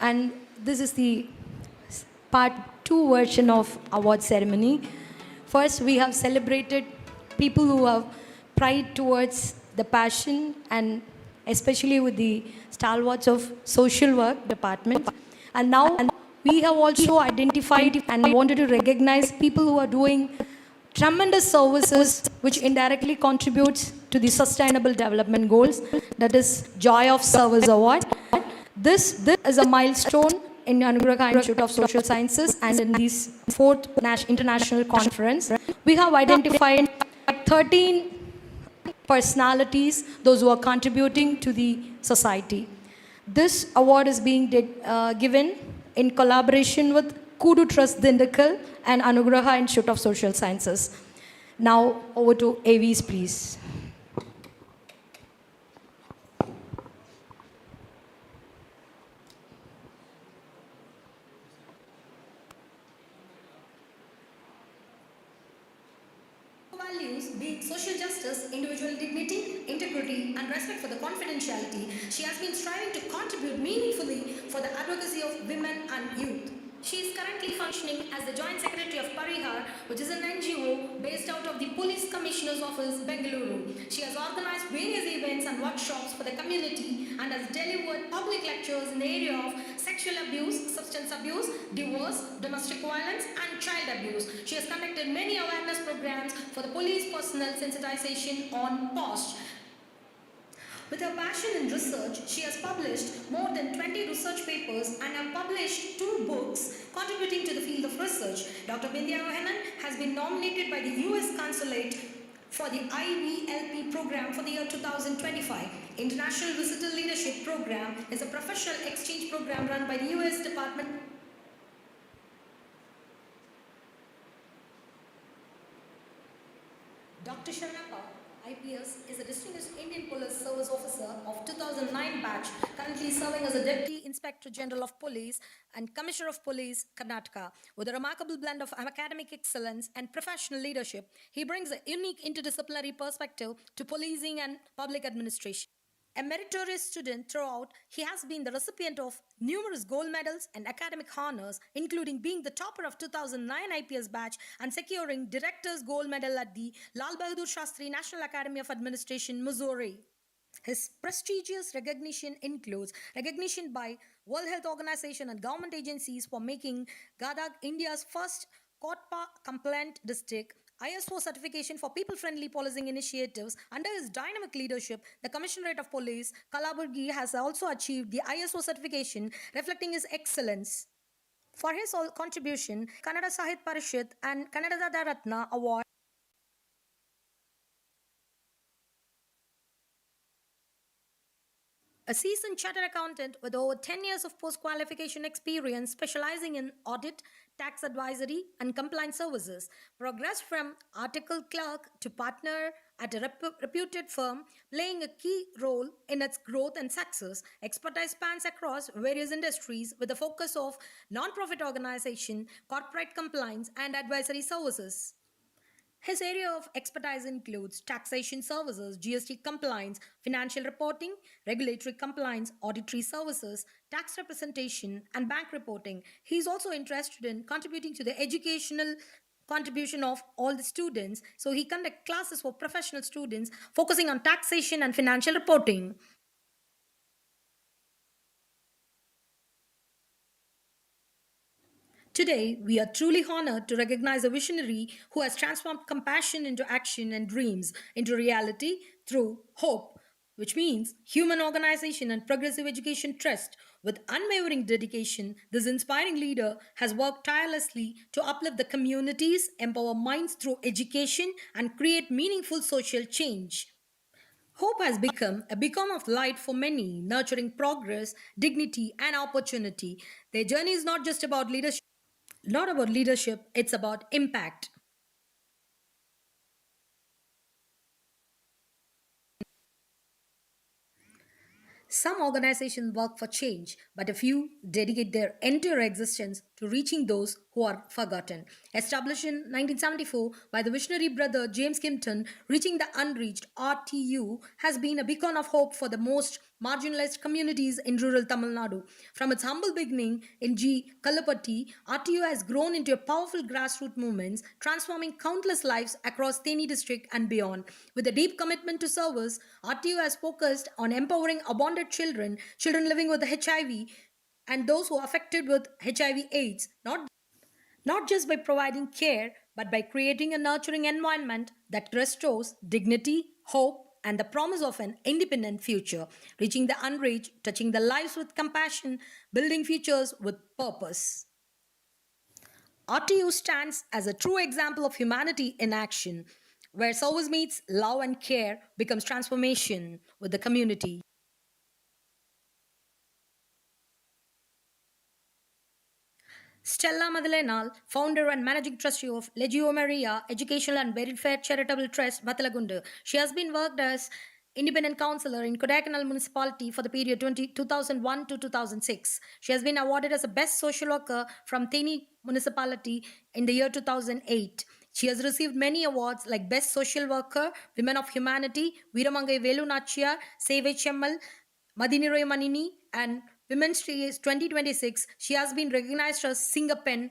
And this is the part 2 version of award ceremony. First, we have celebrated people who have pride towards the passion and especially with the stalwarts of social work department. And now we have also identified and wanted to recognize people who are doing tremendous services which indirectly contributes to the sustainable development goals, that is Joy of Service Award. This is a milestone in ANUGRAHA Institute of Social Sciences and in this 4th international conference. We have identified 13 personalities, those who are contributing to the society. This award is being given in collaboration with Kudu Trust Dindigul and ANUGRAHA Institute of Social Sciences. Now over to AVs, please. Values being social justice, individual dignity, integrity, and respect for the confidentiality, she has been striving to contribute meaningfully for the advocacy of women and youth. She is currently functioning as the Joint Secretary of Parihar, which is an NGO based out of the Police Commissioner's Office, Bengaluru. She has organized various events and workshops for the community and has delivered public lectures in the area of sexual abuse, substance abuse, divorce, domestic violence, and child abuse. She has conducted many awareness programs for the police personnel sensitization on POST. With her passion in research, she has published more than 20 research papers and have published 2 books contributing to the field of research. Dr. Bindya has been nominated by the US Consulate for the IVLP program for the year 2025. International Visitor Leadership Program is a professional exchange program run by the US Department. Dr. Sharnappa, IPS, is a distinguished Indian Police Service Officer of 2009 batch, currently serving as a Deputy Inspector General of Police and Commissioner of Police, Karnataka. With a remarkable blend of academic excellence and professional leadership, he brings a unique interdisciplinary perspective to policing and public administration. A meritorious student throughout, he has been the recipient of numerous gold medals and academic honors, including being the topper of 2009 IPS batch and securing Director's Gold Medal at the Lal Bahadur Shastri National Academy of Administration, Missouri. His prestigious recognition includes recognition by World Health Organization and government agencies for making Gadag India's first COTPA compliant district, ISO certification for people-friendly policing initiatives. Under his dynamic leadership, the Commissionerate of Police, Kalaburgi, has also achieved the ISO certification, reflecting his excellence. For his contribution, Kannada Sahit Parishad and Kannada Ratna Award. A seasoned chartered accountant with over 10 years of post-qualification experience specializing in audit, tax advisory, and compliance services, progressed from article clerk to partner at a reputed firm, playing a key role in its growth and success. Expertise spans across various industries with a focus of non-profit organization, corporate compliance, and advisory services. His area of expertise includes taxation services, GST compliance, financial reporting, regulatory compliance, auditory services, tax representation, and bank reporting. He is also interested in contributing to the educational contribution of all the students. So he conducts classes for professional students focusing on taxation and financial reporting. Today, we are truly honored to recognize a visionary who has transformed compassion into action and dreams into reality through hope, which means human organization and progressive education trust. With unwavering dedication, this inspiring leader has worked tirelessly to uplift the communities, empower minds through education, and create meaningful social change. Hope has become a beacon of light for many, nurturing progress, dignity, and opportunity. Their journey is not about leadership, it's about impact. Some organizations work for change, but a few dedicate their entire existence to reaching those who are forgotten. Established in 1974 by the visionary brother James Kimpton, Reaching the Unreached (RTU) has been a beacon of hope for the most marginalized communities in rural Tamil Nadu. From its humble beginning in G. Kallapatti, RTU has grown into a powerful grassroots movement, transforming countless lives across Theni district and beyond. With a deep commitment to service, RTU has focused on empowering abandoned children, children living with HIV, and those who are affected with HIV/AIDS, not just by providing care, but by creating a nurturing environment that restores dignity, hope, and the promise of an independent future, reaching the unreached, touching the lives with compassion, building futures with purpose. RTU stands as a true example of humanity in action, where service meets love and care becomes transformation with the community. Stella Madlenal, founder and managing trustee of Legio Maria Educational and Welfare Charitable Trust, Matalagundu. She has been worked as independent councillor in Kodaikanal municipality for the period 2001 to 2006. She has been awarded as a best social worker from Theni municipality in the year 2008. She has received many awards like Best Social Worker, Women of Humanity, Veeramangai Velu Nachiyar, Save HML, Madiniroy Manini, and Women's Tree 2026. She has been recognized as Singapen.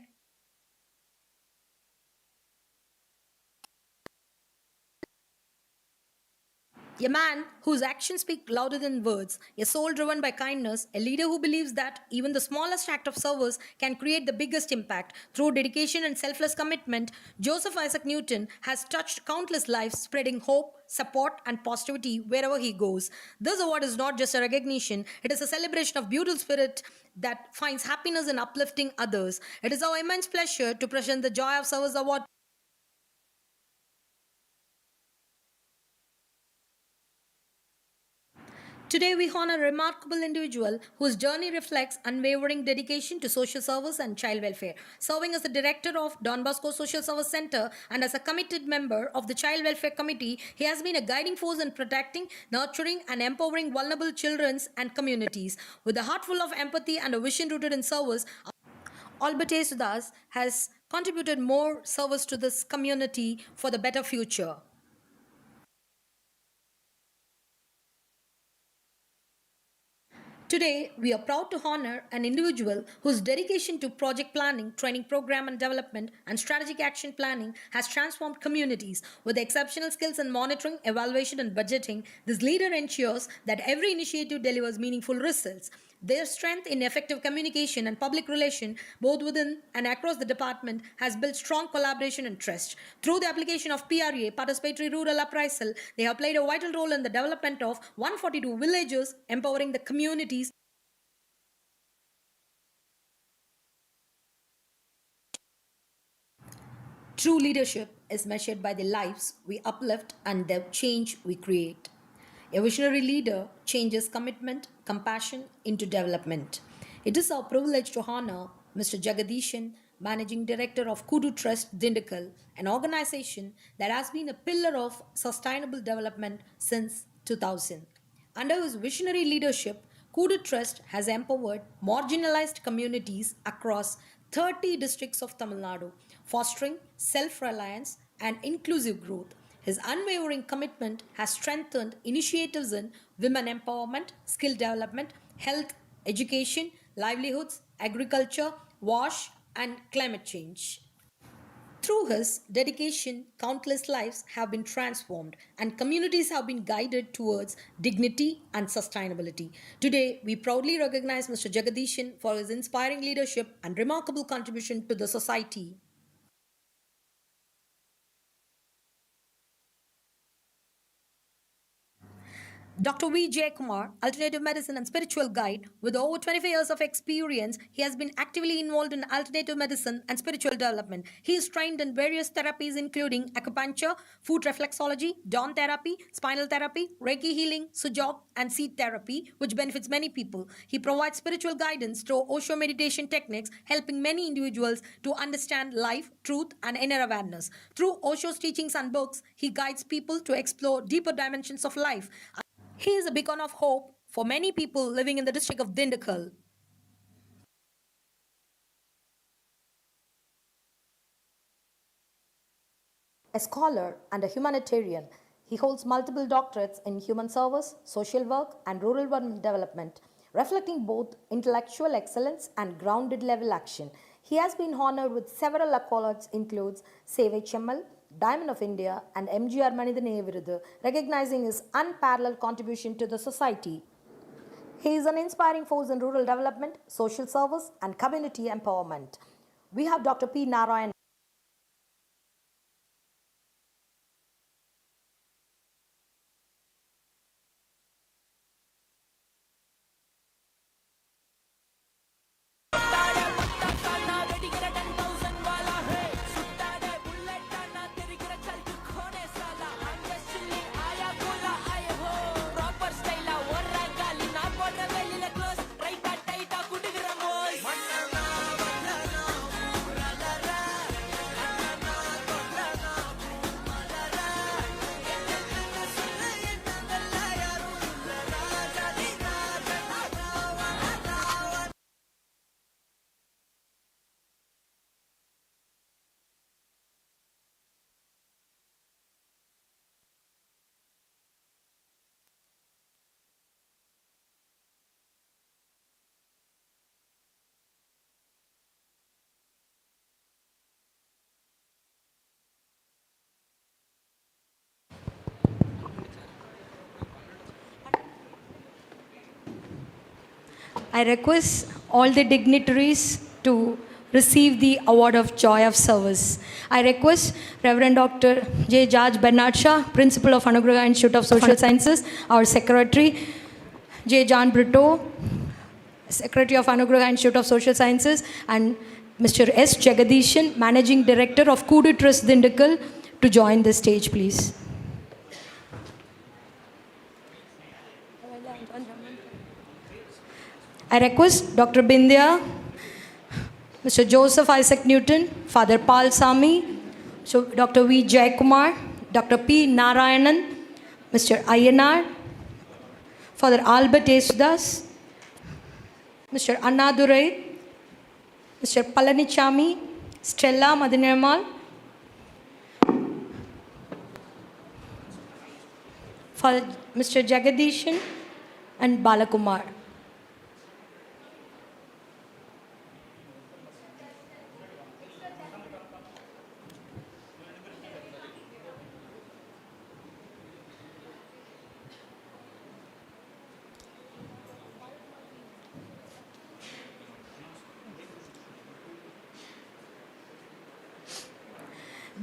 A man whose actions speak louder than words, a soul driven by kindness, a leader who believes that even the smallest act of service can create the biggest impact. Through dedication and selfless commitment, Joseph Isaac Newton has touched countless lives, spreading hope, support, and positivity wherever he goes. This award is not just a recognition, it is a celebration of beautiful spirit that finds happiness in uplifting others. It is our immense pleasure to present the Joy of Service Award. Today, we honor a remarkable individual whose journey reflects unwavering dedication to social service and child welfare. Serving as the director of Don Bosco Social Service Center and as a committed member of the Child Welfare Committee, he has been a guiding force in protecting, nurturing, and empowering vulnerable children and communities. With a heart full of empathy and a vision rooted in service, Albert A. Sudas has contributed more service to this community for the better future. Today, we are proud to honor an individual whose dedication to project planning, training program and development, and strategic action planning has transformed communities. With exceptional skills in monitoring, evaluation, and budgeting, this leader ensures that every initiative delivers meaningful results. Their strength in effective communication and public relation, both within and across the department, has built strong collaboration and trust. Through the application of PRA, Participatory Rural Appraisal, they have played a vital role in the development of 142 villages, empowering the communities. True leadership is measured by the lives we uplift and the change we create. A visionary leader changes commitment, compassion into development. It is our privilege to honor Mr. Jagadishan, Managing Director of Kudu Trust Dindigul, an organization that has been a pillar of sustainable development since 2000. Under his visionary leadership, Kudu Trust has empowered marginalized communities across 30 districts of Tamil Nadu, fostering self reliance and inclusive growth. His unwavering commitment has strengthened initiatives in women empowerment, skill development, health, education, livelihoods, agriculture, wash, and climate change. Through his dedication, countless lives have been transformed and communities have been guided towards dignity and sustainability. Today, we proudly recognize Mr. Jagadishan for his inspiring leadership and remarkable contribution to the society. Dr. V. J. Kumar, alternative medicine and spiritual guide, with over 25 years of experience, he has been actively involved in alternative medicine and spiritual development. He is trained in various therapies including acupuncture, food reflexology, dawn therapy, spinal therapy, Reiki healing, sujok, and seed therapy, which benefits many people. He provides spiritual guidance through Osho meditation techniques, helping many individuals to understand life, truth, and inner awareness. Through Osho's teachings and books, he guides people to explore deeper dimensions of life. He is a beacon of hope for many people living in the district of Dindigul. a scholar and a humanitarian. He holds multiple doctorates in human service, social work, and rural development, reflecting both intellectual excellence and grounded level action. He has been honored with several accolades includes Save HML, Diamond of India, and MGR Manidhaneye Virudu, recognizing his unparalleled contribution to the society. He is an inspiring force in rural development, social service, and community empowerment. We have Dr. P. Narayan. I request all the dignitaries to receive the Award of Joy of Service. I request Reverend Dr. J. George Bernard Shaw, Principal of ANUGRAHA Institute of Social Sciences, our Secretary, J. John Brito, Secretary of ANUGRAHA Institute of Social Sciences, and Mr. S. Jagadishan, Managing Director of Kudu Trust Dindigul, to join the stage, please. I request Dr. Bindya, Mr. Joseph Isaac Newton, Father Paul Sami, so Dr. V. Jayakumar, Dr. P. Narayanan, Mr. Ayyanar, Father Albert Yesudas, Mr. Annadurai, Mr. Palanichami, Stella Madinirmal, Father Mr. Jagadishan, and Balakumar.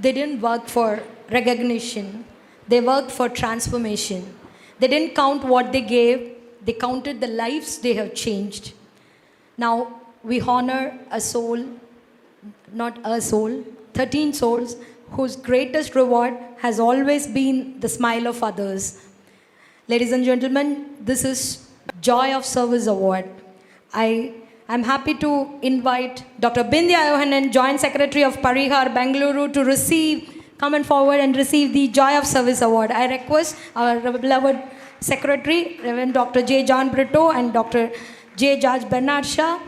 They didn't work for recognition. They worked for transformation. They didn't count what they gave. They counted the lives they have changed. Now we honor a soul, not a soul, 13 souls whose greatest reward has always been the smile of others. Ladies and gentlemen, this is Joy of Service Award. I'm happy to invite Dr. Bindya Yohanan, Joint Secretary of Parihar, Bengaluru, to come forward and receive the Joy of Service Award. I request our beloved Secretary, Reverend Dr. J. John Brito and Dr. J. George Bernard Shaw,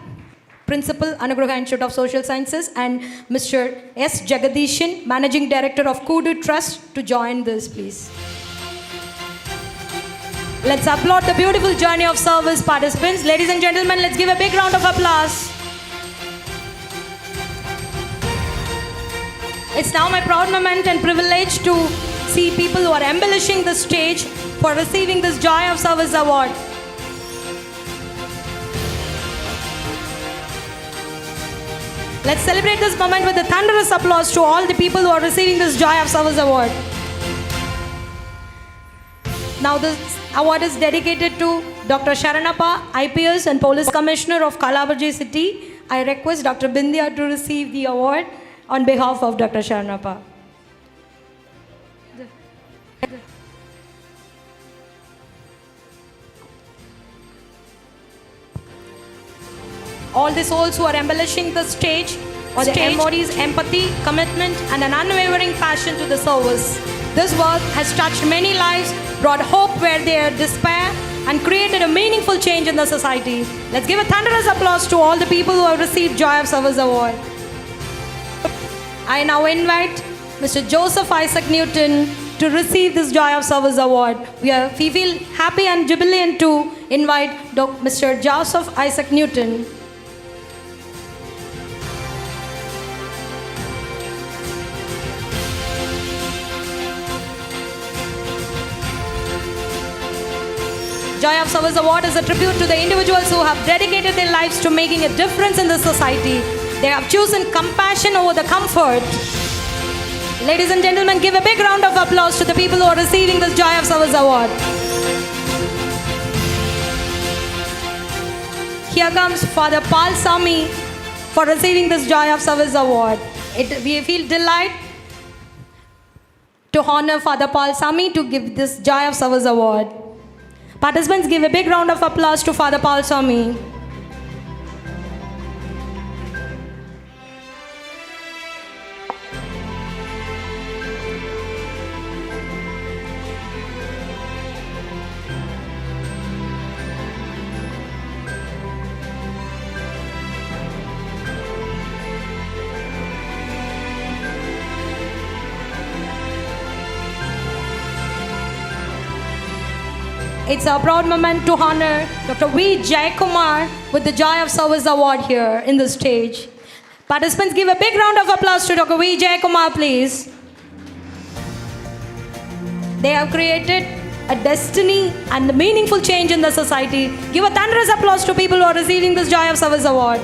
Principal, ANUGRAHA Institute of Social Sciences, and Mr. S. Jagadishan, Managing Director of Kudu Trust, to join this, please. Let's applaud the beautiful journey of service participants. Ladies and gentlemen, let's give a big round of applause. It's now my proud moment and privilege to see people who are embellishing the stage for receiving this Joy of Service Award. Let's celebrate this moment with a thunderous applause to all the people who are receiving this Joy of Service Award. Now this award is dedicated to Dr. Sharanappa, IPS and Police Commissioner of Kalaburgi City. I request Dr. Bindya to receive the award on behalf of Dr. Sharanappa. All the souls who are embellishing the stage or the embodies empathy, commitment, and an unwavering passion to the service. This work has touched many lives, brought hope where there is despair, and created a meaningful change in the society. Let's give a thunderous applause to all the people who have received Joy of Service Award. I now invite Mr. Joseph Isaac Newton to receive this Joy of Service Award. We feel happy and jubilant to invite Mr. Joseph Isaac Newton. Joy of Service Award is a tribute to the individuals who have dedicated their lives to making a difference in the society. They have chosen compassion over the comfort. Ladies and gentlemen, give a big round of applause to the people who are receiving this Joy of Service Award. Here comes Father Paul Sami for receiving this Joy of Service Award. We feel delight to honor Father Paul Sami to give this Joy of Service Award. Participants, give a big round of applause to Father Paul Sami. It's a proud moment to honor Dr. V. Jayakumar with the Joy of Service Award here in the stage. Participants, give a big round of applause to Dr. V. Jayakumar, please. They have created a destiny and a meaningful change in the society. Give a thunderous applause to people who are receiving this Joy of Service Award.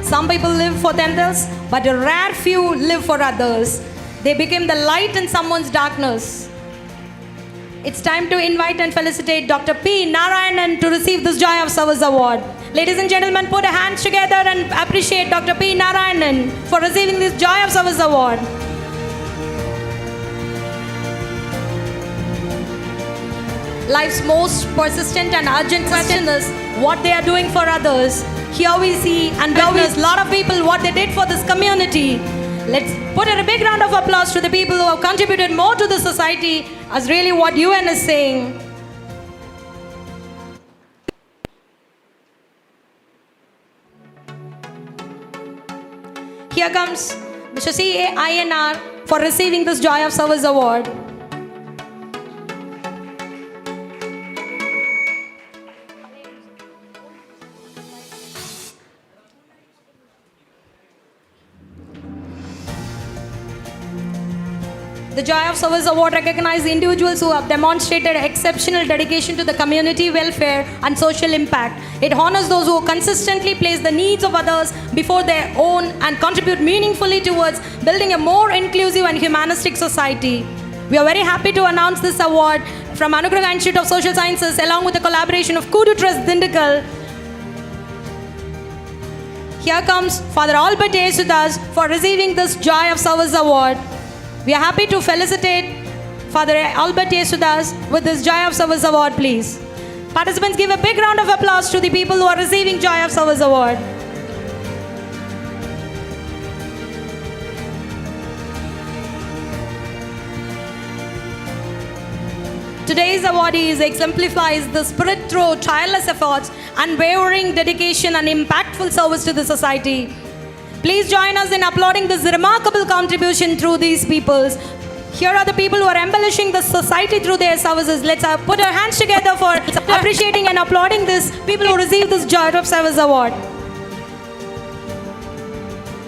Some people live for themselves, but a rare few live for others. They became the light in someone's darkness. It's time to invite and felicitate Dr. P. Narayanan to receive this Joy of Service Award. Ladies and gentlemen, put your hands together and appreciate Dr. P. Narayanan for receiving this Joy of Service Award. Life's most persistent and urgent question is what they are doing for others. Here we see and witness a lot of people what they did for this community. Let's put a big round of applause to the people who have contributed more to the society as really what UN is saying. Here comes Mr. C.A. INR for receiving this Joy of Service Award. The Joy of Service Award recognizes individuals who have demonstrated exceptional dedication to the community welfare and social impact. It honors those who consistently place the needs of others before their own and contribute meaningfully towards building a more inclusive and humanistic society. We are very happy to announce this award from ANUGRAHA Institute of Social Sciences along with the collaboration of Kudu Trust Dindigul. Here comes Father Albert Yesudas for receiving this Joy of Service Award. We are happy to felicitate Father Albert Yesudas with this Joy of Service Award, please. Participants, give a big round of applause to the people who are receiving Joy of Service Award. Today's awardee exemplifies the spirit through tireless efforts, unwavering dedication and impactful service to the society. Please join us in applauding this remarkable contribution through these peoples. Here are the people who are embellishing the society through their services. Let's put our hands together for appreciating and applauding these people who receive this Joy of Service Award.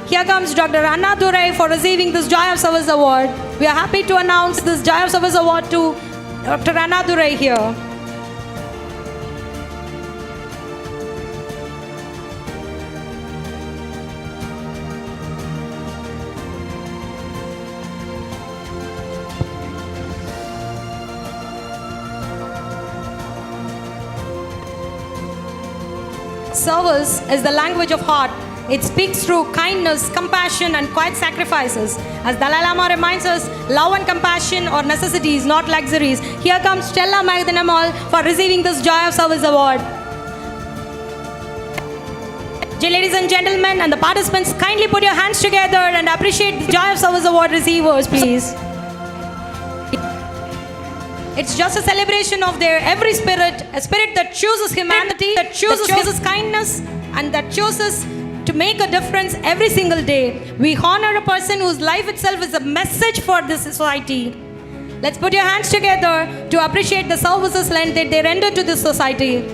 Here comes Dr. Anna Durai for receiving this Joy of Service Award. We are happy to announce this Joy of Service Award to Dr. Anna Durai here. Service is the language of heart. It speaks through kindness, compassion, and quiet sacrifices. As Dalai Lama reminds us, love and compassion are necessities, not luxuries. Here comes Stella Magdanamal for receiving this Joy of Service Award. Ladies and gentlemen, and the participants, kindly put your hands together and appreciate the Joy of Service Award receivers, please. It's just a celebration of their every spirit, a spirit that chooses humanity, that chooses kindness, and that chooses to make a difference every single day. We honor a person whose life itself is a message for this society. Let's put your hands together to appreciate the services that they render to this society.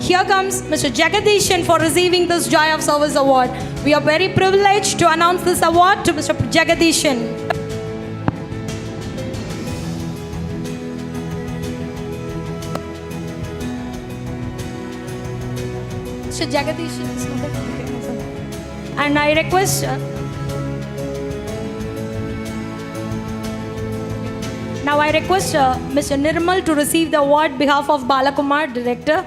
Here comes Mr. Jagadishan for receiving this Joy of Service Award. We are very privileged to announce this award to Mr. Jagadishan. Mr. Jagadishan is not a and I request now I request Mr. Nirmal to receive the award behalf of Balakumar, Director.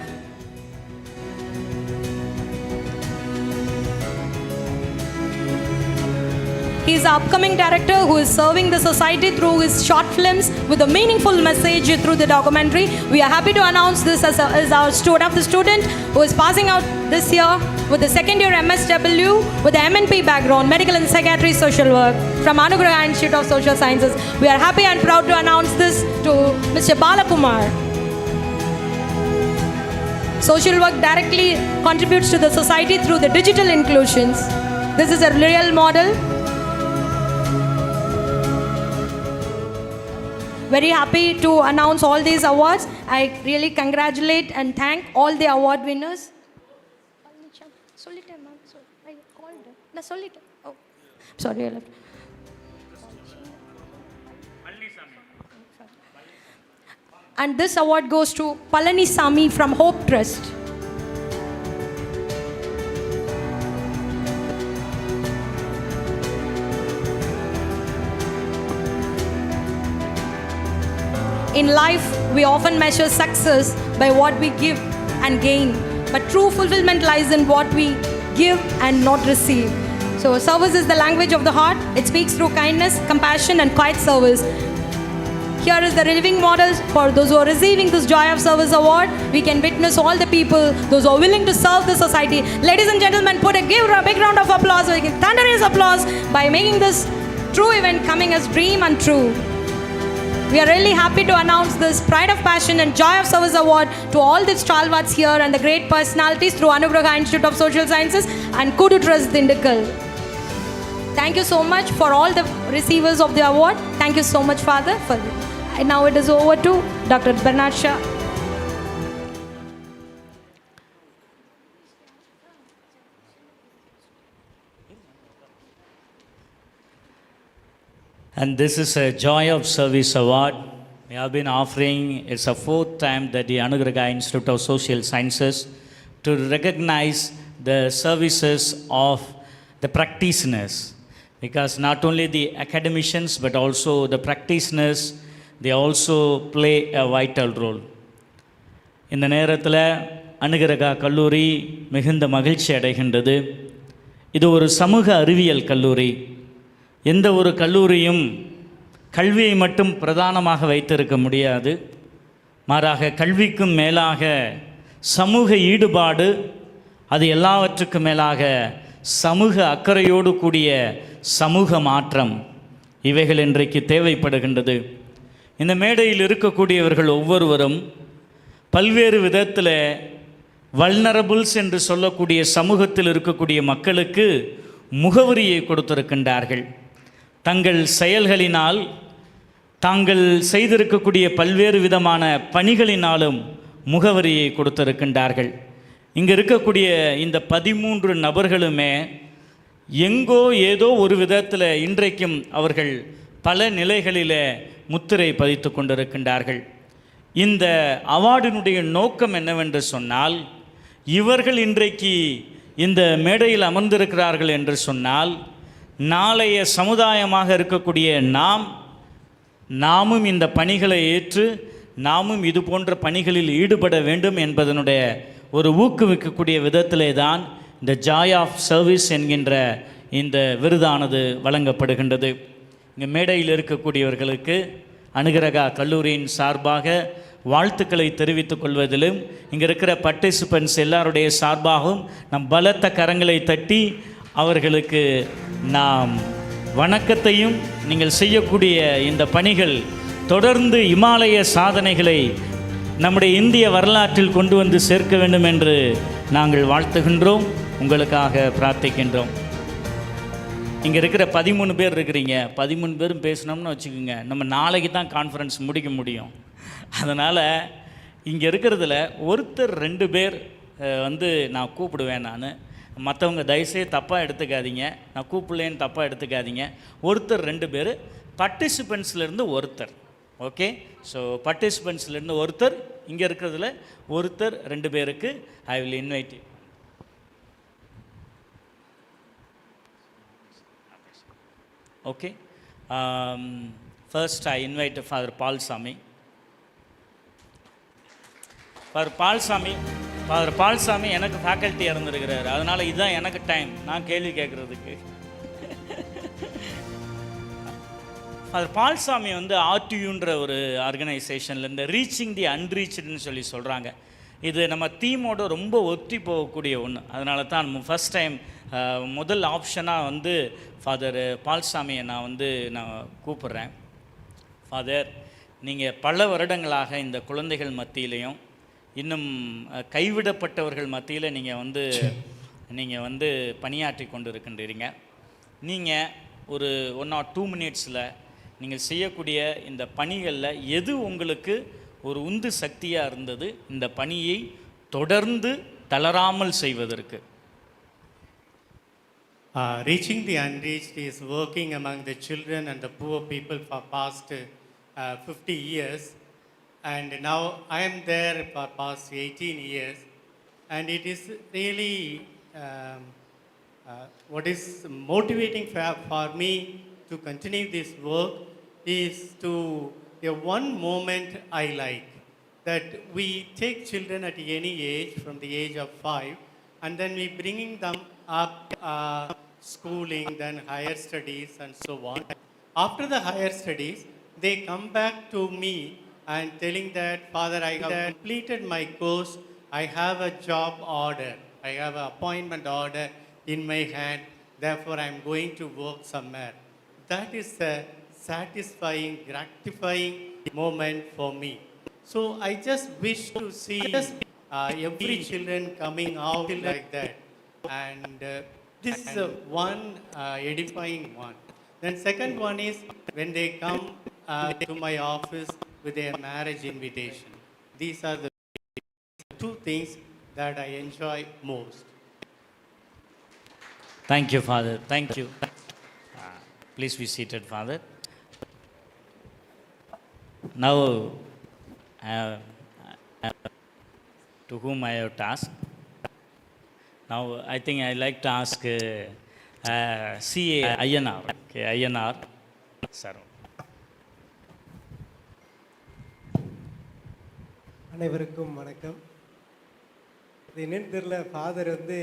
He is an upcoming director who is serving the society through his short films with a meaningful message through the documentary. We are happy to announce this as our student who is passing out this year with the second year MSW with the MNP background, Medical and Psychiatry Social Work from ANUGRAHA Institute of Social Sciences. We are happy and proud to announce this to Mr. Balakumar. Social work directly contributes to the society through the digital inclusions. This is a real model. Very happy to announce all these awards. I really congratulate and thank all the award winners. I called her. Oh, sorry, I left. And this award goes to Palani Sami from Hope Trust. In life, we often measure success by what we give and gain, but true fulfillment lies in what we give and not receive. So service is the language of the heart. It speaks through kindness, compassion, and quiet service. Here is the living models for those who are receiving this Joy of Service Award. We can witness all the people, those who are willing to serve the society. Ladies and gentlemen, give a big round of applause, thunderous applause by making this true event coming as dream and true. We are really happy to announce this Pride of Passion and Joy of Service Award to all the stalwarts here and the great personalities through ANUGRAHA Institute of Social Sciences and Kudu Trust Dindigul. Thank you so much for all the receivers of the award. Thank you so much, Father. And now it is over to Dr. Bernard Shah. And this is a Joy of Service Award. We have been offering, it's the fourth time that the ANUGRAHA Institute of Social Sciences to recognize the services of the practitioners. Because not only the academicians, but also the practitioners, they also play a vital role. இந்த நேரத்தில் அனுகிரகா கல்லூரி மிகுந்த மகிழ்ச்சி அடைகின்றது. இது ஒரு சமூக அறிவியல் கல்லூரி. எந்த ஒரு கல்லூரியும் கல்வியை மட்டும் பிரதானமாக வைத்திருக்க முடியாது. மாறாக கல்விக்கும் மேலாக சமூக ஈடுபாடு, அது எல்லாவற்றுக்கும் மேலாக சமூக அக்கறையோடு கூடிய சமூக மாற்றம், இவைகள் இன்றைக்கு தேவைப்படுகின்றது. இந்த மேடையில் இருக்கக்கூடியவர்கள் ஒவ்வொருவரும் பல்வேறு விதத்தில் வல்னரபுள்ஸ் என்று சொல்லக்கூடிய சமூகத்தில் இருக்கக்கூடிய மக்களுக்கு முகவரியை கொடுத்திருக்கின்றார்கள். தங்கள் செயல்களினால், தாங்கள் செய்திருக்கக்கூடிய பல்வேறு விதமான பணிகளினாலும் முகவரியை கொடுத்திருக்கின்றார்கள். இங்கே இருக்கக்கூடிய இந்த 13 நபர்களுமே எங்கோ ஏதோ ஒரு விதத்தில் இன்றைக்கும் அவர்கள் பல நிலைகளில் முத்திரை பதித்து கொண்டிருக்கின்றார்கள். இந்த அவார்டினுடைய நோக்கம் என்னவென்று சொன்னால், இவர்கள் இன்றைக்கு இந்த மேடையில் அமர்ந்திருக்கிறார்கள் என்று சொன்னால், நாளைய சமுதாயமாக இருக்கக்கூடிய நாமும் இந்த பணிகளை ஏற்று நாமும் இது போன்ற பணிகளில் ஈடுபட வேண்டும் என்பதனுடைய ஒரு ஊக்குவிக்கக்கூடிய விதத்திலே தான் இந்த ஜாய் ஆஃப் சர்வீஸ் என்கின்ற இந்த விருதானது வழங்கப்படுகின்றது. இங்கே மேடையில் இருக்கக்கூடியவர்களுக்கு அனுகிரகா கல்லூரியின் சார்பாக வாழ்த்துக்களை தெரிவித்துக் கொள்வதிலும் இங்கே இருக்கிற பார்ட்டிசிபெண்ட்ஸ் எல்லாருடைய சார்பாகவும் நம் பலத்த கரங்களை தட்டி அவர்களுக்கு நாம் வணக்கத்தையும், நீங்கள் செய்யக்கூடிய இந்த பணிகள் தொடர்ந்து இமாலய சாதனைகளை நம்முடைய இந்திய வரலாற்றில் கொண்டு வந்து சேர்க்க வேண்டும் என்று நாங்கள் வாழ்த்துகின்றோம், உங்களுக்காக பிரார்த்திக்கின்றோம். இங்கே இருக்கிற 13 பேர் இருக்கிறீங்க, 13 பேரும் பேசினோம்னு வச்சுக்கோங்க, நம்ம நாளைக்கு தான் கான்ஃபரன்ஸ் முடிக்க முடியும். அதனால் இங்கே இருக்கிறதுல ஒருத்தர் 2 பேர் வந்து நான் கூப்பிடுவேன். நான் மற்றவங்க தயவுசெய்து தப்பாக எடுத்துக்காதீங்க, நான் கூப்பிடலேன்னு தப்பாக எடுத்துக்காதீங்க. ஒருத்தர் 2 பேர் பார்ட்டிசிபெண்ட்ஸ்லேருந்து ஒருத்தர். ஓகே, ஸோ பார்ட்டிசிபெண்ட்ஸ்லேருந்து ஒருத்தர், இங்கே இருக்கிறதுல ஒருத்தர் 2 பேருக்கு I will invite you. Okay, first I invite father Palsamy. Father Palsamy எனக்கு ஃபேக்கல்ட்டி இறந்துருக்கிறார், அதனால் இதுதான் எனக்கு டைம் நான் கேள்வி கேட்குறதுக்கு. ஃபாதர் பால்சாமி வந்து ஆர்டியூன்ற ஒரு ஆர்கனைசேஷன்லேருந்து ரீச்சிங் தி அன்ரீச்டுன்னு சொல்லி சொல்கிறாங்க. இது நம்ம தீமோட ரொம்ப ஒத்தி போகக்கூடிய ஒன்று. அதனால தான் ஃபஸ்ட் டைம் முதல் ஆப்ஷனாக வந்து ஃபாதர் பால்சாமியை நான் கூப்பிட்றேன். ஃபாதர், நீங்கள் பல வருடங்களாக இந்த குழந்தைகள் மத்தியிலையும் இன்னும் கைவிடப்பட்டவர்கள் மத்தியில் நீங்கள் வந்து பணியாற்றி கொண்டு இருக்கின்றீங்க. நீங்கள் ஒரு 1 or 2 மினிட்ஸில் நீங்கள் செய்யக்கூடிய இந்த பணிகளில் எது உங்களுக்கு ஒரு உந்து சக்தியாக இருந்தது இந்த பணியை தொடர்ந்து தளராமல் செய்வதற்கு? Reaching the unreached is working among the children and the poor people for past 50 years, and now I am there for past 18 years, and it is really what is motivating for me to continue this work is to one moment I like, that we take children at any age from the age of 5, and then we bringing them up schooling, then higher studies and so on. After the higher studies, they come back to me and telling that, Father, I have completed my course, I have a job order, I have an appointment order in my hand, therefore I am going to work somewhere. That is a satisfying, gratifying moment for me. So I just wish to see every children coming out like that, and this is one edifying one. Then second one is when they come to my office with a marriage invitation. These are the 2 things that I enjoy most. Thank you, Father. Thank you. Please be seated, Father. Now, to whom I have to ask? Now, I think I like to ask CA INR. Okay, INR, sir. அனைவருக்கும் வணக்கம். இது என்னன்னு தெரியல, father வந்து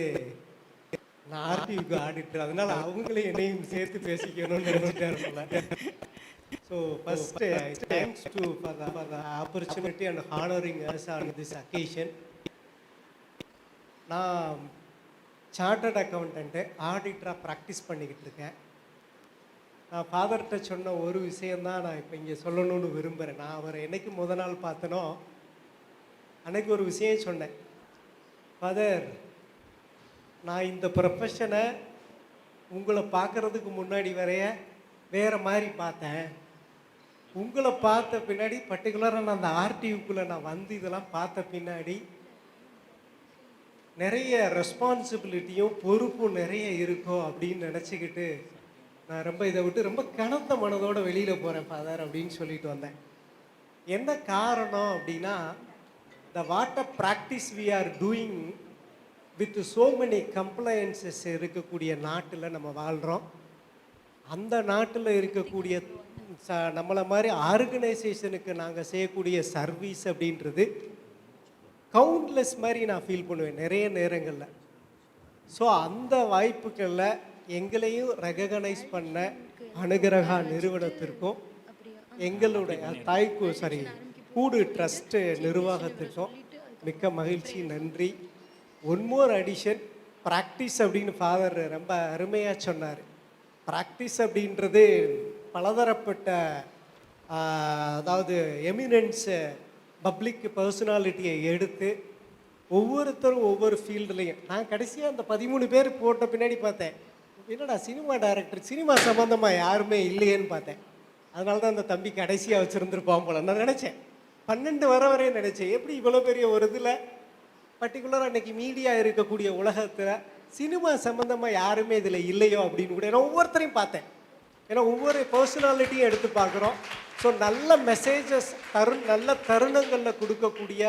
நான் ஆர்டியூக்கு auditor, அதனால் அவங்களையும் என்னையும் சேர்த்து பேசிக்கணும்னு நினச்சிட்டாரு போல. So first thanks to for the opportunity and honouring us on this occasion. நான் சார்ட்டர்ட் அக்கௌண்டண்ட்டு ஆடிட்டராக ப்ராக்டிஸ் பண்ணிக்கிட்டு இருக்கேன். நான் ஃபாதர்கிட்ட சொன்ன ஒரு விஷயந்தான் நான் இப்போ இங்கே சொல்லணும்னு விரும்புகிறேன். நான் அவரை என்னைக்கு நாள் பார்த்தனோ அன்றைக்கி ஒரு விஷயம் சொன்னேன். ஃபாதர், நான் இந்த ப்ரொஃபஷனை உங்களை பார்க்குறதுக்கு முன்னாடி வேறு மாதிரி பார்த்தேன். உங்களை பார்த்த பின்னாடி பர்டிகுலராக நான் அந்த ஆர்டியூக்குள்ளே நான் வந்து இதெல்லாம் பார்த்த பின்னாடி நிறைய ரெஸ்பான்சிபிலிட்டியும் பொறுப்பும் நிறைய இருக்கும் அப்படின்னு நினச்சிக்கிட்டு நான் ரொம்ப இதை விட்டு ரொம்ப கனத்த மனதோடு வெளியில் போகிறேன் ஃபாதர் அப்படின்னு சொல்லிட்டு வந்தேன். என்ன காரணம் அப்படின்னா, the what a practice we are doing with so many compliances இருக்கக்கூடிய நாட்டில் நம்ம வாழ்கிறோம். அந்த நாட்டில் இருக்கக்கூடிய நம்மளை மாதிரி ஆர்கனைசேஷனுக்கு நாங்கள் செய்யக்கூடிய சர்வீஸ் அப்படின்றது கவுண்ட்லெஸ் மாதிரி நான் ஃபீல் பண்ணுவேன் நிறைய நேரங்களில். ஸோ அந்த வாய்ப்புகளில் எங்களையும் ரெகனைஸ் பண்ண அனுகிரகா நிறுவனத்திற்கும் எங்களுடைய தாய்க்கு சாரி கூடு ட்ரஸ்ட்டு நிர்வாகத்துக்கும் மிக்க மகிழ்ச்சி, நன்றி. ஒன் மோர் அடிஷன், ப்ராக்டிஸ் அப்படின்னு ஃபாதர் ரொம்ப அருமையாக சொன்னார். ப்ராக்டிஸ் அப்படின்றது பலதரப்பட்ட அதாவது எமினன்ஸு பப்ளிக் பர்சனாலிட்டியை எடுத்து ஒவ்வொருத்தரும் ஒவ்வொரு ஃபீல்டுலேயும், நான் கடைசியாக அந்த 13 பேர் போட்ட பின்னாடி பார்த்தேன், என்னடா சினிமா டைரக்டர் சினிமா சம்மந்தமாக யாருமே இல்லையேன்னு பார்த்தேன். அதனால தான் அந்த தம்பி கடைசியாக வச்சுருந்துருப்பான் போல நான் நினச்சேன். 12 வரையே நினச்சேன், எப்படி இவ்வளோ பெரிய ஒரு இதில் பர்டிகுலராக இன்றைக்கி மீடியா இருக்கக்கூடிய உலகத்தில் சினிமா சம்மந்தமாக யாருமே இதில் இல்லையோ அப்படின்னு கூட நான் ஒவ்வொருத்தரையும் பார்த்தேன். ஏன்னா ஒவ்வொரு பர்சனாலிட்டியும் எடுத்து பார்க்குறோம். ஸோ நல்ல மெசேஜஸ் நல்ல தருணங்களில் கொடுக்கக்கூடிய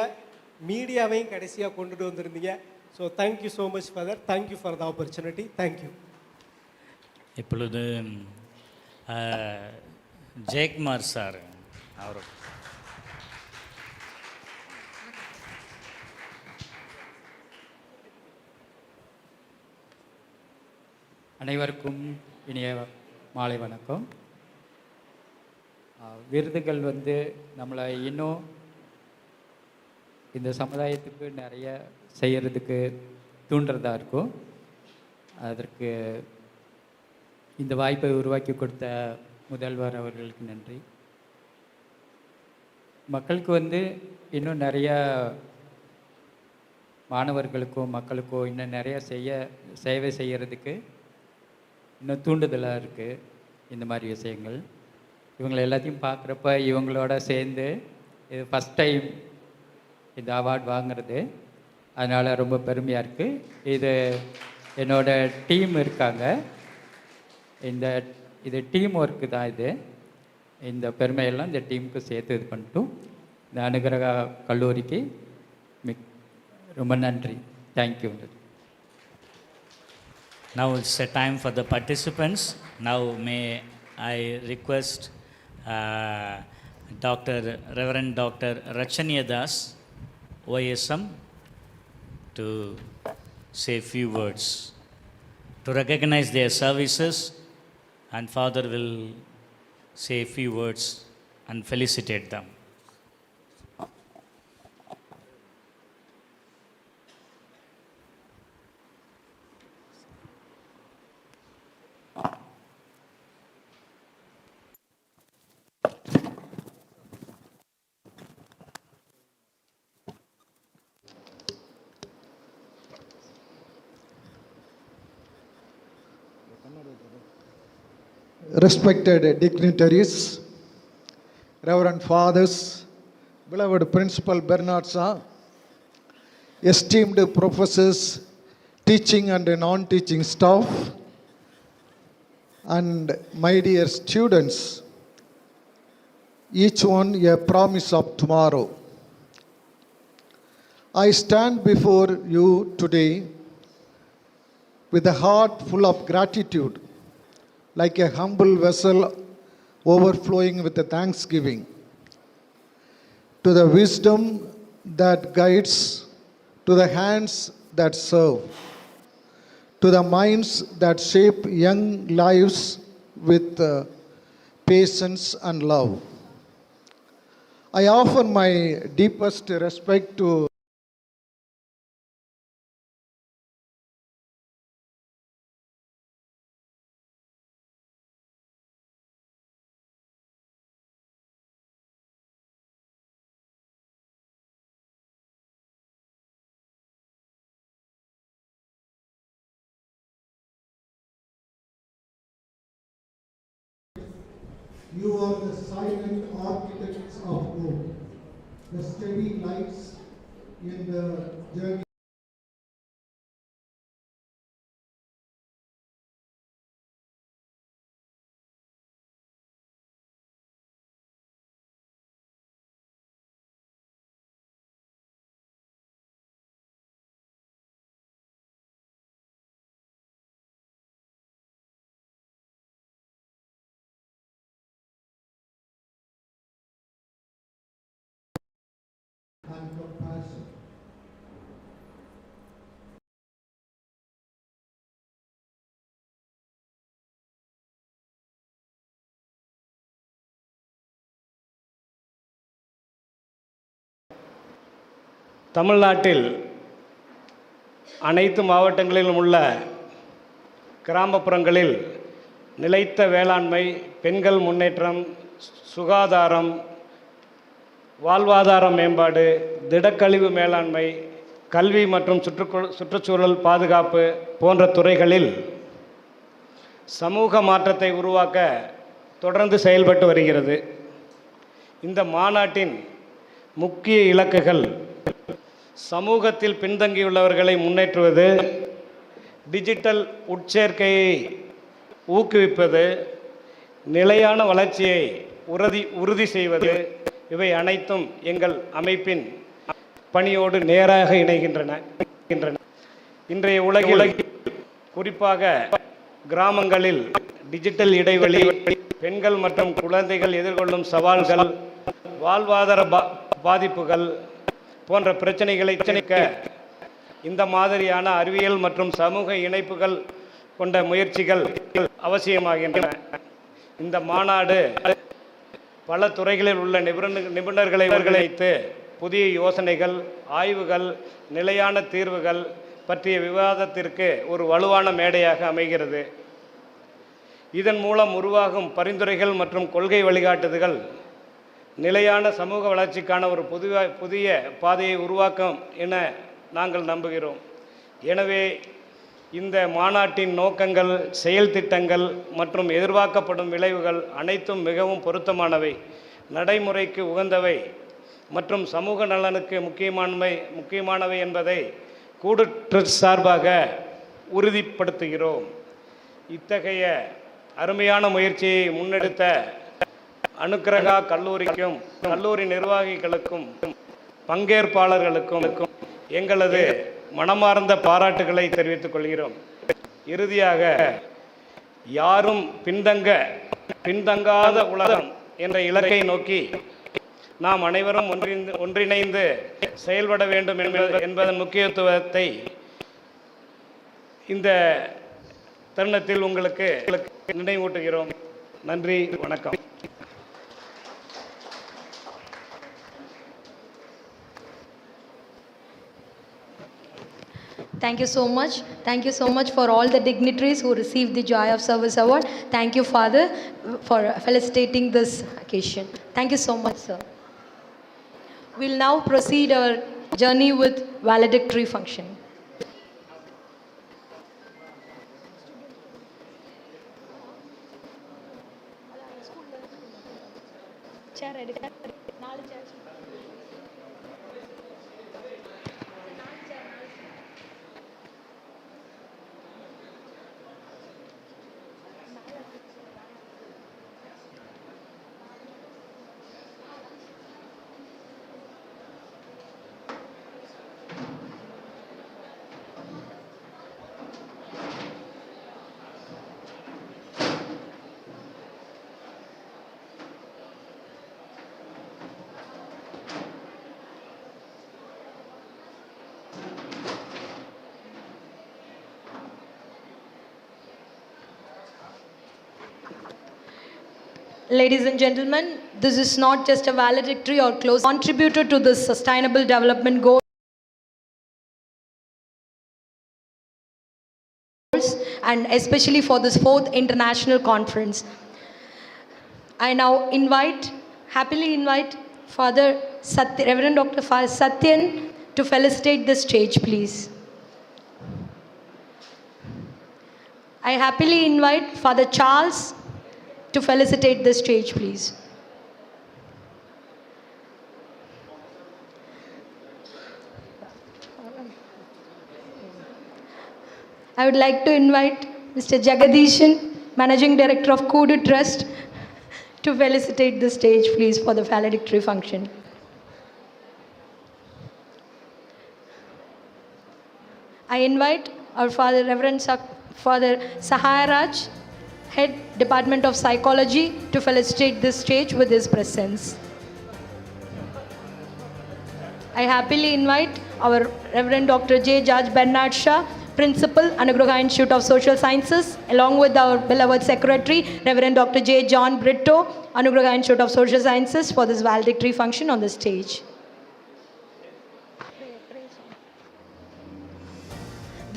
மீடியாவையும் கடைசியாக கொண்டுட்டு வந்திருந்தீங்க. So thank you so much father, thank you for the opportunity, thank you. இப்பொழுது ஜெயக்குமார் சார் அவர் அனைவருக்கும் இனிய மாலை வணக்கம். விருதுகள் நம்மளை இன்னும் இந்த சமுதாயத்துக்கு நிறைய செய்கிறதுக்கு தூண்டுறதா இருக்கும். அதற்கு இந்த வாய்ப்பை உருவாக்கி கொடுத்த முதல்வர் அவர்களுக்கு நன்றி. மக்களுக்கு இன்னும் நிறைய மாணவர்களுக்கோ மக்களுக்கோ இன்னும் நிறைய சேவை செய்கிறதுக்கு இன்னும் தூண்டுதலாக இருக்குது இந்த மாதிரி விஷயங்கள். இவங்களை எல்லாத்தையும் பார்க்குறப்ப இவங்களோட சேர்ந்து இது ஃபஸ்ட் டைம் இந்த அவார்ட் வாங்குறது, அதனால் ரொம்ப பெருமையாக இருக்குது. இது என்னோட டீம் இருக்காங்க, இது டீம் ஒர்க்கு தான். இந்த பெருமையெல்லாம் இந்த டீமுக்கு சேர்த்து இது பண்ணிட்டும் இந்த அனுகிரகா கல்லூரிக்கு ரொம்ப நன்றி. Thank you. Now it's a time for the participants. Now may I request Reverend Dr. Rachaniya Das, OSM, to say a few words to recognize their services, and Father will say a few words and felicitate them. Respected dignitaries, Reverend Fathers, beloved Principal Bernard Sir, esteemed professors, teaching and non-teaching staff, and my dear students, each one a promise of tomorrow. I stand before you today with a heart full of gratitude, like a humble vessel overflowing with thanksgiving, to the wisdom that guides, to the hands that serve, to the minds that shape young lives with patience and love. I offer my deepest respect to you are the silent architects of hope, the steady lights in the journey. And compassion. தமிழ்நாட்டில் அனைத்து மாவட்டங்களிலும் உள்ள கிராமப்புறங்களில் நிலைத்த வேளாண்மை, பெண்கள் முன்னேற்றம், சுகாதாரம், வாழ்வாதார மேம்பாடு, திடக்கழிவு மேலாண்மை, கல்வி மற்றும் சுற்றுச்சூழல் பாதுகாப்பு போன்ற துறைகளில் சமூக மாற்றத்தை உருவாக்க தொடர்ந்து செயல்பட்டு வருகிறது. இந்த மாநாட்டின் முக்கிய இலக்குகள் சமூகத்தில் பின்தங்கியுள்ளவர்களை முன்னேற்றுவது, டிஜிட்டல் உட்சேர்க்கையை ஊக்குவிப்பது, நிலையான வளர்ச்சியை உறுதி செய்வது, இவை அனைத்தும் எங்கள் அமைப்பின் பணியோடு நேராக இணைகின்றன. இன்றைய உலகில் குறிப்பாக கிராமங்களில் டிஜிட்டல் இடைவெளி, பெண்கள் மற்றும் குழந்தைகள் எதிர்கொள்ளும் சவால்கள், வாழ்வாதார பாதிப்புகள் போன்ற பிரச்சனைகளை தணிக்க இந்த மாதிரியான அறிவியல் மற்றும் சமூக இணைப்புகள் கொண்ட முயற்சிகள் அவசியமாகின்றன. இந்த மாநாடு பல துறைகளில் உள்ள நிபுணர்களை ஒருங்கிணைத்து புதிய யோசனைகள், ஆய்வுகள், நிலையான தீர்வுகள் பற்றிய விவாதத்திற்கு ஒரு வலுவான மேடையாக அமைகிறது. இதன் மூலம் உருவாகும் பரிந்துரைகள் மற்றும் கொள்கை வழிகாட்டுதல்கள் நிலையான சமூக வளர்ச்சிக்கான ஒரு புதிய பாதையை உருவாக்கும் என நாங்கள் நம்புகிறோம். எனவே இந்த மாநாட்டின் நோக்கங்கள், செயல் திட்டங்கள் மற்றும் எதிர்பார்க்கப்படும் விளைவுகள் அனைத்தும் மிகவும் பொருத்தமானவை, நடைமுறைக்கு உகந்தவை மற்றும் சமூக நலனுக்கு முக்கியமானவை என்பதை கூட்டு சார்பாக உறுதிப்படுத்துகிறோம். இத்தகைய அருமையான முயற்சியை முன்னெடுத்த அனுக்கிரகா கல்லூரிக்கும் கல்லூரி நிர்வாகிகளுக்கும் பங்கேற்பாளர்களுக்கும் எங்களது மனமார்ந்த பாராட்டுகளை தெரிவித்துக் கொள்கிறோம். இறுதியாக, யாரும் பின்தங்காத உலகம் என்ற இலக்கை நோக்கி நாம் அனைவரும் ஒன்றிணைந்து செயல்பட வேண்டும் என்பதன் முக்கியத்துவத்தை இந்த தருணத்தில் உங்களுக்கு நினைவூட்டுகிறோம். நன்றி, வணக்கம். Thank you so much. Thank you so much for all the dignitaries who received the Joy of Service Award. Thank you, Father, for felicitating this occasion. Thank you so much, sir. We'll now proceed our journey with valedictory function. Ladies and gentlemen, this is not just a valedictory or close contributor to the sustainable development goals and especially for this 4th international conference. I now happily invite Father Reverend Dr. Satyan to felicitate the stage, please. I happily invite Father Charles to felicitate the stage, please. I would like to invite Mr. Jagadishan, Managing Director of Kudu Trust, to felicitate the stage, please, for the valedictory function. I invite our Father Reverend Father Saharaj, Head Department of Psychology, to felicitate this stage with his presence. I happily invite our Reverend Dr. J. Judge Bernard Shah, Principal, ANUGRAHA Institute of Social Sciences, along with our beloved Secretary, Reverend Dr. J. John Brito, ANUGRAHA Institute of Social Sciences, for this valedictory function on the stage.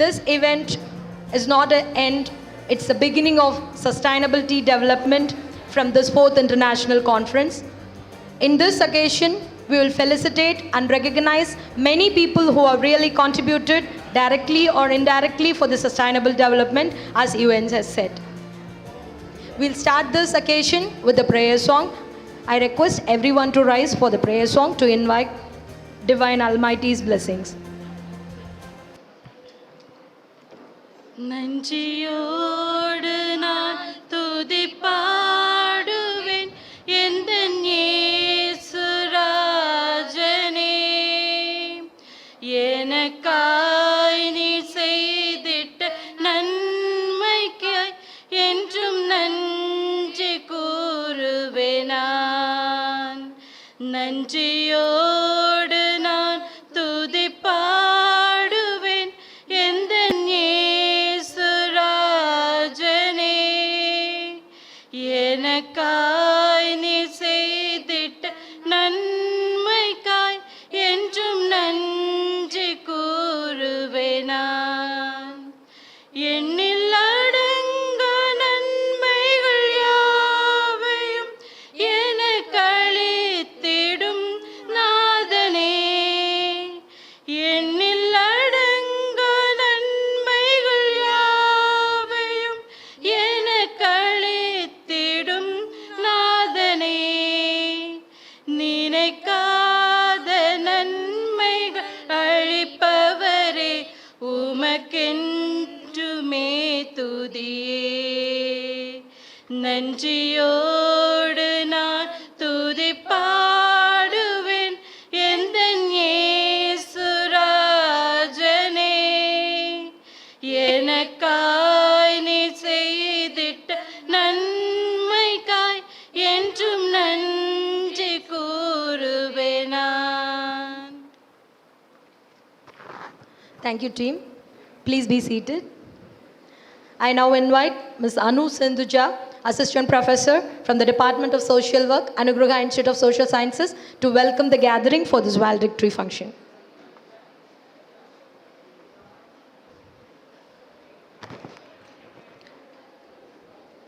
This event is not an end, it's the beginning of sustainability development from this 4th International Conference. In this occasion, we will felicitate and recognize many people who have really contributed directly or indirectly for the sustainable development, as UN has said. We'll start this occasion with the prayer song. I request everyone to rise for the prayer song to invite Divine Almighty's blessings. நஞ்சியோடு நான் துதி பாடுவேன் எந்தன் இயேசுராஜனே, எனக்காய் நீ செய்திட்ட நன்மைக்காய் என்றும் நன்றி கூறுவேன் நான். நன்றியோடு நான் துதி பாடுவேன் எந்தன் இயேசுராஜனே, எனக்காய் நீ செய்திட்ட நன்மைக்காய் என்றும் நன்றி கூறுவேன் நான். எண்ணில் அடங்கா நன்மைகள் யாவையும் எனக்களித்திடும் நாதனே, எண்ணில் அடங்கா நன்மைகள் யாவையும் எனக்களித்திடும் நாதனே, நினைக்காத நன்மைகள் அளிப்பவரே, உமக்கென்றுமே துதியே. நன்றியோடு நான் துதி பாடுவேன் எந்தன் இயேசுராஜனே, எனக்காய் நீ செய்திட்ட நன்மைக்காய் என்றும் நன்றி கூறுவேன் நான். Thank you, team. Please be seated. I now invite Ms. Anu Sindhuja, Assistant Professor from the Department of Social Work, ANUGRAHA Institute of Social Sciences, to welcome the gathering for this valedictory function.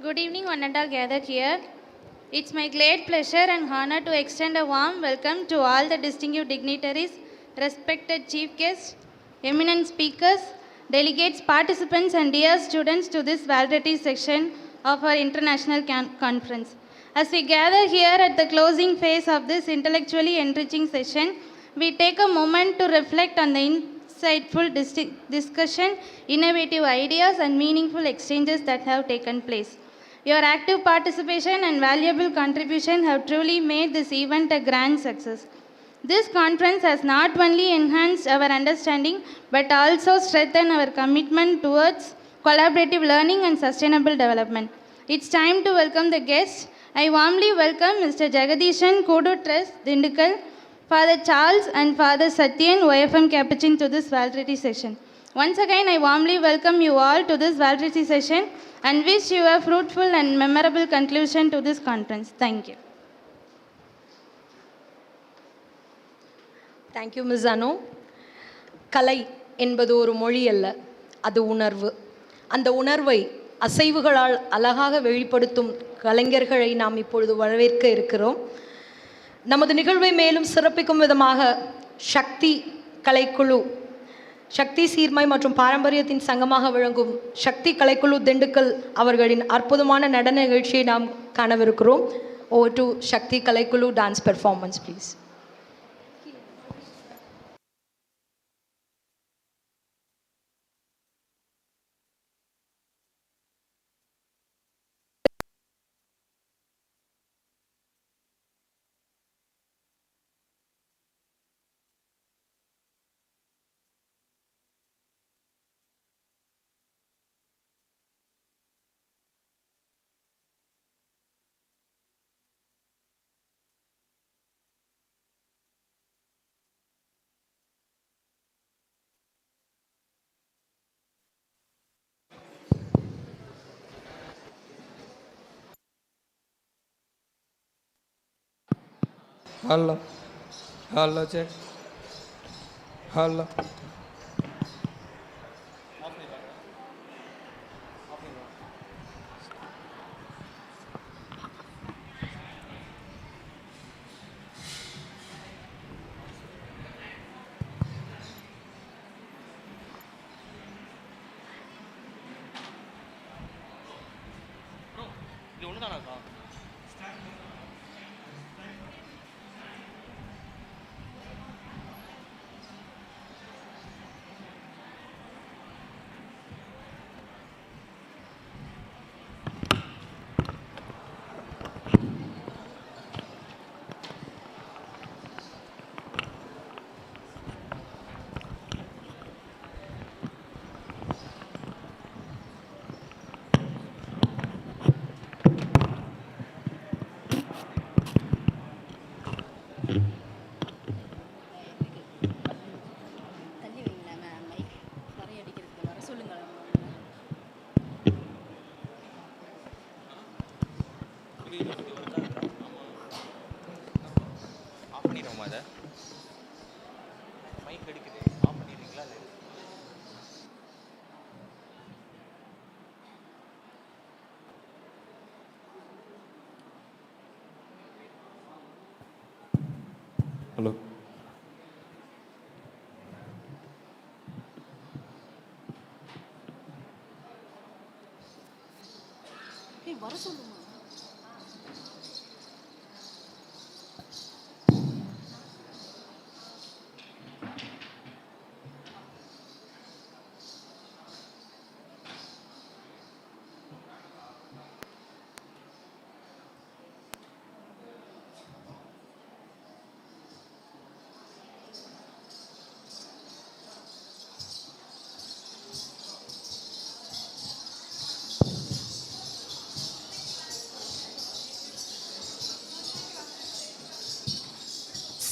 Good evening, one and all gathered here. It's my great pleasure and honor to extend a warm welcome to all the distinguished dignitaries, respected chief guests, eminent speakers, delegates, participants, and dear students to this valedictory section of our international conference. As we gather here at the closing phase of this intellectually enriching session, we take a moment to reflect on the insightful discussion, innovative ideas, and meaningful exchanges that have taken place. Your active participation and valuable contribution have truly made this event a grand success. This conference has not only enhanced our understanding but also strengthened our commitment towards collaborative learning and sustainable development. It's time to welcome the guests. I warmly welcome Mr. Jagadishan Kudu Trust, Dindigul, Father Charles and Father Satyan, OFM Capuchin, to this valedictory session. Once again, I warmly welcome you all to this valedictory session and wish you a fruitful and memorable conclusion to this conference. Thank you. Thank you, Ms. Anu. கலை என்பது ஒரு மொழி அல்ல, அது உணர்வு. அந்த உணர்வை அசைவுகளால் அழகாக வெளிப்படுத்தும் கலைஞர்களை நாம் இப்பொழுது வரவேற்க இருக்கிறோம். நமது நிகழ்வை மேலும் சிறப்பிக்கும் விதமாக சக்தி கலைக்குழு, சக்தி சீர்மை மற்றும் பாரம்பரியத்தின் சங்கமாக விளங்கும் சக்தி கலைக்குழு திண்டுக்கல் அவர்களின் அற்புதமான நடன நிகழ்ச்சியை நாம் காணவிருக்கிறோம். Over to சக்தி கலைக்குழு dance performance please. Hello. Hello, check. Hello. Hello. வர சொல்லுமா.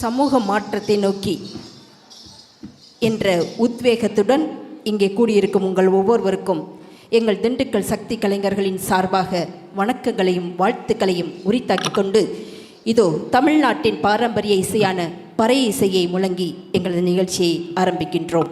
சமூக மாற்றத்தை நோக்கி என்ற உத்வேகத்துடன் இங்கே கூடியிருக்கும் உங்கள் ஒவ்வொருவருக்கும் எங்கள் திண்டுக்கல் சக்தி கலைஞர்களின் சார்பாக வணக்கங்களையும் வாழ்த்துக்களையும் உரித்தாக்கிக் கொண்டு இதோ தமிழ்நாட்டின் பாரம்பரிய இசையான பறை இசையை முழங்கி எங்களது நிகழ்ச்சியை ஆரம்பிக்கின்றோம்.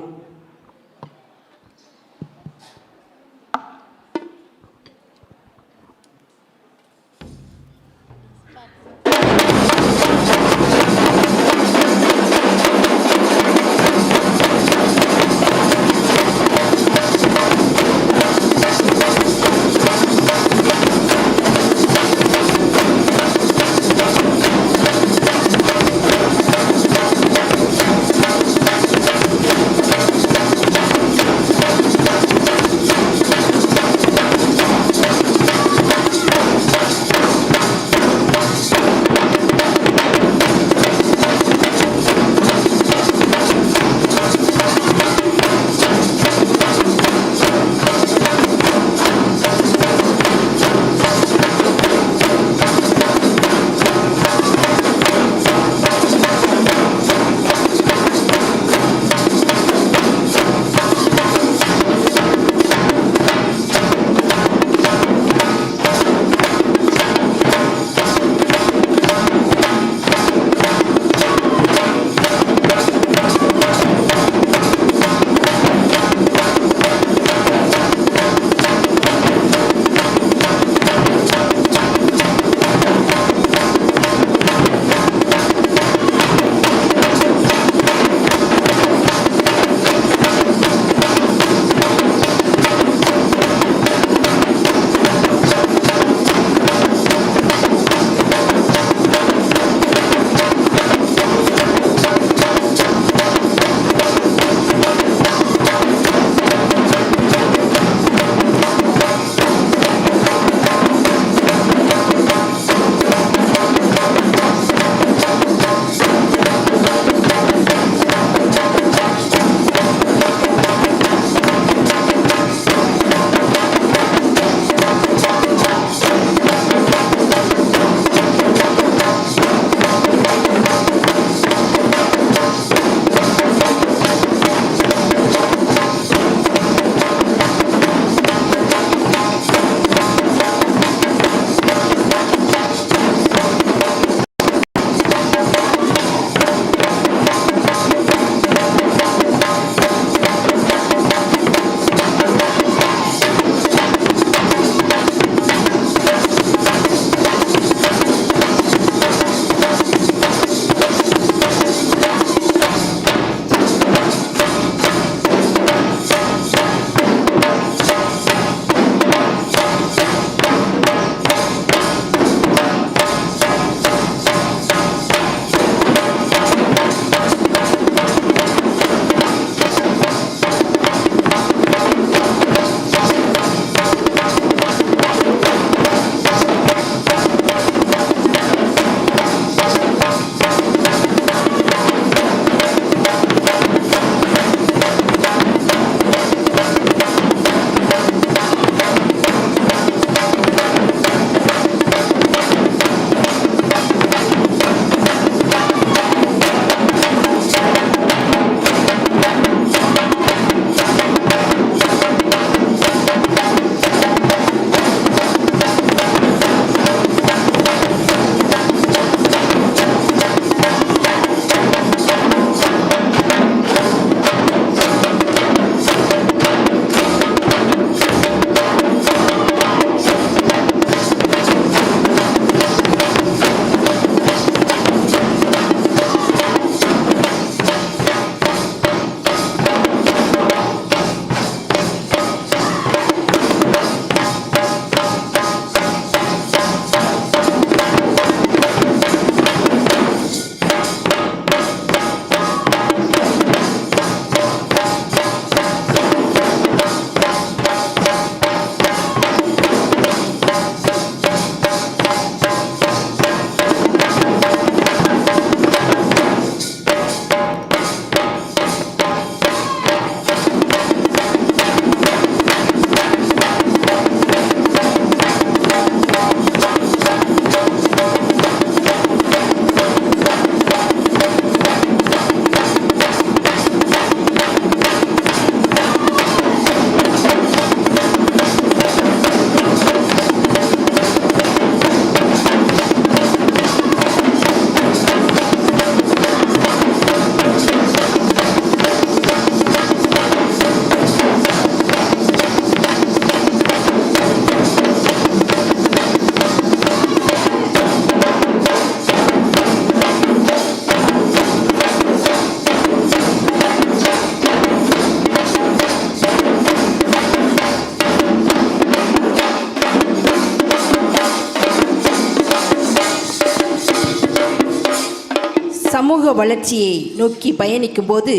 சமூக வளர்ச்சியை நோக்கி பயணிக்கும் போது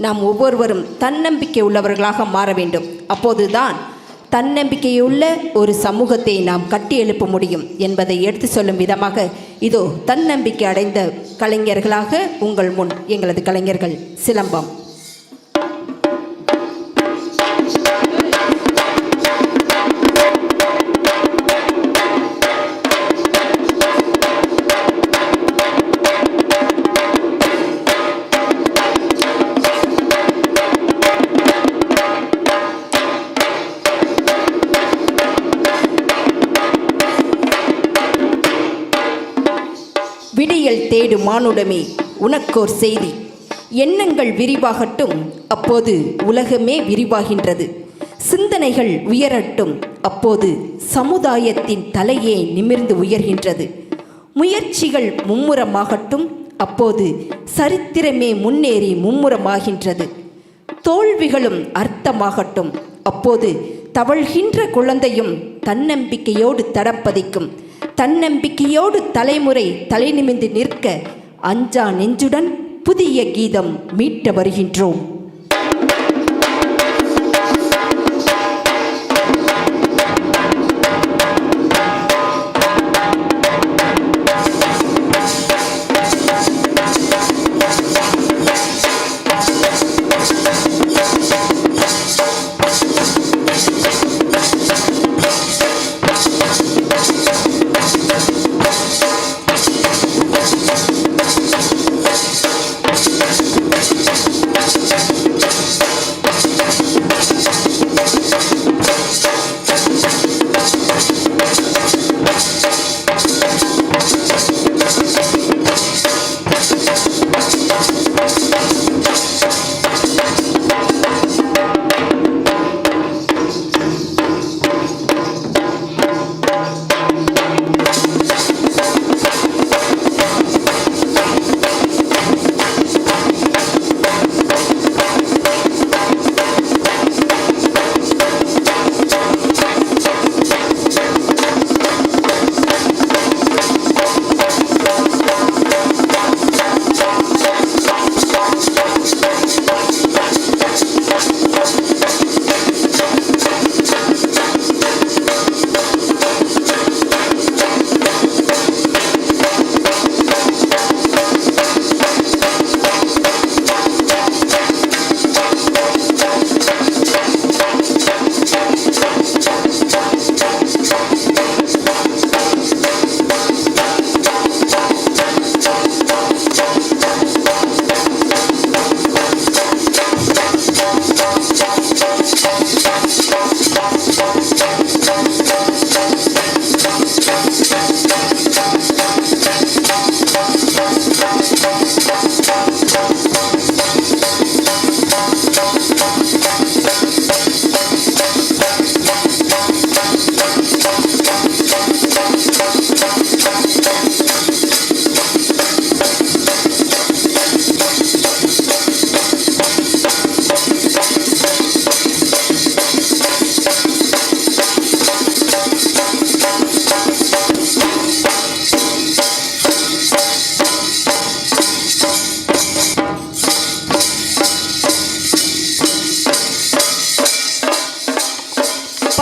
நாம் ஒவ்வொருவரும் தன்னம்பிக்கை உள்ளவர்களாக மாற வேண்டும். அப்போதுதான் தன்னம்பிக்கையுள்ள ஒரு சமூகத்தை நாம் கட்டி எழுப்ப முடியும் என்பதை எடுத்து சொல்லும் விதமாக இதோ தன்னம்பிக்கை அடைந்த கலைஞர்களாக உங்கள் முன் எங்களது கலைஞர்கள் சிலம்பம். விடியல் தேடு மானுடமே உனக்கோர் செய்தி, எண்ணங்கள் விரிவாகட்டும் அப்போது உலகமே விரிவாகின்றது. சிந்தனைகள் உயரட்டும் அப்போது சமுதாயத்தின் தலையே நிமிர்ந்து உயர்கின்றது. முயற்சிகள் மும்முரமாகட்டும் அப்போது சரித்திரமே முன்னேறி மும்முரமாகின்றது. தோல்விகளும் அர்த்தமாகட்டும் அப்போது தவழ்கின்ற குழந்தையும் தன்னம்பிக்கையோடு தடம் பதிக்கும். தன்னம்பிக்கையோடு தலைமுறை தலை நிமிர்ந்து நிற்க அஞ்சா நெஞ்சுடன் புதிய கீதம் மீட்ட வருகின்றோம்.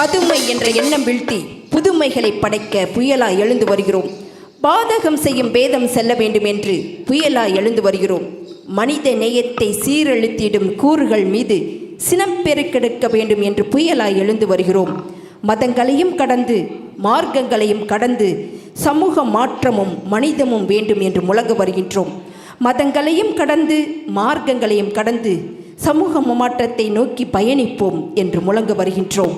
பதுமை என்ற எண்ணம் வீழ்த்தி புதுமைகளை படைக்க புயலாய் எழுந்து வருகிறோம். பாதகம் செய்யும் பேதம் செல்ல வேண்டும் என்று புயலாய் எழுந்து வருகிறோம். மனித நேயத்தை சீரழித்திடும் கூறுகள் மீது சினம் பெருக்கெடுக்க வேண்டும் என்று புயலாய் எழுந்து வருகிறோம். மதங்களையும் கடந்து மார்க்கங்களையும் கடந்து சமூக மாற்றமும் மனிதமும் வேண்டும் என்று முழங்க வருகின்றோம். மதங்களையும் கடந்து மார்க்கங்களையும் கடந்து சமூக மாற்றத்தை நோக்கி பயணிப்போம் என்று முழங்க வருகின்றோம்.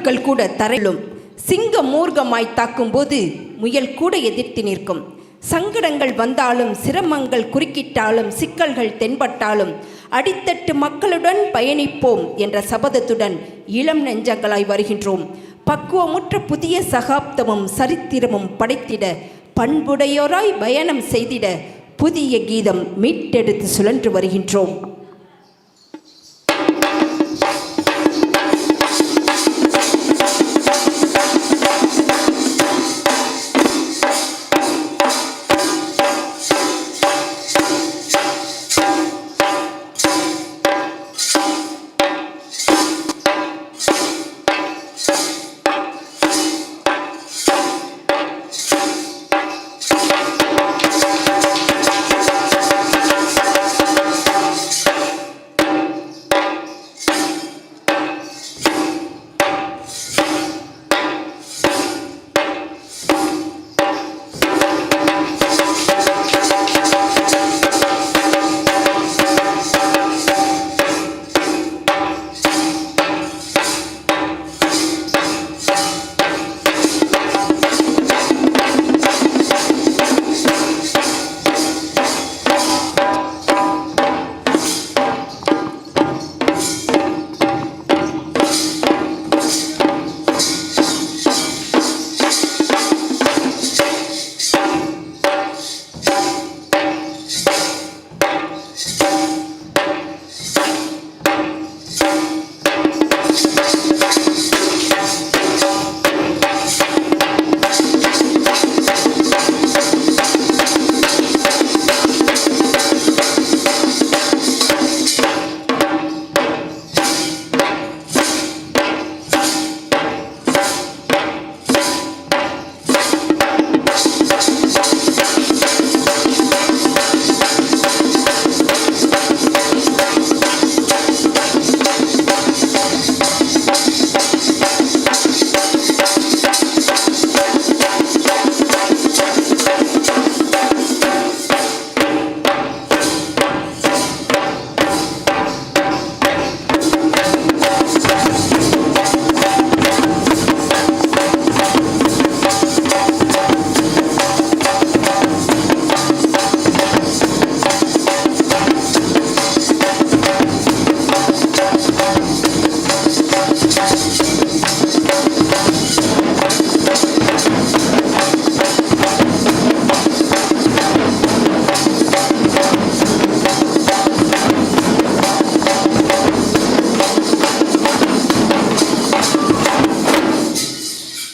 புழுக்கள் கூட தரையிலும், சிங்கம் மூர்க்கமாய் தாக்கும்போது முயல் கூட எதிர்த்து நிற்கும். சங்கடங்கள் வந்தாலும், சிரமங்கள் குறுக்கிட்டாலும், சிக்கல்கள் தென்பட்டாலும் அடித்தட்டு மக்களுடன் பயணிப்போம் என்ற சபதத்துடன் இளம் நெஞ்சங்களாய் வருகின்றோம். பக்குவமுற்ற புதிய சகாப்தமும் சரித்திரமும் படைத்திட, பண்புடையோராய் பயணம் செய்திட புதிய கீதம் மீட்டெடுத்து சுழன்று வருகின்றோம்.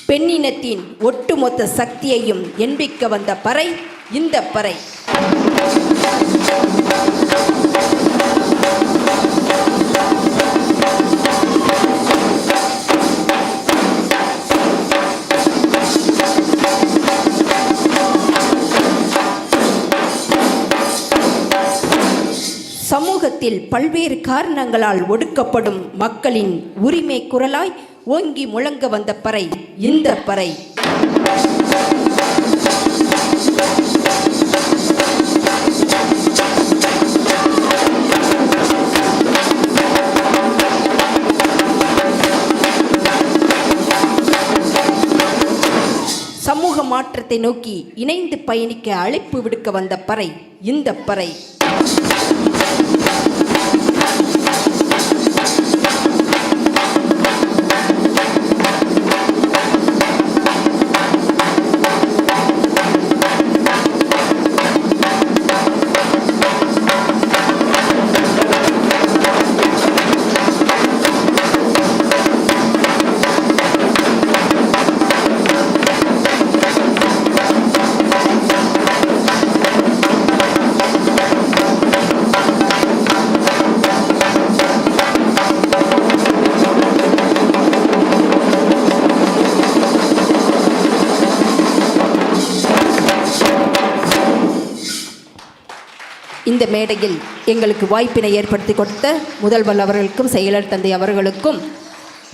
பெண்ணினத்தின் ஒட்டுமொத்த சக்தியையும் எண்பிக்க வந்த பறை இந்த பறை. சமூகத்தில் பல்வேறு காரணங்களால் ஒடுக்கப்படும் மக்களின் உரிமை குரலாய் ஓங்கி முழங்க வந்த பறை இந்த பறை. சமூக மாற்றத்தை நோக்கி இணைந்து பயணிக்க அழைப்பு விடுக்க வந்த பறை இந்த பறை. இந்த மேடையில் எங்களுக்கு வாய்ப்பினை ஏற்படுத்தி கொடுத்த முதல்வர் அவர்களுக்கும் செயலர் தந்தை அவர்களுக்கும்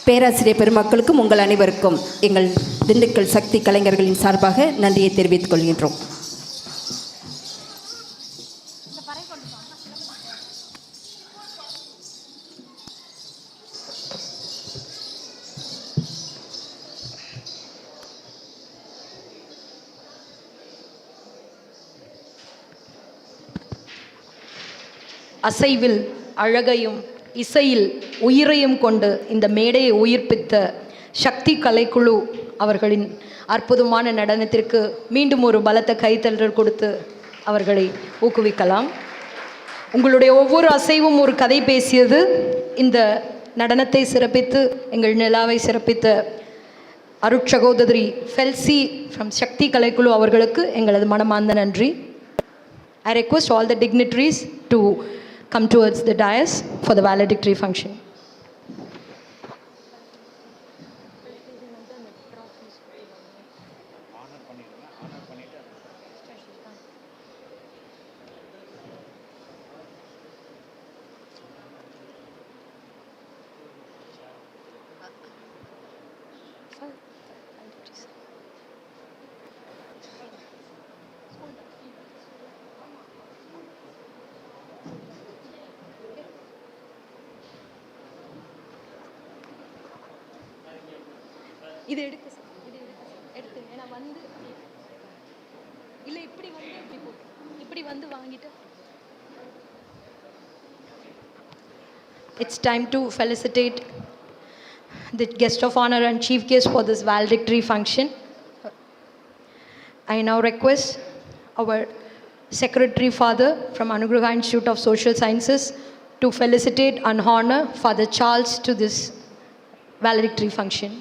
பேராசிரியர் பெருமக்களுக்கும் உங்கள் அனைவருக்கும் எங்கள் திண்டுக்கல் சக்தி கலைஞர்களின் சார்பாக நன்றியை தெரிவித்துக் கொள்கின்றோம். அசைவில் அழகையும் இசையில் உயிரையும் கொண்டு இந்த மேடையை உயிர்ப்பித்த சக்தி கலைக்குழு அவர்களின் அற்புதமான நடனத்திற்கு மீண்டும் ஒரு பலத்த கைத்தட்டல் கொடுத்து அவர்களை ஊக்குவிக்கலாம். உங்களுடைய ஒவ்வொரு அசைவும் ஒரு கதை பேசியது. இந்த நடனத்தை சிறப்பித்து எங்கள் நிலாவை சிறப்பித்த அருட்சகோதரி ஃபெல்சி ஃப்ரம் சக்தி கலைக்குழு அவர்களுக்கு எங்களது மனமார்ந்த நன்றி. I request all the dignitaries to come towards the dais for the valedictory function. இது எடுக்க சார், இது எடுத்து ஏன்னா வந்து இல்லை இப்படி வந்து இப்படி வந்து வாங்கிட்டு. It's time to felicitate the guest of honor and chief guest for this valedictory function. I now request our secretary father from ANUGRAHA Institute of Social Sciences to felicitate and honor Father Charles to this valedictory function.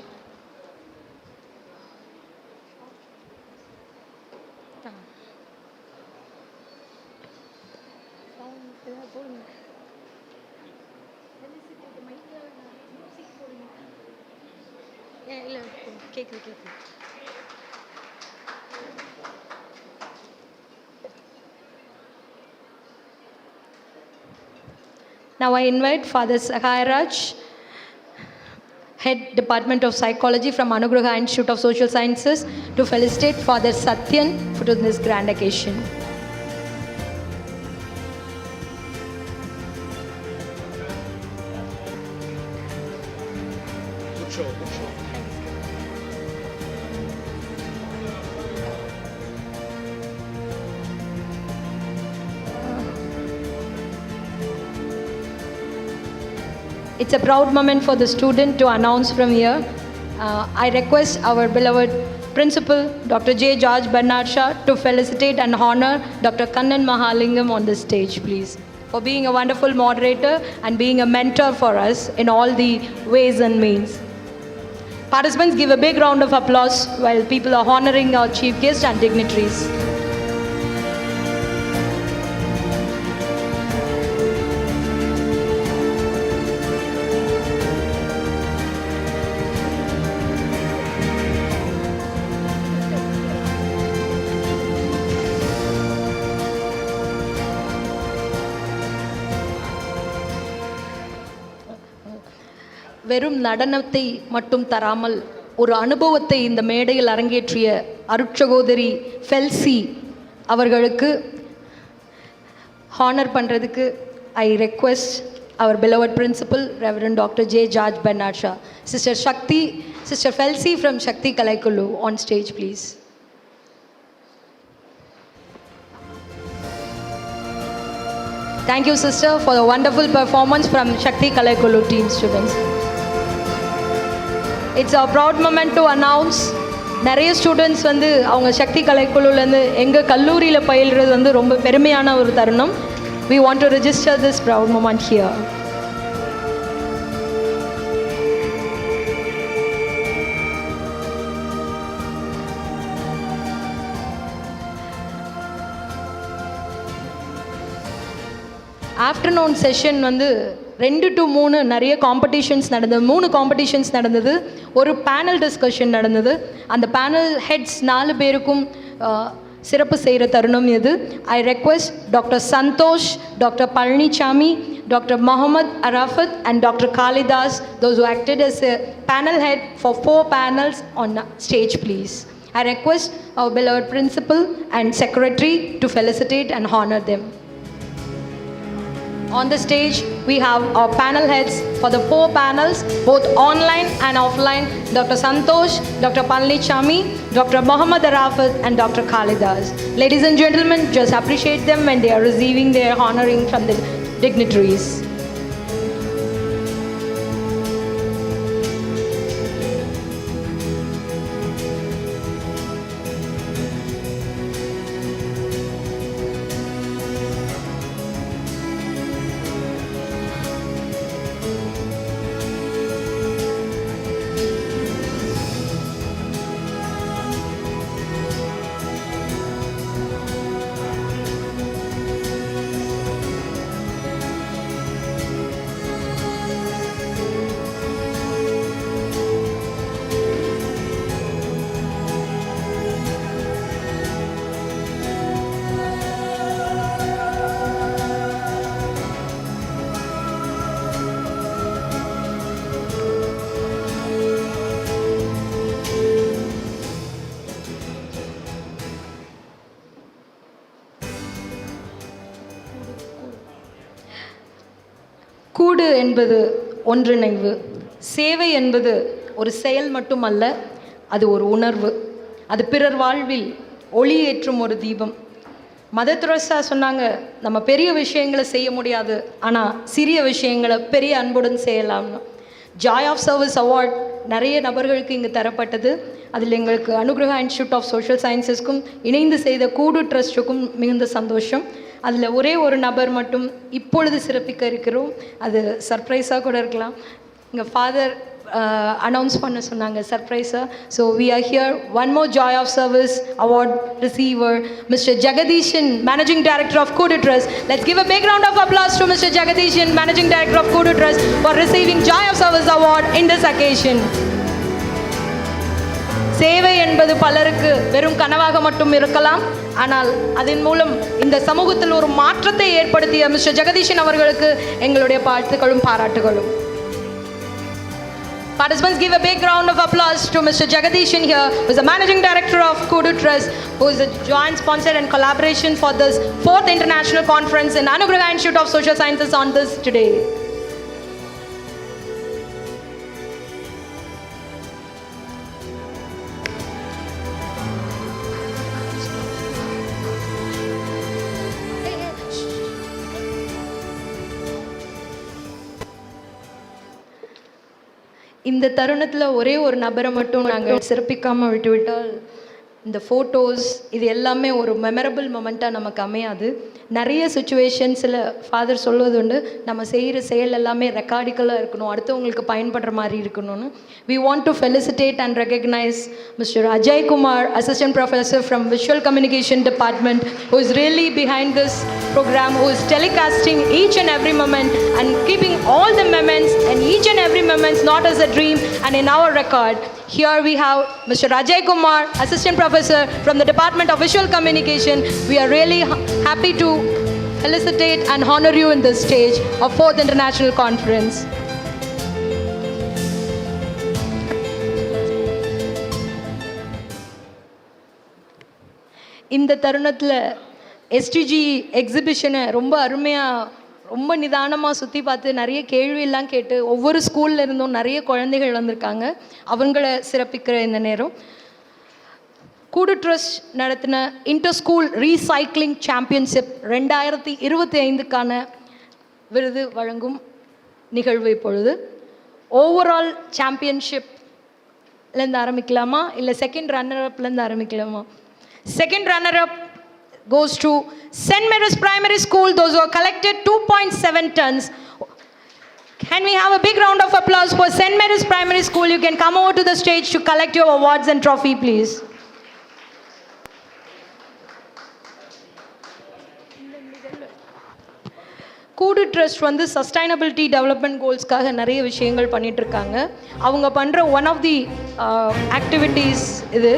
Now I invite Father Sahairaj, Head Department of Psychology from ANUGRAHA Institute of Social Sciences, to felicitate Father Satyan for this grand occasion. It's a proud moment for the student to announce from here. I request our beloved Principal, Dr. J. George Bernard Shah, to felicitate and honor Dr. Kannan Mahalingam on the stage, please, for being a wonderful moderator and being a mentor for us in all the ways and means. Participants, give a big round of applause while people are honoring our chief guests and dignitaries. வெறும் நடனத்தை மட்டும் தராமல் ஒரு அனுபவத்தை இந்த மேடையில் அரங்கேற்றிய அருட்சகோதரி ஃபெல்சி அவர்களுக்கு honour பண்ணுறதுக்கு I request our beloved principal Reverend Dr. J. George Bernard Shah, Sister Felsi from Shakti Kalaikulu on stage, please. Thank you, sister, for the wonderful performance from Shakti Kalaikulu team students. It's a proud moment to announce நிறைய students வந்து அவங்க சக்தி கலைக்குழுலேருந்து எங்கள் கல்லூரியில் பயில்றது வந்து ரொம்ப பெருமையான ஒரு தருணம். We want to register this proud moment here. Afternoon session வந்து 2 to 3 நிறைய காம்படிஷன்ஸ் நடந்தது. 3 காம்படிஷன்ஸ் நடந்தது, ஒரு பேனல் டிஸ்கஷன் நடந்தது. அந்த பேனல் ஹெட்ஸ் 4 பேருக்கும் சிறப்பு செய்கிற தருணம் இது. I request doctor Santhosh, doctor Palanisamy, doctor Mohammed Arafat and doctor Kalidas, those who acted as a panel head for 4 panels on stage, please. I request our beloved principal and secretary to felicitate and honor them. On the stage, we have our panel heads for the 4 panels, both online and offline, Dr. Santosh, Dr. Palnichami, Dr. Muhammad Arafat, and Dr. Khalidas. Ladies and gentlemen, just appreciate them when they are receiving their honoring from the dignitaries. கூடு என்பது ஒன்றிணைவு, சேவை என்பது ஒரு செயல் மட்டுமல்ல, அது ஒரு உணர்வு, அது பிறர் வாழ்வில் ஒளி ஏற்றும் ஒரு தீபம். மதர் தெரேசா சொன்னாங்க, நம்ம பெரிய விஷயங்களை செய்ய முடியாது, ஆனால் சிறிய விஷயங்களை பெரிய அன்புடன் செய்யலாம்னு. ஜாய் ஆஃப் சர்வீஸ் அவார்ட் நிறைய நபர்களுக்கு இங்கு தரப்பட்டது. அதில் எங்களுக்கு அனுகிரகா இன்ஸ்டியூட் ஆஃப் சோஷியல் சயின்சஸ்க்கும் இணைந்து செய்த கூடு ட்ரஸ்ட்டுக்கும் மிகுந்த சந்தோஷம். அதில் ஒரே ஒரு நபர் மட்டும் இப்பொழுது சிறப்பிக்க இருக்கிறோம். அது சர்ப்ரைஸாக கூட இருக்கலாம். எங்கள் ஃபாதர் அனௌன்ஸ் பண்ண சொன்னாங்க சர்ப்ரைஸாக. So we are here. One more joy of service award receiver, mister Jegadeesan, managing director of Koodu trust. Let's give a big round of applause to Mr. Jagadishan, managing director of Kudu Trust, for receiving Joy of Service Award in this occasion. சேவை என்பது பலருக்கு வெறும் கனவாக மட்டும் இருக்கலாம், ஆனால் அதன் மூலம் இந்த சமூகத்தில் ஒரு மாற்றத்தை ஏற்படுத்திய மிஸ்டர் ஜெகதீஷன் அவர்களுக்கு எங்களுடைய வாழ்த்துக்களும் பாராட்டுகளும். Participants, give a big round of applause to Mr. Jagadishan here, who is the Managing Director of Kudu Trust, who is a joint sponsor and collaboration for this 4th International Conference in ANUGRAHA Institute of Social Sciences on this today. இந்த தருணத்தில் ஒரே ஒரு நபரை மட்டும் நாங்கள் சிறப்பிக்காமல் விட்டுவிட்டால் இந்த photos இது எல்லாமே ஒரு மெமரபிள் மொமெண்ட்டாக நமக்கு அமையாது. நிறைய சுச்சுவேஷன்ஸில் ஃபாதர் சொல்வது உண்டு, நம்ம செய்கிற செயல் எல்லாமே ரெக்கார்டிக்கலாக இருக்கணும், அடுத்தவங்களுக்கு பயன்படுற மாதிரி இருக்கணும்னு. We want to felicitate and recognize Mr. Ajay Kumar, Assistant Professor from Visual Communication Department, who is really behind this program, who is telecasting each and every moment and keeping all the moments and each and every moments not as a dream and in our record. Here we have Mr. Ajay Kumar, Assistant Professor from the Department of Visual Communication. We are really happy to felicitate and honor you in this stage of 4th International Conference. இந்த தருணத்தில் SDG எக்ஸிபிஷனை ரொம்ப அருமையாக ரொம்ப நிதானமாக சுற்றி பார்த்து நிறைய கேள்வியெல்லாம் கேட்டு ஒவ்வொரு ஸ்கூலில் இருந்தும் நிறைய குழந்தைகள் வந்திருக்காங்க. அவங்கள சிறப்பிக்கிற இந்த நேரம் கூடு ட்ரஸ்ட் நடத்தின இன்டர் ஸ்கூல் ரீசைக்ளிங் சாம்பியன்ஷிப் 2025க்கான விருது வழங்கும் நிகழ்வு இப்பொழுது. ஓவரால் சாம்பியன்ஷிப்லேருந்து ஆரம்பிக்கலாமா இல்லை செகண்ட் ரன்னர் அப்லேருந்து ஆரம்பிக்கலாமா? Second runner up goes to St. Mary's Primary School, those who have collected 2.7 tons. Can we have a big round of applause for St. Mary's Primary School? You can come over to the stage to collect your awards and trophy, please. கூடு trust வந்து sustainability development கோல்ஸ்க்காக நிறைய விஷயங்கள் பண்ணிட்டு இருக்காங்க. அவங்க பண்ணுற one of the activities இது.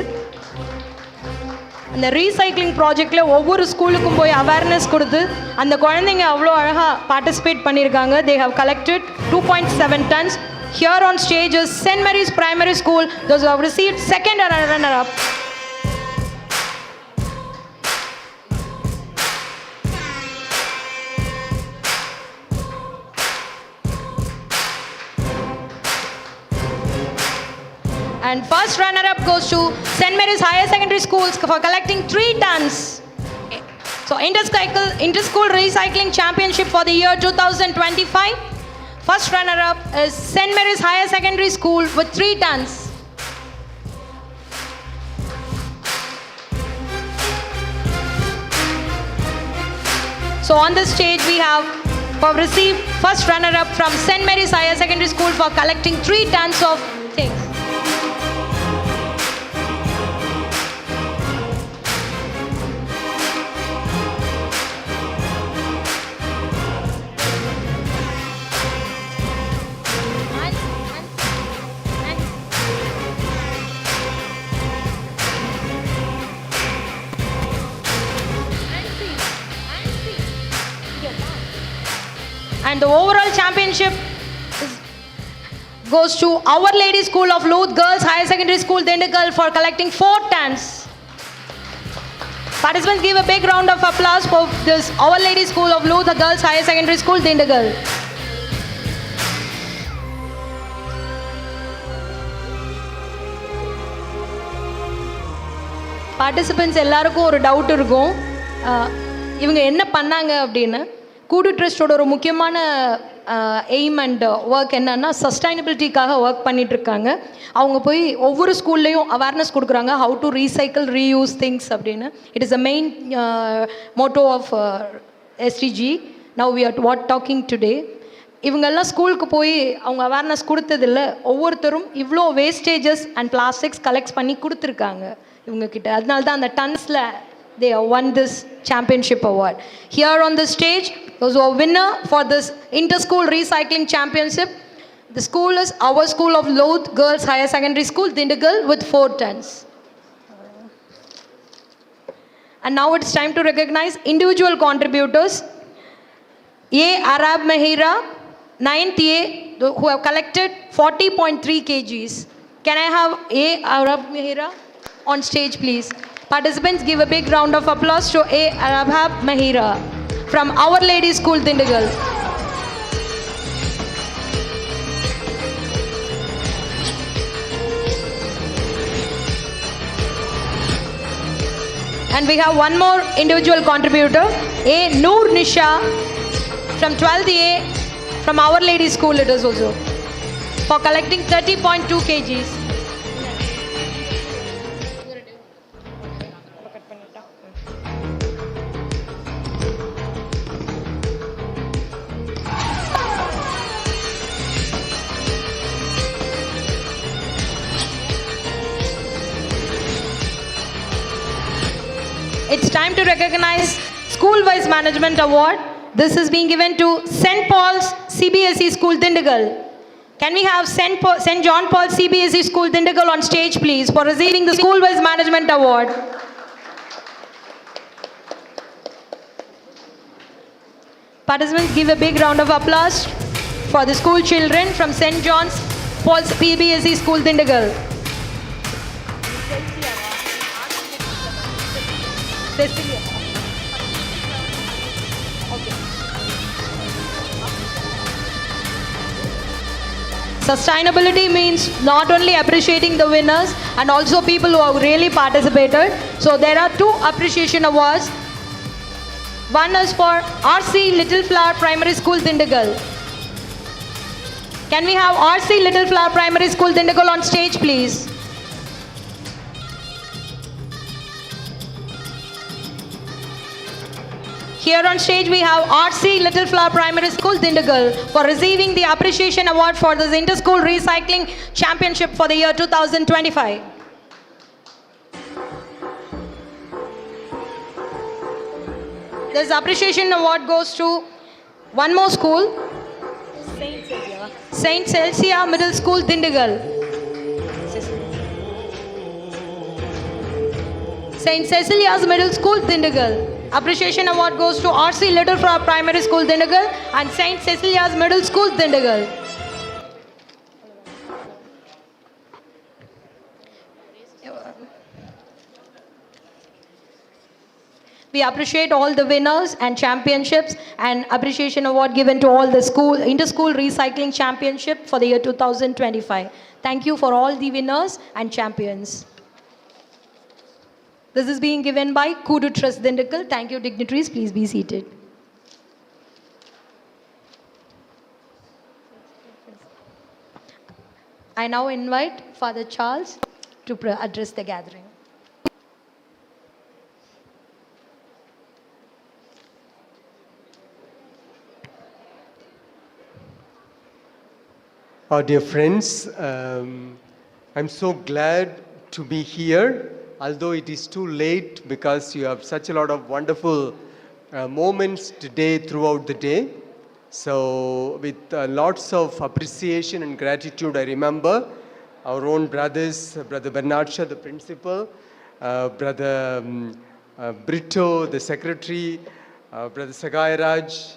அந்த ரீசைக்ளிங் ப்ராஜெக்டில் ஒவ்வொரு ஸ்கூலுக்கும் போய் அவேர்னஸ் கொடுத்து அந்த குழந்தைங்க அவ்வளோ அழகாக பார்ட்டிசிபேட் பண்ணியிருக்காங்க. They have collected 2.7 tons. Here on stage is St. Mary's Primary School, those who have received second runner-up. And first runner-up goes to St. Mary's Higher Secondary Schools for collecting 3 tons. So Inter-School Recycling Championship for the year 2025. First runner-up is St. Mary's Higher Secondary School with 3 tons. So on the stage we have received first runner-up from St. Mary's Higher Secondary School for collecting 3 tons of things. And the overall championship goes to Our Lady School of Louth Girls Higher Secondary School, Dindigul, for collecting 4 tons. Participants, give a big round of applause for this Our Lady School of Louth Girls Higher Secondary School, Dindigul. Participants எல்லாருக்கும் ஒரு doubt இருக்கும், இவங்க என்ன பண்ணாங்க அப்படின்னு. கூடு ட்ரஸ்டோட ஒரு முக்கியமான எய்ம் அண்ட் ஒர்க் என்னன்னா சஸ்டைனபிலிட்டிக்காக ஒர்க் பண்ணிகிட்ருக்காங்க. அவங்க போய் ஒவ்வொரு ஸ்கூல்லையும் அவேர்னஸ் கொடுக்குறாங்க, how to recycle reuse things அப்படின்னு. It is the main motto of SDG. Now we are what talking today. இவங்கெல்லாம் ஸ்கூலுக்கு போய் அவங்க அவேர்னஸ் கொடுத்ததில்ல, ஒவ்வொருத்தரும் இவ்வளோ வேஸ்டேஜஸ் அண்ட் பிளாஸ்டிக்ஸ் கலெக்ட் பண்ணி கொடுத்துருக்காங்க இவங்கக்கிட்ட. அதனால தான் அந்த டன்ஸில் they have won this championship award. Here on the stage, those who are winner for this Inter-School Recycling Championship, the school is Our School of Louth Girls Higher Secondary School, Dindigul, with 4 tons. And now it's time to recognize individual contributors. A. Arab Mahira, 9th A, who have collected 40.3 kgs. Can I have A. Arab Mahira on stage, please? Participants, give a big round of applause to A. Arab Mahira from Our Lady School, Dindigul. And we have one more individual contributor, A. Noor Nisha from 12th A from Our Lady School, it is also, for collecting 30.2 kgs. It's time to recognize School-Wise Management Award. This is being given to St. Paul's CBSE School, Dindigul. Can we have St. John Paul CBSE School, Dindigul on stage, please, for receiving the School-Wise Management Award. Participants, give a big round of applause for the school children from St. John's Paul's CBSE School, Dindigul. Sustainability means not only appreciating the winners and also people who have really participated. So there are 2 appreciation awards. One is for RC Little Flower Primary School, Dindigul. Can we have RC Little Flower Primary School, Dindigul on stage, please? Here on stage we have RC Little Flower Primary School, Dindigul, for receiving the Appreciation Award for this Inter-School Recycling Championship for the year 2025. This Appreciation Award goes to one more school, Saint Celsia Middle School, Dindigul. Saint Cecilia's Middle School, Dindigul. Appreciation Award goes to RC Little Flower Primary School, Dindigul, and Saint Cecilia's Middle School, Dindigul. We appreciate all the winners and championships, and appreciation award given to all the inter-school recycling championship for the year 2025. Thank you for all the winners and champions. This is being given by Kudu Trust Dindigul. Thank you, dignitaries. Please be seated. I now invite Father Charles to address the gathering. Dear friends, I'm so glad to be here, although it is too late because you have such a lot of wonderful moments today throughout the day. So with lots of appreciation and gratitude, I remember our own brothers, Brother Bernardsha, the principal, Brother Brito, the secretary, Brother Sagairaj,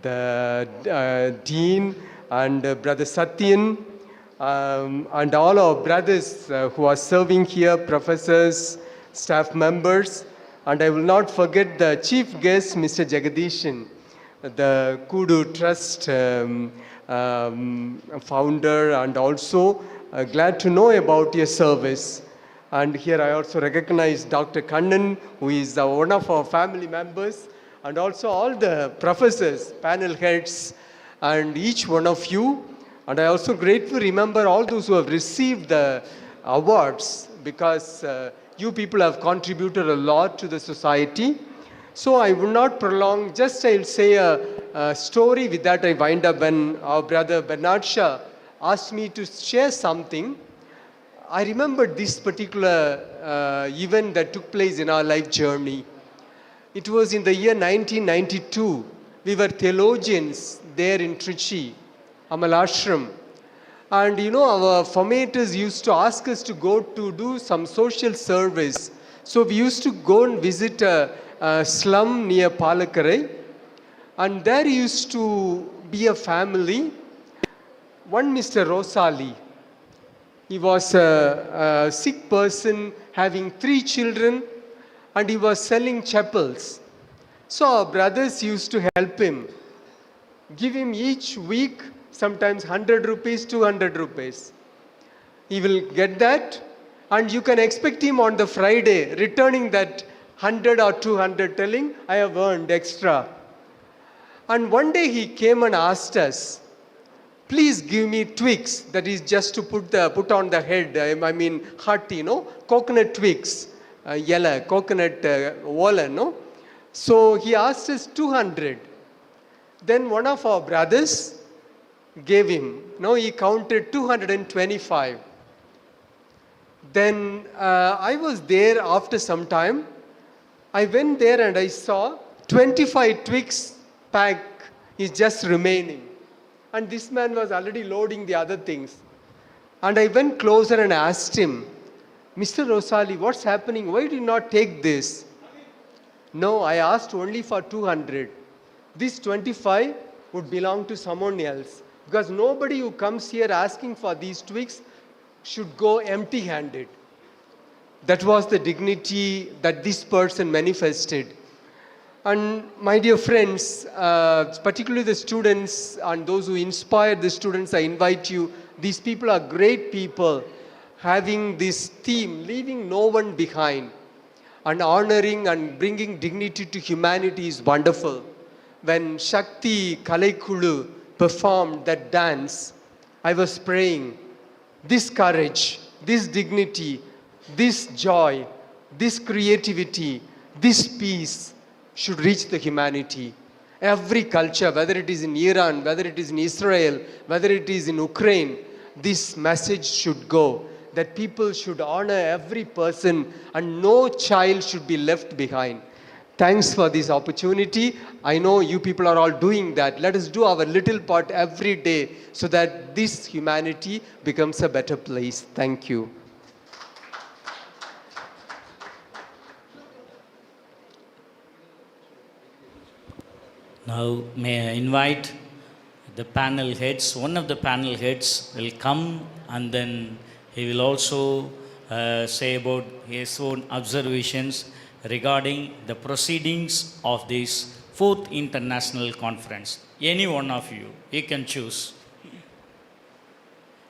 the dean, and Brother Satyan, and all our brothers who are serving here, professors, staff members, and I will not forget the chief guest, Mr. Jagadishan, the Kudu Trust founder, and also glad to know about your service. And here I also recognize Dr. Kannan, who is one of our family members, and also all the professors, panel heads, and each one of you. And I also gratefully remember all those who have received the awards, because you people have contributed a lot to the society. So I will not prolong, just I'll say a story. With that I wind up. When our brother Bernardsha asked me to share something, I remembered this particular event that took place in our life journey. It was in the year 1992. We were theologians there in Trichy, Amalashram. And you know, our formators used to ask us to go to do some social service. So we used to go and visit a slum near Palakarai. And there used to be a family, one Mr. Rosali. He was a sick person having 3 children, and he was selling chapels. So our brothers used to help him, give him each week sometimes 100 rupees, 200 rupees. He will get that, and you can expect him on the Friday returning that 100 or 200, telling, I have earned extra. And one day he came and asked us, please give me twigs, that is just to put on the head, I mean hut, you know, coconut twigs, yellow, coconut wallen, no? So he asked us 200. Then one of our brothers gave him, no, he counted 225. Then I was there after some time. I went there and I saw 25 twigs pack is just remaining. And this man was already loading the other things. And I went closer and asked him, Mr. Rosali, what's happening? Why do you not take this? No, I asked only for 200. This 25 would belong to someone else. Because nobody who comes here asking for these twigs should go empty-handed. That was the dignity that this person manifested. And my dear friends, particularly the students and those who inspire the students, I invite you. These people are great people, having this theme, leaving no one behind, and honoring and bringing dignity to humanity is wonderful. When Shakti Kalaikulu performed that dance, I was praying, this courage, this dignity, this joy, this creativity, this peace should reach the humanity. Every culture, whether it is in Iran, whether it is in Israel, whether it is in Ukraine, this message should go, that people should honor every person and no child should be left behind. Thanks for this opportunity. I know you people are all doing that. Let us do our little part every day so that this humanity becomes a better place. Thank you. Now, may I invite the panel heads. One of the panel heads will come, and then he will also say about his own observations regarding the proceedings of this 4th International Conference. Any one of you, you can choose.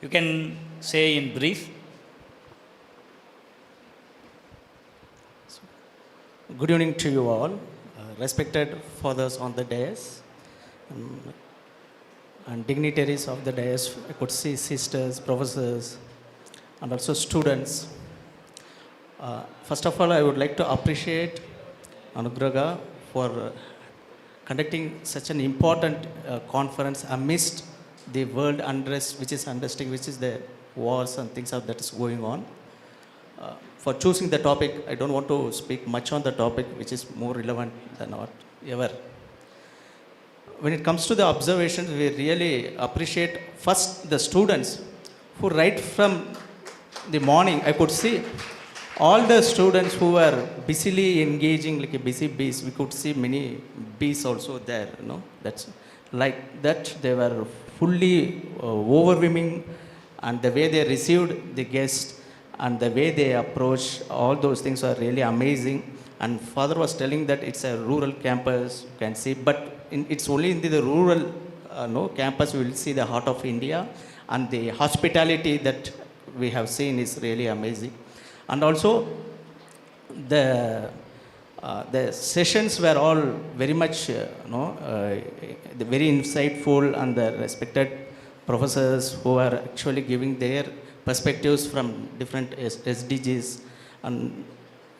You can say in brief. Good evening to you all, respected fathers on the dais, and dignitaries of the dais. I could see sisters, professors, and also students. First of all, I would like to appreciate ANUGRAHA for conducting such an important conference amidst the world unrest, which is the wars and things that is going on. For choosing the topic, I don't want to speak much on the topic, which is more relevant than ever. When it comes to the observations, we really appreciate first the students who right from the morning, I could see all the students who were busily engaging like a busy bees. We could see many bees also there, that's like that they were fully overwhelming, and the way they received the guests and the way they approached, all those things are really amazing. And father was telling that it's a rural campus, you can see, but it's only in the rural campus we will see the heart of India, and the hospitality that we have seen is really amazing. And also the sessions were all very much very insightful, and the respected professors who are actually giving their perspectives from different SDGs. And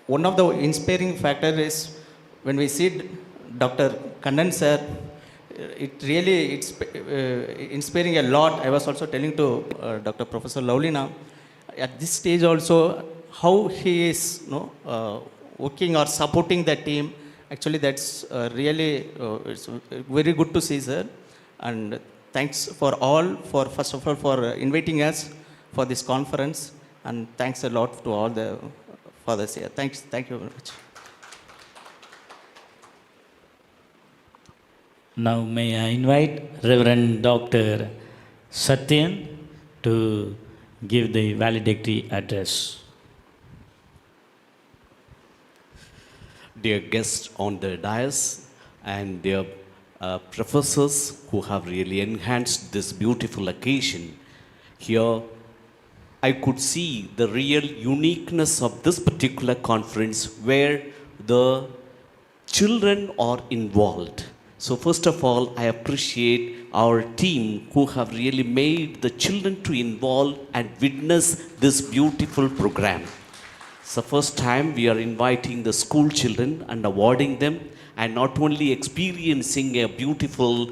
one of the inspiring factors is when we see Dr. Kannan sir, it really it's inspiring a lot. I was also telling to Dr. Professor Laulina at this stage also how he is working or supporting the team. Actually, that's really it's very good to see, sir. And thanks for all, for first of all for inviting us for this conference, and thanks a lot to all the fathers here. Thank you very much. Now may I invite Reverend Dr. Satyan to give the valedictory address. Dear guests on the dais and dear professors who have really enhanced this beautiful occasion, here I could see the real uniqueness of this particular conference where the children are involved. So first of all, I appreciate our team who have really made the children to involve and witness this beautiful program. It's the first time we are inviting the school children and awarding them, and not only experiencing a beautiful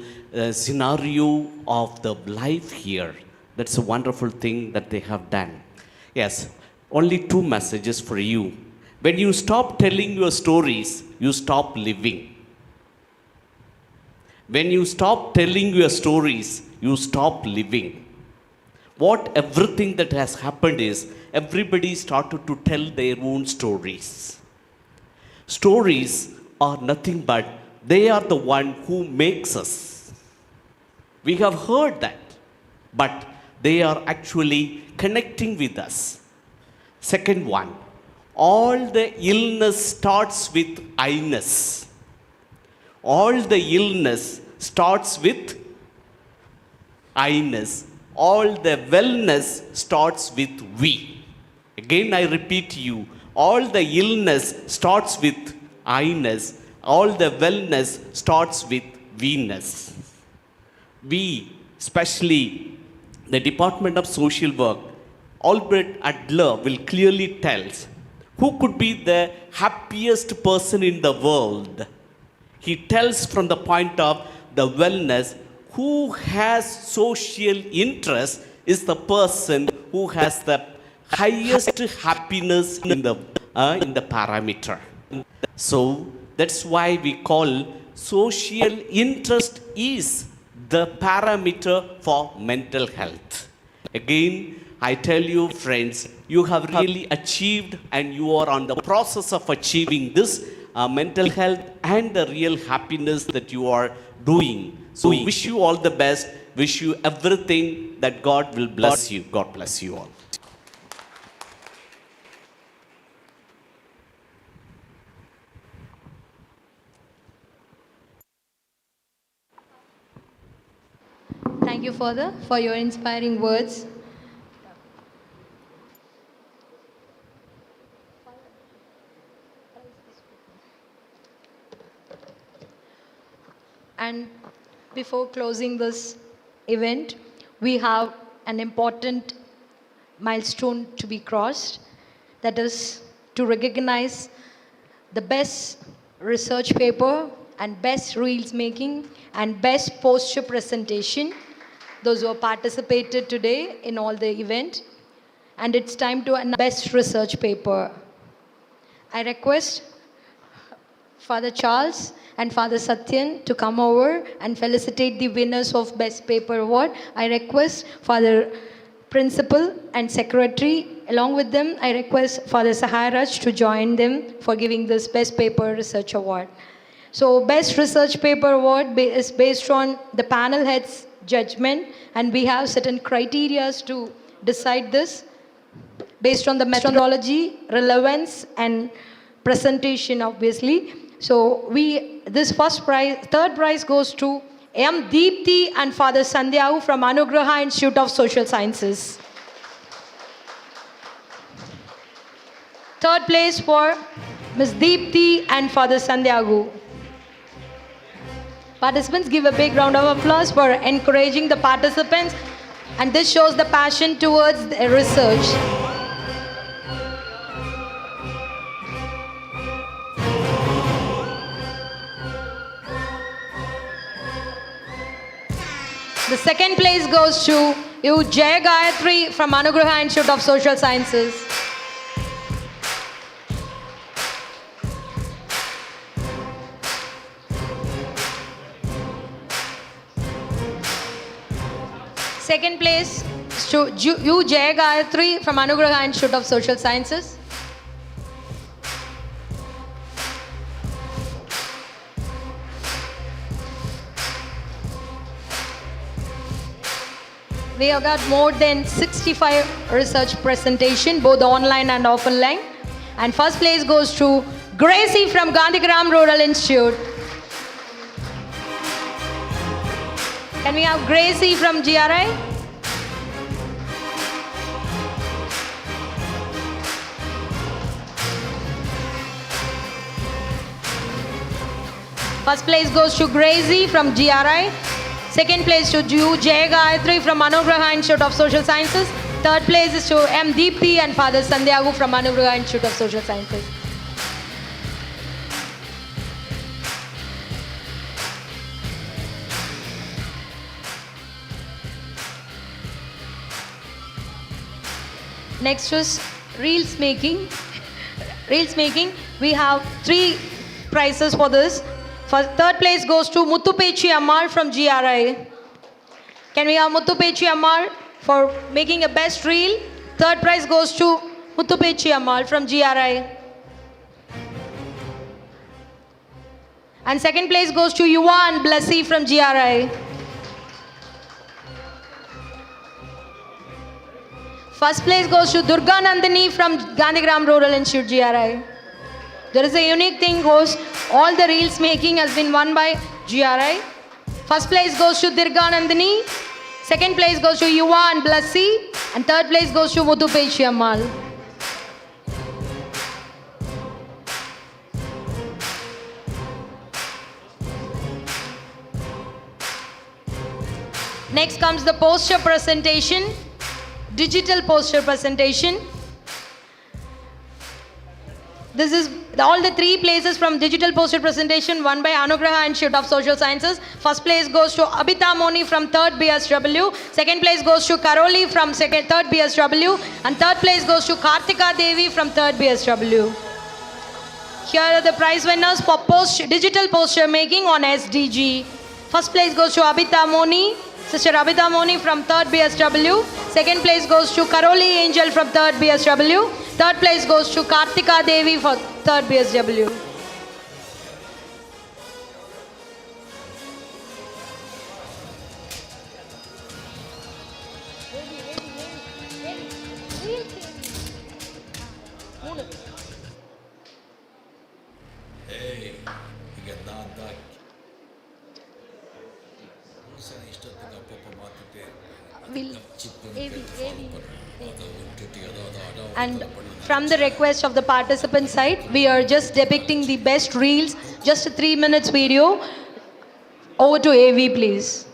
scenario of the life here. That's a wonderful thing that they have done. Yes, only two messages for you. When you stop telling your stories, you stop living. When you stop telling your stories, you stop living. What everything that has happened is everybody started to tell their own stories. Stories are nothing but they are the one who makes us. We have heard that, but they are actually connecting with us. Second one, all the illness starts with I-ness. All the illness starts with I-ness. All the wellness starts with we. Again, I repeat to you, all the illness starts with I-ness. All the wellness starts with we-ness. We, especially the Department of Social Work, Albert Adler will clearly tell who could be the happiest person in the world. He tells from the point of the wellness, who has social interest is the person who has the highest happiness in the parameter. So that's why we call social interest is the parameter for mental health. Again, I tell you friends, you have really achieved and you are on the process of achieving this mental health and the real happiness that you are doing. So wish you all the best, wish you everything that God will bless you. God bless you all. Thank you, Father, for your inspiring words. And before closing this event, we have an important milestone to be crossed. That is to recognize the best research paper and best reels making and best posture presentation, those who have participated today in all the event. And it's time to announce best research paper. I request Father Charles and Father Satyan to come over and felicitate the winners of Best Paper Award. I request Father Principal and Secretary. Along with them, I request Father Saharaj to join them for giving this Best Paper Research Award. So Best Research Paper Award is based on the panel head's judgment, and we have certain criteria to decide this based on the methodology, relevance, and presentation, obviously. So this third prize goes to M. Deepthi and Father Sandhyavu from ANUGRAHA Institute of Social Sciences. Third place for Ms. Deepthi and Father Sandhyavu. Participants, give a big round of applause for encouraging the participants, and this shows the passion towards the research. The second place goes to U. Jaya Gayatri from ANUGRAHA Institute of Social Sciences. Second place is to U. Jaya Gayatri from ANUGRAHA Institute of Social Sciences. We have got more than 65 research presentation, both online and offline. And first place goes to Gracie from Gandhigram Rural Institute. Can we have Gracie from GRI? First place goes to Gracie from GRI. Second place to U. Jaya Gayatri from ANUGRAHA Institute of Social Sciences. Third place is to M. Deepthi and Father Sandhyavu from ANUGRAHA Institute of Social Sciences. Next is reels making. Reels making, we have 3 prizes for this. Third place goes to Muthupechi Ammal from GRI. Can we have Muthupechi Ammal for making a best reel? Third prize goes to Muthupechi Ammal from GRI. And second place goes to Yuva and Blessy from GRI. First place goes to Durga Nandini from Gandhigram Rural Institute, GRI. There is a unique thing goes, all the reels making has been won by GRI. First place goes to Durga Nandini. Second place goes to Yuva and Blessy. And third place goes to Muthupechi Ammal. Next comes the poster presentation, digital poster presentation. This is all the 3 places from digital poster presentation won by ANUGRAHA Institute of Social Sciences. First place goes to Abhita Moni from 3rd BSW. Second place goes to Karoli from 3rd BSW. And third place goes to Kartika Devi from 3rd BSW. Here are the prize winners for digital poster making on SDG. First place goes to Abhita Moni, Sister Abhita Moni from 3rd BSW. Second place goes to Karoli Angel from 3rd BSW. Third place goes to Kartika Devi for 3rd BSW. And from the request of the participant side, we are just depicting the best reels, just a 3 minutes video. Over to AV, please.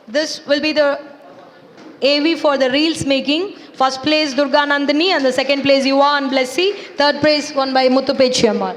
This will be the AV for the reels making. First place Durga Nandini and the second place Yuva and Blessy. Third place won by Muthu Pechiammal.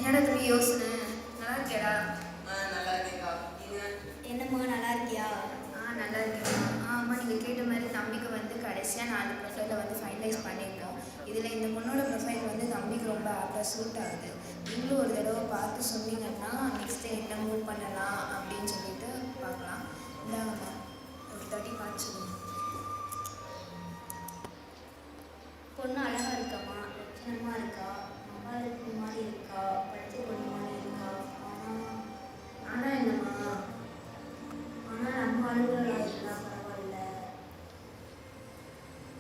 என்னடா தம்பி யோசனை நல்லா இருக்கியாடா? நல்லா இருக்கேக்கா. என்னம்மா நல்லா இருக்கியா? நல்லா இருக்கேன். ஆமாம், நீங்கள் கேட்ட மாதிரி தம்பிக்கு வந்து கடைசியாக 4 ப்ரொஃபைலை வந்து ஃபைனலைஸ் பண்ணியிருக்கோம். இதில் இந்த பொண்ணோட ப்ரொஃபைல் வந்து தம்பிக்கு ரொம்ப ஆப்டாக சூட் ஆகுது. நீங்களும் ஒரு தடவை பார்த்து சொன்னீங்கன்னா நெக்ஸ்ட்டு என்ன மூவ் பண்ணலாம் அப்படின்னு சொல்லிட்டு பார்க்கலாம். இந்தாங்கம்மா, ஒரு 30 பார்த்து சொல்லுங்கள். பொண்ணு அழகாக இருக்காம்மா, லட்சணமாக இருக்கா, மகாலட்சுமி மாதிரி இருக்கா, படித்த பொண்ணு மாதிரி இருக்கா. ஆனால் என்னம்மா, ஆனால் நம்ம அலுவலகம் இருக்கலாம், பரவாயில்ல.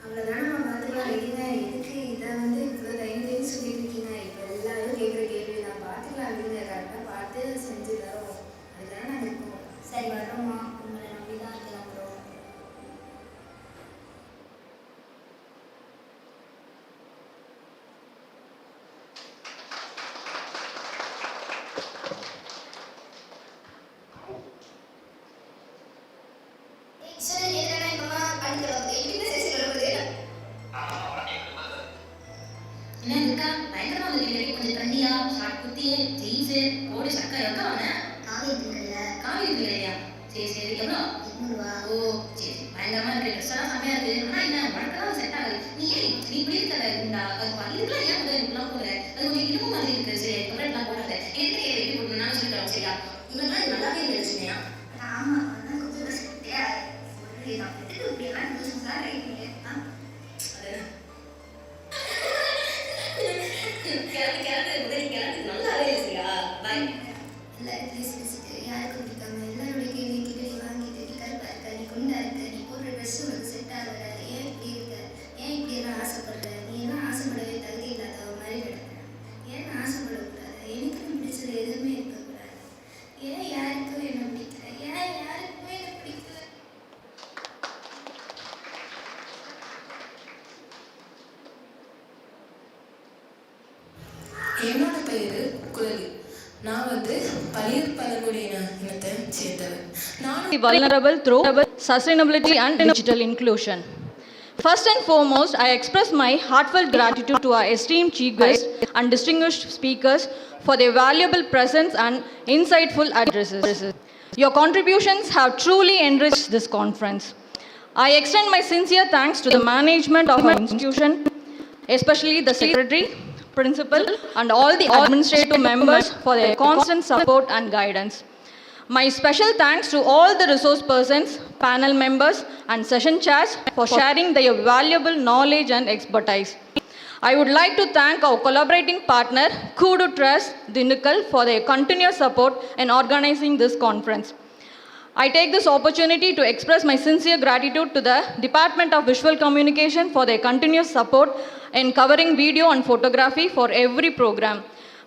அவ்வளோதான் நம்ம பார்த்துக்கலாம். இல்லைங்க, எதுக்கு இதை வந்து இவ்வளோ தைரியம்னு சொல்லிட்டு இருக்கீங்க? இப்போ எல்லாரும் கேட்குற கேள்வி நான் பார்த்துக்கலாம். இல்லைங்க, கரெக்டாக பார்த்து செஞ்சு தரோம். அதுதான் நாங்கள் இருக்கோம். சரி, வரோம்மா, உங்களை நம்பி தான் கிளம்புறோம். என்னோட பேர் குழலி. நான் வந்து பழையூர் பழங்குடியின இனத்தை சேர்ந்தவர். நான் vulnerable through sustainability and digital inclusion. First and foremost, I express my heartfelt gratitude to our esteemed chief guests and distinguished speakers for their valuable presence and insightful addresses. Your contributions have truly enriched this conference. I extend my sincere thanks to the management of our institution, especially the secretary, principal, and all the administrative members for their constant support and guidance. My special thanks to all the resource persons, panel members, and session chairs for sharing their valuable knowledge and expertise. I would like to thank our collaborating partner, Kudu Trust, Dindigul, for their continuous support in organizing this conference. I take this opportunity to express my sincere gratitude to the Department of Visual Communication for their continuous support in covering video and photography for every program.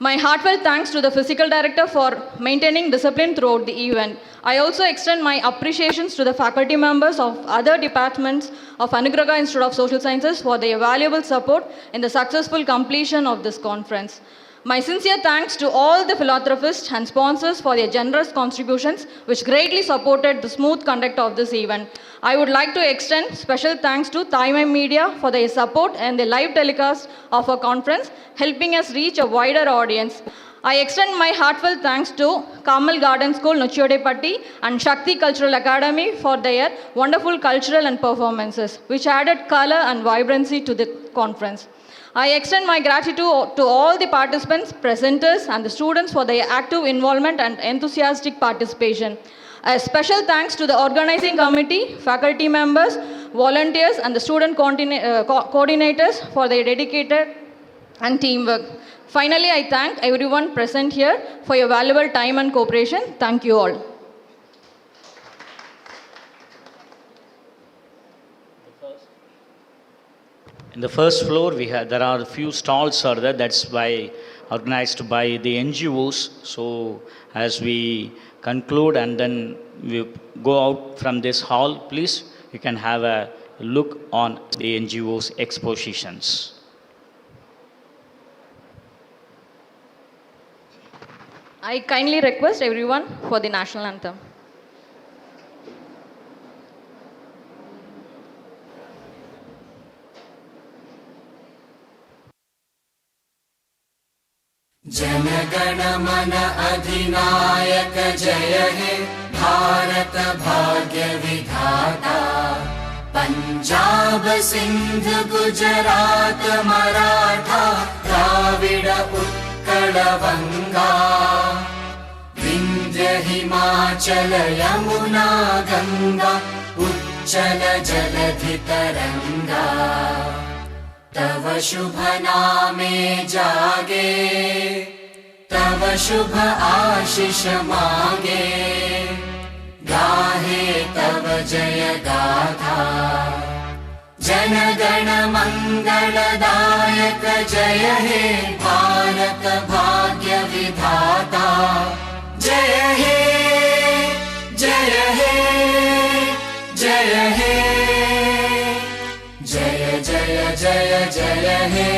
My heartfelt thanks to the Physical Director for maintaining discipline throughout the event. I also extend my appreciations to the faculty members of other departments of ANUGRAHA Institute of Social Sciences for their valuable support in the successful completion of this conference. My sincere thanks to all the philanthropists and sponsors for their generous contributions which greatly supported the smooth conduct of this event. I would like to extend special thanks to Thai Media for their support and the live telecast of our conference, helping us reach a wider audience. I extend my heartfelt thanks to Kamal Garden School, Nochiodepatti and Shakti Cultural Academy for their wonderful cultural and performances, which added color and vibrancy to the conference. I extend my gratitude to all the participants, presenters, and the students for their active involvement and enthusiastic participation. A special thanks to the organizing committee, faculty members, volunteers, and the student coordinators for their dedicated and teamwork. Finally, I thank everyone present here for your valuable time and cooperation. Thank you all. In the first floor, there are a few stalls are there. That's organized by the NGOs. So as we conclude and then we go out from this hall, please, you can have a look on the NGOs expositions. I kindly request everyone for the national anthem. जनगण मन अधिनायक जय हे भारत भाग्य विधाता पंजाब सिंध गुजरात मराठा द्राविड उत्कल बंगा विंध्य हिमाचल यमुना गंगा उच्चल जलधि तरंगा तव शुभ नामे जागे तव शुभ आशीष मांगे गाहे तव जय गाथा जन गण मंगलदायक जय हे भारत भाग्य विधाता जय हे जय हे जय हे जय जय जय जय हे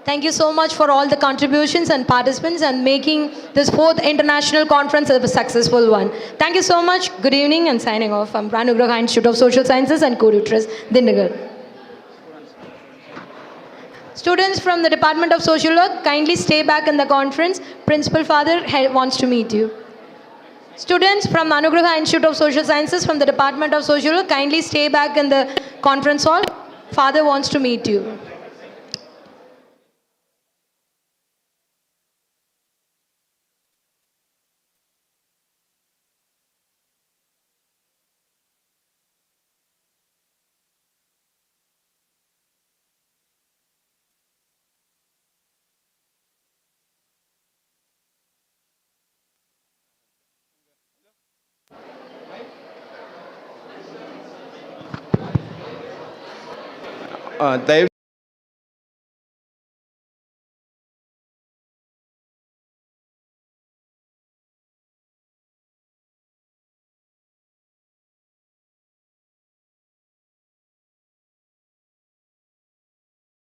Thank you so much for all the contributions and participants and making this 4th international conference a successful one. Thank you so much. Good evening and signing off. I'm ANUGRAHA Institute of Social Sciences and co-tutress DINDIGUL. Students from the Department of SocialWork, kindly stay back in the conference. Principal Father wants to meet you. Students from ANUGRAHA Institute of Social Sciences from the Department of SocialWork, kindly stay back in the conference hall. Father wants to meet you. दयவு